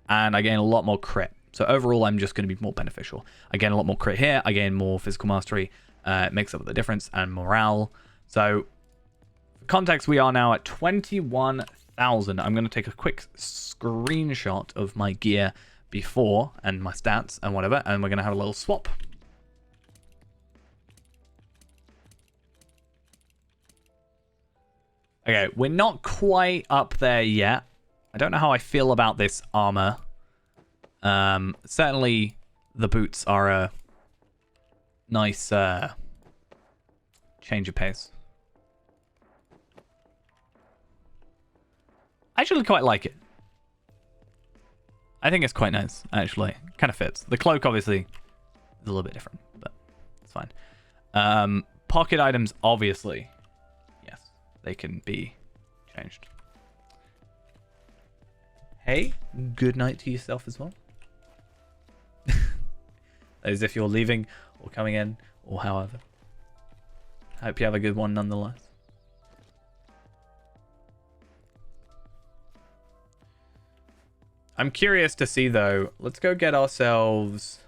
and I gain a lot more crit. So overall, I'm just going to be more beneficial. I gain a lot more crit here. I gain more physical mastery. It makes up the difference, and morale. So for context, we are now at 21,000. I'm going to take a quick screenshot of my gear before and my stats and whatever, and we're going to have a little swap. Okay, we're not quite up there yet. I don't know how I feel about this armor. Certainly the boots are a nice change of pace. I actually quite like it. I think it's quite nice, actually. Kind of fits. The cloak, obviously, is a little bit different, but it's fine. Pocket items, obviously. Yes, they can be changed. Hey, good night to yourself as well. As if you're leaving or coming in or however. Hope you have a good one nonetheless. I'm curious to see though. Let's go get ourselves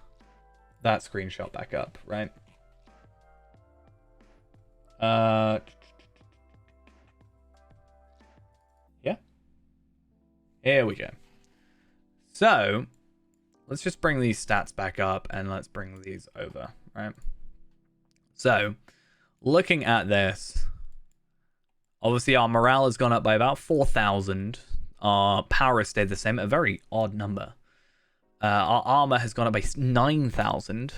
that screenshot back up, right? Yeah. Here we go. So, let's just bring these stats back up and let's bring these over, right? So, looking at this, obviously our morale has gone up by about 4,000. Our power has stayed the same, a very odd number. Our armor has gone up by 9,000.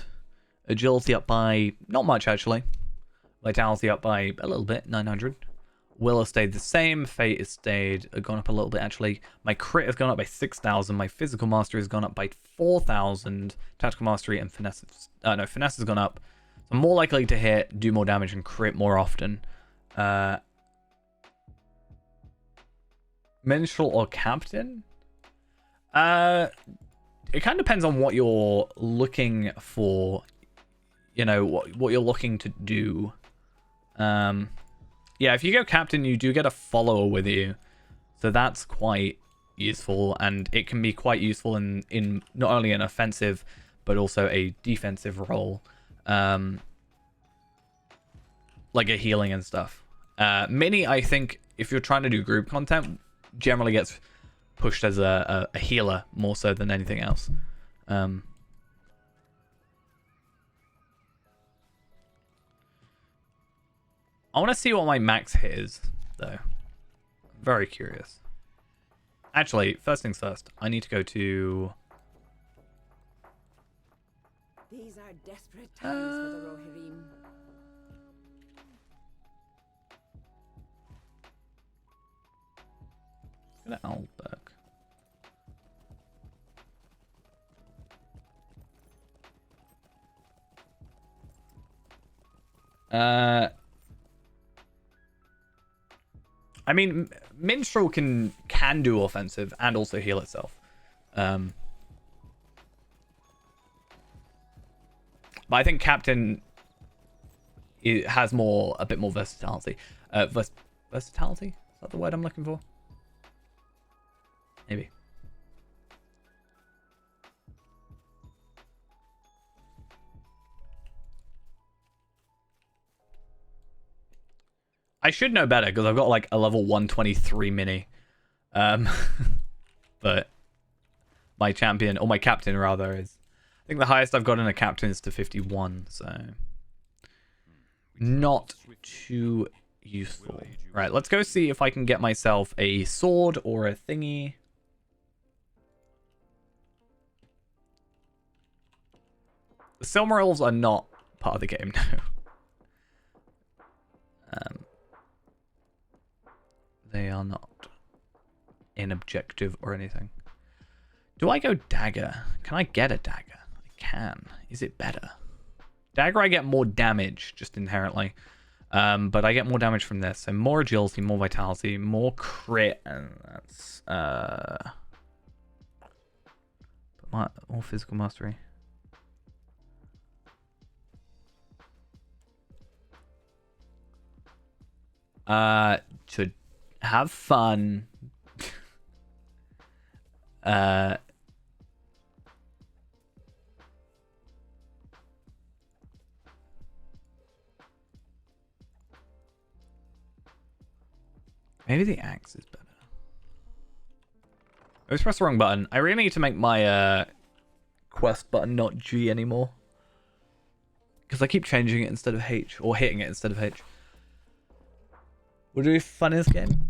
Agility up by, not much actually. Vitality up by a little bit, 900. Will has stayed the same. Fate has gone up a little bit actually. My crit has gone up by 6,000. My physical mastery has gone up by 4,000. Tactical mastery and finesse. Finesse has gone up. So I'm more likely to hit, do more damage, and crit more often. Minstrel or captain? It kind of depends on what you're looking for. You know, what you're looking to do. Yeah, if you go captain, you do get a follower with you. So that's quite useful. And it can be quite useful in not only an offensive, but also a defensive role. Like a healing and stuff. Mini, I think, if you're trying to do group content, generally gets pushed as a healer more so than anything else. I want to see what my max hit is, though. Very curious. Actually, first things first, I need to go to... These are desperate times for the Rohirrim. Go to Alberg. I mean, Minstrel can do offensive and also heal itself. But I think Captain has a bit more versatility. Versatility? Is that the word I'm looking for? Maybe. I should know better because I've got like a level 123 mini. But my champion, or my captain rather, is... I think the highest I've got in a captain is to 51, so... Not too useful. Right, let's go see if I can get myself a sword or a thingy. The Silmarils are not part of the game, no. They are not in objective or anything. Do I go dagger? Can I get a dagger? I can. Is it better? Dagger, I get more damage just inherently. But I get more damage from this. So more agility, more vitality, more crit, and that's more physical mastery. To have fun. Maybe the axe is better. I always press the wrong button. I really need to make my quest button not G anymore. Because I keep changing it instead of H, or hitting it instead of H. What do we fun in this game?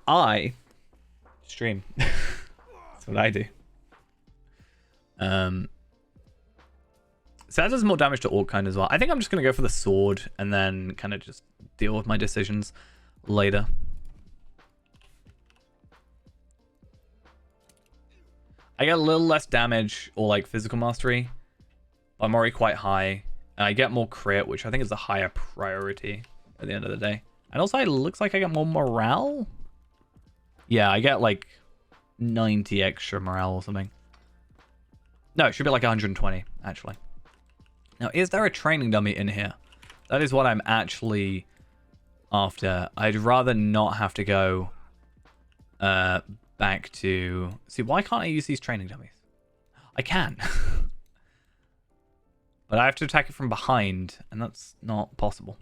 I stream. That's what I do. So that does more damage to orc kind as well. I think I'm just going to go for the sword and then kind of just deal with my decisions later. I get a little less damage or like physical mastery. I'm already quite high. And I get more crit, which I think is the higher priority at the end of the day. And also it looks like I get more morale. Yeah, I get like 90 extra morale or something. No, it should be like 120 actually. Now, is there a training dummy in here? That is what I'm actually after. I'd rather not have to go back to... See, why can't I use these training dummies? I can. But I have to attack it from behind, and that's not possible.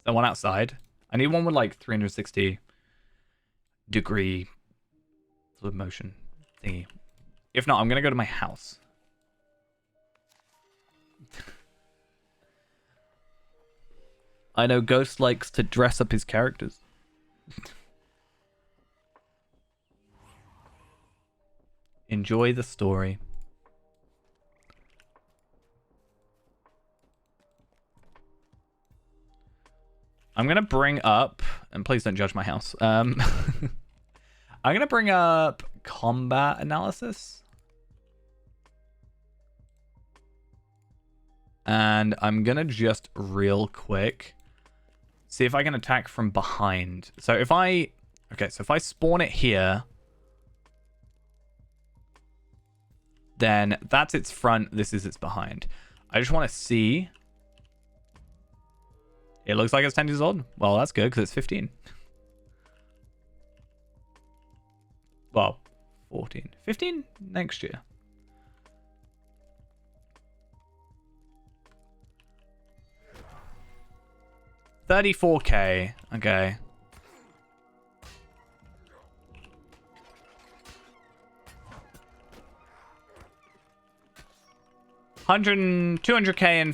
So one outside. I need one with like 360 degree sort of motion thingy. If not, I'm going to go to my house. I know Ghost likes to dress up his characters. Enjoy the story. I'm gonna bring up, and please don't judge my house. I'm gonna bring up combat analysis. And I'm gonna just real quick see if I can attack from behind. So if I... Okay, so if I spawn it here, then that's its front, this is its behind. I just want to see... It looks like it's 10 years old. Well, that's good, because it's 15. Well, 14. 15 next year. $34K. Okay. $200K in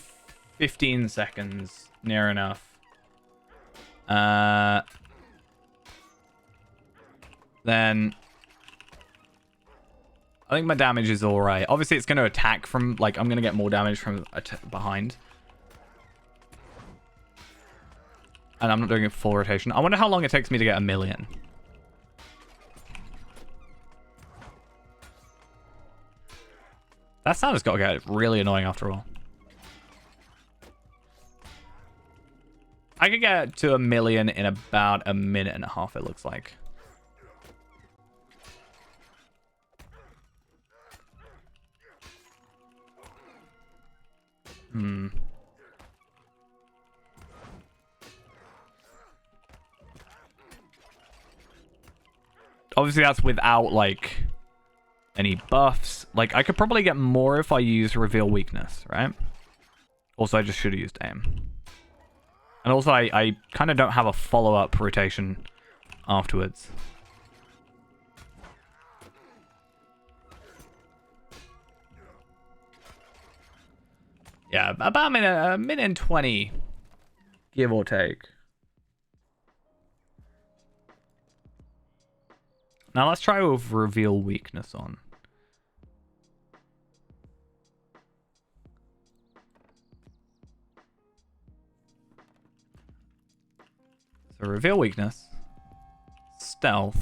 15 seconds. Near enough. Then I think my damage is alright. Obviously, it's going to attack from, like, I'm going to get more damage from behind. And I'm not doing a full rotation. I wonder how long it takes me to get 1 million. That sound has got to get really annoying after all. I could get to 1 million in about 1.5 minutes, it looks like. Obviously, that's without, like, any buffs. Like, I could probably get more if I used Reveal Weakness, right? Also, I just should have used Aim. And also, I kind of don't have a follow-up rotation afterwards. Yeah, about a minute and 20, give or take. Now let's try with Reveal Weakness on. So Reveal Weakness, Stealth,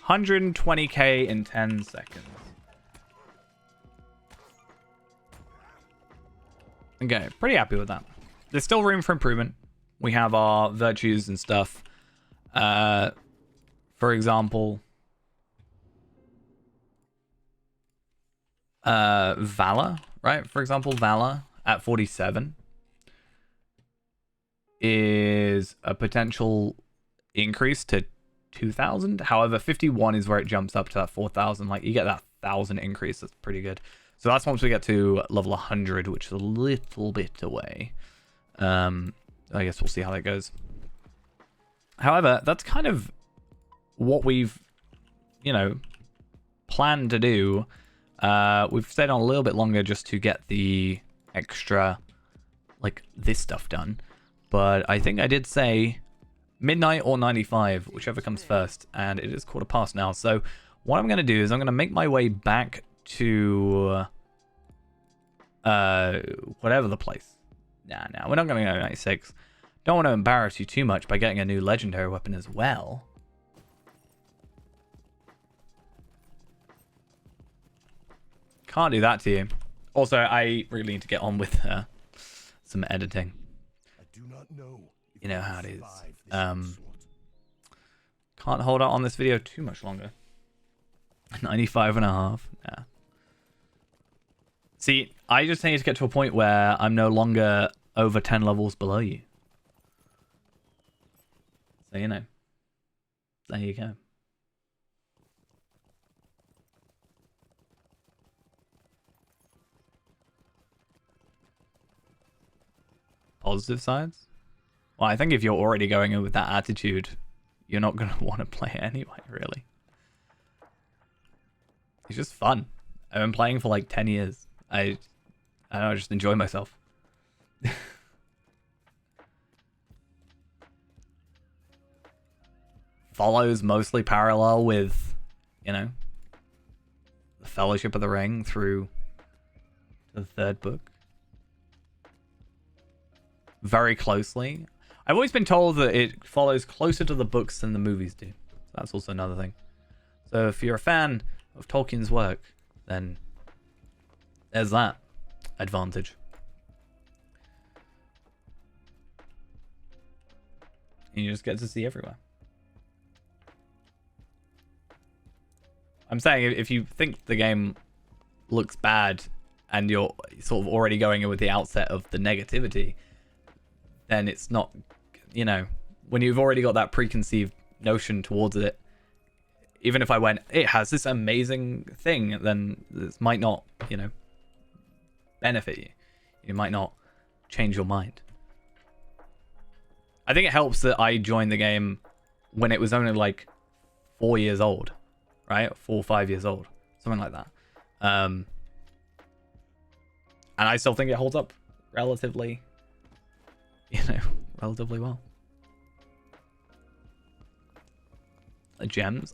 $120K in 10 seconds. Okay, pretty happy with that. There's still room for improvement. We have our virtues and stuff. For example, Valor, right? For example, Valor at 47 is a potential increase to 2,000. However, 51 is where it jumps up to that 4,000. Like, you get that 1,000 increase. That's pretty good. So that's once we get to level 100, which is a little bit away. I guess we'll see how that goes. However, that's kind of what we've, you know, planned to do. We've stayed on a little bit longer just to get the extra, like, this stuff done. But I think I did say midnight or 95, whichever comes first. And it is 1:15 now. So what I'm going to do is I'm going to make my way back to whatever the place. Nah, we're not going to go 96. Don't want to embarrass you too much by getting a new legendary weapon as well. Can't do that to you. Also, I really need to get on with some editing. I do not know. You know how it is. Can't hold out on this video too much longer. 95.5. Yeah. See, I just need to get to a point where I'm no longer over 10 levels below you. So, you know. There you go. Positive sides? Well, I think if you're already going in with that attitude, you're not going to want to play it anyway, really. It's just fun. I've been playing for like 10 years. I don't know, I just enjoy myself. Follows mostly parallel with, you know, the Fellowship of the Ring through the third book. Very closely. I've always been told that it follows closer to the books than the movies do. So that's also another thing. So if you're a fan of Tolkien's work, then there's that advantage. And you just get to see everywhere. I'm saying if you think the game looks bad and you're sort of already going in with the outset of the negativity, then it's not, you know, when you've already got that preconceived notion towards it, even if I went, it has this amazing thing, then this might not, you know, benefit you. It might not change your mind. I think it helps that I joined the game when it was only like 4 years old, right? 4 or 5 years old, something like that. And I still think it holds up relatively, you know, relatively well. Gems,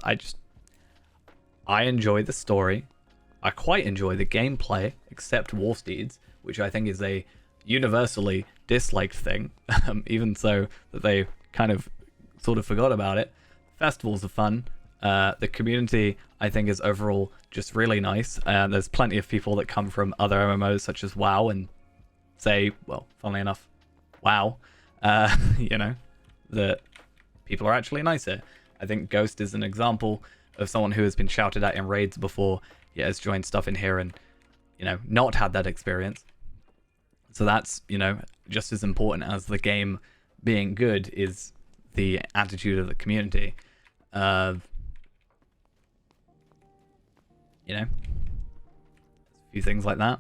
I enjoy the story. I quite enjoy the gameplay, except War Steeds, which I think is a universally disliked thing. Even so that they kind of sort of forgot about it. Festivals are fun. The community, I think, is overall just really nice. There's plenty of people that come from other MMOs such as WoW and say, well, funnily enough, WoW, you know, that people are actually nice here. I think Ghost is an example of someone who has been shouted at in raids before, yet has joined stuff in here and, you know, not had that experience. So that's, you know, just as important as the game being good is the attitude of the community. You know, a few things like that.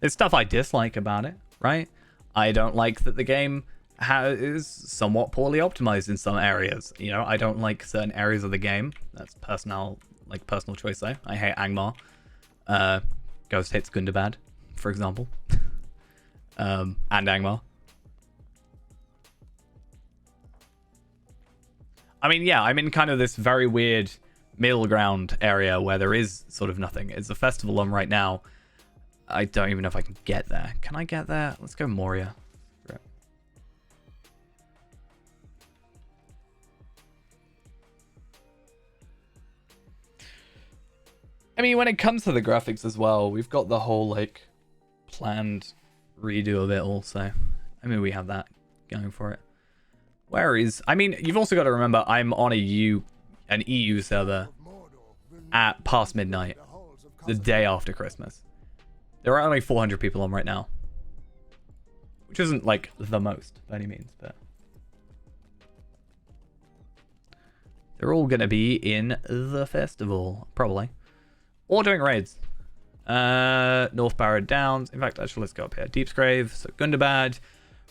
There's stuff I dislike about it, right? I don't like that the game is somewhat poorly optimized in some areas. You know, I don't like certain areas of the game. That's personal choice though. I hate Angmar. Ghost hates Gundabad, for example. And Angmar. I mean, yeah, I'm in kind of this very weird middle ground area where there is sort of nothing. It's a festival on right now. I don't even know if I can get there. Can I get there? Let's go Moria. Right. I mean, when it comes to the graphics as well, we've got the whole, like, planned redo of it also. I mean, we have that going for it. Where is... I mean, you've also got to remember, I'm on an EU server at past midnight, the day after Christmas. There are only 400 people on right now. Which isn't, like, the most, by any means, but... They're all going to be in the festival, probably. Or doing raids. North Barrow Downs. In fact, actually, let's go up here. Deepsgrave, so Gundabad,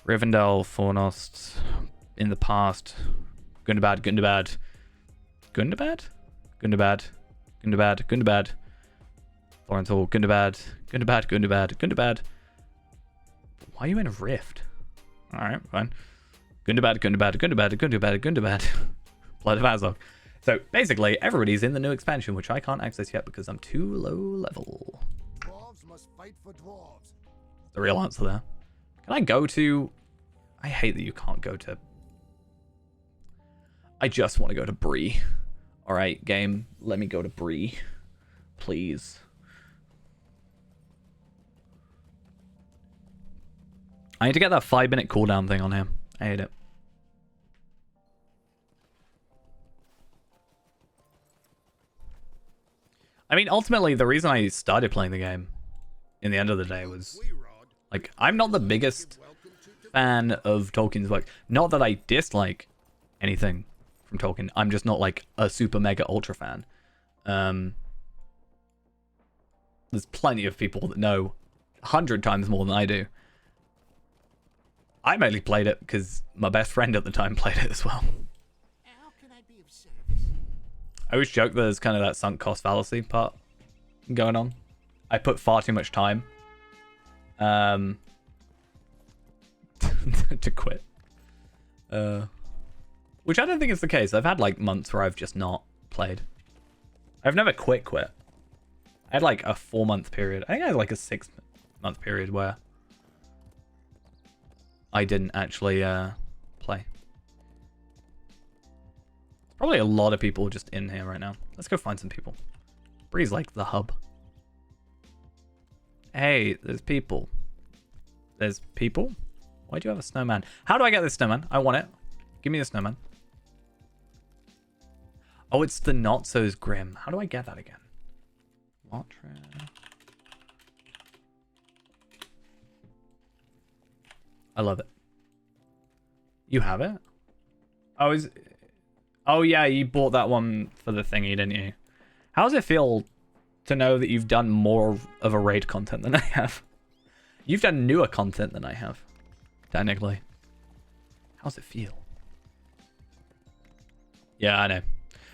Rivendell, Fornost, in the past. Gundabad. Gundabad? Gundabad, Florence Hall, Gundabad. Why are you in a rift? Alright, fine. Gundabad. Blood of Azog. So basically, everybody's in the new expansion, which I can't access yet because I'm too low level. Dwarves must fight for dwarves. The real answer there. Can I go to... I hate that you can't go to... I just want to go to Bree. Alright, game. Let me go to Bree. Please. I need to get that 5-minute cooldown thing on him. I hate it. I mean, ultimately, the reason I started playing the game in the end of the day was, like, I'm not the biggest fan of Tolkien's work. Not that I dislike anything from Tolkien. I'm just not, like, a super mega ultra fan. There's plenty of people that know 100 times more than I do. I mainly played it because my best friend at the time played it as well. How can I be of service? I always joke there's kind of that sunk cost fallacy part going on. I put far too much time to quit. Which I don't think is the case. I've had like months where I've just not played. I've never quit. I had like a 4-month period. I think I had like a 6-month period where I didn't actually play. Probably a lot of people just in here right now. Let's go find some people. Bree's like the hub. Hey, there's people. There's people? Why do you have a snowman? How do I get this snowman? I want it. Give me the snowman. Oh, it's the not so grim. How do I get that again? Lottra. I love it. You have it? Oh yeah, you bought that one for the thingy, didn't you? How does it feel to know that you've done more of a raid content than I have? You've done newer content than I have, technically. How does it feel? Yeah, I know.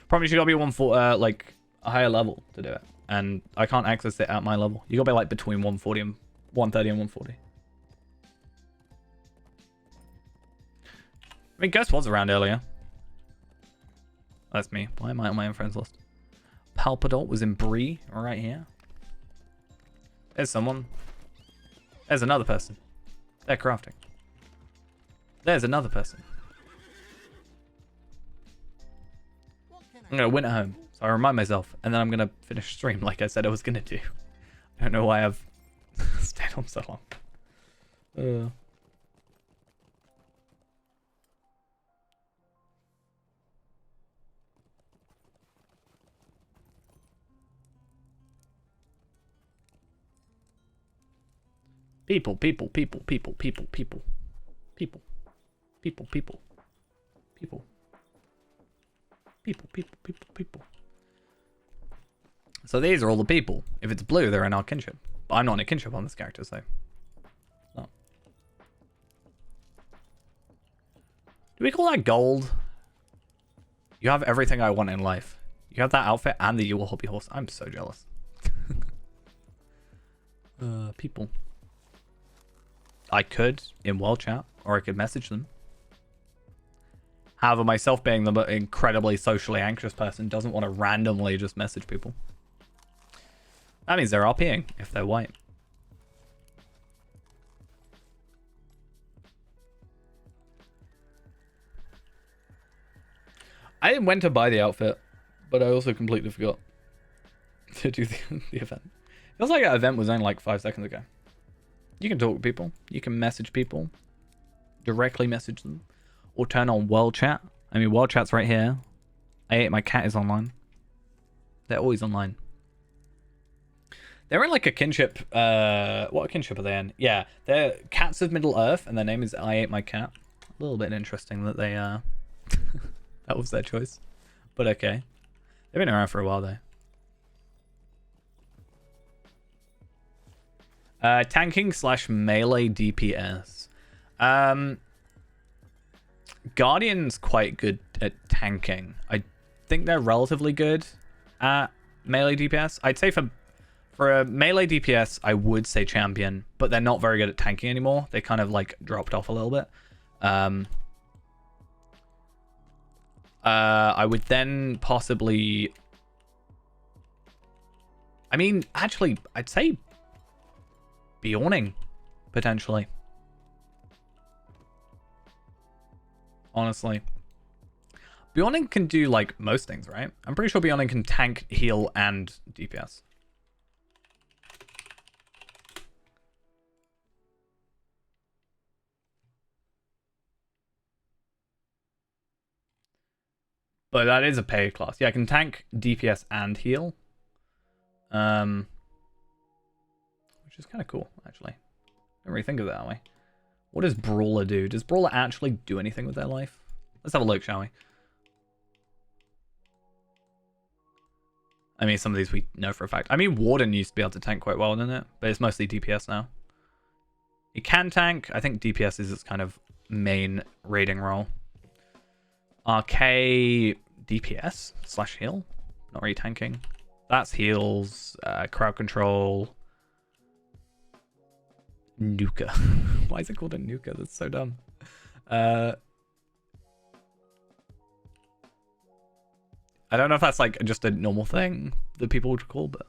Probably you gotta be like a higher level to do it, and I can't access it at my level. You gotta be like between 140 and 130 and 140. I mean, Ghost was around earlier. That's me. Why am I on my own friends list? Palpadol was in Bree, right here. There's someone. There's another person. They're crafting. There's another person. I'm gonna win at home, so I remind myself, and then I'm gonna finish stream like I said I was gonna do. I don't know why I've stayed on so long. People. So these are all the people. If it's blue, they're in our kinship. But I'm not in a kinship on this character, so... No. Do we call that gold? You have everything I want in life. You have that outfit and the Yule Hobby Horse. I'm so jealous. People. I could in world chat, or I could message them. However, myself being the incredibly socially anxious person doesn't want to randomly just message people. That means they're RPing if they're white. I went to buy the outfit, but I also completely forgot to do the event. Feels like that event was only like 5 seconds ago. You can talk to people. You can message people. Directly message them. Or turn on world chat. I mean, world chat's right here. My cat is online. They're always online. They're in like a kinship. What kinship are they in? Yeah, they're cats of Middle Earth, and their name is I Ate My Cat. A little bit interesting that they that was their choice, but okay. They've been around for a while though. Tanking / melee DPS. Guardian's quite good at tanking. I think they're relatively good at melee DPS. I'd say for a melee DPS, I would say champion, but they're not very good at tanking anymore. They kind of like dropped off a little bit. I would then possibly... I mean, actually, I'd say Bjorning, potentially. Honestly. Bjorning can do, like, most things, right? I'm pretty sure Bjorning can tank, heal, and DPS. But that is a paid class. Yeah, I can tank, DPS, and heal. Which is kind of cool, actually. Don't really think of it that way. What does Brawler do? Does Brawler actually do anything with their life? Let's have a look, shall we? I mean, some of these we know for a fact. I mean, Warden used to be able to tank quite well, didn't it? But it's mostly DPS now. It can tank. I think DPS is its kind of main raiding role. RK DPS / heal. Not really tanking. That's heals. Crowd control. Nuka. Why is it called a Nuka? That's so dumb. I don't know if that's like just a normal thing that people would call, but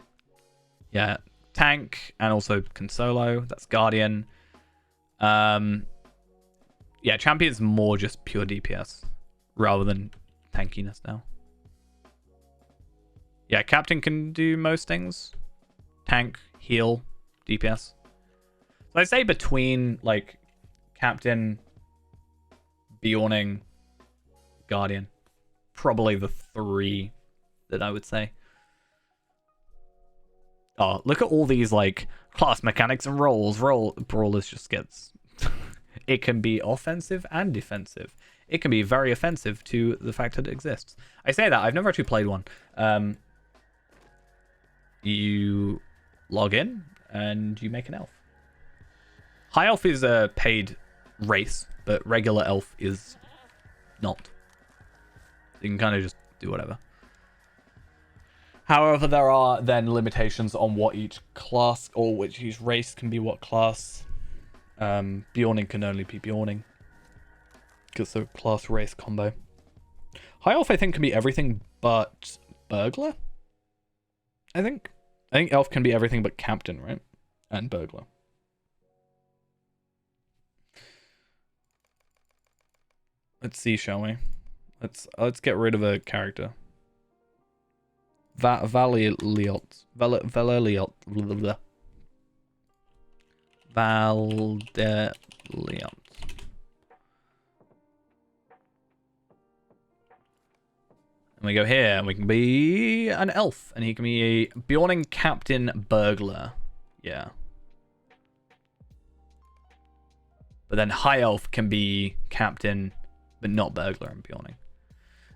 yeah, tank and also can solo. That's Guardian. Yeah, champion's more just pure DPS rather than tankiness now. Yeah, captain can do most things. Tank, heal, DPS. So I say between like captain, Bjorning, Guardian. Probably the three that I would say. Oh, look at all these like class mechanics and roles. Brawlers just gets... It can be offensive and defensive. It can be very offensive to the fact that it exists. I say that, I've never actually played one. You log in and you make an elf. High elf is a paid race, but regular elf is not. You can kind of just do whatever. However, there are then limitations on what each class or which each race can be what class. Bjorning can only be Bjorning. Because the class race combo. High elf I think can be everything but burglar. I think elf can be everything but captain, right? And burglar. Let's see, shall we? Let's get rid of a character. Valeliot. And we go here, and we can be an elf, and he can be a Bjorning Captain Burglar. Yeah. But then High Elf can be Captain, but not Burglar and Bjorning.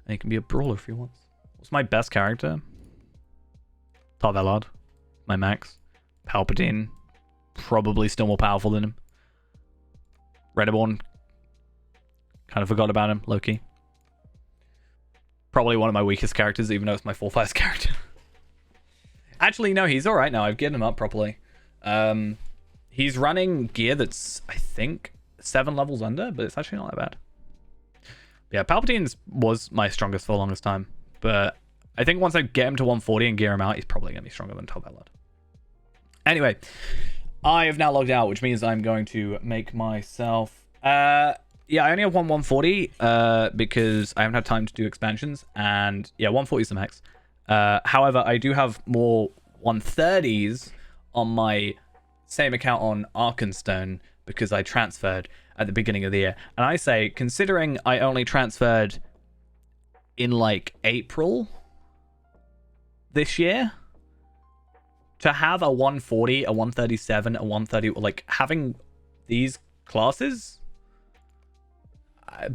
And he can be a Brawler if he wants. What's my best character? Tarvelard. My max. Palpatine. Probably still more powerful than him. Redeborn. Kind of forgot about him, low-key. Probably one of my weakest characters, even though it's my 4th character. Actually, no, he's alright now. I've geared him up properly. He's running gear that's, I think, 7 levels under, but it's actually not that bad. Yeah, Palpatine was my strongest for the longest time. But I think once I get him to 140 and gear him out, he's probably going to be stronger than Tarvelard. Anyway, I have now logged out, which means I'm going to make myself... yeah, I only have 140 because I haven't had time to do expansions. And yeah, 140 is the max. However, I do have more 130s on my same account on Arkenstone because I transferred at the beginning of the year. And I say, considering I only transferred in like April this year, to have a 140, a 137, a 130, like having these classes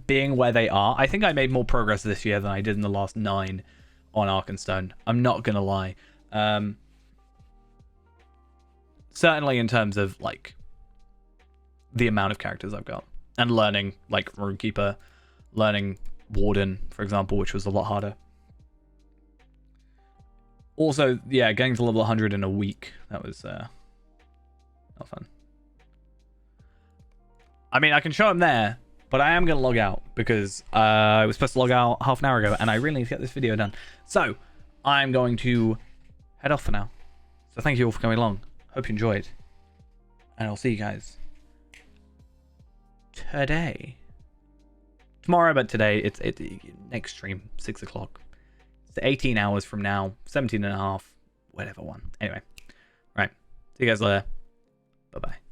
being where they are, I think I made more progress this year than I did in the last 9 on Arkenstone. I'm not gonna lie. Certainly in terms of like the amount of characters I've got and learning like Runekeeper, learning Warden, for example, which was a lot harder. Also, yeah, getting to level 100 in a week. That was not fun. I mean, I can show him there, but I am going to log out because I was supposed to log out half an hour ago and I really need to get this video done. So, I'm going to head off for now. So thank you all for coming along. Hope you enjoyed. And I'll see you guys today. Tomorrow, but today, it's next stream, 6 o'clock. It's 18 hours from now, 17 and a half, whatever one. Anyway, right. See you guys later. Bye-bye.